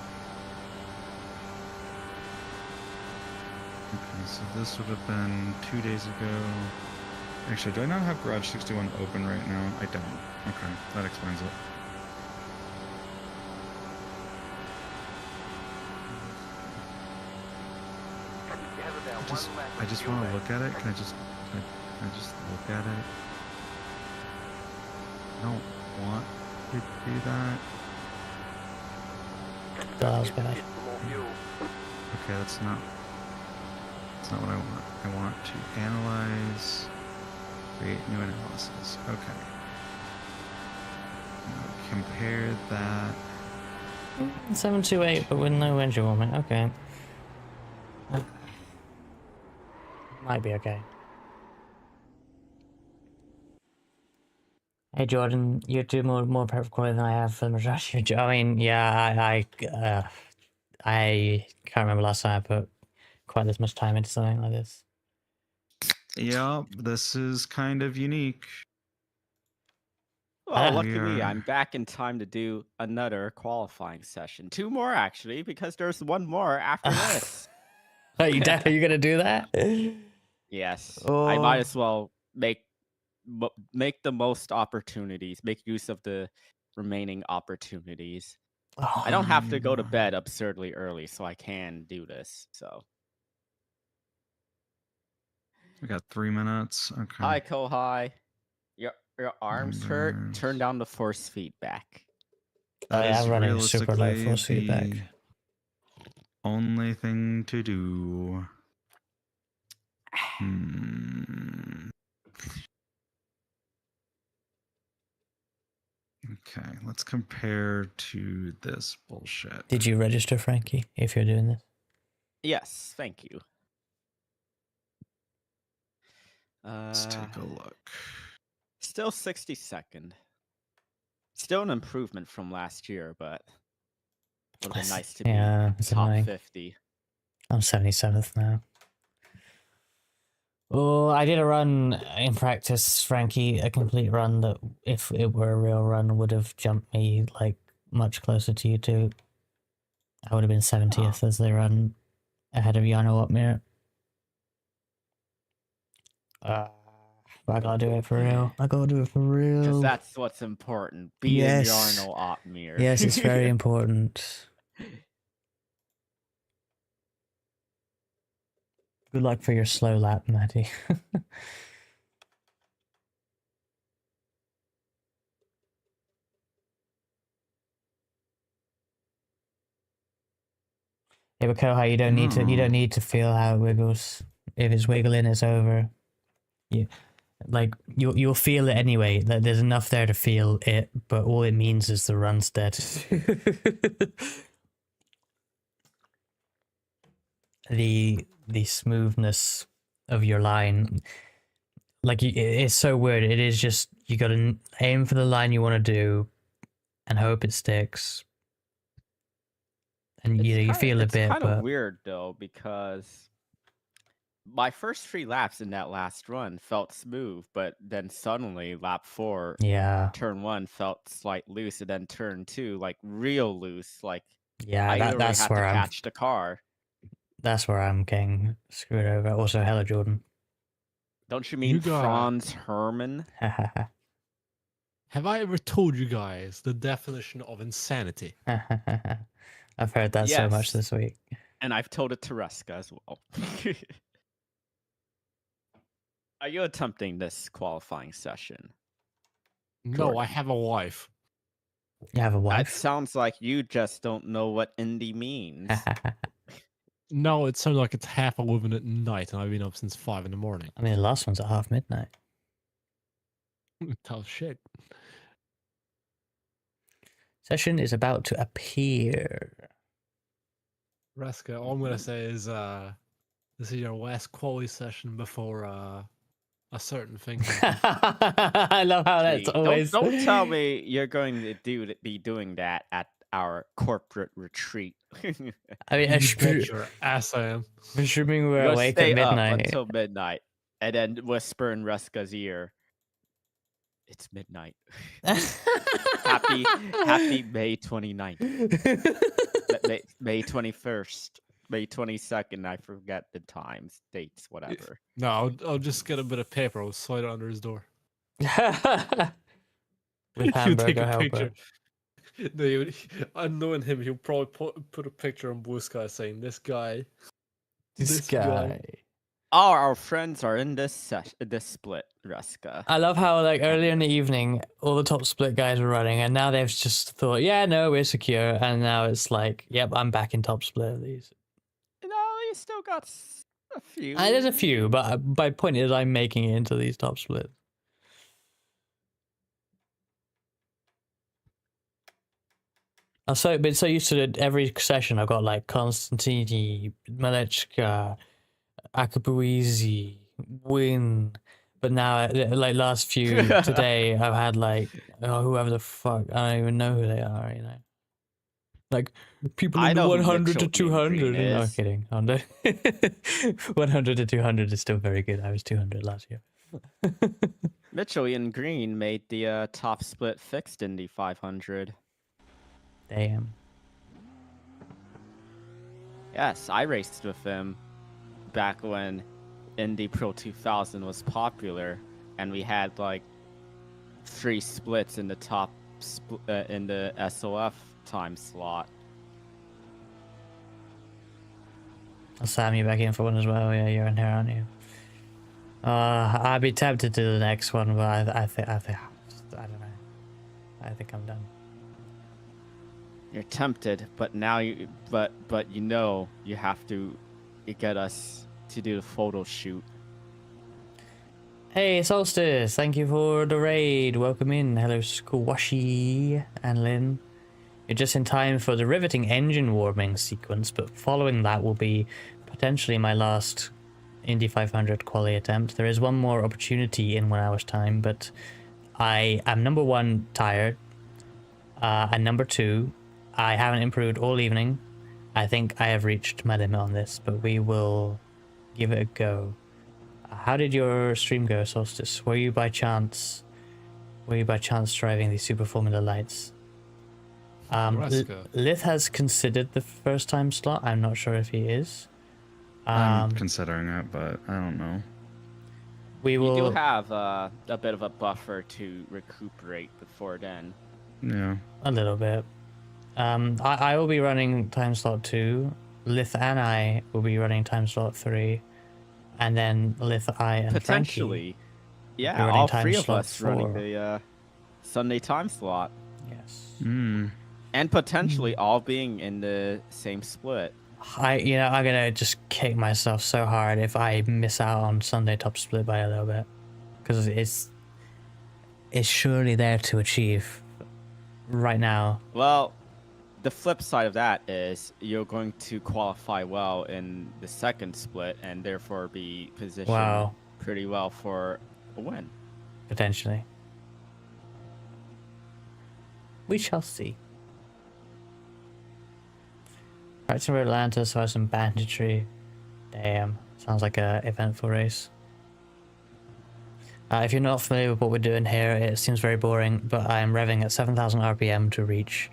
Okay, so this would have been 2 days ago. Actually, do I not have Garage 61 open right now? I don't. Okay, that explains it. You have about one lap I of just fuel want to left. look at it. Can I just look at it? I don't want to do that. That was bad. Get some more fuel. Okay, that's not what I want. I want to analyze, create new analysis. Okay. Now compare that. 728, but with no engine warming. Okay. Might be okay. Hey Jordan, you do more perfect quality than I have for the majority of your I mean, yeah, I can't remember last time I put quite this much time into something like this. Yeah, this is kind of unique. Well, Ah. lucky We me, are- I'm back in time to do another qualifying session. 2 more, actually, because there's 1 more after this. Are you definitely gonna do that? Yes, I Oh. might as well make the most opportunities, make use of the remaining opportunities. I don't have to go to bed absurdly early, so I can do this. So We got 3 minutes. Okay. Hi, Kohai. Your arms hurt. Numbers. Turn down the force feedback. Oh, That yeah, is I'm running super low realistically force feedback. the only thing to do. Okay, let's compare to this bullshit. Did you register, Frankie, if you're doing this? Yes, thank you. Let's take a look. Still 62nd. Still an improvement from last year, but it would have been nice to be it's top annoying. 50. I'm 77th now. Oh, I did a run in practice, Frankie, a complete run that, if it were a real run, would have jumped me like much closer to you two. I would have been 70th as they run ahead of Yarno Opmir. But I gotta do it for real. I gotta do it for real. Because that's what's important. Beating Yes. Yarno Opmir. Yes, it's very important. Good luck for your slow lap, Matty. Yeah, but Kohai, you don't need to feel how it wiggles. If it's wiggling, it's over. You'll feel it anyway. Like, there's enough there to feel it, but all it means is the run's dead. the smoothness of your line, like, it's so weird. It is just, you gotta aim for the line you want to do and hope it sticks. And you feel a bit, It's kind but of weird though, because my first 3 laps in that last run felt smooth, but then suddenly lap 4, yeah, turn 1 felt slight loose, and then turn 2 like real loose. Like yeah, I literally that's had to where catch the car. that's where I'm getting screwed over. Also, hello, Jordan. Don't you mean You got- Franz Herman? Have I ever told you guys the definition of insanity? I've heard that so much Yes. this week. And I've told it to Ruska as well. Are you attempting this qualifying session? No, I have a wife. You have a It wife? sounds like you just don't know what Indy means. No, it sounds like it's 11:30 at night, and I've been up since 5 in the morning. I mean, the last one's at half midnight. Tough shit. Session is about to appear. Raska, all I'm gonna say is this is your last quality session before a certain thing happens. I love how that's Gee, always. Don't tell me you're going to be doing that at our corporate retreat. I mean, You bet your ass I am. assuming we're You'll awake stay at up midnight. until midnight, and then whisper in Ruska's ear, "It's midnight." happy May 29th. May 21st. May 22nd. I forget the times, dates, whatever. No, I'll just get a bit of paper. I'll slide it under his door. With You take hamburger a helper. picture. No, unknowing him, he'll probably put a picture on Blue Sky saying, "This guy." This guy. All our friends are in this split, Ruska. I love how, like, earlier in the evening, all the top split guys were running, and now they've just thought, yeah, no, we're secure. And now it's like, yep, I'm back in top split of these. No, you still got a few. There's a few, but my point is I'm making it into these top splits. I'm been so used to it. Every session I've got like Konstantini, Malechka, Akabuizi, Win. But now, like last few today, I've had like, whoever the fuck, I don't even know who they are, you know. Like, people I in the know who 100 to Mitchell Green 200. No, is. kidding. 100 to 200 is still very good. I was 200 last year. Mitchell Ian Green made the top split fixed Indy 500. Damn. Yes, I raced with him back when Indy Pro 2000 was popular, and we had like 3 splits in the top in the SOF time slot. I'll Sam you back in for one as well. Yeah, you're in here, aren't you? I'd be tempted to do the next one, but I think I don't know. I think I'm done. You're tempted, but now you know you have to get us to do the photo shoot. Hey, Solstice, thank you for the raid. Welcome in. Hello, Squashy and Lynn. You're just in time for the riveting engine warming sequence, but following that will be potentially my last Indy 500 quali attempt. There is one more opportunity in 1 hour's time, but I am number one, tired, and number two, I haven't improved all evening. I think I have reached my limit on this, but we will give it a go. How did your stream go, Solstice? Were you by chance driving the Super Formula lights? Lith has considered the first time slot. I'm not sure if he is. I'm considering it, but I don't know. We will. You do have a bit of a buffer to recuperate before then. Yeah. A little bit. I will be running time slot 2. Lith and I will be running time slot 3. And then Lith, I, and potentially. Frankie Yeah, all three of us running the Sunday time slot. Yes. And potentially all being in the same split. I'm gonna just kick myself so hard if I miss out on Sunday top split by a little bit, because it's surely there to achieve right now. Well, the flip side of that is you're going to qualify well in the second split and therefore be positioned pretty well for a win. Potentially. We shall see. Right, so we're Atlanta, so I have some banditry. Damn, sounds like a eventful race. If you're not familiar with what we're doing here, it seems very boring, but I am revving at 7,000 RPM to reach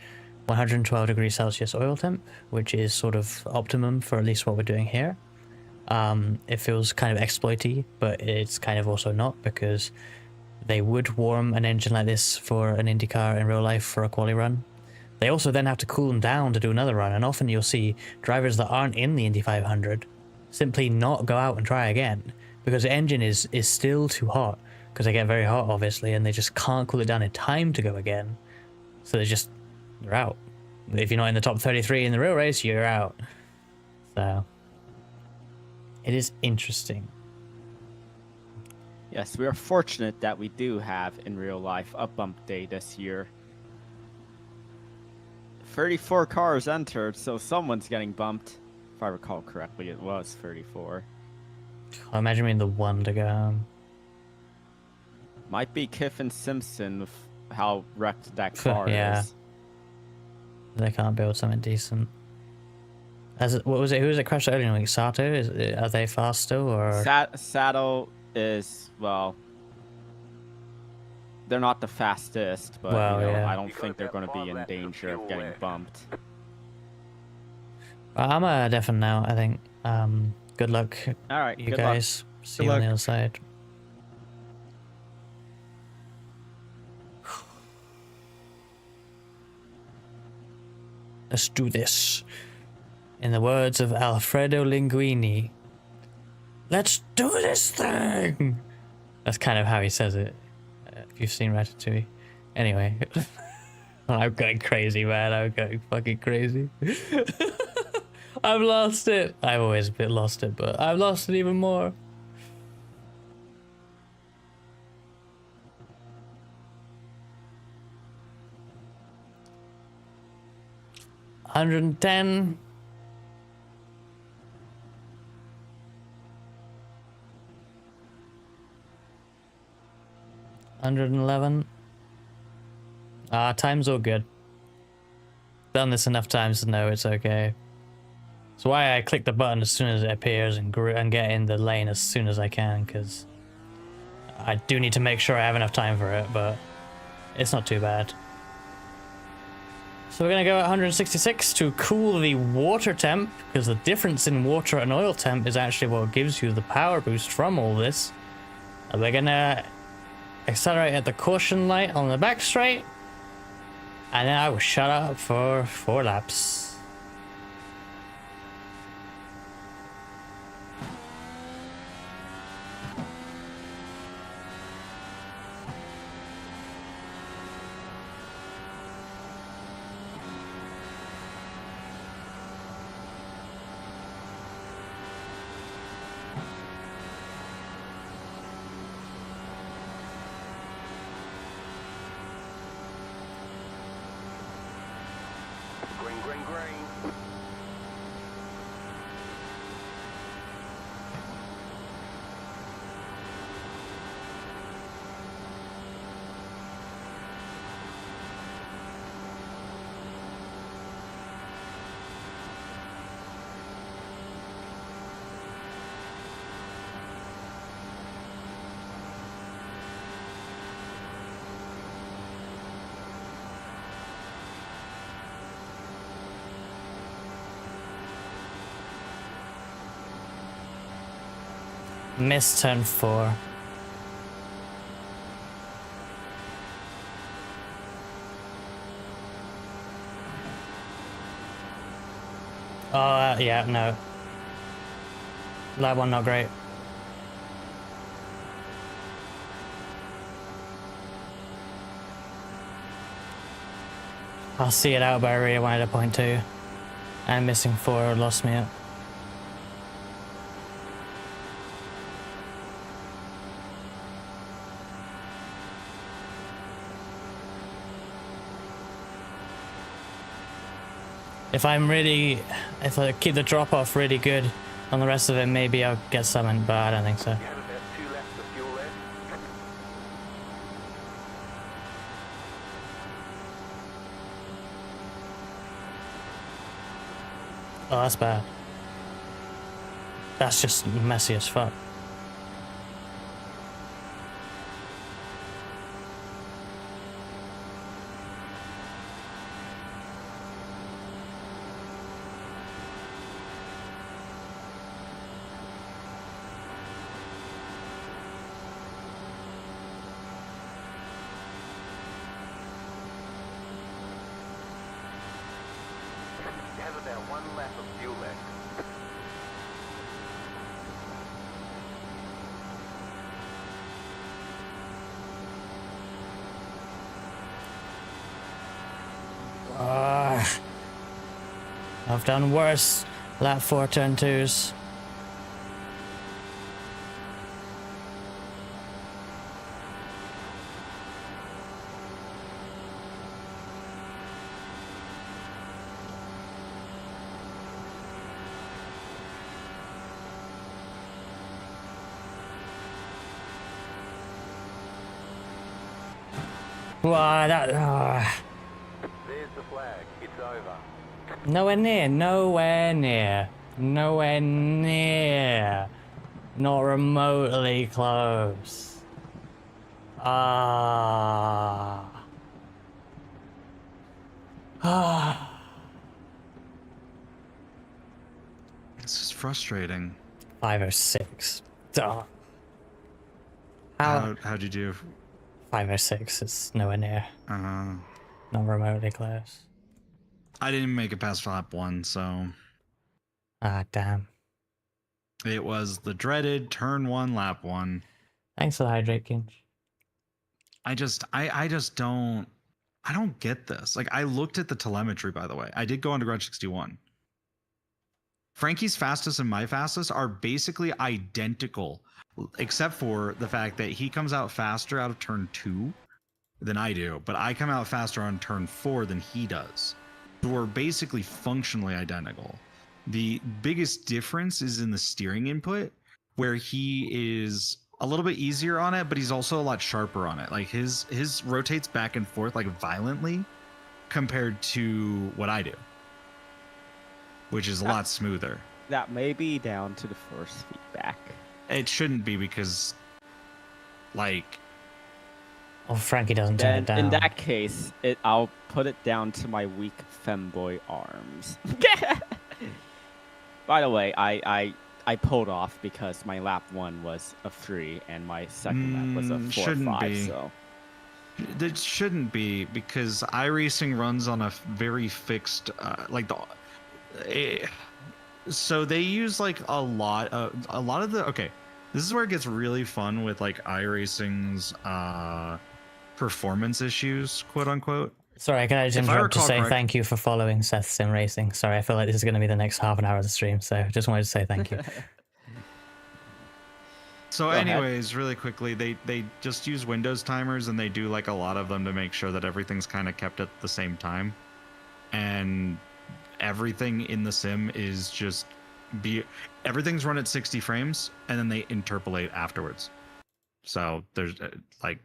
112 degrees Celsius oil temp, which is sort of optimum for at least what we're doing here. It feels kind of exploity, but it's kind of also not, because they would warm an engine like this for an IndyCar in real life for a quali run. They also then have to cool them down to do another run, and often you'll see drivers that aren't in the Indy 500 simply not go out and try again, because the engine is still too hot, because they get very hot obviously, and they just can't cool it down in time to go again. So they're out. If you're not in the top 33 in the real race, you're out. So it is interesting. Yes, we are fortunate that we do have in real life a bump day this year. 34 cars entered, so someone's getting bumped. If I recall correctly, it was 34. I imagine being the one to go home. Might be Kiffin Simpson with how wrecked that car Yeah. is. They can't build something decent. What was it? Who was it crashed earlier in the week? Sato? Are they fast still, or? Sato is, well, they're not the fastest, but yeah. I don't think they're going to be in danger of getting bumped. I'm a definite now, I think. Good luck, All right, you good guys. luck. See you on the other side. Let's do this. In the words of Alfredo Linguini, let's do this thing! That's kind of how he says it. If you've seen Ratatouille. Anyway. I'm going crazy, man. I'm going fucking crazy. I've lost it. I've always lost it, but I've lost it even more. $110. 111. Time's all good. Done this enough times to know it's okay. That's why I click the button as soon as it appears and get in the lane as soon as I can, because I do need to make sure I have enough time for it, but it's not too bad. So we're going to go at 166 to cool the water temp, because the difference in water and oil temp is actually what gives you the power boost from all this. And we're going to accelerate at the caution light on the back straight, and then I will shut up for 4 laps. going green. Missed turn 4. Oh, yeah, no. That one not great. I'll see it out, but I really wanted a point 2. And missing 4 lost me it. If I keep the drop off really good on the rest of it, maybe I'll get something, but I don't think so. You have about 2 laps of fuel left. Oh, that's bad. That's just messy as fuck. You have about 1 lap of fuel left. I've done worse. Lap 4 turn 2s. Wow, that. There's the flag. It's over. Nowhere near, nowhere near, nowhere near, not remotely close. Ah. This is frustrating. 5 or 6. Duh. How'd you do? 5 or 6 is nowhere near, not remotely close. I didn't make it past lap 1, so Ah, damn. it was the dreaded turn 1, lap 1. Thanks for the hydrate, Kinch. I don't get this. Like, I looked at the telemetry, by the way. I did go on to Grudge 61. Frankie's fastest and my fastest are basically identical, except for the fact that he comes out faster out of turn 2 than I do, but I come out faster on turn 4 than he does. So we're basically functionally identical. The biggest difference is in the steering input, where he is a little bit easier on it, but he's also a lot sharper on it. Like his rotates back and forth like violently compared to what I do, which is a lot smoother. That may be down to the force feedback. It shouldn't be, because like, Oh, Frankie doesn't turn it Then down. in that case, I'll put it down to my weak femboy arms. By the way, I pulled off because my lap 1 was a 3 and my second lap was a 4 shouldn't 5. be. So It shouldn't be, because iRacing runs on a very fixed so they use like a lot of the okay, this is where it gets really fun with like iRacing's performance issues, quote unquote. Sorry, can I just If I interrupt to recall say correct- thank you for following Seth Sim Racing? Sorry, I feel like this is going to be the next half an hour of the stream, so just wanted to say thank you. So Go ahead. anyways, really quickly, they just use Windows timers, and they do like a lot of them to make sure that everything's kind of kept at the same time. And everything in the sim is just everything's run at 60 frames and then they interpolate afterwards. So there's like,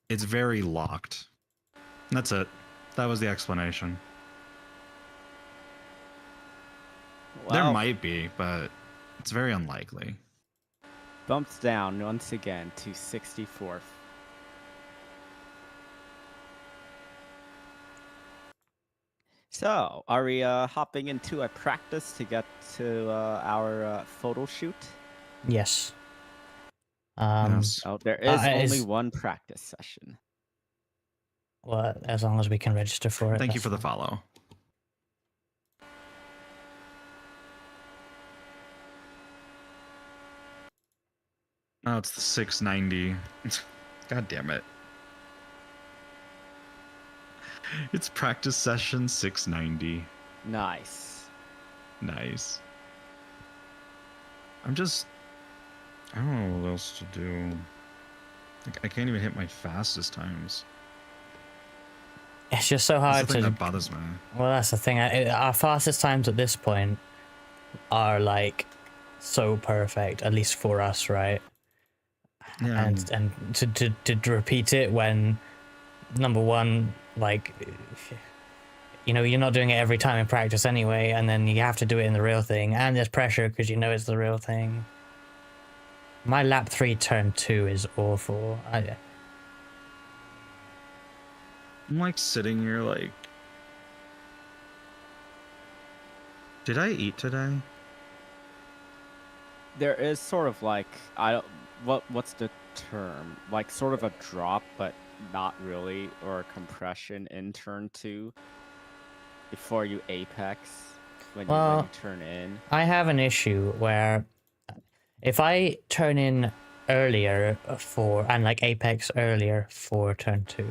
it's very locked. That's it. That was the explanation. There Well, might be, but it's very unlikely. bumps down once again to 64th. So, are we hopping into a practice to get to our photo shoot? Yes. Yes. Oh, there is only is- one practice session. Well, as long as we can register for it. Thank you that's for the fine. follow. Oh, it's the 690. God damn it. It's practice session 690. Nice. Nice. I don't know what else to do. I can't even hit my fastest times. It's just so That's hard the thing to. that bothers me. Well, that's the thing. Our fastest times at this point are like so perfect, at least for us, right? Yeah. And to repeat it when, number one, like, you know, you're not doing it every time in practice anyway, and then you have to do it in the real thing, and there's pressure because you know it's the real thing. My lap 3 turn 2 is awful. I'm like sitting here like, did I eat today? There is sort of like what's the term? Like sort of a drop, but not really, or a compression in turn 2 before you apex when you turn in. I have an issue where if I turn in earlier and like apex earlier for turn 2,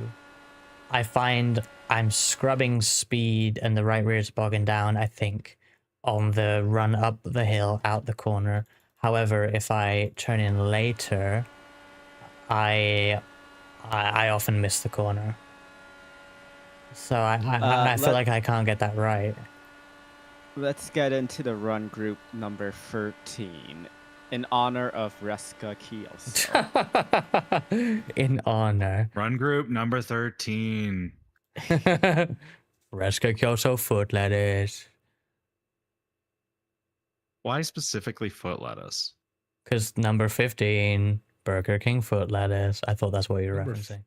I find I'm scrubbing speed and the right rear is bogging down, I think, on the run up the hill out the corner. However, if I turn in later, I often miss the corner. So I feel like I can't get that right. Let's get into the run group number 13 in honor of Reska Kielso. In honor. Run group number 13. Reska Kyoto foot lettuce. Why specifically foot lettuce? Because number 15, Burger King foot lettuce. I thought that's what you were referencing.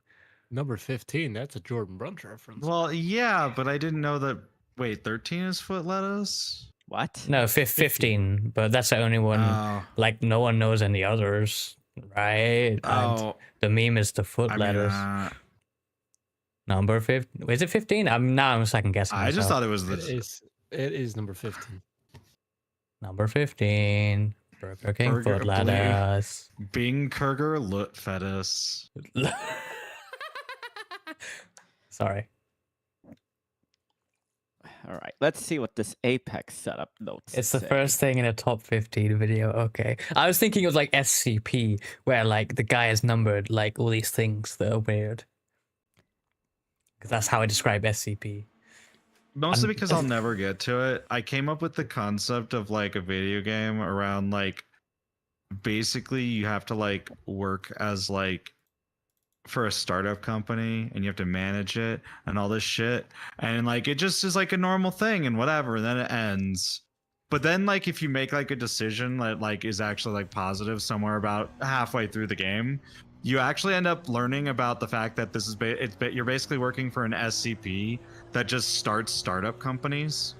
Number 15, that's a Jordan Brunch reference. Well, yeah, but I didn't know that. Wait, 13 is foot lettuce? What? No, 15, but that's the only one. Oh. Like, no one knows any others, right? And Oh. the meme is the foot I mean, lettuce. Number 15. Is it 15? I'm second guessing. I just myself. thought it was It is number 15. Number 15. Burger King Burger- foot lettuce. Bing Kurger Lut Fetus. Sorry. All right, let's see what this Apex setup notes. It's the say. first thing in a top 15 video. Okay. I was thinking it was like SCP, where like the guy is numbered like all these things that are weird. Because that's how I describe SCP. Mostly because I'll never get to it. I came up with the concept of like a video game around like basically you have to like work as like for a startup company and you have to manage it and all this shit, and like it just is like a normal thing and whatever, and then it ends. But then like if you make like a decision that like is actually like positive somewhere about halfway through the game, you actually end up learning about the fact that this is you're basically working for an SCP that just starts startup companies.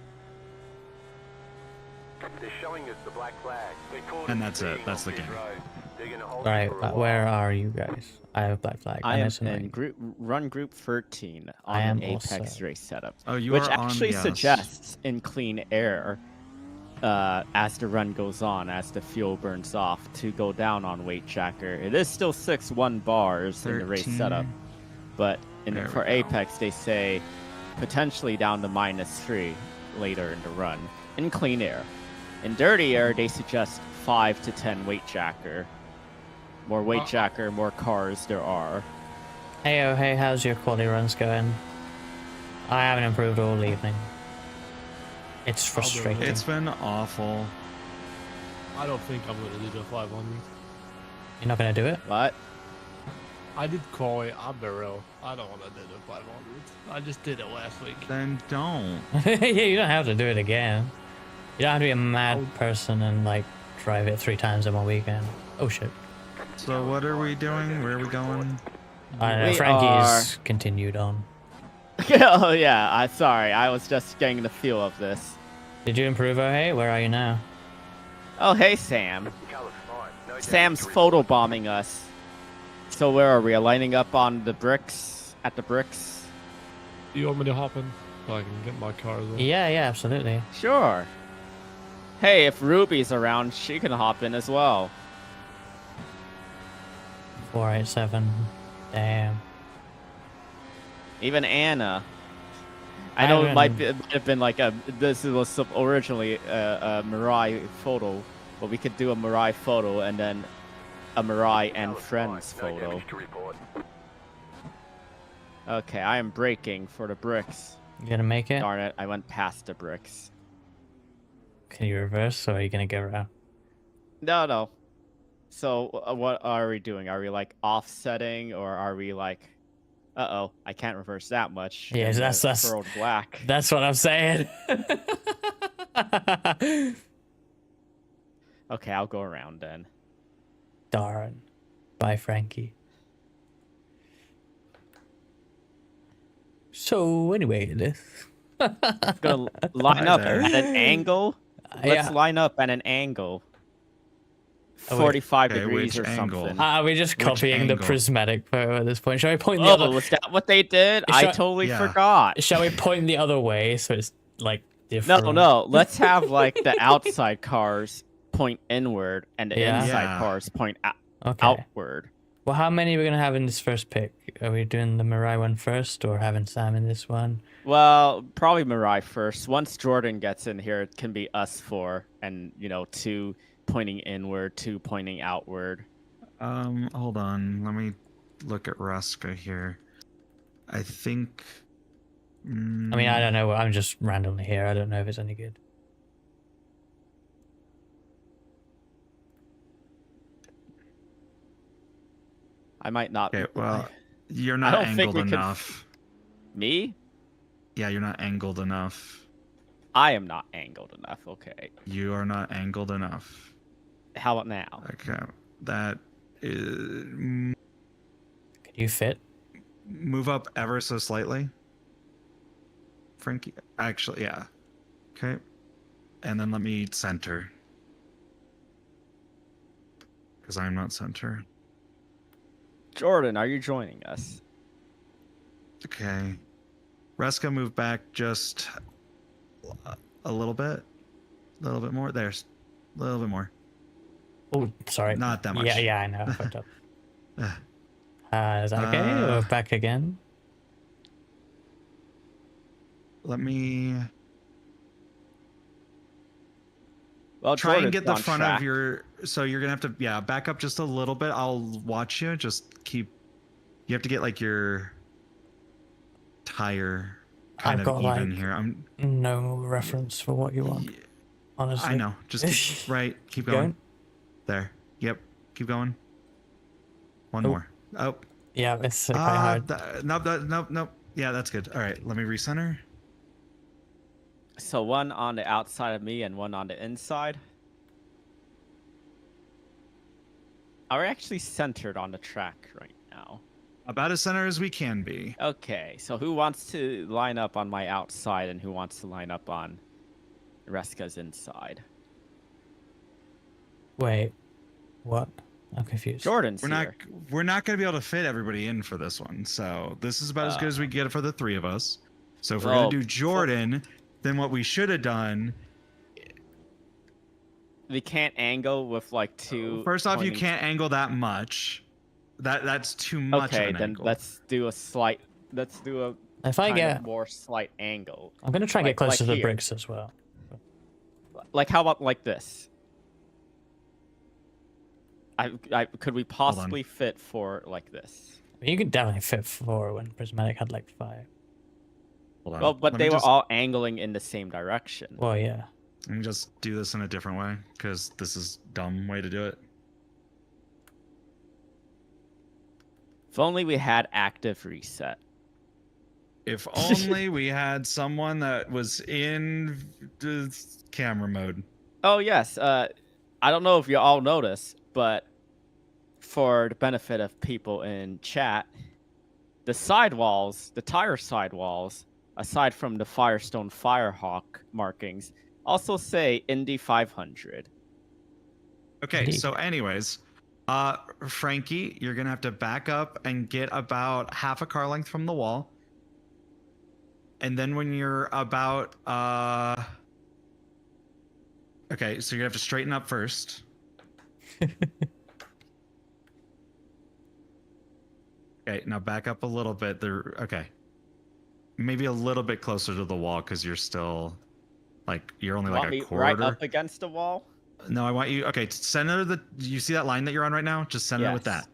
They're showing us the black flag. And that's it. That's the game. Alright, where are you guys? I have Black Flag. I am know in run group 13 on I am an Apex also. race setup, Oh, you which are on, actually yes. suggests in clean air, as the run goes on, as the fuel burns off, to go down on weight jacker. It is still 6-1 bars in the race 13. setup, but There for we go. Apex they say potentially down to -3 later in the run in clean air. In dirty air they suggest 5 to 10 weight jacker. More weight jacker, more cars there are. Hey, oh, hey, how's your quality runs going? I haven't improved all evening. It's I'll do it. frustrating. It's been awful. I don't think I'm gonna do the 500. You're not gonna do it? What? I did koi. I'm real. I don't want to do the 500. I just did it last week. Then don't. Yeah, you don't have to do it again. You don't have to be a mad I'll- person and like drive it 3 times in one weekend. Oh shit. So what are we doing? Where are we going? We Frankie's continued on. Oh yeah, sorry. I was just getting the feel of this. Did you improve, oh hey? Where are you now? Oh hey Sam. Colour's fine. No Sam's damage to report. photobombing us. So where are we? Lining up on the bricks? At the bricks? Do you want me to hop in so I can get my car as well? Yeah, yeah, absolutely. Sure. Hey, if Ruby's around, she can hop in as well. 487. Damn. Even Anna. I know it might have been like this was originally a Mirai photo, but we could do a Mirai photo and then a Mirai and Colour's friends fine. No photo. damage to report. Okay, I am braking for the bricks. You gonna make it? Darn it, I went past the bricks. Can you reverse or are you gonna get around? No. So what are we doing? Are we like offsetting or are we like, uh-oh, I can't reverse that much. Yeah, in the that's- furrowed black. That's what I'm saying. Okay, I'll go around then. Darn. Bye, Frankie. So anyway, I'm gonna line Hi up there. at an angle. Let's line up at an angle. Oh, wait. 45 Okay, degrees which or angle? something. Are we just Which copying the angle? prismatic photo at this point? Shall we point the Oh, other? was that what they did? I Shall- totally Yeah. forgot. Shall we point the other way so it's like different? No. Let's have like the outside cars point inward and the Yeah. inside Yeah. cars point Okay. outward. Well, how many are we gonna have in this first pick? Are we doing the Mirai one first, or having Sam in this one? Well, probably Mirai first. Once Jordan gets in here, it can be us 4, and 2 pointing inward, 2 pointing outward. Hold on. Let me look at Ruska here. I think. I mean, I don't know. I'm just randomly here. I don't know if it's any good. I might not. Okay, well, you're I not don't think angled we could enough. Me? Yeah, you're not angled enough. I am not angled enough. Okay. You are not angled enough. How about now? Okay, that is. Can you fit? Move up ever so slightly. Frankie, actually, yeah. Okay, and then let me center. Because I'm not center. Jordan, are you joining us? Okay. Ruska, move back just a little bit. A little bit more. There's a little bit more. Oh, sorry. Not that much. Yeah, I know. I fucked up. Ugh. Is that okay? Or back again? Let me Well, try and Jordan's get the on front track. of your. So you're gonna have to, back up just a little bit. I'll watch you. Just keep. You have to get like your tire kind I've of got, even like, here. I'm. No reference for what you want. Honestly. I know. Just keep, right. Keep going. Going? There. Yep. Keep going. One Oh. more. Oh. Yeah, it's quite hard. Nope. Yeah, that's good. All right. Let me recenter. So one on the outside of me and one on the inside. Are we actually centered on the track right now? About as center as we can be. Okay, so who wants to line up on my outside and who wants to line up on Reska's inside? Wait, what? I'm confused. Jordan's We're here. not going to be able to fit everybody in for this one. So this is about as good as we get for the 3 of us. So if we're Well, going to do Jordan, then what we should have done. We can't angle with like 2. First off, you pointing- can't angle that much. That's too much. Okay, of an then angle. let's do a slight. Let's do a If I kind get, of more slight angle. I'm gonna try and get like- close like to the here. bricks as well. Like how about like this? Could we possibly fit for like this? You could definitely fit 4 when Prismatic had like 5. Hold on. Well, but Let me they were just- all angling in the same direction. Well, yeah. Let me just do this in a different way because this is dumb way to do it. If only we had active reset. If only we had someone that was in the camera mode. Oh yes, I don't know if you all noticed, but for the benefit of people in chat, the sidewalls, the tire sidewalls, aside from the Firestone Firehawk markings, also say Indy 500. Okay, Indeed. so anyways, Frankie, you're gonna have to back up and get about half a car length from the wall. And then when you're about okay, so you have to straighten up first. Okay, now back up a little bit. There, okay, maybe a little bit closer to the wall because you're still like you're only Want like a me quarter. right up against the wall? No, I want you. Okay, center the. You see that line that you're on right now? Just center with Yes. that.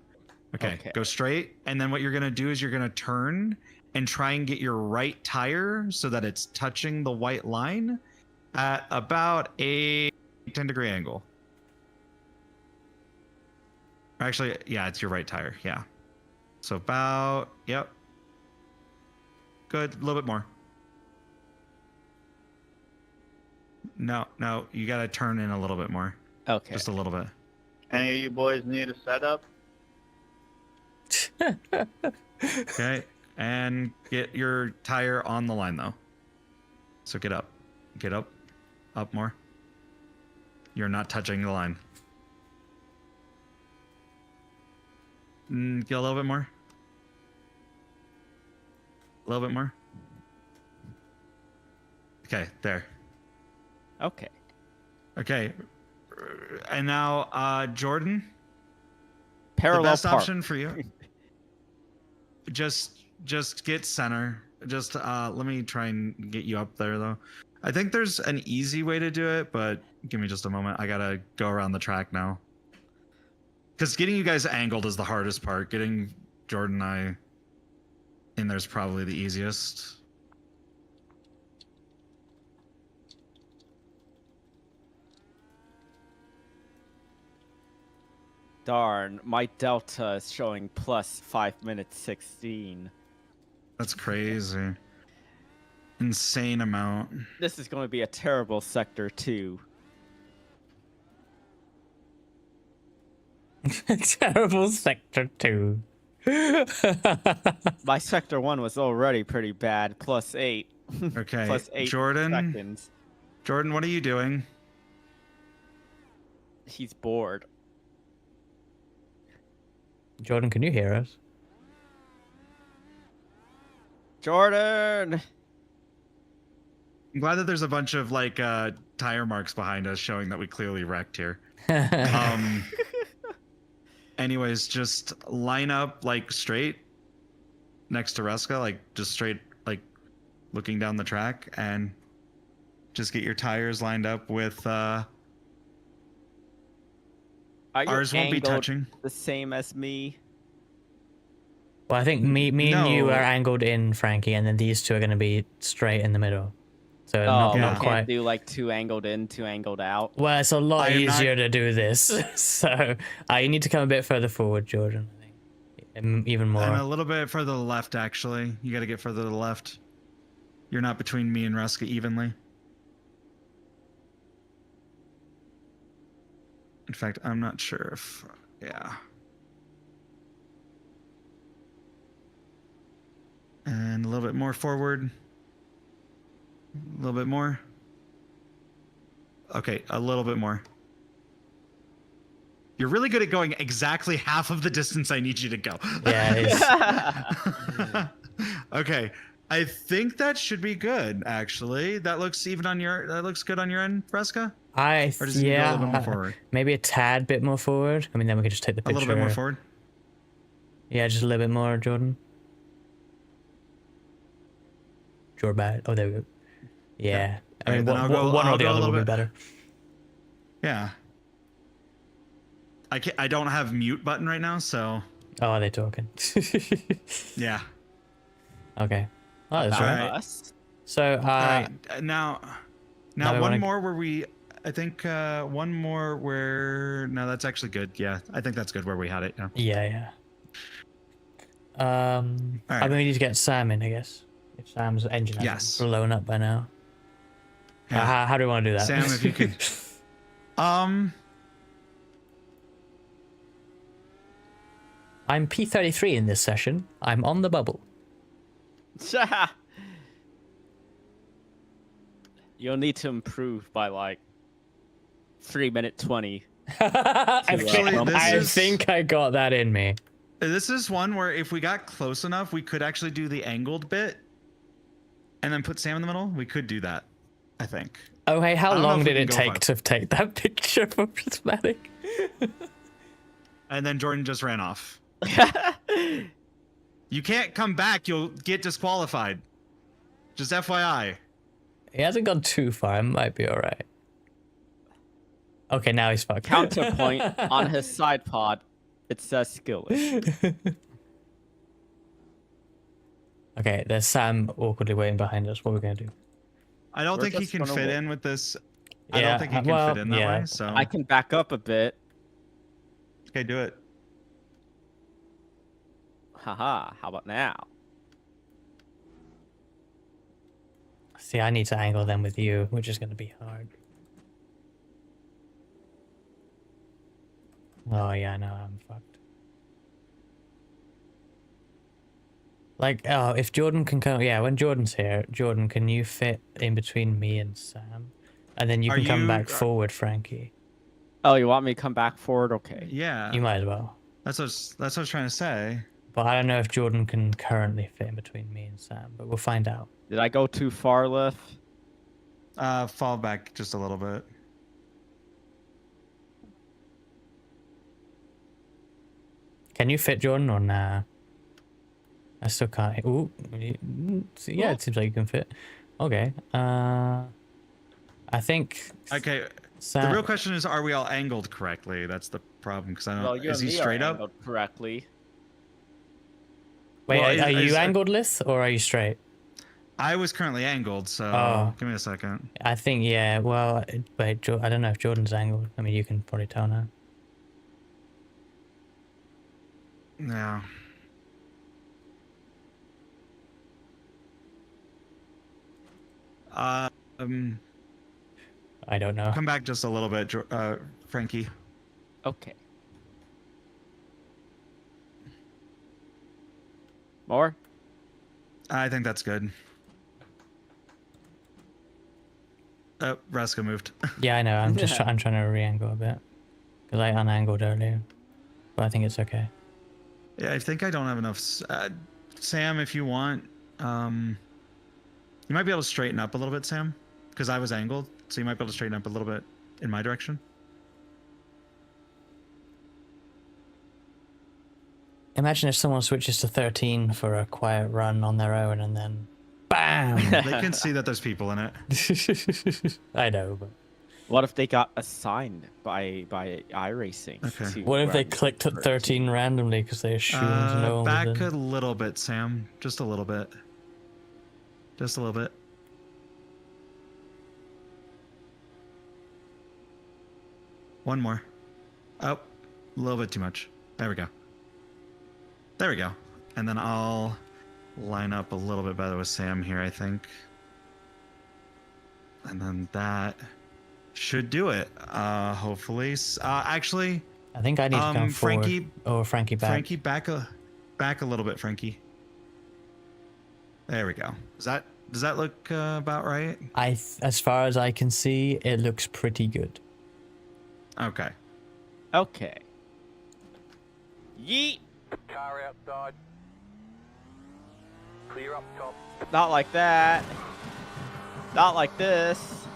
Okay, Okay. go straight, and then what you're gonna do is you're gonna turn and try and get your right tire so that it's touching the white line at about a 10-degree angle. Actually, yeah, it's your right tire. Yeah. So about, yep. Good, a little bit more. No, you gotta turn in a little bit more. Okay. Just a little bit. Any of you boys need a setup? Okay, and get your tire on the line though. So get up, up more. You're not touching the line. Get a little bit more. A little bit more. Okay, there. Okay. Okay, and now Jordan, Parallel the best park. option for you. Just get center. Just let me try and get you up there though. I think there's an easy way to do it, but give me just a moment. I gotta go around the track now. Because getting you guys angled is the hardest part. Getting Jordan and I in there's probably the easiest. Darn, my delta is showing plus 5 minutes 16. That's crazy. Insane amount. This is going to be a terrible sector 2. Terrible sector 2. My sector 1 was already pretty bad. Plus 8. Okay, Plus 8 Jordan. seconds. Jordan, what are you doing? He's bored. Jordan, can you hear us? Jordan! I'm glad that there's a bunch of like tire marks behind us showing that we clearly wrecked here. Anyways, just line up like straight next to Ruska, like just straight, like looking down the track, and just get your tires lined up with. Are you Ours won't be angled touching. the same as me? Well, I think me and you No. are angled in, Frankie, and then these two are going to be straight in the middle. So Oh, not, we not can't quite. do like 2 angled in, 2 angled out. Well, it's a lot I am not- easier to do this. So you need to come a bit further forward, Jordan. I think even more. I'm a little bit further to the left, actually. You got to get further to the left. You're not between me and Ruska evenly. In fact, I'm not sure if. Yeah. And a little bit more forward. A little bit more. Okay, a little bit more. You're really good at going exactly half of the distance I need you to go. Yeah, Okay, I think that should be good. Actually, that looks even on your. That looks good on your end, Fresca. Or does it need to go a little bit more forward? Maybe a tad bit more forward. I mean, then we could just take the A picture. little bit more forward. Yeah, just a little bit more, Jordan. Sure, bad. Oh, there we go. Yeah. I mean, Alright, then one, I'll go- one I'll or the go a other little will be bit- better. Yeah. I don't have mute button right now, so Oh, are they talking? yeah. Okay. Oh, that's All right. right. Us? So All right, now now we one wanna- more where we. I think one more where. No, that's actually good. Yeah, I think that's good where we had it. Yeah. yeah. I Alright. mean, we need to get Sam in, I guess. If Sam's engine hasn't Yes. blown up by now. Yeah. How do we want to do that? Sam, if you could. I'm P33 in this session. I'm on the bubble. You'll need to improve by like 3:20. Actually, this I is- think I got that in me. This is one where if we got close enough, we could actually do the angled bit, and then put Sam in the middle. We could do that, I think. Oh, hey, I how don't know long if we did it can go take to take that picture for Prismatic? And then Jordan just ran off. You can't come back. You'll get disqualified. Just FYI. He hasn't gone too far. It might be all right. Okay, now he's fucked. Counterpoint on his side pod, it says skillish. Okay, there's Sam awkwardly waiting behind us. What are we gonna do? I don't We're think he just can gonna fit wait. in with this. I Yeah, don't think he can well, fit in that yeah. way. So I can back up a bit. okay, do it. Haha, how about now? See, I need to angle them with you, which is gonna be hard. Oh yeah, I know I'm fucked. Like, oh, if Jordan can come, yeah, when Jordan's here, Jordan, can you fit in between me and Sam? And then you Are can come you- back forward, Frankie. Oh, you want me to come back forward? Okay. Yeah. You might as well. That's what I was trying to say. But I don't know if Jordan can currently fit in between me and Sam, but we'll find out. Did I go too far, Liff? Fall back just a little bit. Can you fit Jordan or nah? I still can't. Ooh, yeah, it seems like you can fit. Okay. I think. Okay. Sam, The real question is, are we all angled correctly? That's the problem because I don't. Well, you Is and he me are straight up? angled correctly. Wait, well, are you is- angled, Lith, or are you straight? I was currently angled, so Oh. give me a second. I think, yeah. Well, wait, I don't know if Jordan's angled. I mean, you can probably tell now. Yeah. I don't know. Come back just a little bit, Frankie. Okay. More? I think that's good. Raska moved. Yeah, I know. I'm just I'm trying to re-angle a bit because I unangled earlier, but I think it's okay. Yeah, I think I don't have enough. Sam, if you want, you might be able to straighten up a little bit, Sam, because I was angled, so you might be able to straighten up a little bit in my direction. Imagine if someone switches to 13 for a quiet run on their own and then BAM! They can see that there's people in it. I know, but What if they got assigned by iRacing? Okay. to what if they run clicked at 13 randomly because they assumed no one was Back a in? little bit, Sam. Just a little bit. Just a little bit. One more. Oh, a little bit too much. There we go. There we go. And then I'll line up a little bit better with Sam here, I think. And then that should do it. Hopefully. Actually, I think I need to come forward. Frankie, Or Frankie back. Frankie, back a little bit, Frankie. There we go. Does that look about right? As far as I can see, it looks pretty good. Okay. Okay. Yeet. Car outside. Clear up top. Not like that. Not like this.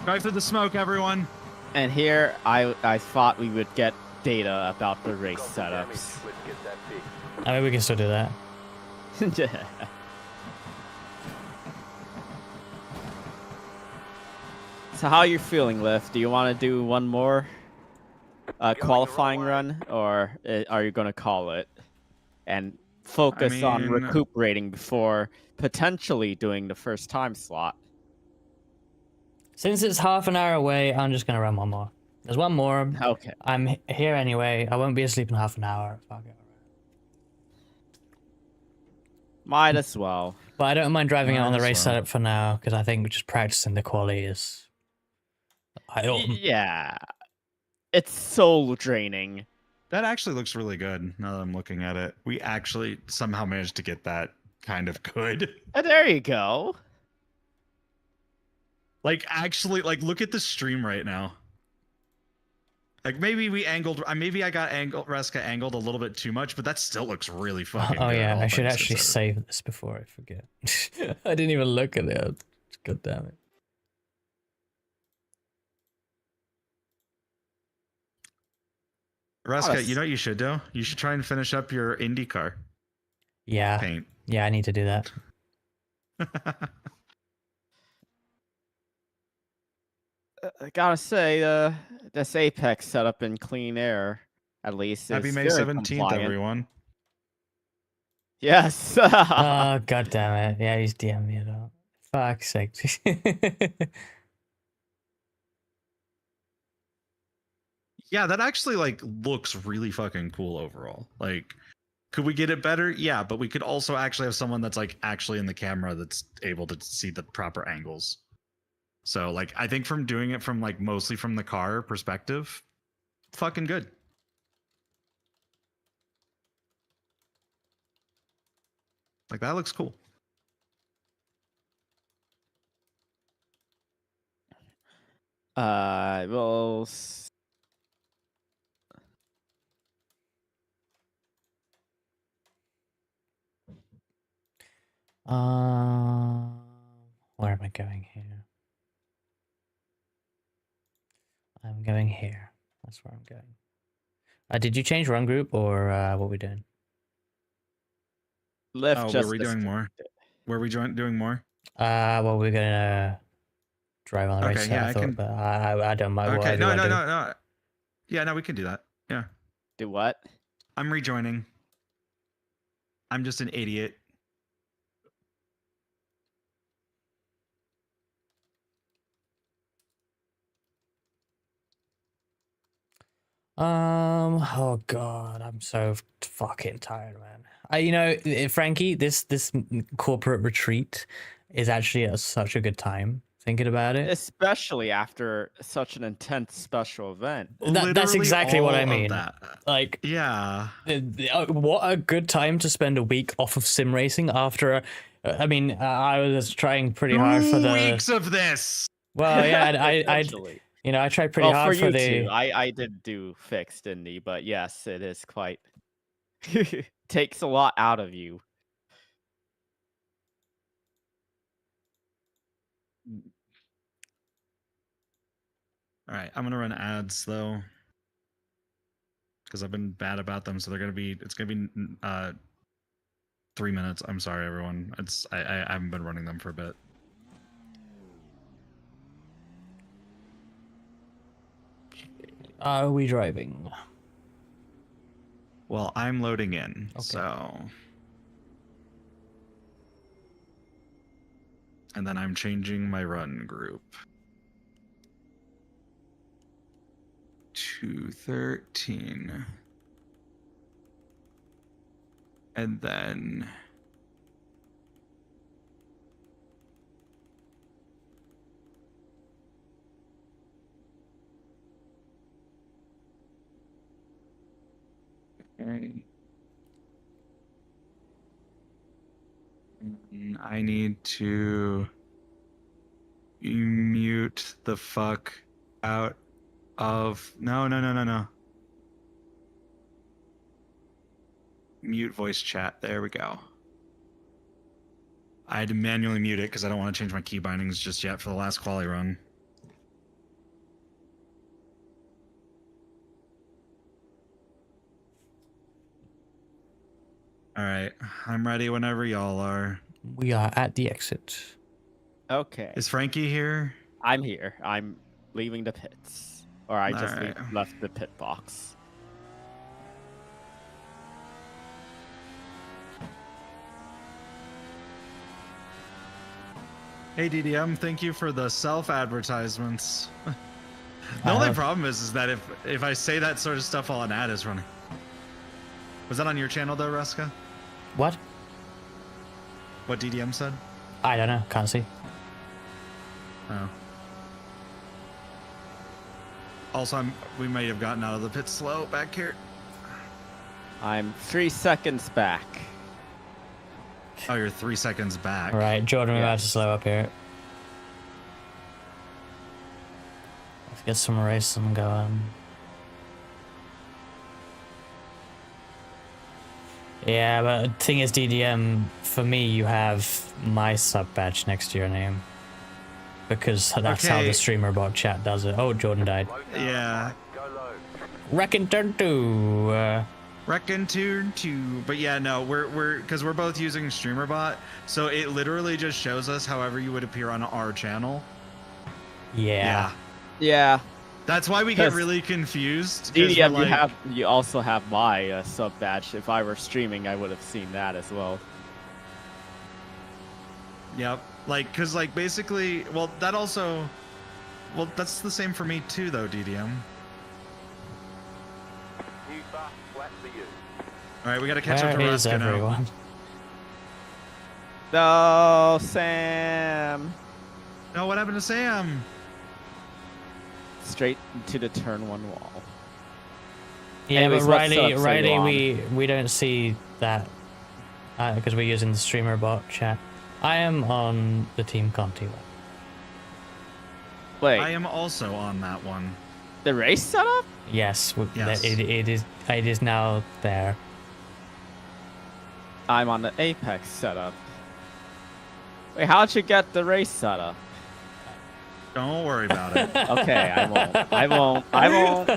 Drive through the smoke, everyone. And here, I thought we would get data about the race Got some damage. setups. Let's get that fixed. I mean, we can still do that. So how are you feeling, Liff? Do you want to do one more Going the qualifying wrong way. run, or are you going to call it and focus on mean- recuperating before potentially doing the first time slot. Since it's half an hour away, I'm just gonna run one more. There's one more. Okay. I'm here anyway. I won't be asleep in half an hour. Fuck it. Might as well. But I don't mind driving it on the Might as race well. setup for now, because I think just practicing the quality is... Yeah. It's soul draining. That actually looks really good now that I'm looking at it. We actually somehow managed to get that kind of good. There you go. Like, actually, like, look at the stream right now. Like, maybe we angled, maybe I got Reska angled a little bit too much, but that still looks really fucking Oh good. yeah, all I should things actually considered. save this before I forget. I didn't even look at it. God damn it. Reska, you know what you should do? You should try and finish up your Indy car Yeah, paint. yeah, I need to do that. I gotta say, this Apex setup in clean air, at least, Happy is May very 17th, compliant. everyone. Yes. Oh god damn it. Yeah, he's DM'd me it out. Fuck's sake. Yeah, that actually like looks really fucking cool overall. Like, could we get it better? Yeah, but we could also actually have someone that's like actually in the camera that's able to see the proper angles. So like, I think from doing it from like mostly from the car perspective, fucking good. Like that looks cool. Well, Where am I going here? I'm going here. That's where I'm going. Did you change run group or what we doing? lift Oh, just were we doing more? Were we doing more? Well, we're gonna drive on the race Okay, set, yeah, I I thought, can- but I don't mind. Okay, Whatever you no, wanna no, do. no, no. Yeah, no, we can do that. Yeah, do what? I'm rejoining. I'm just an idiot. Oh god, I'm so fucking tired, man. Frankie, this corporate retreat is actually such a good time thinking about it. Especially after such an intense special event. That's Literally exactly what I all of mean. that. Like, Yeah. what a good time to spend a week off of sim racing after. I was trying pretty hard for 2 the. weeks of this. Well, yeah, Essentially. I tried pretty Well, hard for you the. too. I did do fixed Indy, but yes, it is quite takes a lot out of you. All right, I'm gonna run ads though, because I've been bad about them. So it's gonna be 3 minutes. I'm sorry, everyone. I haven't been running them for a bit. Are we driving? Well, I'm loading in, Okay. so. And then I'm changing my run group to 13. And then I need to mute the fuck out of no. Mute voice chat. There we go. I had to manually mute it because I don't want to change my key bindings just yet for the last quali run. All right, I'm ready whenever y'all are. We are at the exit. Okay. Is Frankie here? I'm here. I'm leaving the pits. Or I just Alright. left the pit box. Hey DDM, thank you for the self-advertisements. The only problem is that if I say that sort of stuff while an ad is running. Was that on your channel though, Ruska? What? What DDM said? I don't know. Can't see. Oh. Also, we may have gotten out of the pit slow back here. I'm 3 seconds back. Oh, you're 3 seconds back. All right, Jordan, we're Yeah. about to slow up here. Let's get some racing going. Yeah, but the thing is, DDM, for me, you have my sub badge next to your name. Because that's how Okay. the streamer bot chat does it. Oh, Jordan died. Yeah. Go low. Reckon turn 2. Reckon turn 2. But yeah, no, we're because we're both using StreamerBot, so it literally just shows us however you would appear on our channel. Yeah. Yeah. That's why we get 'Cause really confused. 'cause DDM, we're like- you also have my sub badge. If I were streaming, I would have seen that as well. Yep. Like, cause like basically, well, that also, well, that's the same for me too, though, DDM. New fast flat for you. All right, we gotta catch up Where to is Ruska now. everyone? No, Sam. No, what happened to Sam? Straight into the turn 1 wall. Yeah, Anyways, but what Riley, subs are you on? we don't see that because we're using the streamer bot chat. I am on the Team Conti one. Wait, I am also on that one. the race setup? Yes, Yes. it is now there. I'm on the Apex setup. Wait, how'd you get the race setup? Don't worry about it. Okay, I won't. I won't. I won't.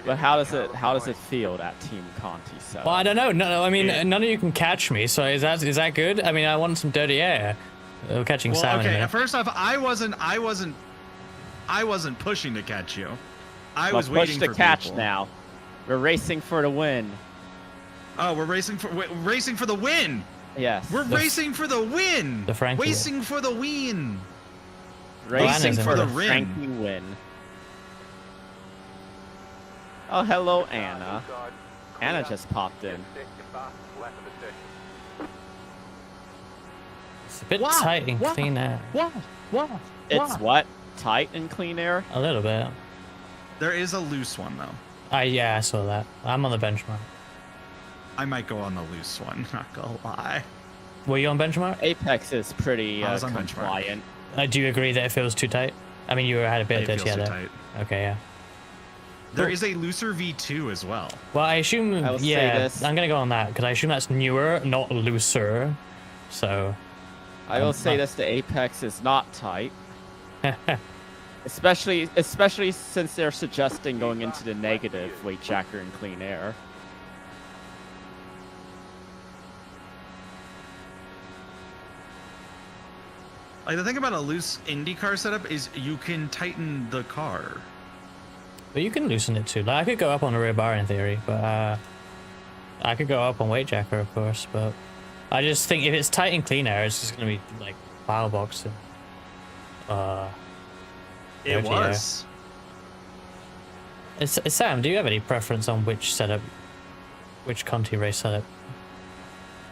But how does it feel, that Team Conti setup? Well, I don't know. No, I mean, Yeah. none of you can catch me. So is that good? I mean, I want some dirty air. We're catching Well, salmon. in a okay. minute. First off, I wasn't pushing to catch you. I But was push waiting to for catch people. now. We're racing for the win. Oh, we're racing for the win. Yes. We're racing for the win. the Frankie win. Racing for the win. racing Anna's for in the the rim. Frankie win. Oh, hello, Anna. Anna just popped in. It's a bit Wow, tight and wow. clean air. Wow. It's what? Tight and clean air? A little bit. There is a loose one though. Yeah, I saw that. I'm on the benchmark. I might go on the loose one. Not gonna lie. Were you on benchmark? Apex is pretty I was on benchmark. compliant. Do you agree that it feels too tight? I mean, you had a bit It of feels this, too yeah. tight. Okay, yeah. There Cool. is a looser V2 as well. Well, I assume, I will say yeah, this. I'm gonna go on that because I assume that's newer, not looser. So, I will say this: the Apex is not tight, yeah, especially since they're suggesting going into the negative weight jacker and clean air. Like the thing about a loose IndyCar setup is you can tighten the car. but you can loosen it too. Like, I could go up on a rear bar in theory, but I could go up on weight jacker, of course. But I just think if it's tight and clean air, it's just gonna be like pile boxing. It Dirty was. Sam, do you have any preference on which setup, which Conti race setup?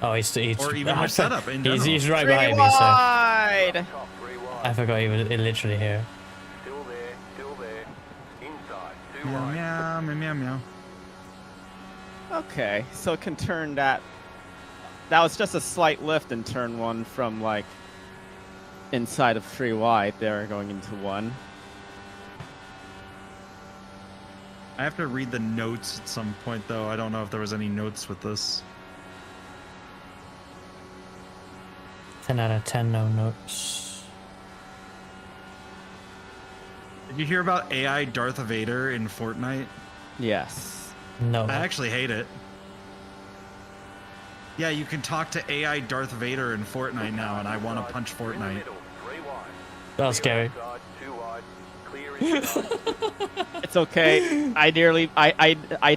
Oh, he's Or even which setup in general. he's right Three behind me, so wide. I forgot he was literally here. Still there. Inside, 2 Meow, right. meow, meow, meow, meow. Okay, so it can turn that. That was just a slight lift in turn 1 from like inside of 3 wide there going into 1. I have to read the notes at some point, though. I don't know if there was any notes with this. 10 out of 10, no notes. Did you hear about AI Darth Vader in Fortnite? Yes. No. I actually hate it. Yeah, you can talk to AI Darth Vader in Fortnite now, and I want to punch Fortnite. Middle, 3 wide. That was scary. Outside, 2 wide. Clear It's okay. I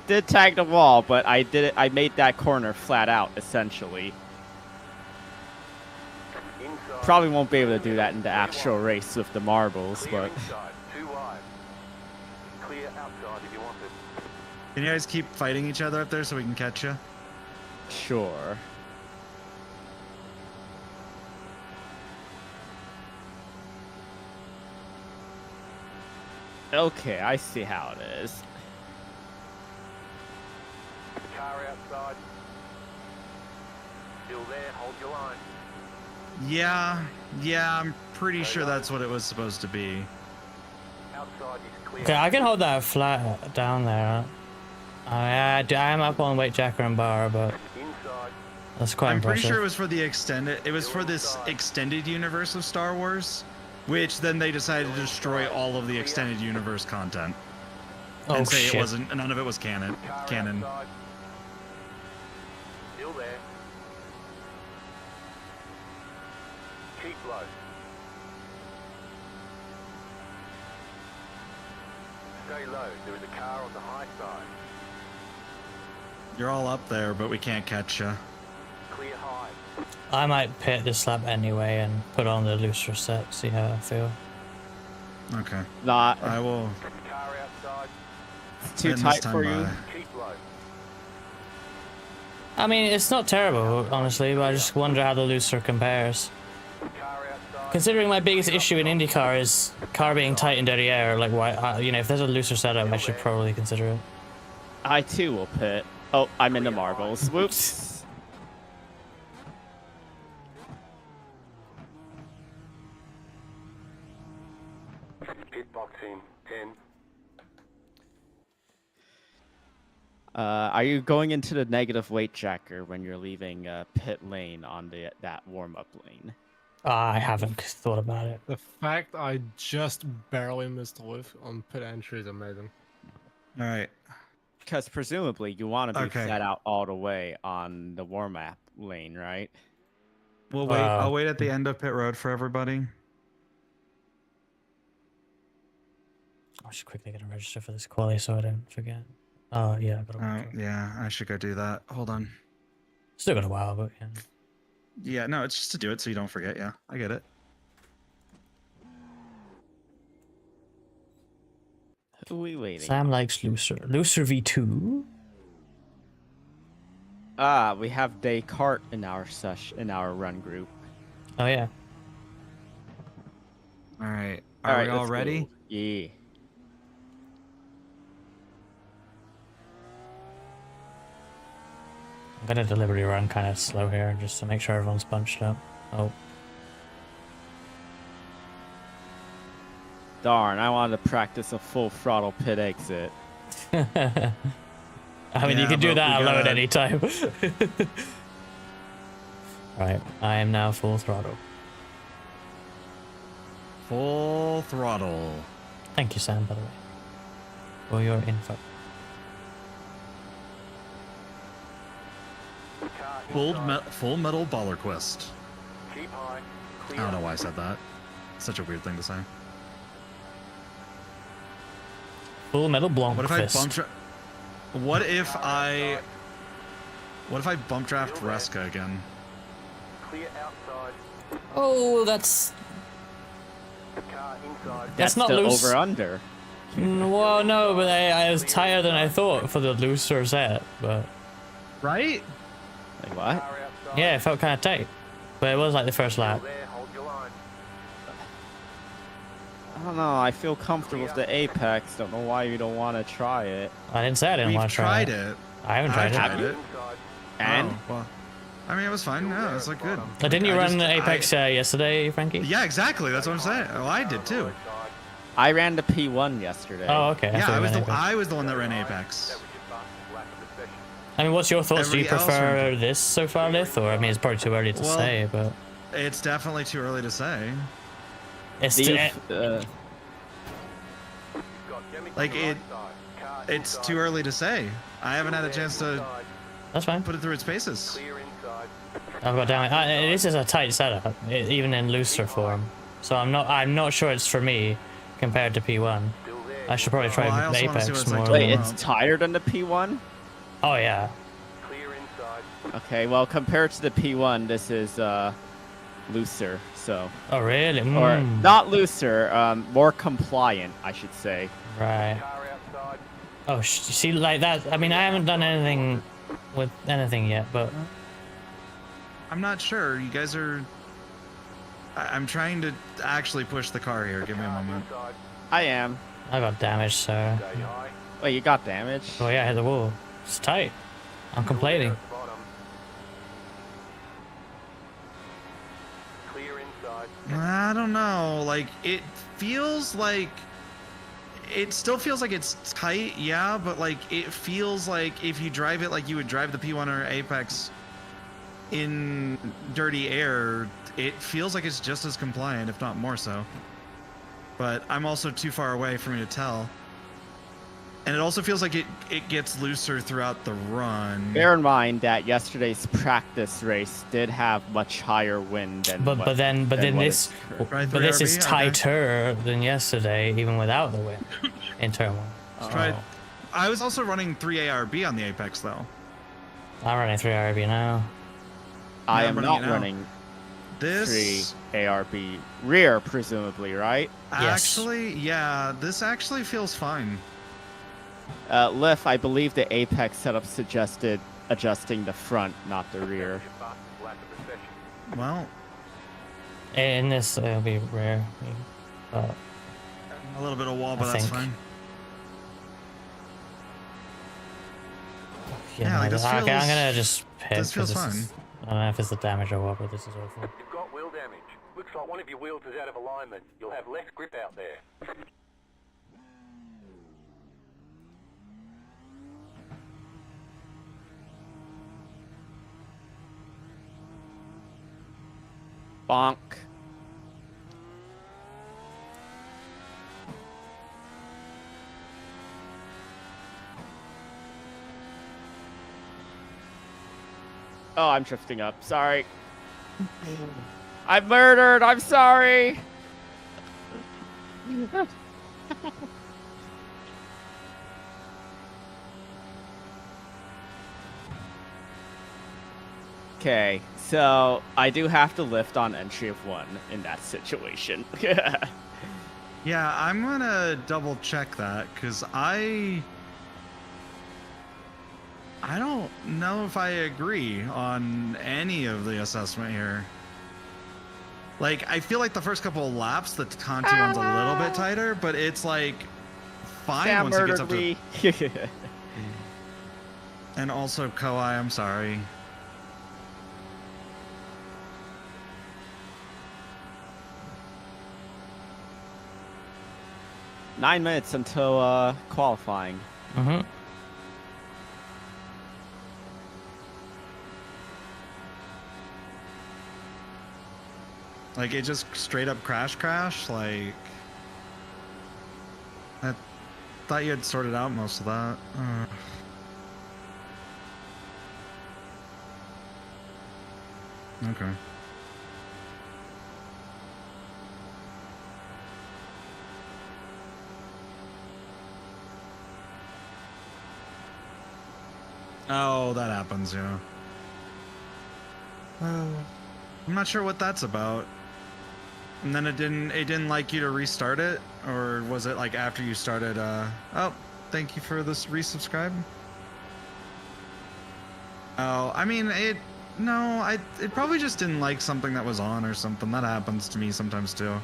did tag the wall, but I did it. I made that corner flat out essentially. Probably won't be able to do that in the actual race with the marbles, but Clear outside if you want it. Can you guys keep fighting each other up there so we can catch you? sure. Okay, I see how it is. Car outside. Still there, hold your line. Yeah, I'm pretty sure that's what it was supposed to be. Outside is clear. Okay, I can hold that flat down there. I am up on weight jacker and bar, but Inside. that's quite I'm impressive. pretty sure it was for the extended. It was for this extended universe of Star Wars, which then they decided to destroy all of the extended universe content Oh and say shit! it wasn't. None of it was canon. Car Canon. outside. Still there. Keep low. Stay low. There is a car on the high side. You're all up there, but we can't catch you. Clear high. I might pit this lap anyway and put on the looser set, see how I feel. Okay. Not I will. Car outside. too end this tight time for you. by. Keep low. I mean, it's not terrible, honestly, but I just wonder how the looser compares. Car outside. Considering my biggest issue in IndyCar is car being tight in dirty air, like why, you know, if there's a looser setup, I should probably consider it. I too will pit. Oh, I'm in the marbles. Whoops. Pit box in 10. Are you going into the negative weight jacker when you're leaving pit lane on that warm-up lane? I haven't thought about it. The fact I just barely missed the lift on pit entry is amazing. All right. Because presumably you want to be Okay. flat out all the way on the warm-up lane, right? We'll wait. Wow. I'll wait at the end of pit road for everybody. I should quickly get a register for this quali so I don't forget. Oh yeah, I got Oh, yeah, I should go do that. Hold on. Still got a while, but yeah. Yeah, no, it's just to do it so you don't forget. Yeah, I get it. Who are we waiting? Sam likes looser. Looser V2. Ah, we have Descartes in our run group. Oh yeah. All right. Are we all let's ready? go. Yeah. I'm gonna deliberately run kind of slow here just to make sure everyone's bunched up. Oh. Darn, I wanted to practice a full throttle pit exit. I mean, you Yeah, can do but that we alone gotta- anytime. Right, I am now full throttle. Full throttle. Thank you, Sam, by the way, for your info. Car Full metal baller quest. Keep high. I Clear. don't know why I said that. Such a weird thing to say. Full metal blanc What if I fist. What if I bump draft Reska again? Clear outside. Oh, that's Car inside. That's not the loose. over under. well, no, but I was tighter than I thought for the looser set, but Right? Like what? Car outside. yeah, it felt kind of tight. But it was like the first lap. Still there, hold your line. I don't know. I feel comfortable with the apex. Don't know why you don't want to try it. I didn't say I didn't We've want to try tried it. it. I haven't I tried tried it. it. Inside. And Oh, well, I mean, it was fine. No, it was like good. Didn't you I run just- Apex yesterday, Frankie? Yeah, exactly. That's what I'm saying. Oh, I did too. I ran the P1 yesterday. Oh, okay. Yeah, thought I you was ran the Apex. I was the one that ran Apex. That was your fastest lap of the session. I mean, what's your thoughts? Do you Everybody else prefer this so far, Lith? Or I mean, it's probably too early to Well, say, but It's definitely too early to say. it's Do too, you, Got damage Like, to the right it- side. Car It's inside. too early to say. I haven't had a chance to Inside. that's fine. put it through its paces. Clear inside. I've got down. This is a tight setup, even in looser form. So I'm not sure it's for me, compared to P1. Still there. I should probably try Well, I also wanna see what Apex it's like more. to Wait, warm it's up. tighter than the P1? Oh yeah. Clear inside. Okay, well, compared to the P1, this is looser, so. Oh really? Or Mm. not looser, more compliant, I should say. Right. Car outside. Oh, see, like that. I mean, I haven't done anything with anything yet, but I'm not sure. You guys are. I'm trying to actually push the car here. Give me a Car moment. inside. I am. I got damaged, so. Stay high. Wait, you got damage? Oh yeah, I hit the wall. It's tight. I'm Still complaining. there at the bottom. Clear inside. I don't know. Like, it feels like. It still feels like it's tight, yeah, but like it feels like if you drive it like you would drive the P1 or Apex in dirty air, it feels like it's just as compliant, if not more so. But I'm also too far away for me to tell. And it also feels like it gets looser throughout the run. Bear in mind that yesterday's practice race did have much higher wind than But then what this is current. Right, but this is 3RB? Okay. tighter than yesterday, even without the wind in turn one. Let's try it. I was also running 3 ARB on the Apex though. I'm running 3 RB now. I Yeah, am I'm not running it now. running This 3 ARB rear, presumably, right? Yes. actually, yeah, this actually feels fine. Liff, I believe the Apex setup suggested adjusting the front, not the rear. Lack of recession. Well, In this, it'll be rare. But a little bit of wall, but I that's think. fine. you Yeah, know, like, this okay, I'm feels- gonna just pick. this feels 'cause fine. is- I don't know if it's the damage or what, but this is awful. You've got wheel damage. Looks like one of your wheels is out of alignment. You'll have less grip out there. Bonk. Oh, I'm drifting up. Sorry. I'm murdered. I'm sorry. Okay, so I do have to lift on entry of 1 in that situation. Yeah, I'm gonna double check that because I don't know if I agree on any of the assessment here. Like, I feel like the first couple of laps, the Conti one's a little bit tighter, but it's like fine Sam once it gets murdered up to. me. And also, Kawhi, I'm sorry. Nine minutes until qualifying. Mm-hmm. Like, it just straight up crash. Like, I thought you had sorted out most of that. Okay. Oh, that happens, yeah. I'm not sure what that's about. And then it didn't like you to restart it, or was it like after you started? Oh, thank you for this resubscribe. Oh, I mean it. No, it probably just didn't like something that was on or something. That happens to me sometimes too.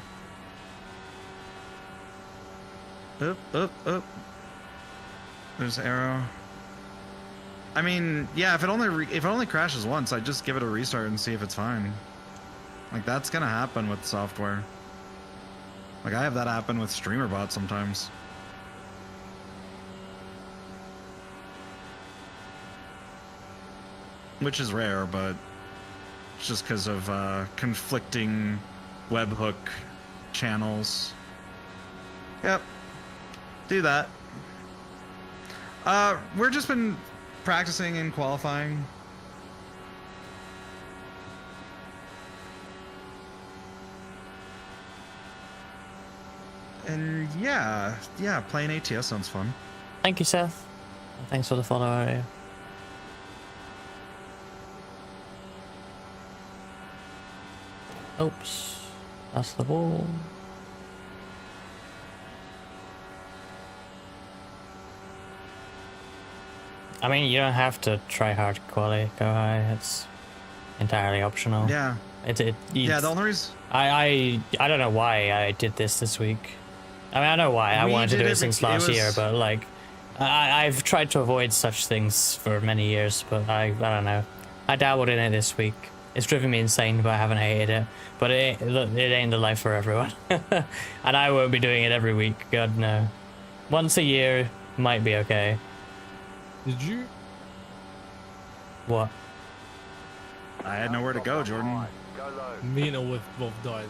Up. There's arrow. I mean, yeah. If it only crashes once, I'd just give it a restart and see if it's fine. Like, that's gonna happen with software. Like, I have that happen with StreamerBot sometimes. Which is rare, but it's just because of conflicting webhook channels. Yep. Do that. We're just been practicing and qualifying. And yeah, playing ATS sounds fun. Thank you, Seth. Thanks for the follow area. Oops, that's the wall. I mean, you don't have to try hard quality, go high. It's entirely optional. Yeah. Yeah, the only reason I don't know why I did this week. I mean, I know why. I We wanted to did do it it since bec- it last year, was- but like, I've tried to avoid such things for many years, but I don't know. I dabbled in it this week. It's driven me insane, but I haven't hated it. But it ain't the life for everyone. And I won't be doing it every week. God, no. Once a year might be okay. Did you? What? I had nowhere to go, Jordan. Go low. Me and Olif both died.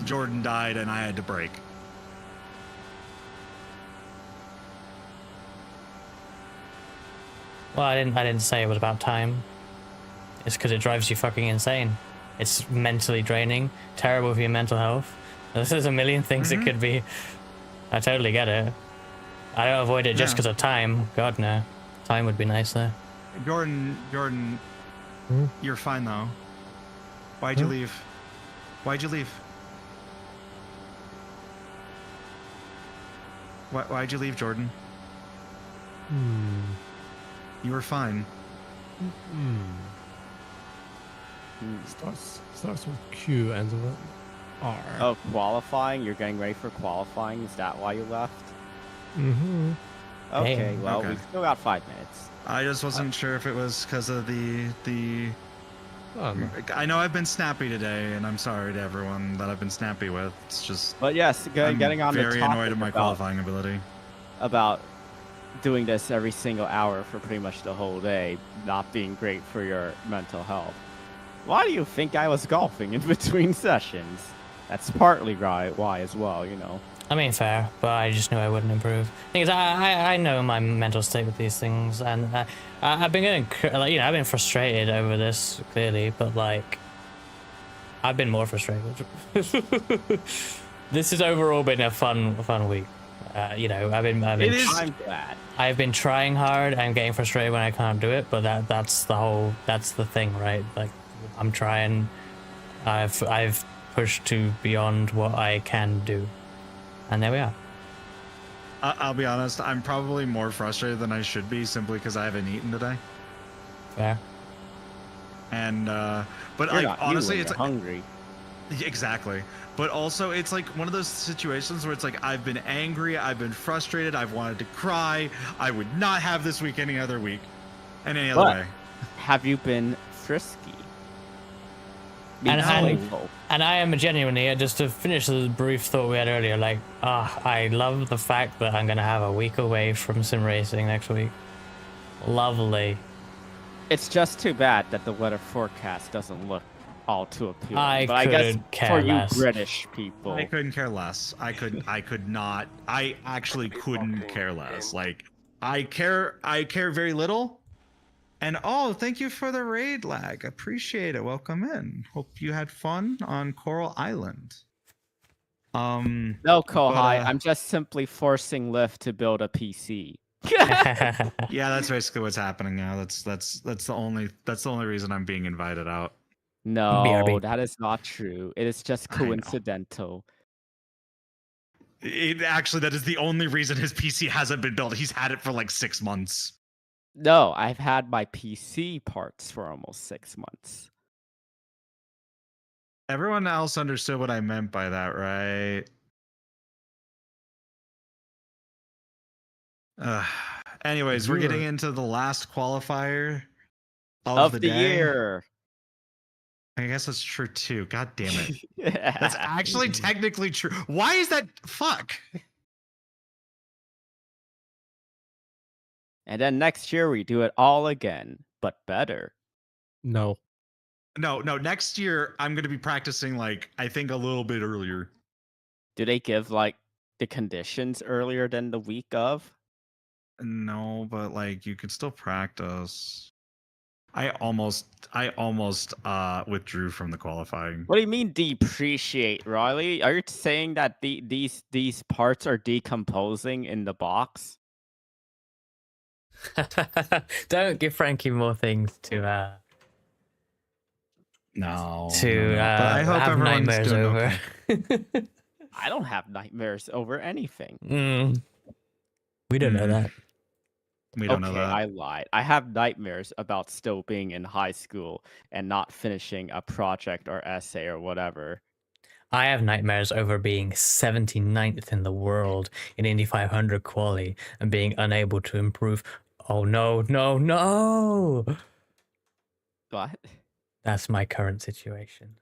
Jordan died and I had to break. Well, I didn't say it was about time. It's because it drives you fucking insane. It's mentally draining, terrible for your mental health. There's a million things it could be. I totally get it. I don't avoid it just Yeah. because of time. God, no. Time would be nice there. Jordan, Hmm? you're fine though. Why'd you Huh? leave? Why'd you leave? Why'd you leave, Jordan? You were fine. Starts with Q, ends with R. Oh, qualifying? You're getting ready for qualifying? Is that why you left? Mm-hmm. Okay, Damn. well, Okay. we still got 5 minutes. I just wasn't sure if it was because of the. Oh, no. I know I've been snappy today, and I'm sorry to everyone that I've been snappy with. It's just But yes, I'm getting on very the topic annoyed at my qualifying ability. about doing this every single hour for pretty much the whole day, not being great for your mental health. Why do you think I was golfing in between sessions? That's partly why as well, you know. I mean, fair, but I just knew I wouldn't improve. Thing is, I know my mental state with these things, and I've been getting, like, you know, I've been frustrated over this, clearly, but, like, I've been more frustrated. This has overall been a fun week. You know, I'm glad. I've been trying hard and getting frustrated when I can't do it, but that's the thing, right? Like, I'm trying. I've pushed to beyond what I can do, and there we are. I'll be honest. I'm probably more frustrated than I should be simply because I haven't eaten today. Fair. And but You're like not, honestly, you it's hungry. exactly. But also, it's like one of those situations where it's like I've been angry, I've been frustrated, I've wanted to cry. I would not have this week any other week, and any other But- way. Have you been frisky? And- Playful. And I am genuinely, just to finish the brief thought we had earlier, like, I love the fact that I'm gonna have a week away from sim racing next week. Lovely. It's just too bad that the weather forecast doesn't look all too appealing. I but I guess couldn't care for you less. British people, I couldn't care less. I could not. I actually couldn't care less. Like I care very little. And oh, thank you for the raid lag. Appreciate it. Welcome in. Hope you had fun on Coral Island. no, Kohai, but, I'm just simply forcing Lyft to build a PC. yeah, that's basically what's happening now. That's the only reason I'm being invited out. No, BRB. that is not true. It is just I know. coincidental. It actually, that is the only reason his PC hasn't been built. He's had it for like 6 months. No, I've had my PC parts for almost 6 months. Everyone else understood what I meant by that, right? Anyways, we're getting into the last qualifier of the day. Year. I guess that's true too. God damn it. That's actually technically true. Why is that? Fuck. And then next year we do it all again, but better. No. No. Next year, I'm going to be practicing, like, I think a little bit earlier. Do they give like the conditions earlier than the week of? No, but like, you can still practice. I almost withdrew from the qualifying. What do you mean depreciate, Riley? Are you saying that these parts are decomposing in the box? Don't give Frankie more things to No. to no. But I hope have everyone's nightmares doing over. okay. I don't have nightmares over anything. We don't know that. We don't know Okay, that. I lied. I have nightmares about still being in high school and not finishing a project or essay or whatever. I have nightmares over being 79th in the world in Indy 500 quali and being unable to improve. Oh no, no, no! What? That's my current situation.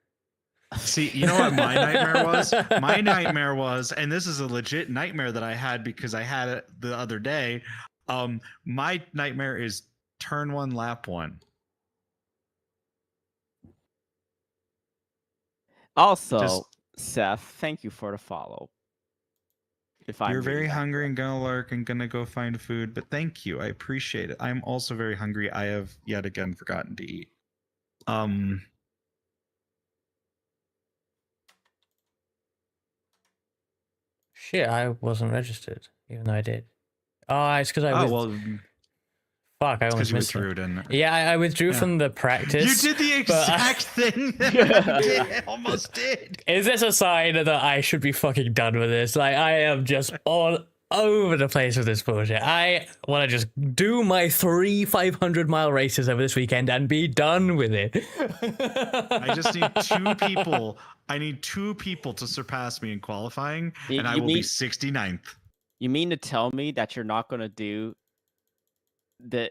See, you know what my nightmare was? My nightmare was, and this is a legit nightmare that I had because I had it the other day. My nightmare is turn 1, lap 1. Also, Just- Seth, thank you for the follow. If I'm You're very reading that hungry and gonna lurk and gonna go find food, but thank you. I appreciate it. I'm also very hungry. I have yet again forgotten to eat. Shit, I wasn't registered, even though I did. Oh, it's because I fuck, I because almost you missed withdrew, it. didn't it? Yeah, I withdrew Yeah. from the practice. You did the but I- exact thing that I did. Almost did. Is this a sign that I should be fucking done with this? Like, I am just all over the place with this bullshit. I want to just do my 3 500-mile races over this weekend and be done with it. I just need 2 people. I need 2 people to surpass me in qualifying, and I will be 69th. You mean to tell me that you're not gonna do the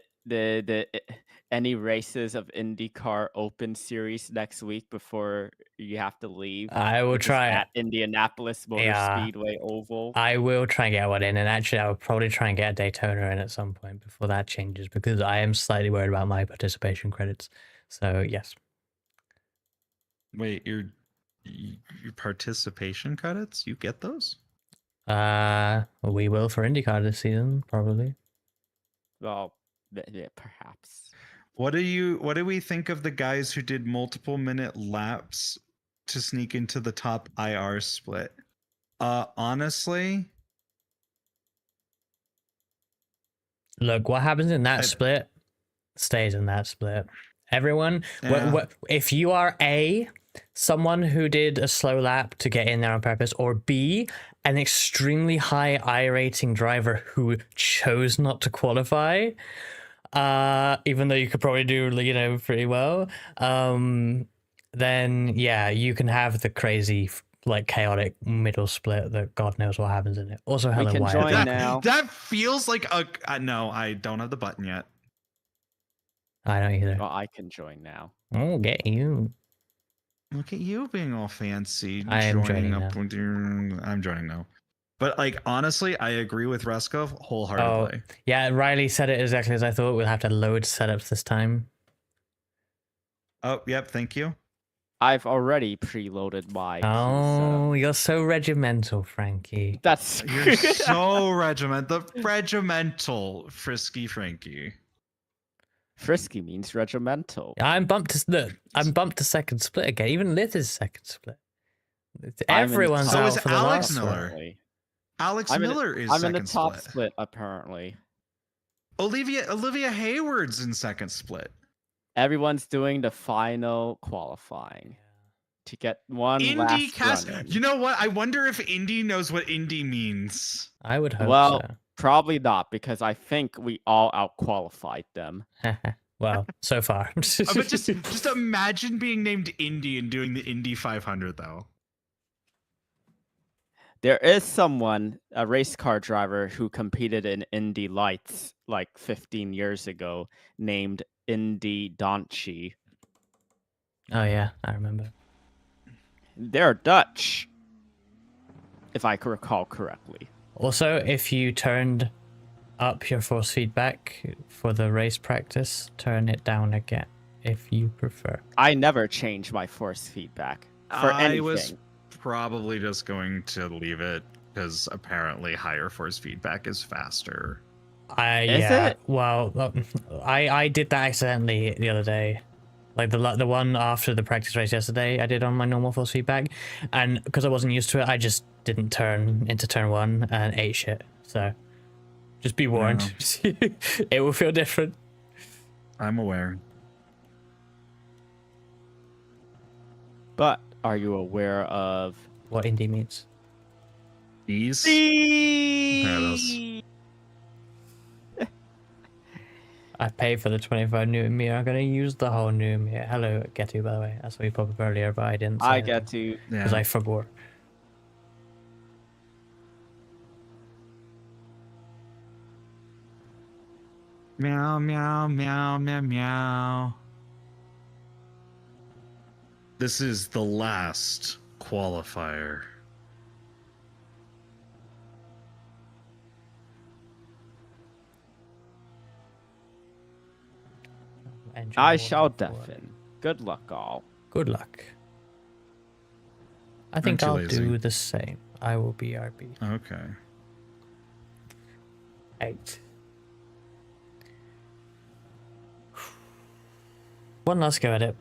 any races of IndyCar Open Series next week before you have to leave? I will which is try at Indianapolis Motor Yeah. Speedway Oval. I will try and get one in, and actually, I will probably try and get a Daytona in at some point before that changes because I am slightly worried about my participation credits. So yes, Wait, your participation credits? You get those? we will for IndyCar this season probably. Well, yeah, perhaps. What do we think of the guys who did multiple minute laps to sneak into the top IR split? Honestly, Look, what happens in that split stays in that split. Everyone, Yeah. if you are A, someone who did a slow lap to get in there on purpose, or B, an extremely high iRating driver who chose not to qualify, even though you could probably do, you know, pretty well, then yeah, you can have the crazy, like, chaotic middle split that God knows what happens in it. Also, hello, can Wyatt. join now. that feels like a no. I don't have the button yet. I don't either. Well, I can join now. Oh, get you. Look at you being all fancy. I am joining I'm joining now. But like honestly, I agree with Reskov wholeheartedly. Yeah, Riley said it exactly as I thought. We'll have to load setups this time. Oh, yep. Thank you. I've already preloaded my. Oh, you're so regimental, Frankie. That's You're so regimental, Frisky Frankie. Frisky means regimental. I'm bumped to second split again. Even Lith is second split. I'm in the Everyone's So out is for the Alex last Miller. one. Alex I'm Miller is I'm second in the top split. split apparently. Olivia Hayward's in second split. Everyone's doing the final qualifying to get one Indy last cast. run in. You know what? I wonder if Indy knows what Indy means. I would hope Well, probably not because I think we all out qualified them. so. Well, so far. But just imagine being named Indy and doing the Indy 500 though. There is someone, a race car driver, who competed in Indy Lights like 15 years ago, named Indy Donchi. Oh yeah, I remember. They're Dutch, if I can recall correctly. Also, if you turned up your force feedback for the race practice, turn it down again if you prefer. I never change my force feedback for anything. I was probably just going to leave it because apparently higher force feedback is faster. Is it? Well, I did that accidentally the other day. Like the one after the practice race yesterday, I did on my normal force feedback, and because I wasn't used to it, I just didn't turn into turn 1 and ate shit. So, just be warned. It will feel different. I'm aware. But are you aware of What Indy means. These. I paid for the 25 new mirror. I'm gonna use the whole new mirror. Hello, Getu, by the way. That's what you popped up earlier, but I didn't say I get to because I forgot. Meow, meow, meow, meow, meow. This is the last qualifier. I shall deafen. Good luck, all. Good luck. I think too I'll lazy. do the same. I will be RB. Okay. 8. One last go at it.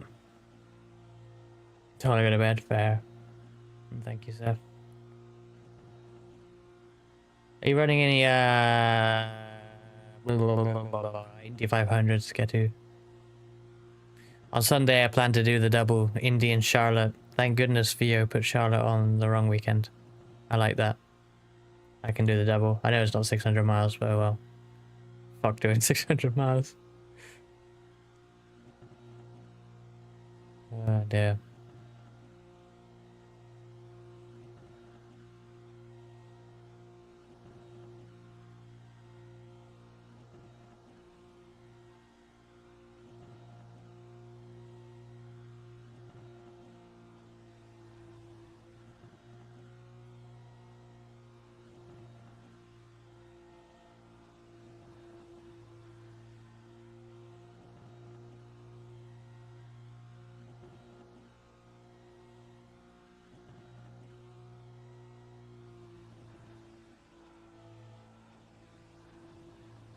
Don't want to go to bed. Fair. Thank you, sir. Are you running any Indy 500s, Getu? On Sunday, I plan to do the double Indy and Charlotte. Thank goodness Theo put Charlotte on the wrong weekend. I like that. I can do the double. I know it's not 600 miles, but oh well. Fuck doing 600 miles. Oh dear.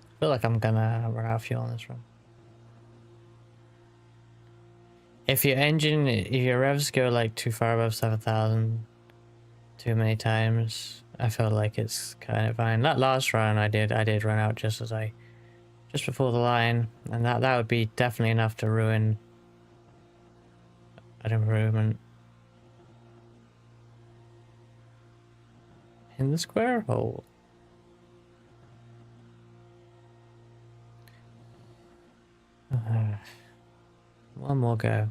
I feel like I'm gonna run out of fuel on this run. If your revs go like too far above 7,000 too many times, I feel like it's kind of fine. That last run I did run out just before the line, and that would be definitely enough to ruin an improvement. In the square hole. One more go.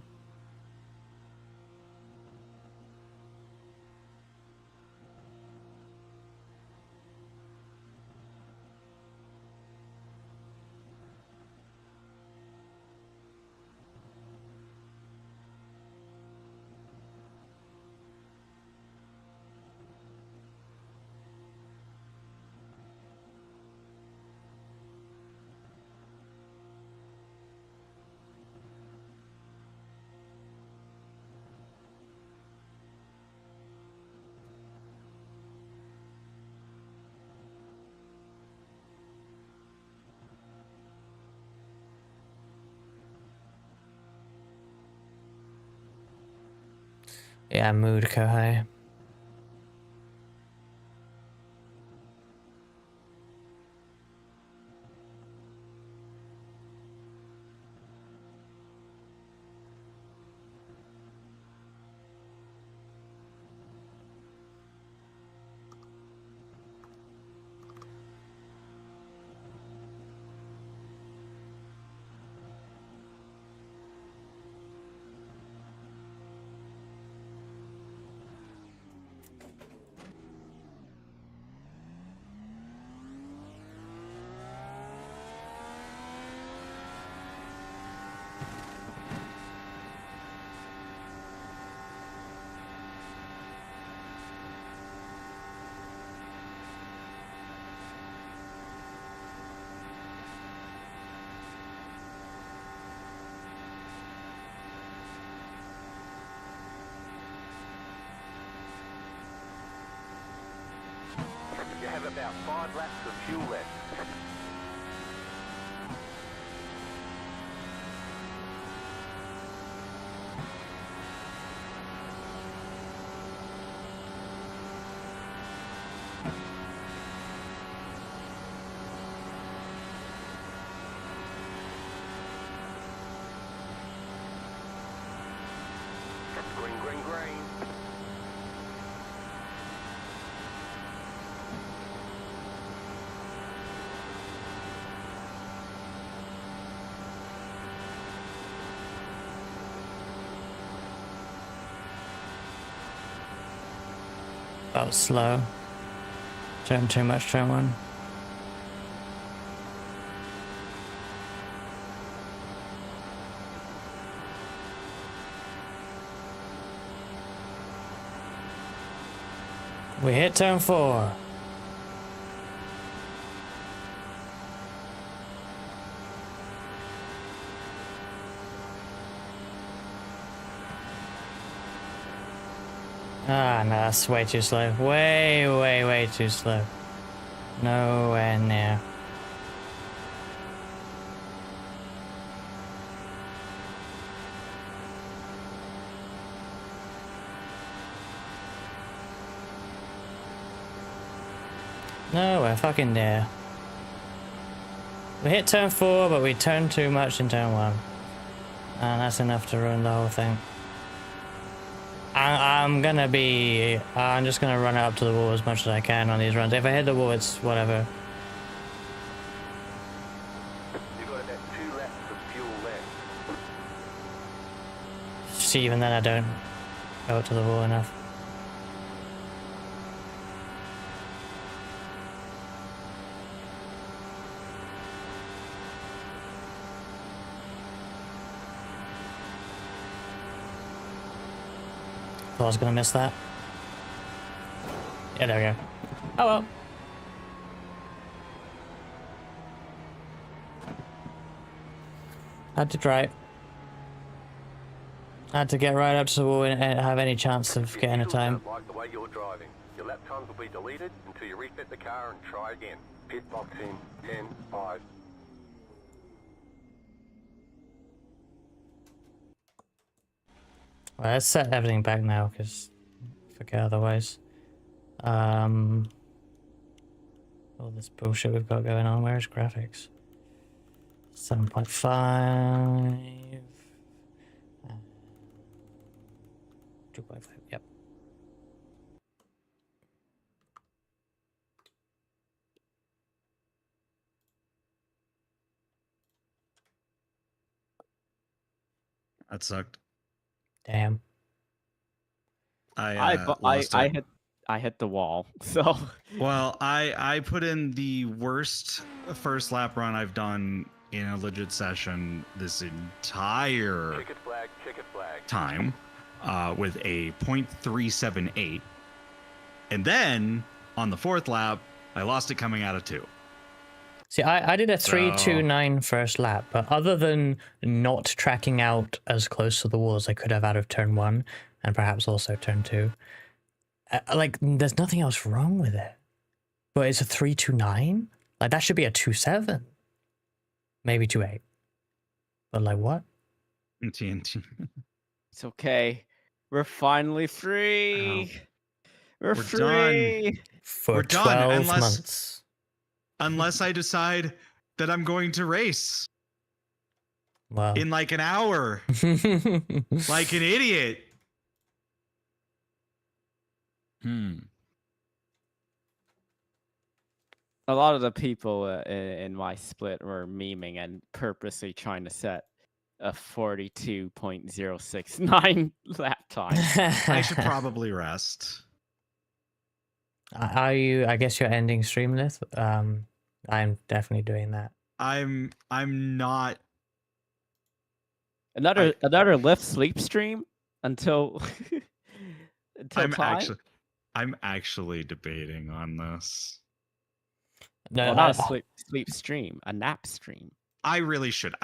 Yeah, mood Kohai. You have about 5 laps of fuel left. About slow. Turn too much, turn one. We hit turn 4. Ah, no, that's way too slow. Way too slow. Nowhere near. Nowhere fucking near. We hit turn 4, but we turned too much in turn 1. And that's enough to ruin the whole thing. I'm just gonna run it up to the wall as much as I can on these runs. If I hit the wall, it's whatever. You got about 2 laps of fuel left. See, even then I don't go up to the wall enough. I was gonna miss that. Yeah, there we go. Oh well. Had to try. Had to get right up to the wall and have any chance of getting a time. Like the way you're driving. Your lap times will be deleted until you reset the car and try again. Pit box in 10, 5. Well, let's set everything back now, because forget otherwise. All this bullshit we've got going on. Where's graphics? 7.5. 2.5. Yep. That sucked. Damn. I hit the wall. So Well, I put in the worst first lap run I've done in a legit session this entire Ticket flag, time, with a 0.378, and then on the 4th lap I lost it coming out of 2. See, I did a 3.29 first lap, but other than not tracking out as close to the wall as I could have out of turn 1 and perhaps also turn 2, like, there's nothing else wrong with it. But it's a 3.29? Like, that should be a 2.7. Maybe 2.8. But, like, what? TNT. it's okay. We're finally free. We're We're free. For We're 12 done, unless- months. Unless I decide that I'm going to race Wow. in like an hour, like an idiot. A lot of the people in my split were memeing and purposely trying to set a 42.069 lap time. I should probably rest. Are you? I guess you're ending Streamlith. I'm definitely doing that. I'm not. Another lift sleep stream until I'm actually debating on this. No, well, not a sleep stream, a nap stream. I really should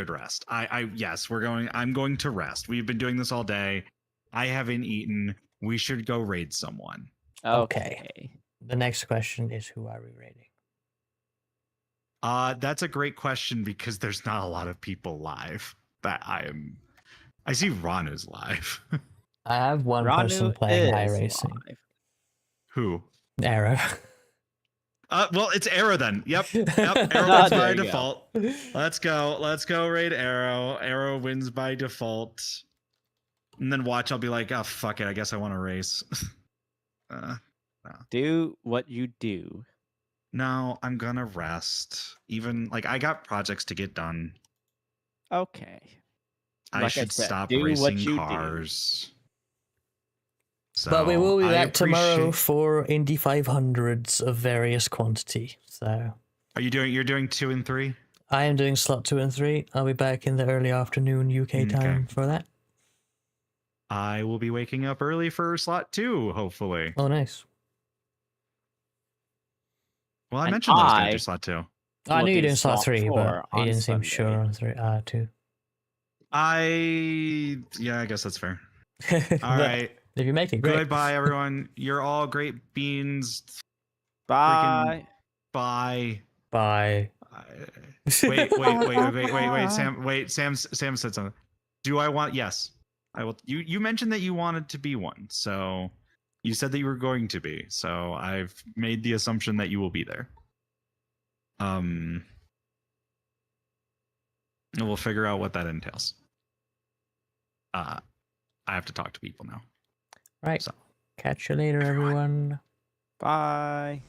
rest. Yes, I'm going to rest. We've been doing this all day. I haven't eaten. We should go raid someone. Okay. The next question is, who are we raiding? That's a great question because there's not a lot of people live that I see Ranu's live. I have one person playing iRacing. Who? Arrow. Well, it's Arrow then. Yep. Arrow wins by default. Let's go raid Arrow. Arrow wins by default. And then watch, I'll be like, oh fuck it, I guess I want to race. No. Do what you do. No, I'm gonna rest. Even like I got projects to get done. Okay. I should stop racing cars. So But we will be I back tomorrow appreciate- for Indy 500s of various quantity. So You're doing 2 and 3? I am doing slot 2 and 3. I'll be back in the early afternoon UK time for that. I will be waking up early for slot 2, hopefully. Oh, nice. Well, I And mentioned that I was going to I- do slot 2. I We'll knew you do doing slot slot 3, 4 but he on didn't seem sure Sunday. on 3. 2. Yeah, I guess that's fair. But All right. if you make it, great. Goodbye, everyone. You're all great beans. Bye. Bye. Bye. Wait, Sam said something. Do I want? Yes, I will. You mentioned that you wanted to be one, so you said that you were going to be. So I've made the assumption that you will be there. And we'll figure out what that entails. I have to talk to people now. Right. So. Catch you later, everyone. Bye.